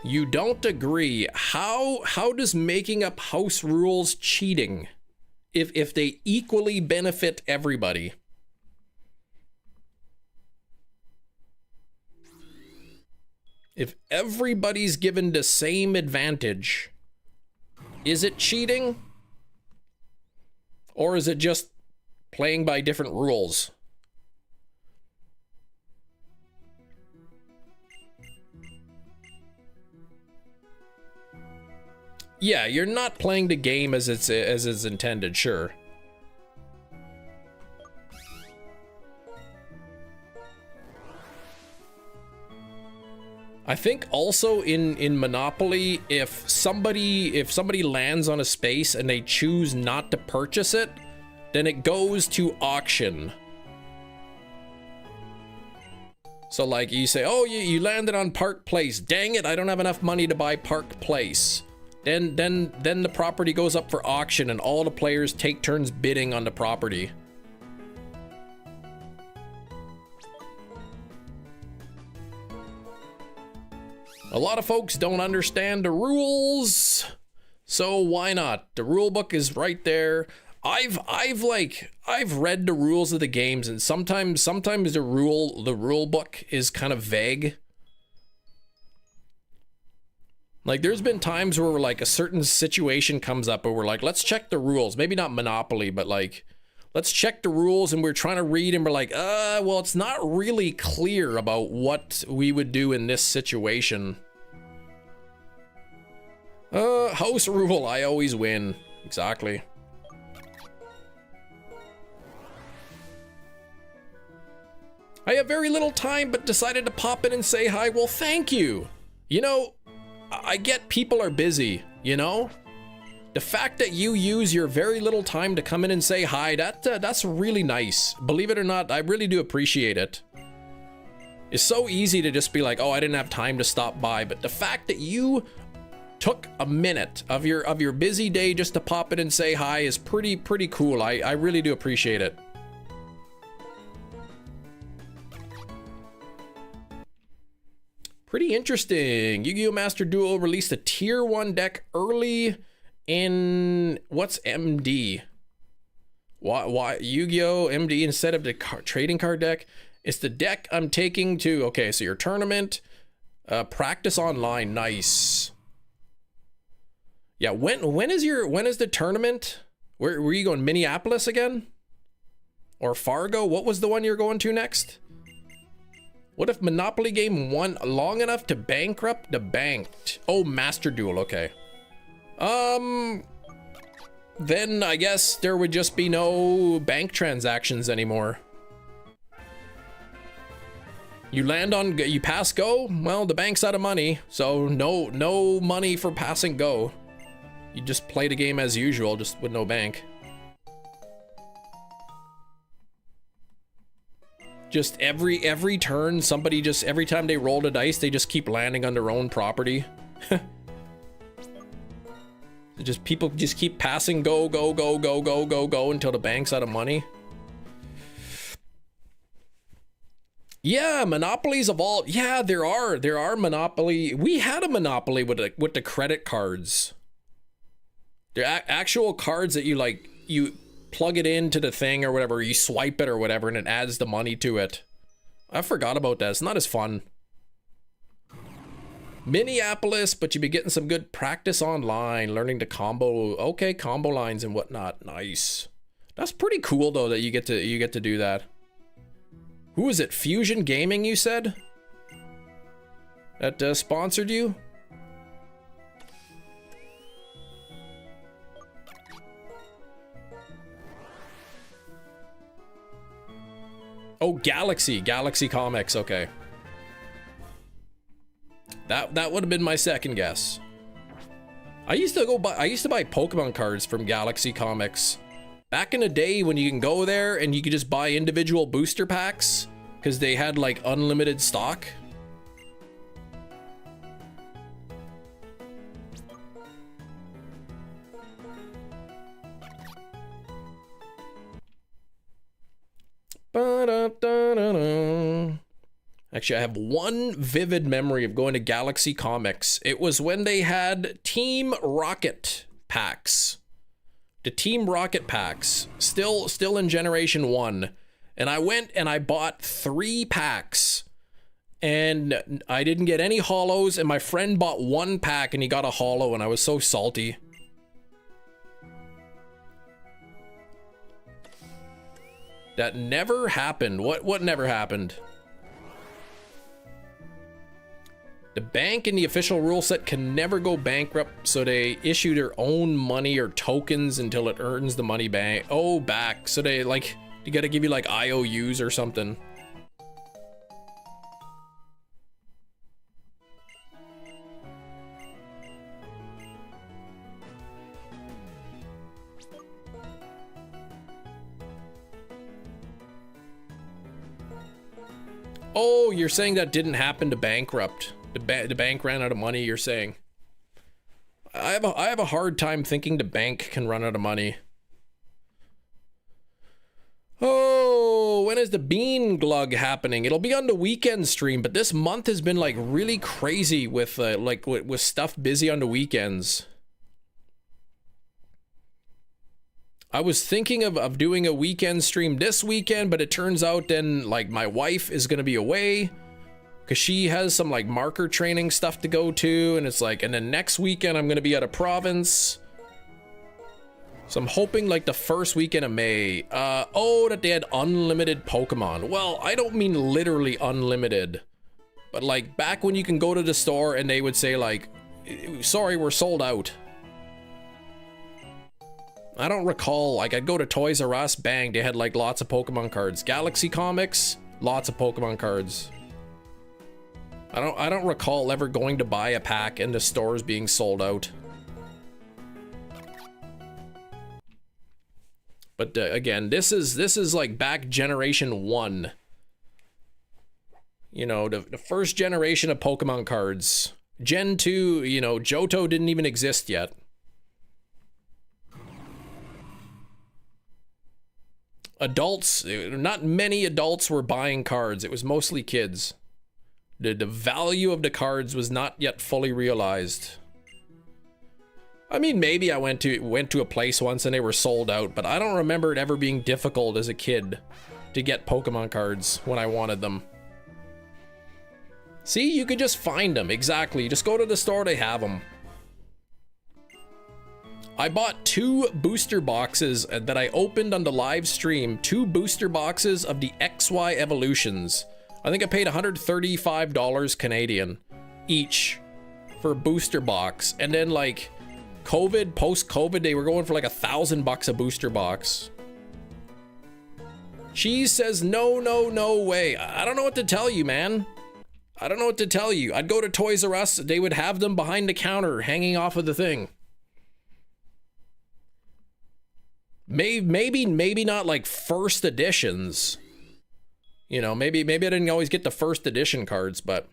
You don't agree. How does making up house rules cheating if they equally benefit everybody? If everybody's given the same advantage, is it cheating? Or is it just playing by different rules? Yeah, you're not playing the game as it's intended, sure. I think also in Monopoly, if somebody lands on a space and they choose not to purchase it, then it goes to auction. So like you say, oh, you landed on Park Place. Dang it, I don't have enough money to buy Park Place. Then the property goes up for auction and all the players take turns bidding on the property. A lot of folks don't understand the rules, so why not? The rule book is right there. I've read the rules of the games, and sometimes the rule book is kind of vague. Like there's been times where like a certain situation comes up where we're like, let's check the rules. Maybe not Monopoly, but like, let's check the rules, and we're trying to read and we're like, well, it's not really clear about what we would do in this situation. House rule, I always win. Exactly. I have very little time, but decided to pop in and say hi. Well, thank you. You know, I get people are busy, you know? The fact that you use your very little time to come in and say hi, that's really nice. Believe it or not, I really do appreciate it. It's so easy to just be like, oh, I didn't have time to stop by, but the fact that you took a minute of your busy day just to pop in and say hi is pretty cool. I really do appreciate it. Very interesting. Yu-Gi-Oh! Master Duel released a tier 1 deck early in... What's MD? Why Yu-Gi-Oh! MD instead of the trading card deck? It's the deck I'm taking to... Okay, so your tournament. Practice online. Nice. Yeah, when is the tournament? Where were you going? Minneapolis again? Or Fargo? What was the one you're going to next? What if Monopoly game won long enough to bankrupt the banked? Oh, Master Duel, okay. Then I guess there would just be no bank transactions anymore. You pass go? Well, the bank's out of money, so no money for passing go. You just play the game as usual, just with no bank. Just every turn, somebody just, every time they roll the dice, they just keep landing on their own property. People just keep passing go until the bank's out of money. Yeah, monopolies of all. Yeah, there are monopoly. We had a monopoly with the credit cards. They're actual cards that you plug it into the thing or whatever, you swipe it or whatever, and it adds the money to it. I forgot about that. It's not as fun. Minneapolis, but you'd be getting some good practice online, learning to combo. Okay, combo lines and whatnot. Nice. That's pretty cool though that you get to do that. Who is it? Fusion Gaming, you said? That sponsored you? Oh, Galaxy Comics, okay. That would have been my second guess. I used to buy Pokemon cards from Galaxy Comics. Back in the day when you can go there and you could just buy individual booster packs because they had like unlimited stock. Actually, I have one vivid memory of going to Galaxy Comics. It was when they had Team Rocket packs. The Team Rocket packs, still in Generation 1. And I went and I bought 3 packs. And I didn't get any holos, and my friend bought 1 pack and he got a holo, and I was so salty. That never happened. What never happened? The bank in the official rule set can never go bankrupt, so they issue their own money or tokens until it earns the money back. Oh, back. So they like, you gotta give you like IOUs or something. Oh, you're saying that didn't happen to bankrupt. The bank ran out of money, you're saying. I have a hard time thinking the bank can run out of money. Oh, when is the Bean Glug happening? It'll be on the weekend stream, but this month has been like really crazy with with stuff busy on the weekends. I was thinking of doing a weekend stream this weekend, but it turns out then like my wife is gonna be away because she has some like marker training stuff to go to, and it's like, and then next weekend I'm gonna be out of province. So I'm hoping like the first weekend of May. Oh, that they had unlimited Pokemon. Well, I don't mean literally unlimited, but like back when you can go to the store and they would say like, sorry, we're sold out. I don't recall, like I'd go to Toys R Us, bang, they had like lots of Pokemon cards. Galaxy Comics, lots of Pokemon cards. I don't recall ever going to buy a pack and the stores being sold out. But again, this is like back Generation 1. You know, the first generation of Pokemon cards. Gen 2, you know, Johto didn't even exist yet. Adults, not many adults were buying cards. It was mostly kids. The value of the cards was not yet fully realized. I mean, maybe I went to a place once and they were sold out, but I don't remember it ever being difficult as a kid to get Pokemon cards when I wanted them. See, you could just find them. Exactly. Just go to the store, they have them. I bought 2 booster boxes that I opened on the live stream. 2 booster boxes of the XY evolutions. I think I paid $135 Canadian each for a booster box. And then like COVID, post-COVID, they were going for like $1,000 a booster box. She says, no, no, no way. I don't know what to tell you, man. I don't know what to tell you. I'd go to Toys R Us. They would have them behind the counter hanging off of the thing. Maybe not like first editions. You know, maybe I didn't always get the first edition cards, but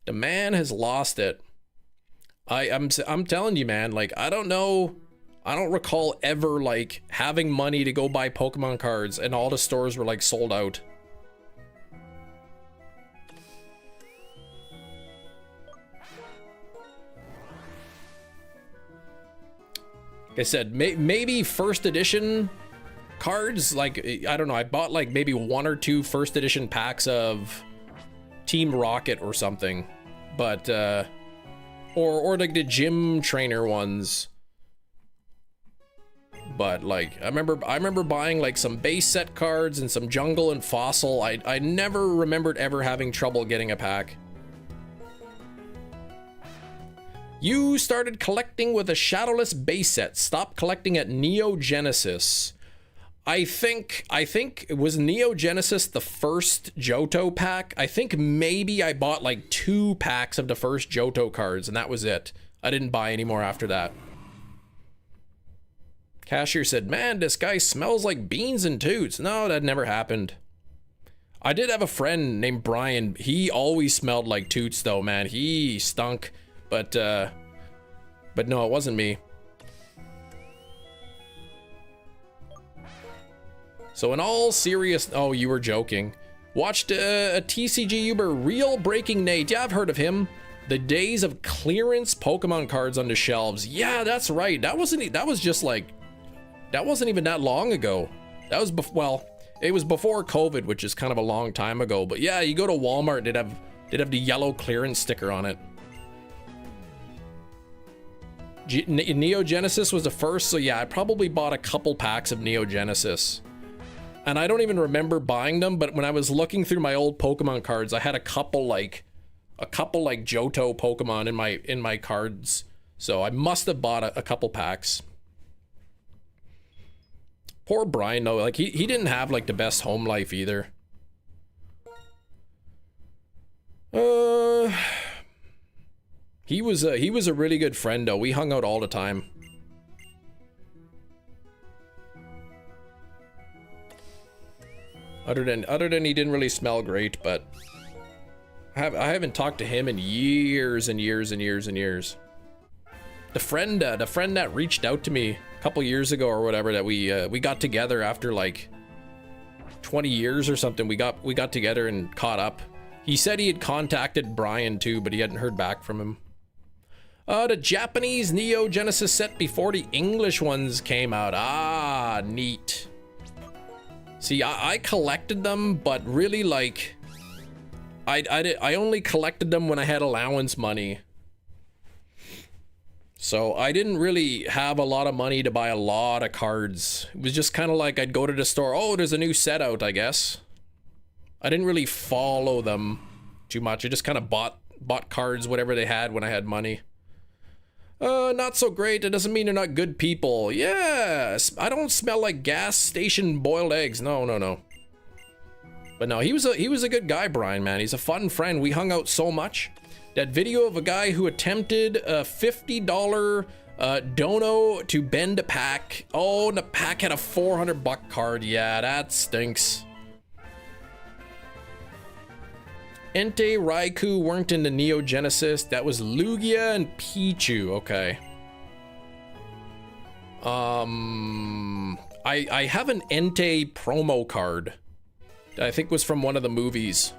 the man has lost it. I'm telling you, man, like I don't know. I don't recall ever like having money to go buy Pokemon cards and all the stores were like sold out. Like I said, maybe first edition cards, like, I don't know, I bought like maybe 1 or 2 first edition packs of Team Rocket or something, but, or like the gym trainer ones. But like, I remember buying like some base set cards and some jungle and fossil. I never remembered ever having trouble getting a pack. You started collecting with a shadowless base set. Stop collecting at Neo Genesis. I think it was Neo Genesis the first Johto pack. I think maybe I bought like 2 packs of the first Johto cards and that was it. I didn't buy any more after that. Cashier said, man, this guy smells like beans and toots. No, that never happened. I did have a friend named Brian. He always smelled like toots though, man. He stunk. But no, it wasn't me. So in all serious, oh, you were joking. Watched a TCG Uber, Real Breaking Nate. Yeah, I've heard of him. The days of clearance Pokemon cards on the shelves. Yeah, that's right. That wasn't even that long ago. That was well, it was before COVID, which is kind of a long time ago. But yeah, you go to Walmart, they'd have the yellow clearance sticker on it. Neo Genesis was the first, so yeah, I probably bought a couple packs of Neo Genesis. And I don't even remember buying them, but when I was looking through my old Pokemon cards, I had a couple like Johto Pokemon in my cards. So I must have bought a couple packs. Poor Brian though, like he didn't have like the best home life either. He was a really good friend though. We hung out all the time. Other than he didn't really smell great, but I haven't talked to him in years and years and years and years. The friend that reached out to me a couple years ago or whatever, that we got together after like 20 years or something. We got together and caught up. He said he had contacted Brian too, but he hadn't heard back from him. The Japanese Neo Genesis set before the English ones came out. Ah, neat. See, I collected them, but really like, I only collected them when I had allowance money. So I didn't really have a lot of money to buy a lot of cards. It was just kind of like I'd go to the store, oh, there's a new set out, I guess. I didn't really follow them too much. I just kind of bought cards, whatever they had when I had money. Not so great. It doesn't mean they're not good people. Yes, I don't smell like gas station boiled eggs. No. But no, he was a good guy, Brian, man. He's a fun friend. We hung out so much. That video of a guy who attempted a $50 dono to bend a pack. Oh, and the pack had a $400 card. Yeah, that stinks. Entei, Raikou weren't in the Neo Genesis. That was Lugia and Pichu. Okay. I have an Entei promo card. I think was from one of the movies.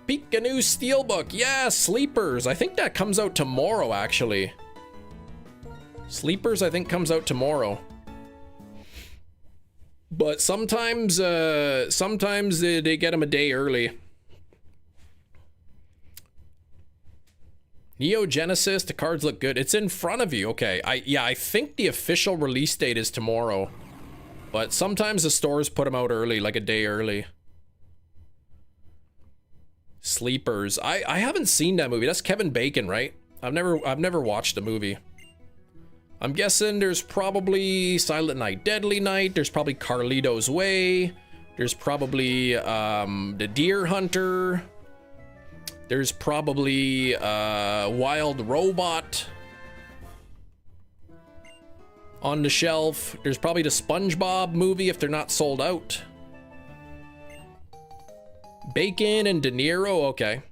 Peek a new Steelbook. Yeah, Sleepers. I think that comes out tomorrow, actually. Sleepers, I think, comes out tomorrow. But sometimes they get them a day early. Neo Genesis, the cards look good. It's in front of you. Okay, I think the official release date is tomorrow. But sometimes the stores put them out early, like a day early. Sleepers. I haven't seen that movie. That's Kevin Bacon, right? I've never watched the movie. I'm guessing there's probably Silent Night, Deadly Night. There's probably Carlito's Way. There's probably The Deer Hunter. There's probably Wild Robot on the shelf. There's probably the SpongeBob movie if they're not sold out. Bacon and De Niro, okay.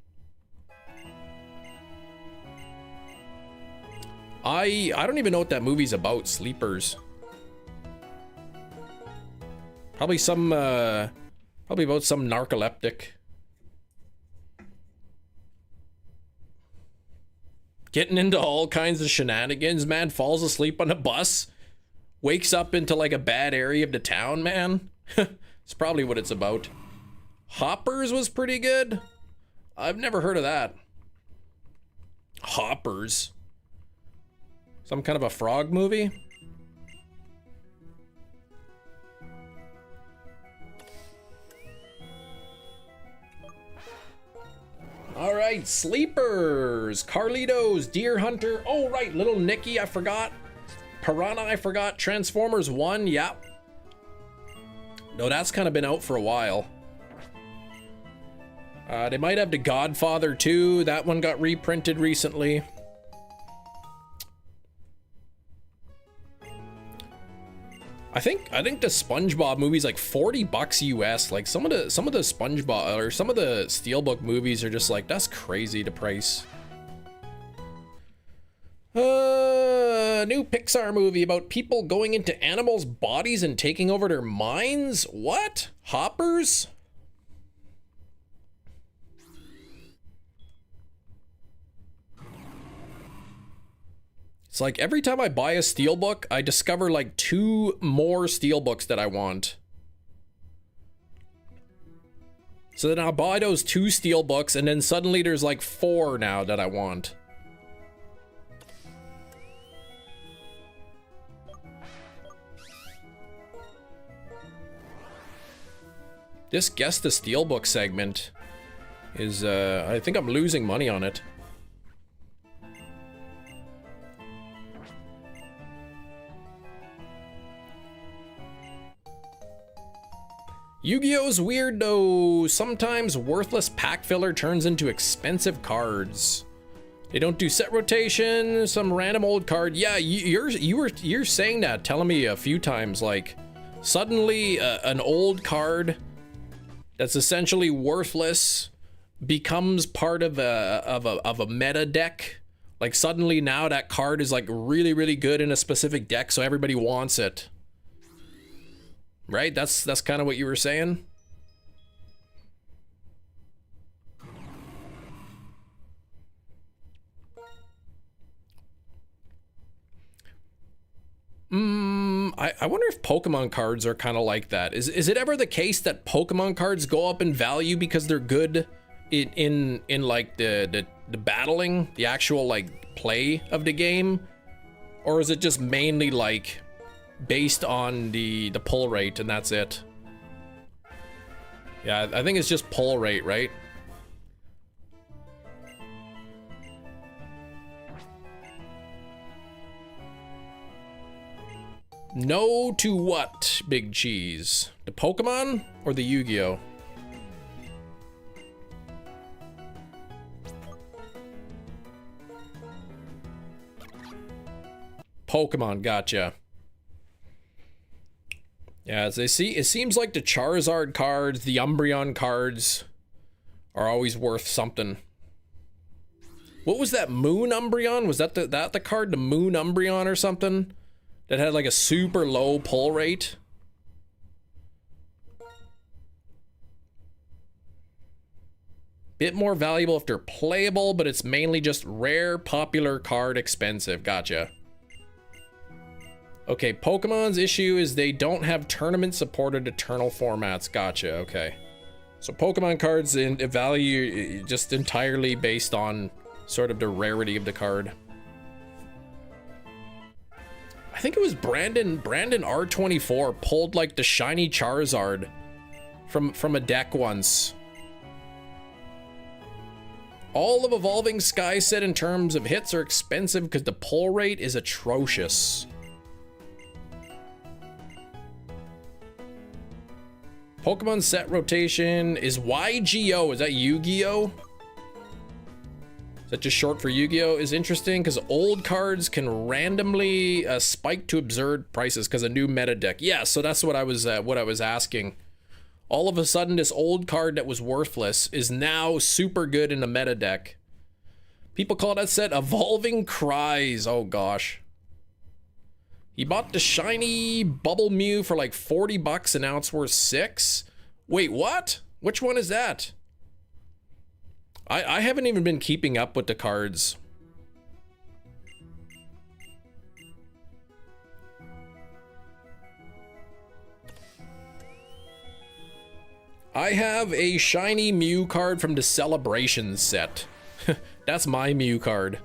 I don't even know what that movie's about, Sleepers. Probably about some narcoleptic. Getting into all kinds of shenanigans, man. Falls asleep on a bus. Wakes up into like a bad area of the town, man. It's probably what it's about. Hoppers was pretty good. I've never heard of that. Hoppers. Some kind of a frog movie? All right, Sleepers, Carlitos, Deer Hunter. Oh, right, Little Nicky, I forgot. Piranha, I forgot. Transformers 1, yeah. No, that's kind of been out for a while. They might have The Godfather 2. That one got reprinted recently. I think the SpongeBob movie's like $40 US. Like some of the SpongeBob or some of the Steelbook movies are just like, that's crazy to price. New Pixar movie about people going into animals' bodies and taking over their minds? What? Hoppers? It's like every time I buy a Steelbook, I discover like 2 more Steelbooks that I want. So then I'll buy those 2 Steelbooks and then suddenly there's like 4 now that I want. This Guess the Steelbook segment is, I think I'm losing money on it. Yu-Gi-Oh's weird though. Sometimes worthless pack filler turns into expensive cards. They don't do set rotation. Some random old card. Yeah, you're saying that, telling me a few times. Like suddenly an old card that's essentially worthless becomes part of a meta deck. Like suddenly now that card is like really, really good in a specific deck, so everybody wants it. Right? That's kind of what you were saying. I wonder if Pokemon cards are kind of like that. Is it ever the case that Pokemon cards go up in value because they're good in like the battling, the actual like play of the game? Or is it just mainly like based on the pull rate and that's it? Yeah, I think it's just pull rate, right? No to what, Big Cheese? The Pokemon or the Yu-Gi-Oh? Pokemon, gotcha. Yeah, as they see, it seems like the Charizard cards, the Umbreon cards are always worth something. What was that Moon Umbreon? Was that the card, the Moon Umbreon or something? That had like a super low pull rate? Bit more valuable if they're playable, but it's mainly just rare, popular card, expensive. Gotcha. Okay, Pokemon's issue is they don't have tournament-supported eternal formats. Gotcha, okay. So Pokemon cards in value just entirely based on sort of the rarity of the card. I think it was Brandon R24 pulled like the shiny Charizard from a deck once. All of Evolving Sky set in terms of hits are expensive because the pull rate is atrocious. Pokemon set rotation is YGO. Is that Yu-Gi-Oh? Is that just short for Yu-Gi-Oh? Is interesting because old cards can randomly spike to absurd prices because a new meta deck. Yeah, so that's what I was asking. All of a sudden, this old card that was worthless is now super good in a meta deck. People call that set Evolving Cries. Oh gosh. He bought the shiny Bubble Mew for like 40 bucks and now it's worth 6. Wait, what? Which one is that? I haven't even been keeping up with the cards. I have a shiny Mew card from the Celebrations set. That's my Mew card.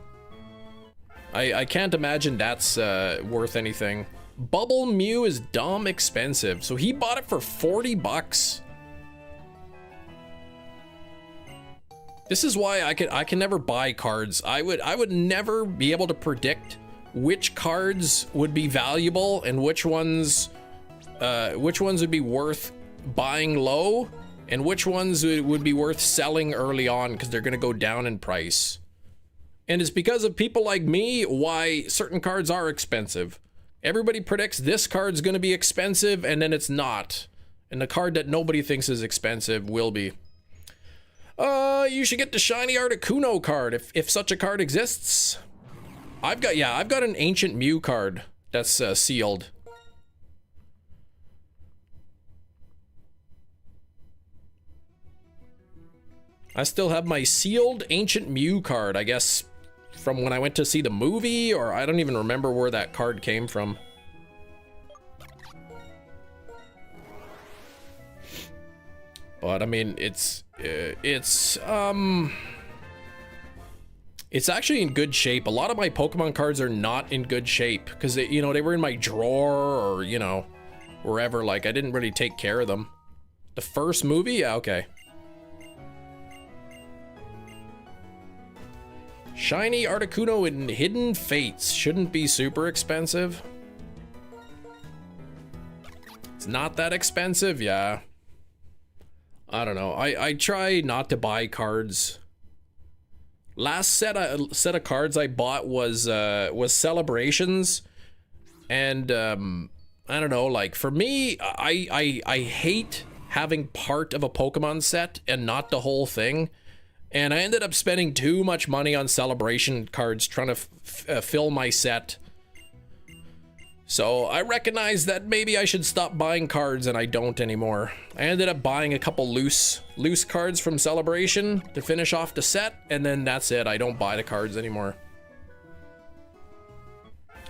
I can't imagine that's worth anything. Bubble Mew is dumb expensive, so he bought it for 40 bucks. This is why I can never buy cards. I would never be able to predict which cards would be valuable and which ones would be worth buying low and which ones would be worth selling early on because they're gonna go down in price. And it's because of people like me why certain cards are expensive. Everybody predicts this card's gonna be expensive and then it's not. And the card that nobody thinks is expensive will be. You should get the shiny Articuno card if such a card exists. I've got an Ancient Mew card that's sealed. I still have my sealed Ancient Mew card, I guess from when I went to see the movie, or I don't even remember where that card came from. But I mean, it's actually in good shape. A lot of my Pokemon cards are not in good shape because they were in my drawer or, you know, wherever. Like I didn't really take care of them. The first movie? Yeah, okay. Shiny Articuno and Hidden Fates shouldn't be super expensive. It's not that expensive, yeah. I don't know. I try not to buy cards. Last set of cards I bought was Celebrations, and I don't know. Like for me, I hate having part of a Pokemon set and not the whole thing. And I ended up spending too much money on Celebration cards trying to fill my set. So I recognize that maybe I should stop buying cards, and I don't anymore. I ended up buying a couple loose cards from Celebration to finish off the set, and then that's it. I don't buy the cards anymore.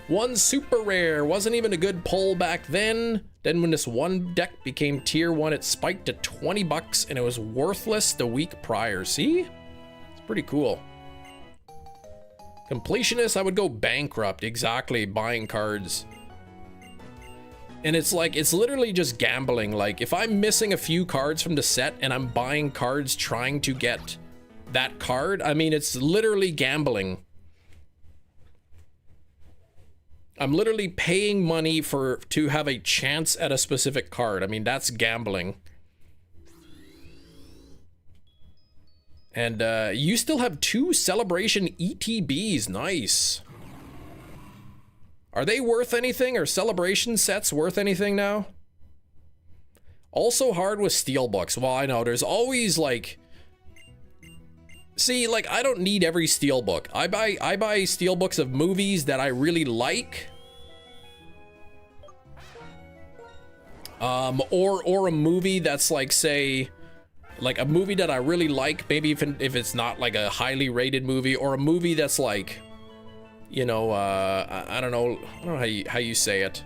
One super rare, wasn't even a good pull back then. Then when this one deck became tier 1, it spiked to 20 bucks and it was worthless the week prior. See? It's pretty cool. Completionist, I would go bankrupt, exactly, buying cards. And it's like, it's literally just gambling. Like if I'm missing a few cards from the set and I'm buying cards trying to get that card, I mean, it's literally gambling. I'm literally paying money to have a chance at a specific card. I mean, that's gambling. And you still have 2 Celebration ETBs. Nice. Are they worth anything? Are Celebration sets worth anything now? Also hard with Steelbooks. Well, I know there's always like... See, like, I don't need every Steelbook. I buy Steelbooks of movies that I really like. Or a movie that's like, say, Like a movie that I really like, maybe if it's not like a highly rated movie, or a movie that's like, you know, I don't know how you say it.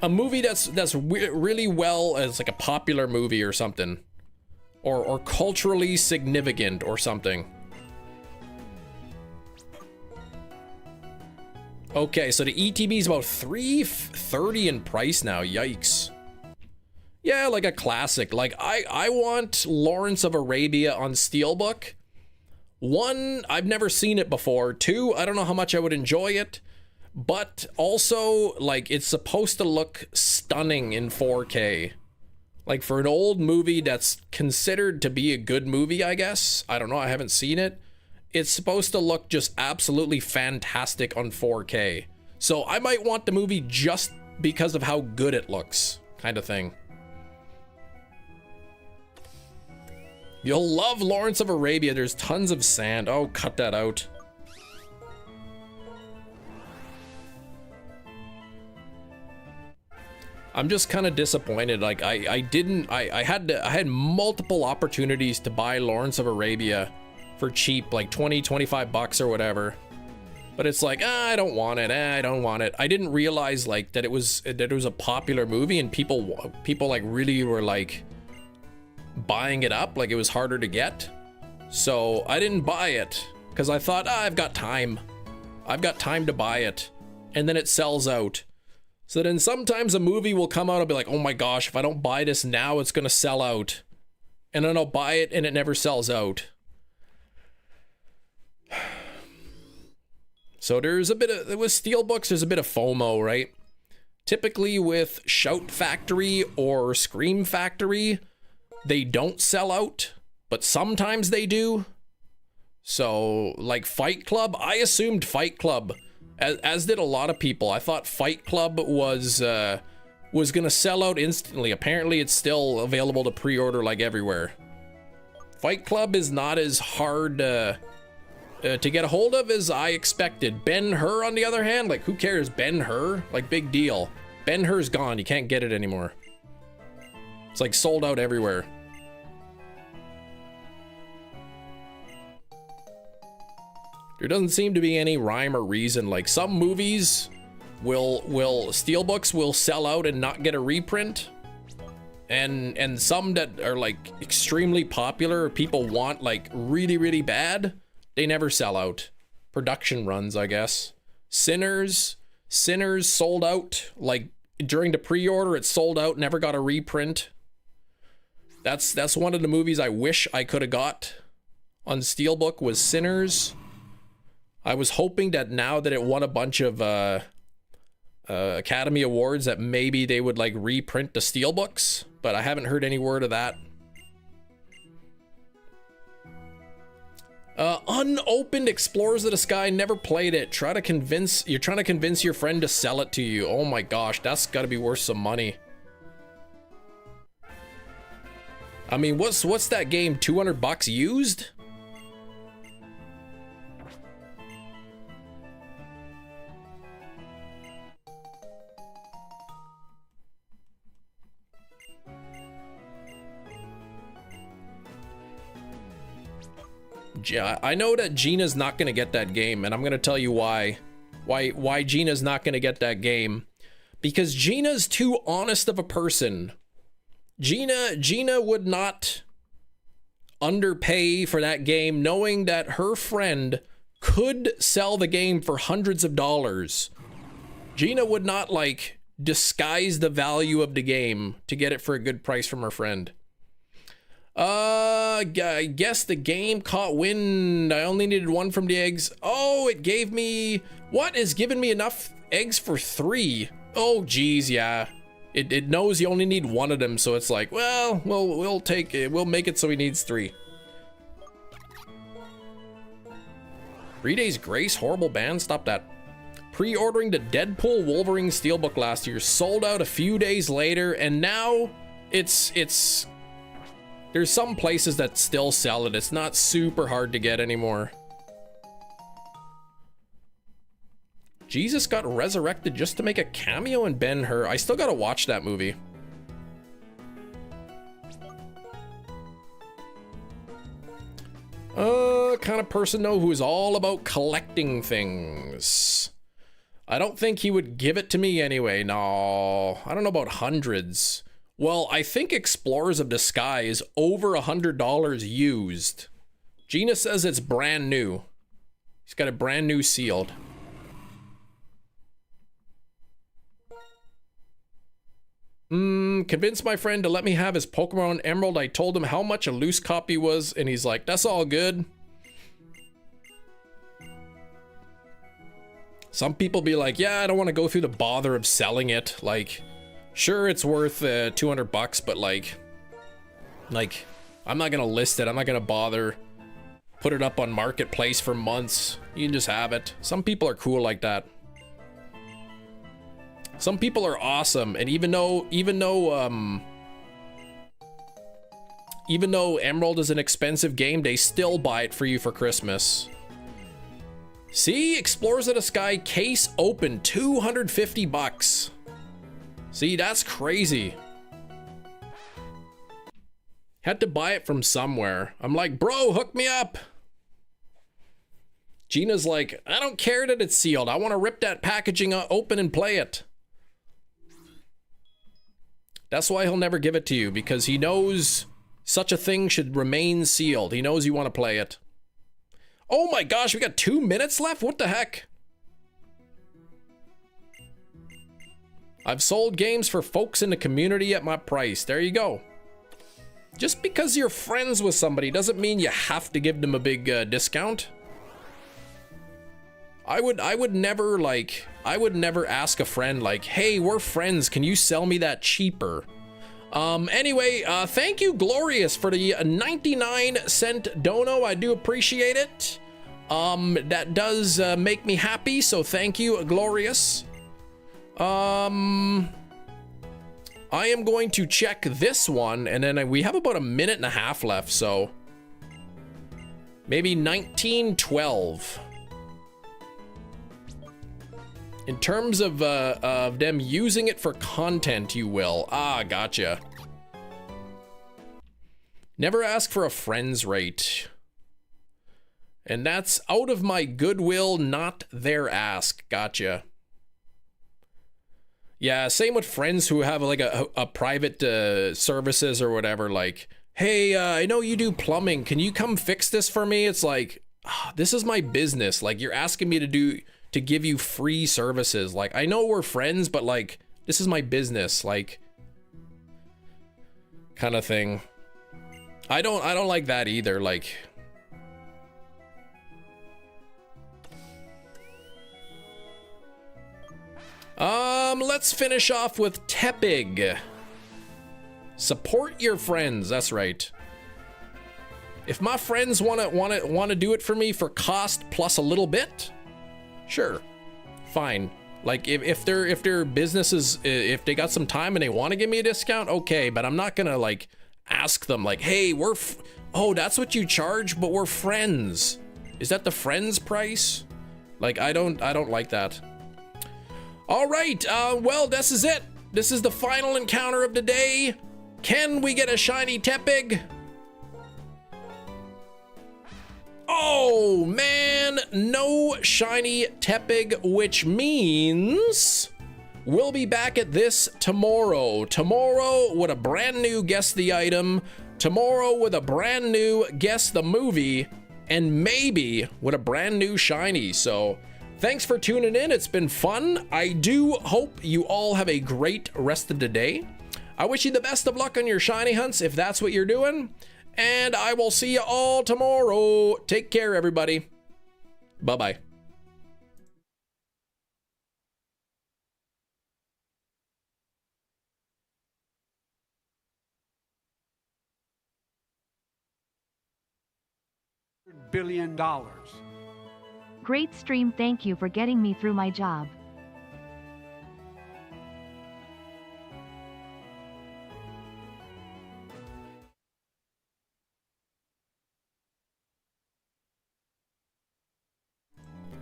A movie that's really well as like a popular movie or something, or culturally significant or something. Okay, so the ETB is about $3.30 in price now. Yikes. Yeah, like a classic. Like I want Lawrence of Arabia on Steelbook. 1, I've never seen it before. 2, I don't know how much I would enjoy it. But also, like, it's supposed to look stunning in 4K. Like, for an old movie that's considered to be a good movie, I guess. I don't know, I haven't seen it. It's supposed to look just absolutely fantastic on 4K. So I might want the movie just because of how good it looks, kind of thing. You'll love Lawrence of Arabia. There's tons of sand. Oh, cut that out. I'm just kind of disappointed. Like I had multiple opportunities to buy Lawrence of Arabia for cheap, like 20-25 bucks or whatever. But it's like, I don't want it. I don't want it. I didn't realize like that it was a popular movie and people like really were like buying it up, like it was harder to get. So I didn't buy it because I thought, I've got time to buy it, and then it sells out. So then sometimes a movie will come out and be like, oh my gosh, if I don't buy this now, it's gonna sell out. And then I'll buy it and it never sells out. So there's a bit of, with Steelbooks, there's a bit of FOMO, right? Typically with Shout Factory or Scream Factory, they don't sell out, but sometimes they do. So like Fight Club, I assumed Fight Club, as did a lot of people. I thought Fight Club was gonna sell out instantly. Apparently it's still available to pre-order like everywhere. Fight Club is not as hard to get a hold of as I expected. Ben-Hur, on the other hand, like who cares? Ben-Hur, like big deal. Ben-Hur's gone, you can't get it anymore. It's like sold out everywhere. There doesn't seem to be any rhyme or reason. Like some movies Steelbooks will sell out and not get a reprint. And some that are like extremely popular, people want like really, really bad, they never sell out. Production runs, I guess. Sinners sold out. Like during the pre-order, it sold out, never got a reprint. That's one of the movies I wish I could have got on Steelbook, was Sinners. I was hoping that now that it won a bunch of Academy Awards that maybe they would like reprint the Steelbooks, but I haven't heard any word of that. Unopened Explorers of the Sky, never played it. You're trying to convince your friend to sell it to you. Oh my gosh, that's gotta be worth some money. I mean, what's that game, 200 bucks used? I know that Gina's not gonna get that game, and I'm gonna tell you why. Why Gina's not gonna get that game. Because Gina's too honest of a person. Gina would not underpay for that game, knowing that her friend could sell the game for hundreds of dollars. Gina would not like disguise the value of the game to get it for a good price from her friend. I guess the game caught wind. I only needed 1 from the eggs. Oh, it gave me, what is giving me enough eggs for 3? Oh, geez, yeah. It knows you only need 1 of them, so it's like, well, we'll take it. We'll make it so he needs 3. 3 Days Grace, horrible ban. Stop that. Pre-ordering the Deadpool Wolverine Steelbook last year, sold out a few days later, and now it's there's some places that still sell it. It's not super hard to get anymore. Jesus got resurrected just to make a cameo in Ben-Hur. I still gotta watch that movie. Kind of person, though, who is all about collecting things. I don't think he would give it to me anyway. No, I don't know about hundreds. Well, I think Explorers of the Sky is over $100 used. Gina says it's brand new. He's got it brand new sealed. Convinced my friend to let me have his Pokemon Emerald. I told him how much a loose copy was, and he's like, that's all good. Some people be like, yeah, I don't want to go through the bother of selling it. Like, sure, it's worth 200 bucks, but like, I'm not gonna list it. I'm not gonna bother put it up on Marketplace for months. You can just have it. Some people are cool like that. Some people are awesome, and even though Emerald is an expensive game, they still buy it for you for Christmas. See, Explorers of the Sky case open, 250 bucks. See, that's crazy. Had to buy it from somewhere. I'm like, bro, hook me up. Gina's like, I don't care that it's sealed. I want to rip that packaging open and play it. That's why he'll never give it to you, because he knows such a thing should remain sealed. He knows you want to play it. Oh my gosh, we got 2 minutes left? What the heck? I've sold games for folks in the community at my price. There you go. Just because you're friends with somebody doesn't mean you have to give them a big discount. I would never ask a friend like, hey, we're friends, can you sell me that cheaper? Anyway, thank you, Glorious, for the 99-cent dono. I do appreciate it. That does make me happy, so thank you, Glorious. I am going to check this one, and then we have about a minute and a half left, so maybe 1912. In terms of them using it for content, you will. Ah, gotcha. Never ask for a friend's rate. And that's out of my goodwill, not their ask. Gotcha. Yeah, same with friends who have like a private services or whatever. Like, hey, I know you do plumbing. Can you come fix this for me? It's like, this is my business. Like, you're asking me to give you free services. Like, I know we're friends, but like, this is my business, like, kind of thing. I don't like that either. Like, let's finish off with Tepig. Support your friends. That's right. If my friends want to do it for me for cost plus a little bit, sure, fine. Like, if their business is, if they got some time and they want to give me a discount, okay, but I'm not gonna like ask them like, hey, oh, that's what you charge, but we're friends. Is that the friends price? Like, I don't like that. All right, well, this is it. This is the final encounter of the day. Can we get a shiny Tepig? Oh man, no shiny Tepig, which means we'll be back at this tomorrow. Tomorrow with a brand new Guess the Item, tomorrow with a brand new Guess the Movie, and maybe with a brand new shiny. So thanks for tuning in. It's been fun. I do hope you all have a great rest of the day. I wish you the best of luck on your shiny hunts if that's what you're doing. And I will see you all tomorrow. Take care, everybody. Bye-bye. $1 billion. Great stream, thank you for getting me through my job.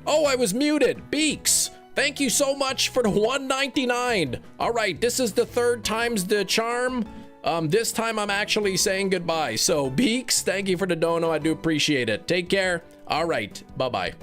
Oh, I was muted. Beaks, thank you so much for the $1.99. All right, this is the third time's the charm. This time I'm actually saying goodbye. So Beaks, thank you for the dono. I do appreciate it. Take care. All right. Bye-bye.